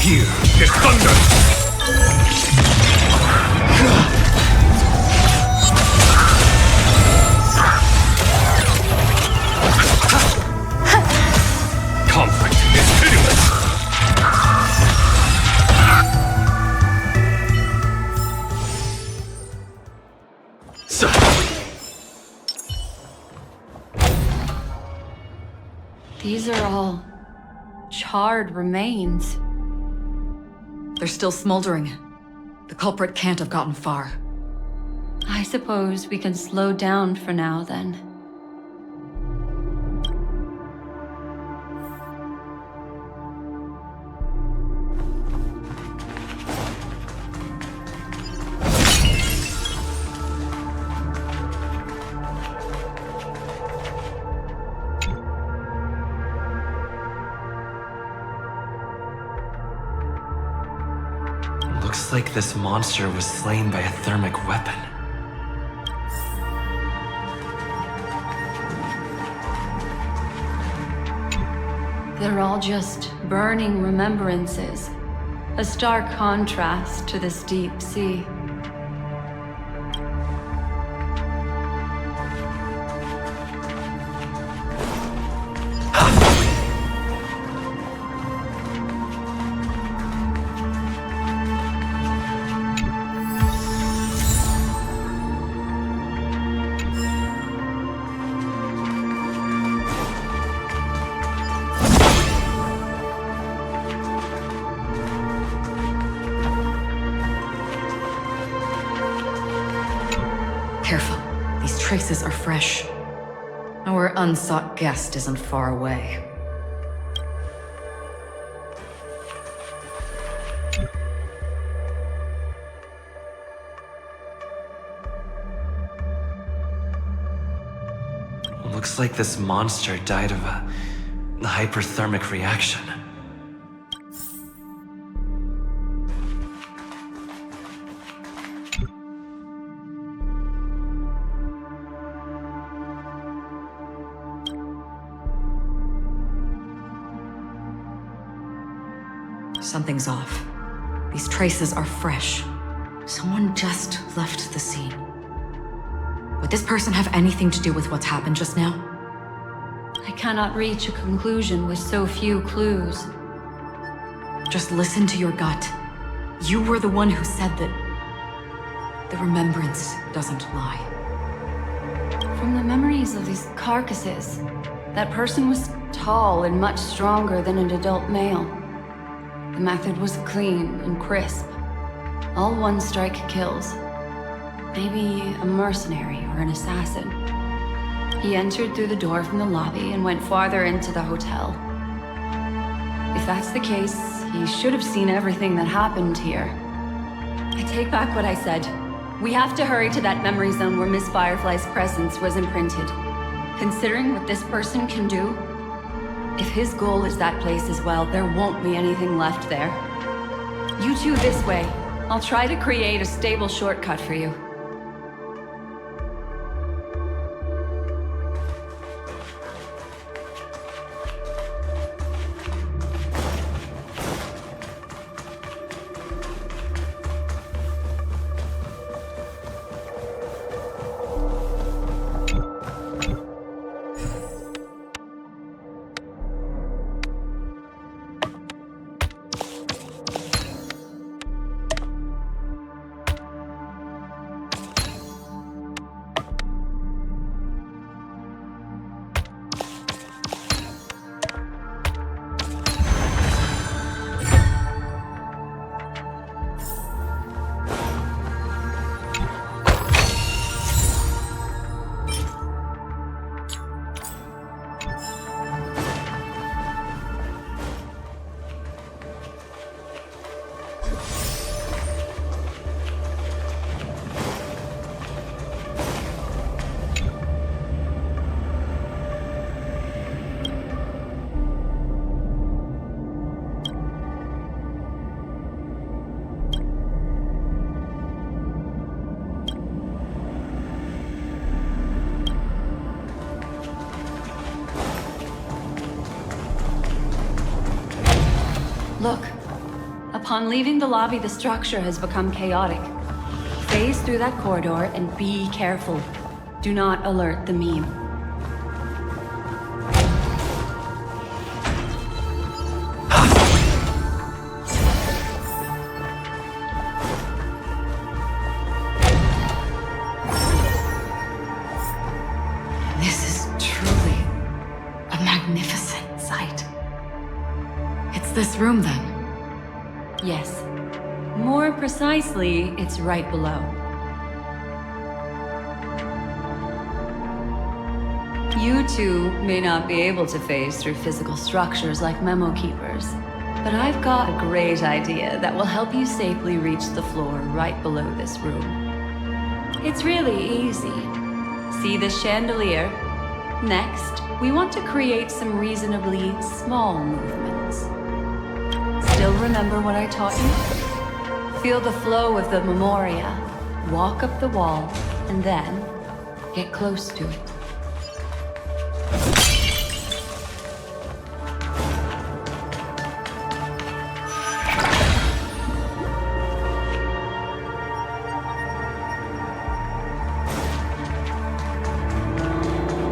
Here is thunder. Conflict is pitiless. So. These are all charred remains. They're still smoldering. The culprit can't have gotten far. I suppose we can slow down for now, then. Looks like this monster was slain by a thermic weapon. They're all just burning remembrances. A stark contrast to this deep sea. Careful. These traces are fresh. Our unsought guest isn't far away. Looks like this monster died of a hyperthermic reaction. Something's off. These traces are fresh. Someone just left the scene. Would this person have anything to do with what's happened just now? I cannot reach a conclusion with so few clues. Just listen to your gut. You were the one who said that the remembrance doesn't lie. From the memories of these carcasses, that person was tall and much stronger than an adult male. The method was clean and crisp. All one-strike kills. Maybe a mercenary or an assassin. He entered through the door from the lobby and went farther into the hotel. If that's the case, he should have seen everything that happened here. I take back what I said. We have to hurry to that memory zone where Miss Firefly's presence was imprinted. Considering what this person can do, if his goal is that place as well, there won't be anything left there. You two this way. I'll try to create a stable shortcut for you. Look. Upon leaving the lobby, the structure has become chaotic. Phase through that corridor and be careful. Do not alert the meme. This is truly a magnificent sight. It's this room, then? Yes. More precisely, it's right below. You two may not be able to phase through physical structures like memo keepers, but I've got a great idea that will help you safely reach the floor right below this room. It's really easy. See this chandelier? Next, we want to create some reasonably small movements. Still remember what I taught you? Feel the flow of the memoria, walk up the wall, and then get close to it.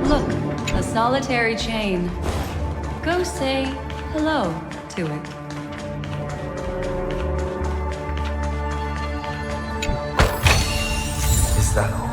Look, a solitary chain. Go say hello to it. Is that all?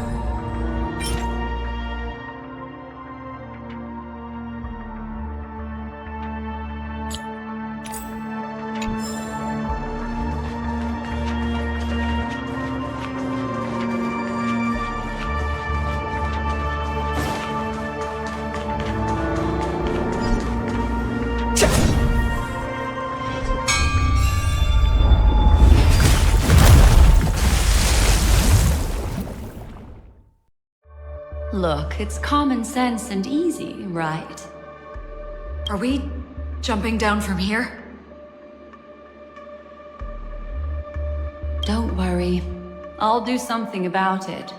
Look, it's common sense and easy, right? Are we jumping down from here? Don't worry. I'll do something about it.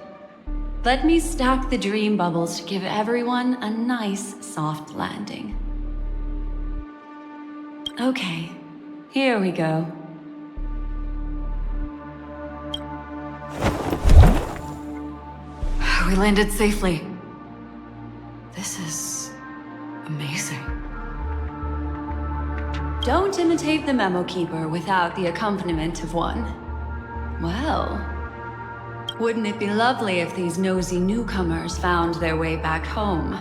Let me stack the dream bubbles to give everyone a nice, soft landing. Okay, Here we go. We landed safely. This is amazing. Don't imitate the memo keeper without the accompaniment of one. Well, wouldn't it be lovely if these nosy newcomers found their way back home?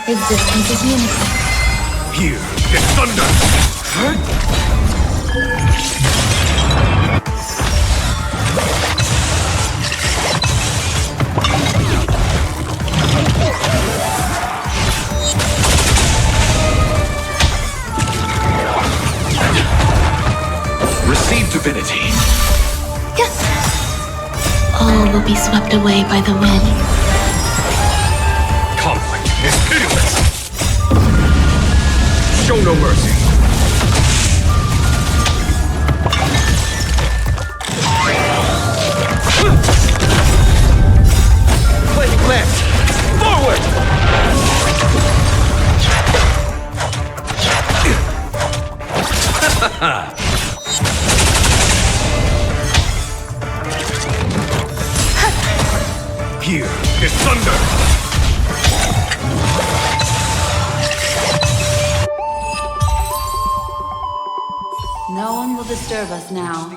Existence is limited. Here, get thunder! Receive divinity. All will be swept away by the wind. Conflict is pitiless. Show no mercy. Flame left. Forward. Here is thunder! No one will disturb us now.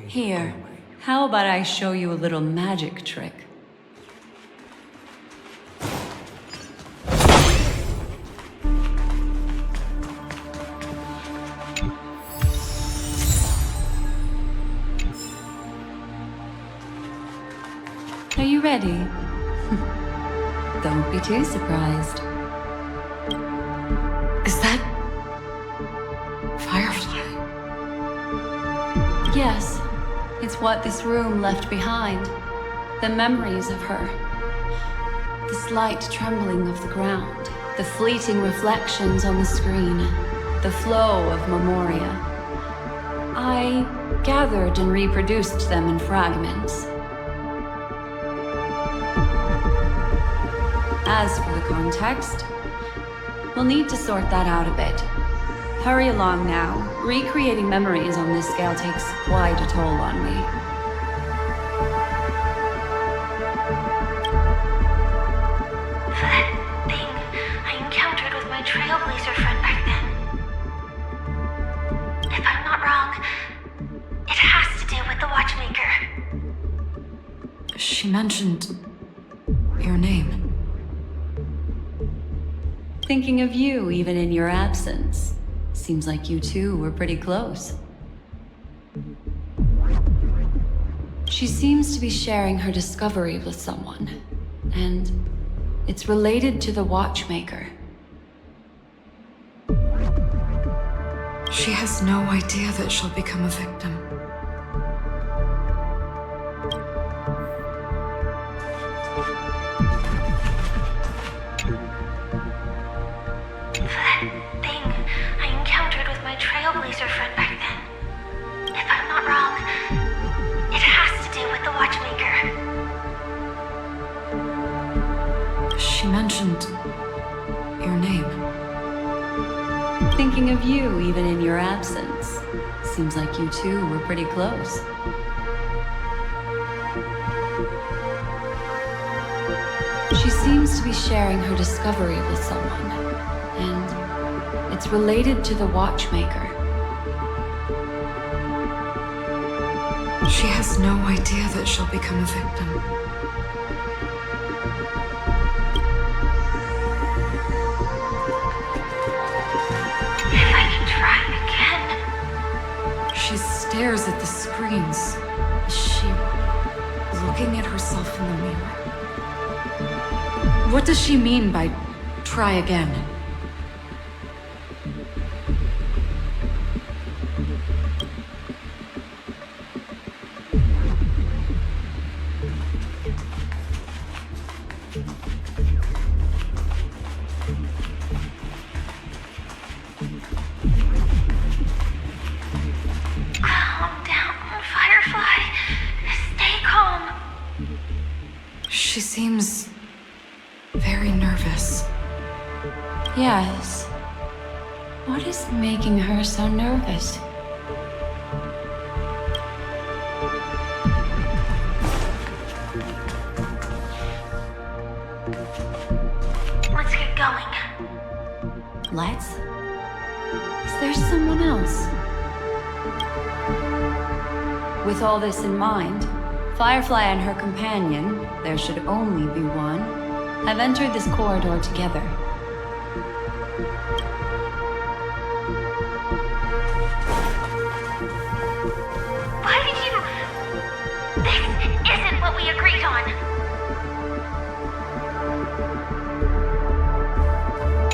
Here, how about I show you a little magic trick? Are you ready? Don't be too surprised. Is that firefly? Yes, it's what this room left behind. The memories of her. The slight trembling of the ground. The fleeting reflections on the screen. The flow of memoria. I gathered and reproduced them in fragments. As for the context, we'll need to sort that out a bit. Hurry along now. Recreating memories on this scale takes quite a toll on me. That thing I encountered with my Trailblazer friend back then. If I'm not wrong, it has to do with the Watchmaker. She mentioned your name. Thinking of you even in your absence. Seems like you two were pretty close. She seems to be sharing her discovery with someone, and it's related to the Watchmaker. She has no idea that she'll become a victim. That thing I encountered with my Trailblazer friend back then. If I'm not wrong, it has to do with the Watchmaker. She mentioned your name. Thinking of you even in your absence. Seems like you two were pretty close. She seems to be sharing her discovery with someone, and it's related to the Watchmaker. She has no idea that she'll become a victim. If I can try again. She stares at the screens. Is she looking at herself in the mirror? What does she mean by try again? seems very nervous. Yes. What is making her so nervous? Let's get going. Let's? Is there someone else? With all this in mind, Firefly and her companion, there should only be one, have entered this corridor together. Why did you... This isn't what we agreed on.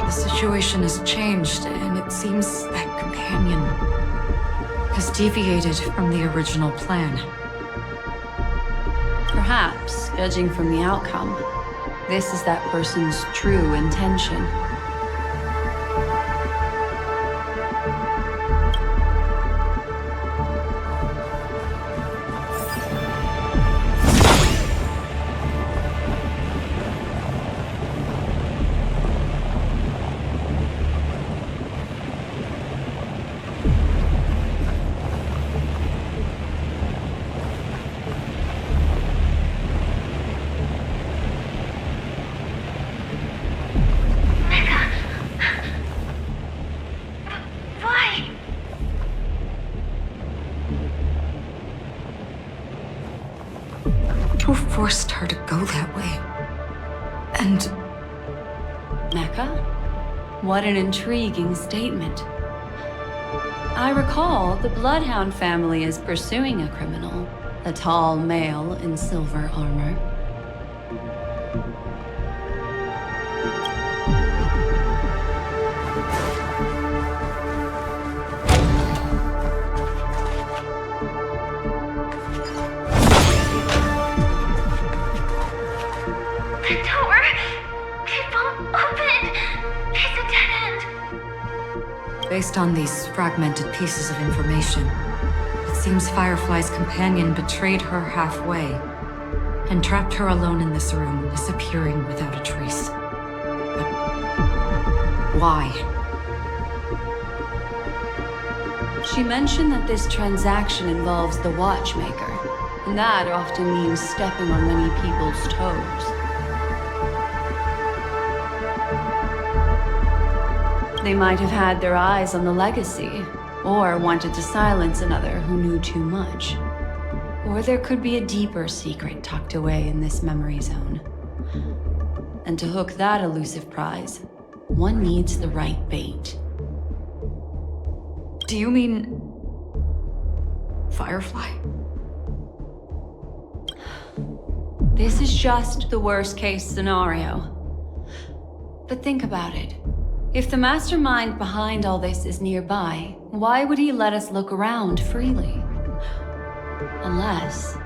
The situation has changed, and it seems that companion has deviated from the original plan. Perhaps, judging from the outcome, this is that person's true intention. Who forced her to go that way? And... Nikke? What an intriguing statement. I recall the Bloodhound family is pursuing a criminal, a tall male in silver armor. Based on these fragmented pieces of information, it seems Firefly's companion betrayed her halfway and trapped her alone in this room, disappearing without a trace. But why? She mentioned that this transaction involves the Watchmaker, and that often means stepping on many people's toes. They might have had their eyes on the legacy, or wanted to silence another who knew too much. Or there could be a deeper secret tucked away in this memory zone. And to hook that elusive prize, one needs the right bait. Do you mean... Firefly? This is just the worst-case scenario. But think about it. If the mastermind behind all this is nearby, why would he let us look around freely? Unless...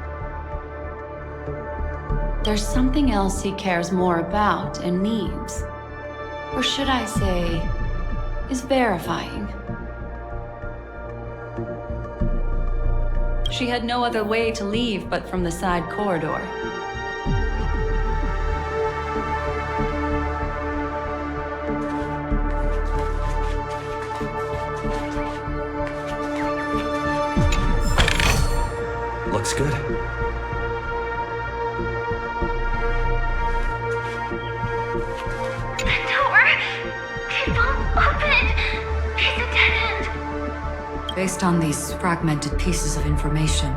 there's something else he cares more about and needs. Or should I say, is verifying. She had no other way to leave but from the side corridor. Looks good. The door! It won't open! It's a dead end! Based on these fragmented pieces of information,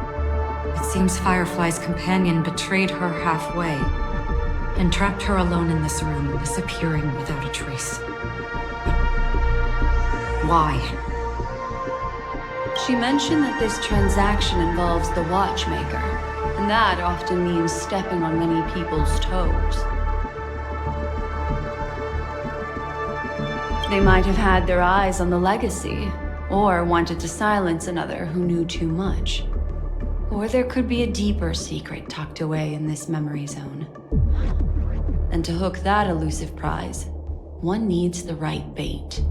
it seems Firefly's companion betrayed her halfway and trapped her alone in this room, disappearing without a trace. But why? She mentioned that this transaction involves the Watchmaker, and that often means stepping on many people's toes. They might have had their eyes on the legacy, or wanted to silence another who knew too much. Or there could be a deeper secret tucked away in this memory zone. And to hook that elusive prize, one needs the right bait.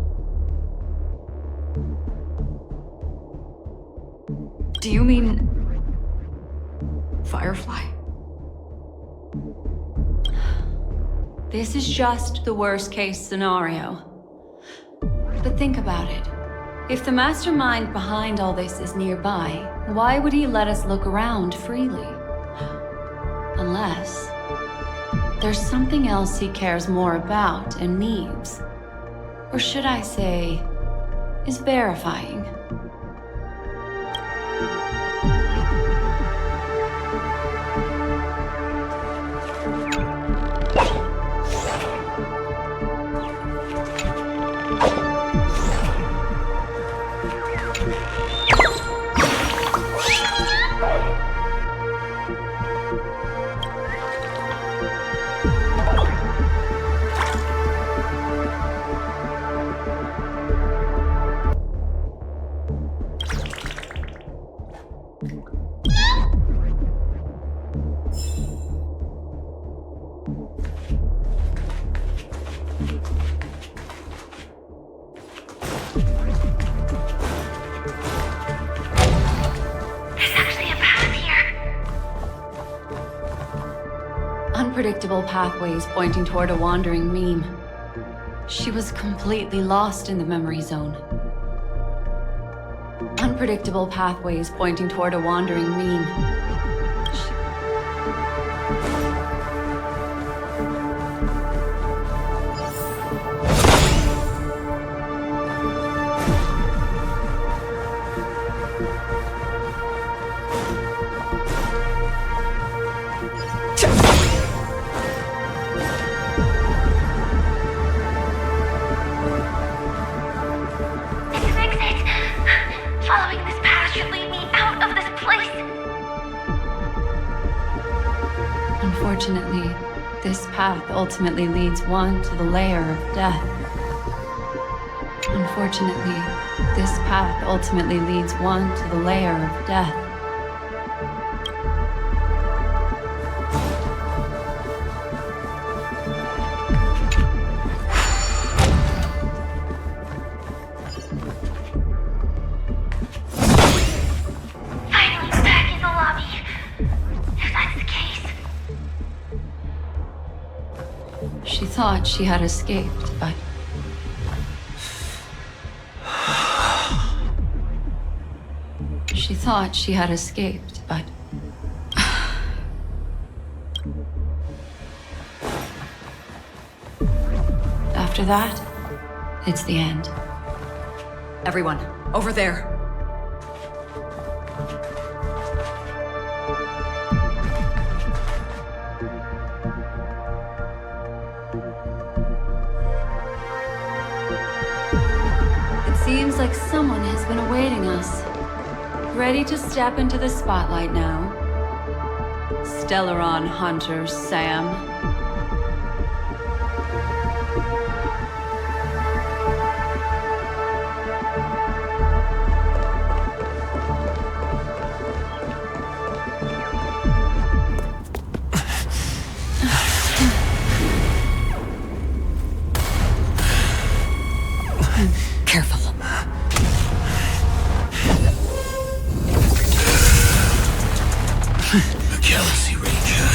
Do you mean... Firefly? This is just the worst case scenario. But think about it. If the mastermind behind all this is nearby, why would he let us look around freely? Unless there's something else he cares more about and needs. Or should I say, is verifying. Unpredictable pathways pointing toward a wandering meme. She was completely lost in the memory zone. Unpredictable pathways pointing toward a wandering meme. Unfortunately, this path ultimately leads one to the lair of death. Unfortunately, this path ultimately leads one to the lair of death. She thought she had escaped, but... She thought she had escaped, but... After that, it's the end. Everyone, over there. Seems like someone has been awaiting us. Ready to step into the spotlight now. Stellaron Hunter Sam. Careful. A Galaxy Ranger.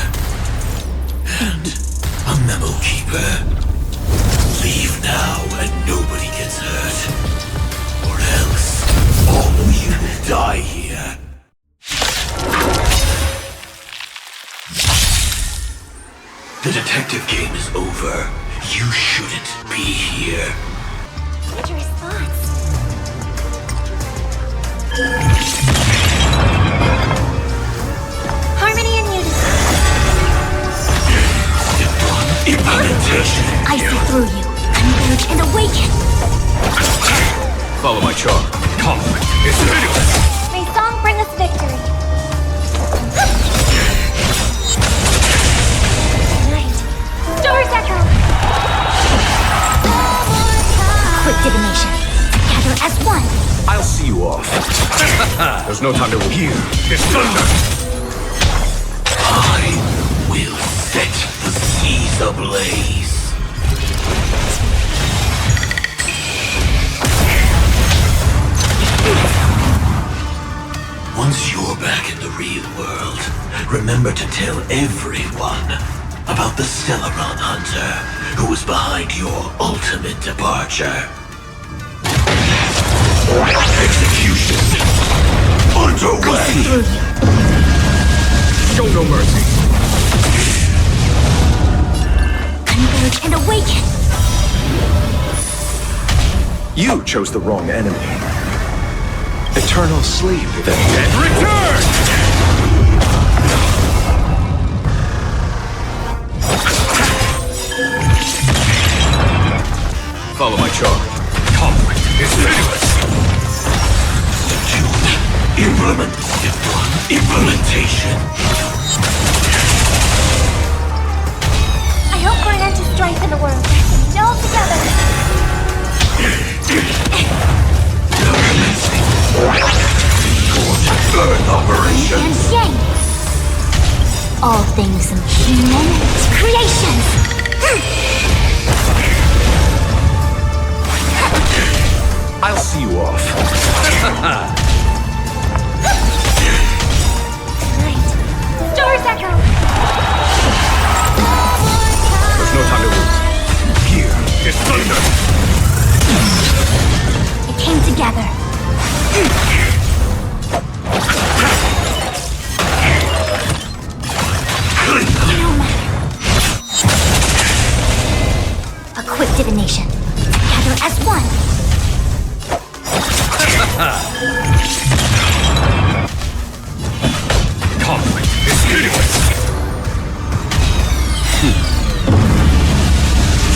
And a memo keeper. Leave now and nobody gets hurt. Or else, all of you will die here. The detective game is over. You shouldn't be here. What's your response? Harmony and unity. Implementation. I see through you. Converge and awaken. Follow my charm. Conflict is pitiless. May song bring us victory. Night. Stars echo. Quick divination. Together as one. I'll see you off. There's no time to hear. It's thunder. I will set the seas ablaze. Once you're back in the real world, remember to tell everyone about the Stellaron Hunter who was behind your ultimate departure. Execution underway. Show no mercy. Converge and awaken! You chose the wrong enemy. Eternal sleep. The dead Return! Follow my charge. Conflict is pitiless. Implementation. I hope for an end to strife in the world. All together. Earth operation. And yang. All things human creations. I'll see you off. Stars echo. There's no time to lose. Here is thunder. It came together. No matter. A quick divination. Together as one. Conflict is pitiless.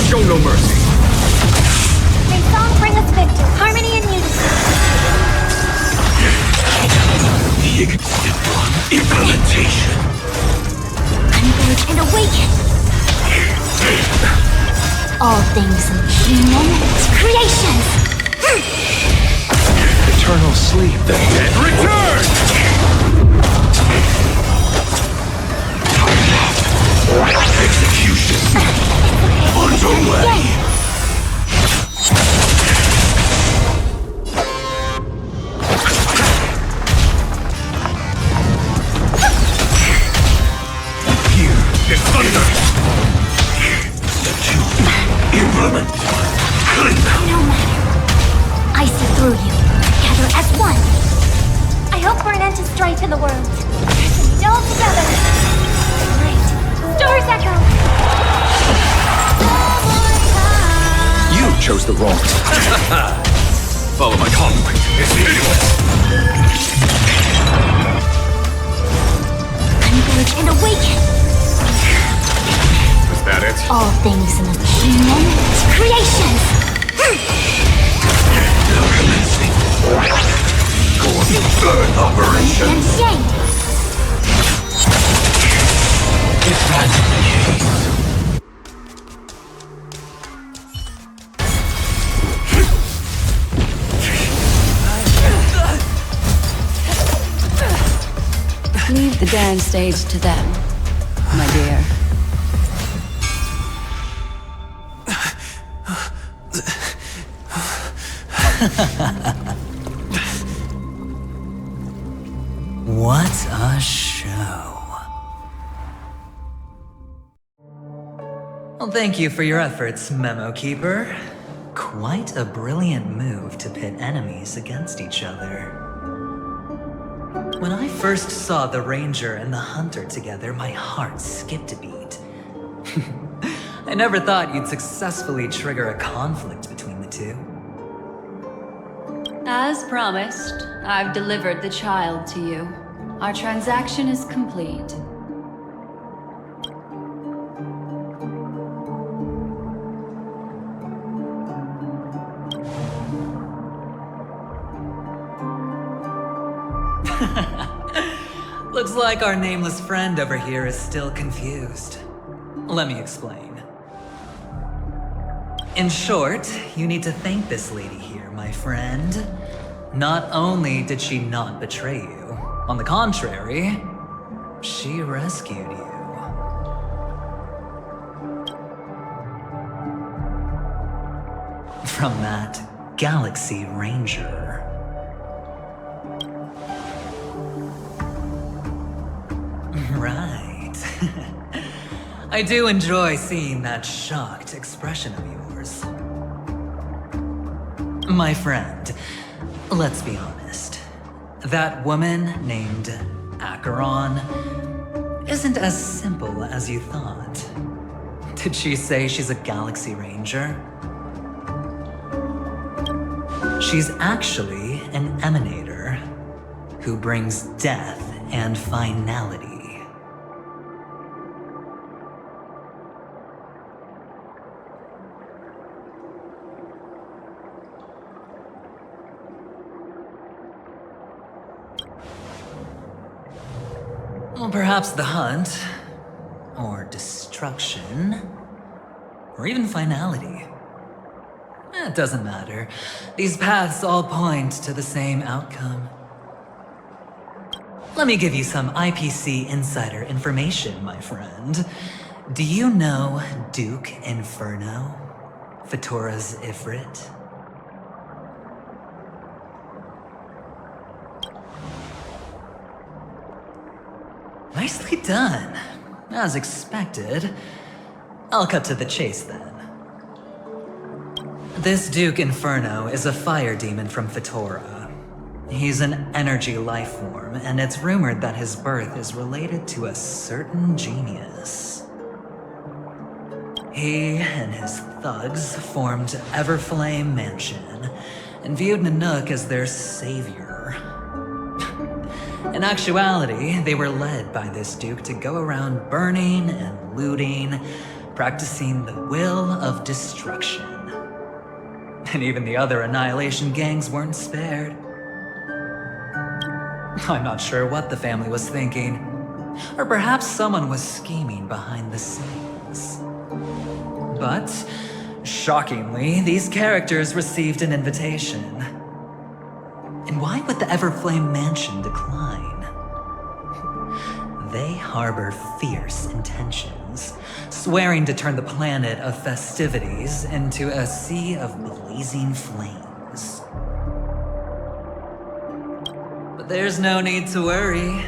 Show no mercy. May song bring us victory, harmony and unity. Implementation. Converge and awaken. All things human creations. Eternal sleep. The dead Return! Execution underway. Here is thunder. Implement. No matter. I see through you. Together as one. I hope for an end to strife in the world. All together. Stars echo. You chose the wrong. Follow my conflict is pitiless. Converge and awaken. Is that it? All things human creations. Earth operation. And yang. If that's the case. Leave the dance stage to them, my dear. What a show. Well, thank you for your efforts, Memo Keeper. Quite a brilliant move to pit enemies against each other. When I first saw the Ranger and the Hunter together, my heart skipped a beat. I never thought you'd successfully trigger a conflict between the two. As promised, I've delivered the child to you. Our transaction is complete. Looks like our nameless friend over here is still confused. Let me explain. In short, you need to thank this lady here, my friend. Not only did she not betray you, on the contrary, she rescued you. From that Galaxy Ranger. Right. I do enjoy seeing that shocked expression of yours. My friend, let's be honest. That woman named Archon isn't as simple as you thought. Did she say she's a Galaxy Ranger? She's actually an emanator who brings death and finality. Well, perhaps the hunt, or destruction, or even finality. It doesn't matter. These paths all point to the same outcome. Let me give you some IPC insider information, my friend. Do you know Duke Inferno? Fatora's Ifrit? Nicely done. As expected. I'll cut to the chase then. This Duke Inferno is a fire demon from Fatora. He's an energy life form, and it's rumored that his birth is related to a certain genius. He and his thugs formed Everflame Mansion, and viewed Nanook as their savior. In actuality, they were led by this Duke to go around burning and looting, practicing the will of destruction. And even the other Annihilation gangs weren't spared. I'm not sure what the family was thinking. Or perhaps someone was scheming behind the scenes. But, shockingly, these characters received an invitation. And why would the Everflame Mansion decline? They harbor fierce intentions, swearing to turn the planet of festivities into a sea of blazing flames. But there's no need to worry.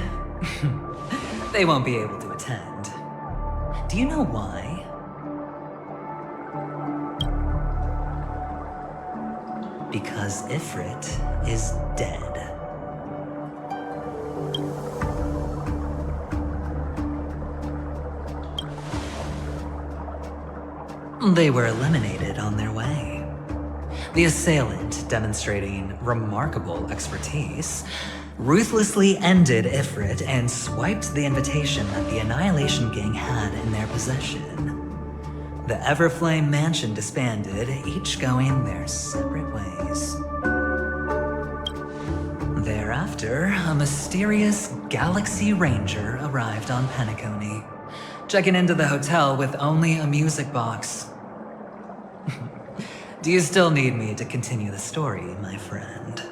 They won't be able to attend. Do you know why? Because Ifrit is dead. They were eliminated on their way. The assailant, demonstrating remarkable expertise, ruthlessly ended Ifrit and swiped the invitation that the Annihilation Gang had in their possession. The Everflame Mansion disbanded, each going their separate ways. Thereafter, a mysterious Galaxy Ranger arrived on Penacony, checking into the hotel with only a music box. Do you still need me to continue the story, my friend?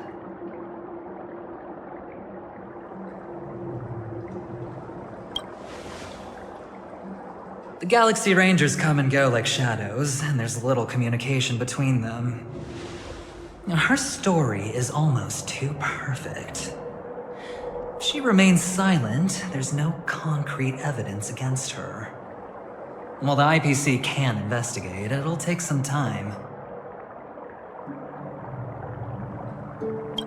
The Galaxy Rangers come and go like shadows, and there's little communication between them. Her story is almost too perfect. If she remains silent, there's no concrete evidence against her. While the IPC can investigate, it'll take some time.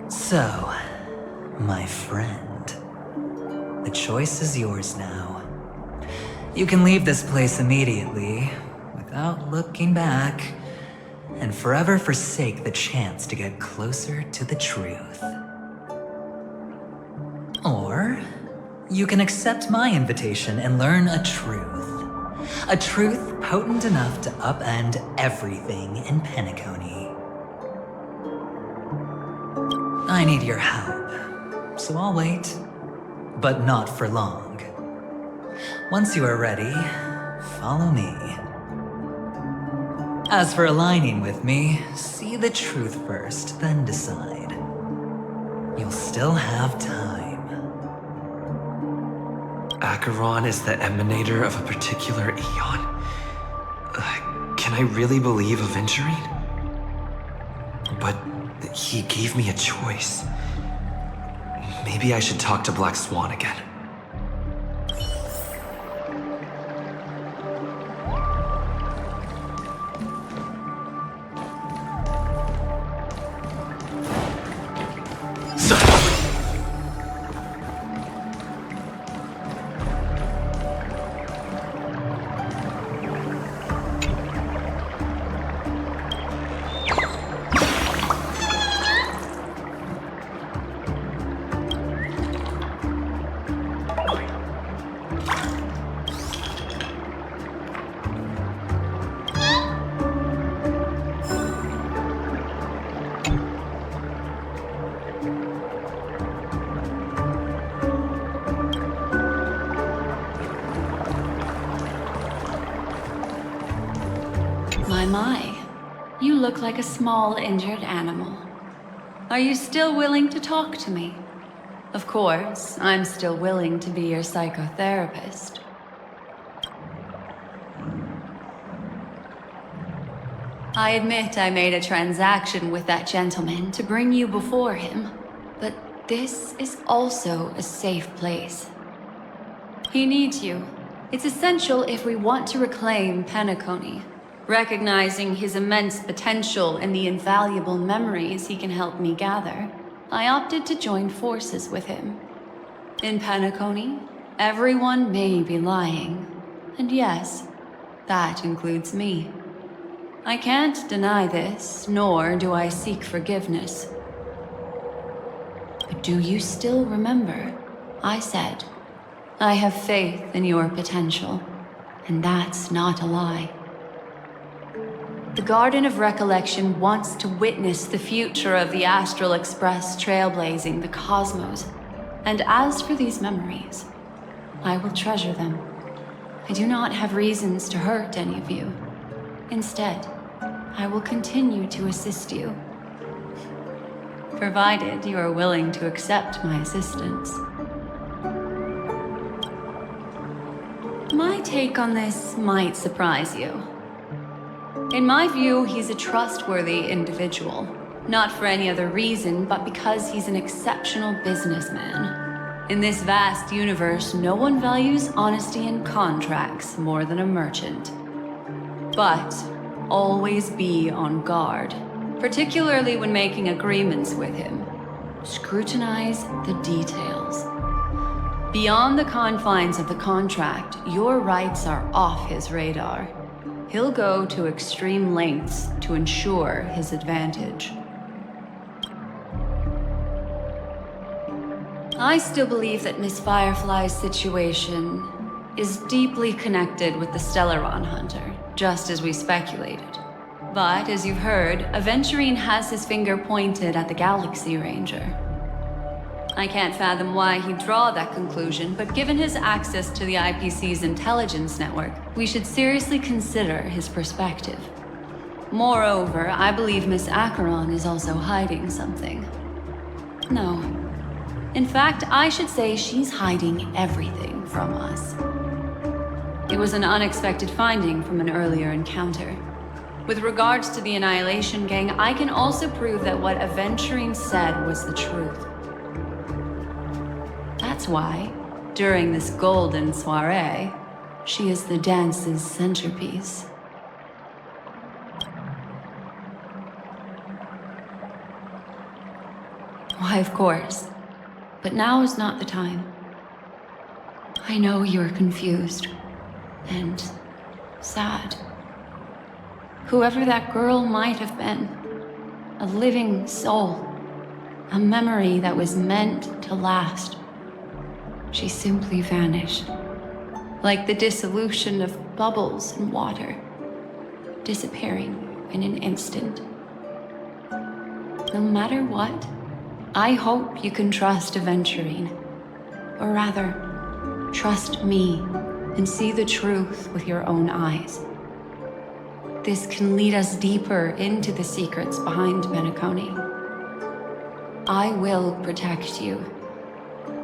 So, my friend, the choice is yours now. You can leave this place immediately, without looking back, and forever forsake the chance to get closer to the truth. Or, you can accept my invitation and learn a truth. A truth potent enough to upend everything in Penacony. I need your help, so I'll wait, but not for long. Once you are ready, follow me. As for aligning with me, see the truth first, then decide. You'll still have time. Acheron is the emanator of a particular eon? Can I really believe adventurine? But he gave me a choice. Maybe I should talk to Black Swan again. My, you look like a small injured animal. Are you still willing to talk to me? Of course, I'm still willing to be your psychotherapist. I admit I made a transaction with that gentleman to bring you before him, but this is also a safe place. He needs you. It's essential if we want to reclaim Penacony. Recognizing his immense potential and the invaluable memories he can help me gather, I opted to join forces with him. In Penacony, everyone may be lying. And yes, that includes me. I can't deny this, nor do I seek forgiveness. But do you still remember? I said, I have faith in your potential, and that's not a lie. The Garden of Recollection wants to witness the future of the Astral Express trailblazing the cosmos. And as for these memories, I will treasure them. I do not have reasons to hurt any of you. Instead, I will continue to assist you. Provided you are willing to accept my assistance. My take on this might surprise you. In my view, he's a trustworthy individual. Not for any other reason, but because he's an exceptional businessman. In this vast universe, no one values honesty in contracts more than a merchant. But always be on guard, particularly when making agreements with him. Scrutinize the details. Beyond the confines of the contract, your rights are off his radar. He'll go to extreme lengths to ensure his advantage. I still believe that Miss Firefly's situation is deeply connected with the Stellaron Hunter, just as we speculated. But, as you've heard, Adventurine has his finger pointed at the Galaxy Ranger. I can't fathom why he'd draw that conclusion, but given his access to the IPC's intelligence network, we should seriously consider his perspective. Moreover, I believe Miss Acheron is also hiding something. No. In fact, I should say she's hiding everything from us. It was an unexpected finding from an earlier encounter. With regards to the Annihilation Gang, I can also prove that what Adventurine said was the truth. That's why, during this golden soiree, she is the dance's centerpiece. Why, of course. But now is not the time. I know you're confused and sad. Whoever that girl might have been, a living soul, a memory that was meant to last. She simply vanished, like the dissolution of bubbles in water, disappearing in an instant. No matter what, I hope you can trust Adventurine, or rather, trust me and see the truth with your own eyes. This can lead us deeper into the secrets behind Penacony. I will protect you.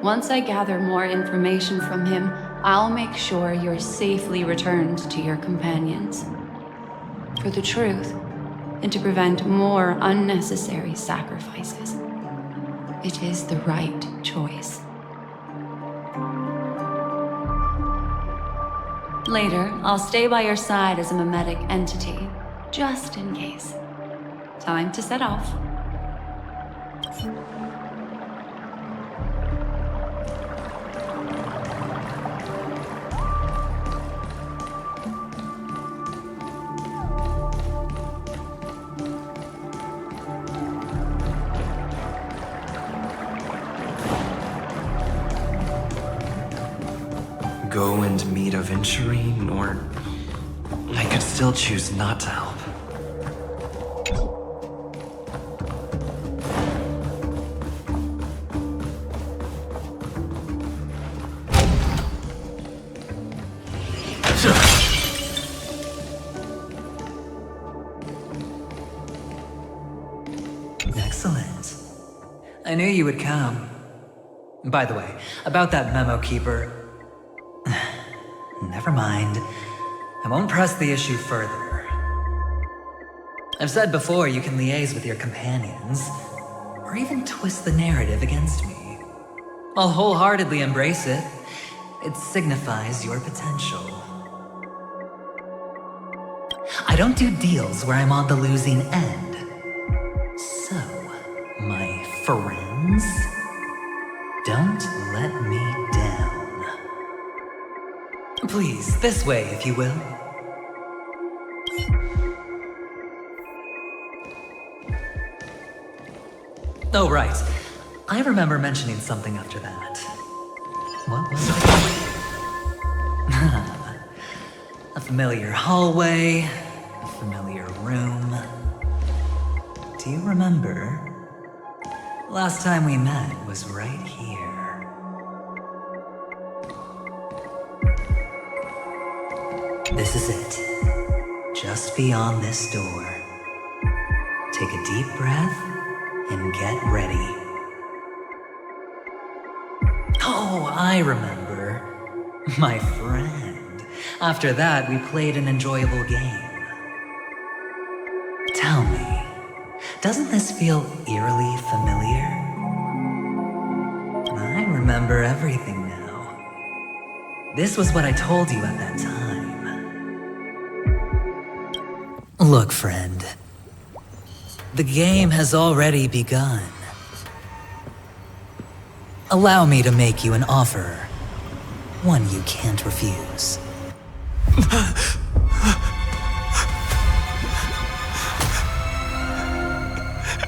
Once I gather more information from him, I'll make sure you're safely returned to your companions. For the truth, and to prevent more unnecessary sacrifices. It is the right choice. Later, I'll stay by your side as a mimetic entity, just in case. Time to set off. Go and meet Adventurine, or I could still choose not to help. knew you would come. By the way, about that memo keeper. Never mind. I won't press the issue further. I've said before you can liaise with your companions, or even twist the narrative against me. I'll wholeheartedly embrace it. It signifies your potential. I don't do deals where I'm on the losing end. So, my friends, don't let me down. Please, this way, if you will. Oh, right. I remember mentioning something after that. What was it? A familiar hallway, a familiar room. Do you remember? Last time we met was right here. This is it. Just beyond this door. Take a deep breath and get ready. Oh, I remember. My friend. After that, we played an enjoyable game. Tell me, doesn't this feel eerily familiar? I remember everything now. This was what I told you at that time. Look, friend. The game has already begun. Allow me to make you an offer. One you can't refuse.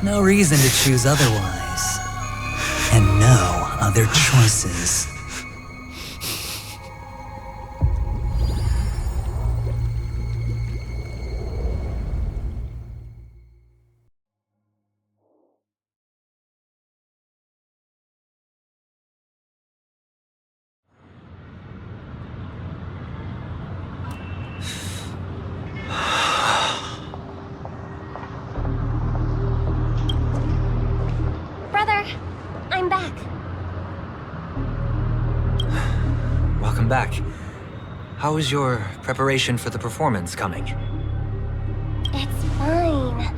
No reason to choose otherwise. And no other choices. Brother, I'm back. Welcome back. How is your preparation for the performance coming? It's fine.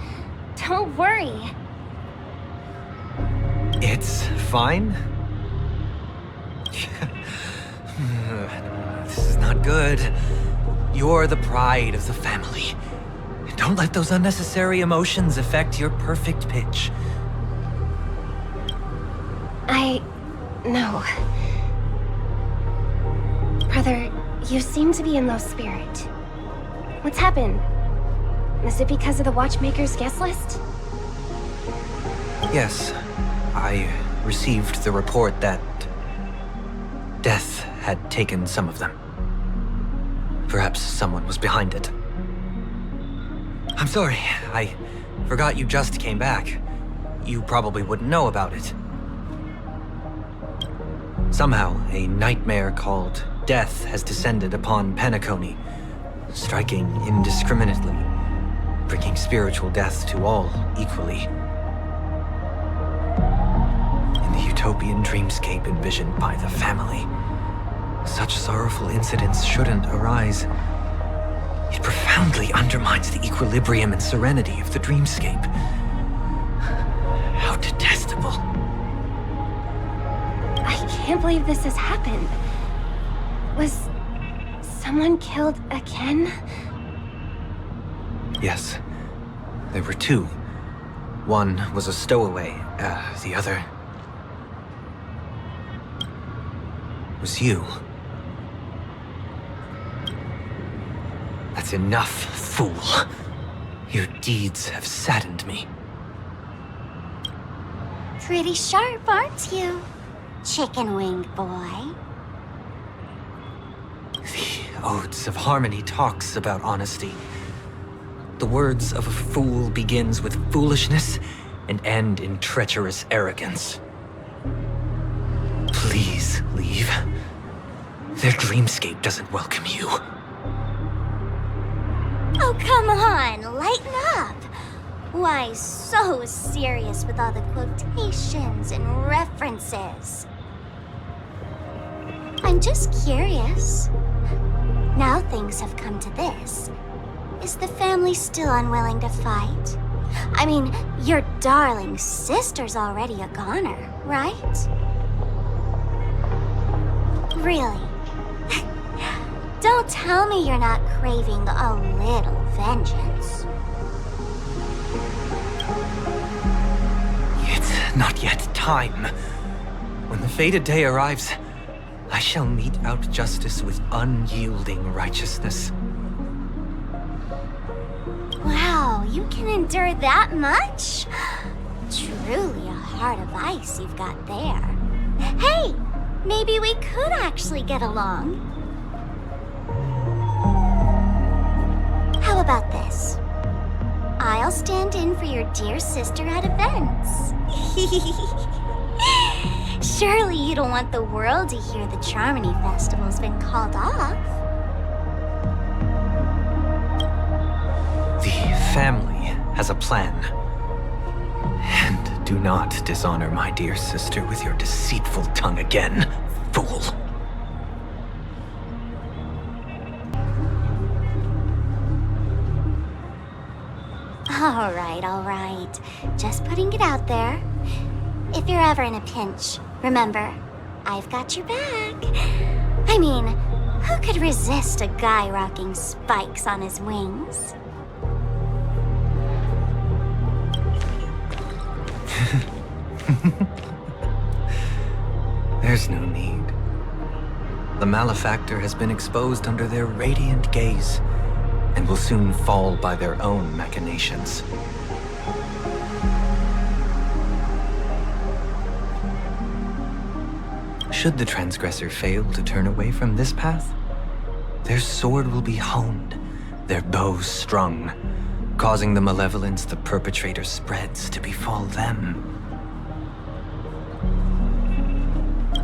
Don't worry. It's fine? This is not good. You're the pride of the family. Don't let those unnecessary emotions affect your perfect pitch. No. Brother, you seem to be in low spirit. What's happened? Is it because of the Watchmaker's guest list? Yes, I received the report that death had taken some of them. Perhaps someone was behind it. I'm sorry, I forgot you just came back. You probably wouldn't know about it. Somehow, a nightmare called death has descended upon Penacony, striking indiscriminately, bringing spiritual death to all equally. In the utopian dreamscape envisioned by the family, such sorrowful incidents shouldn't arise. It profoundly undermines the equilibrium and serenity of the dreamscape. How detestable. I can't believe this has happened. Was someone killed again? Yes, there were two. One was a stowaway, the other was you. That's enough, fool. Your deeds have saddened me. Pretty sharp, aren't you, chicken wing boy? The Odes of Harmony talks about honesty. The words of a fool begins with foolishness and end in treacherous arrogance. Please leave. Their dreamscape doesn't welcome you. Oh, come on, lighten up. Why so serious with all the quotations and references? I'm just curious. Now things have come to this. Is the family still unwilling to fight? I mean, your darling sister's already a goner, right? Really? Don't tell me you're not craving a little vengeance. It's not yet time. When the fated day arrives, I shall mete out justice with unyielding righteousness. Wow, you can endure that much? Truly a heart of ice you've got there. Hey, maybe we could actually get along. How about this? I'll stand in for your dear sister at events. Surely you don't want the world to hear the Charmony Festival's been called off. The family has a plan. And do not dishonor my dear sister with your deceitful tongue again, fool. All right. Just putting it out there. If you're ever in a pinch, remember, I've got your back. I mean, who could resist a guy rocking spikes on his wings? There's no need. The malefactor has been exposed under their radiant gaze, and will soon fall by their own machinations. Should the transgressor fail to turn away from this path, their sword will be honed, their bows strung, causing the malevolence the perpetrator spreads to befall them.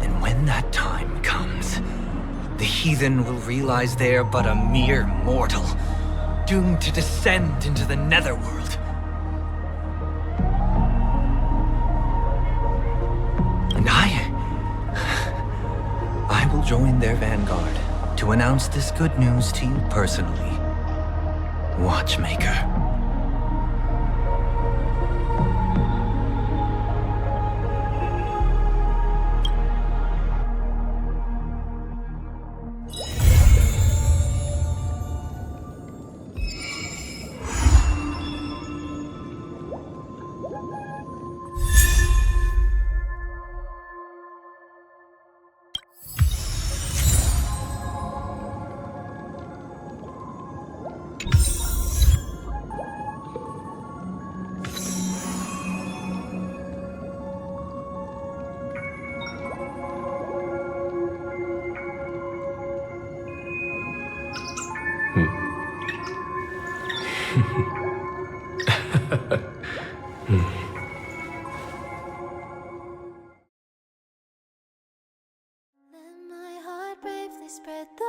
And when that time comes, the heathen will realize they are but a mere mortal, doomed to descend into the netherworld. And I will join their vanguard to announce this good news to you personally, Watchmaker. Let my heart bravely spread the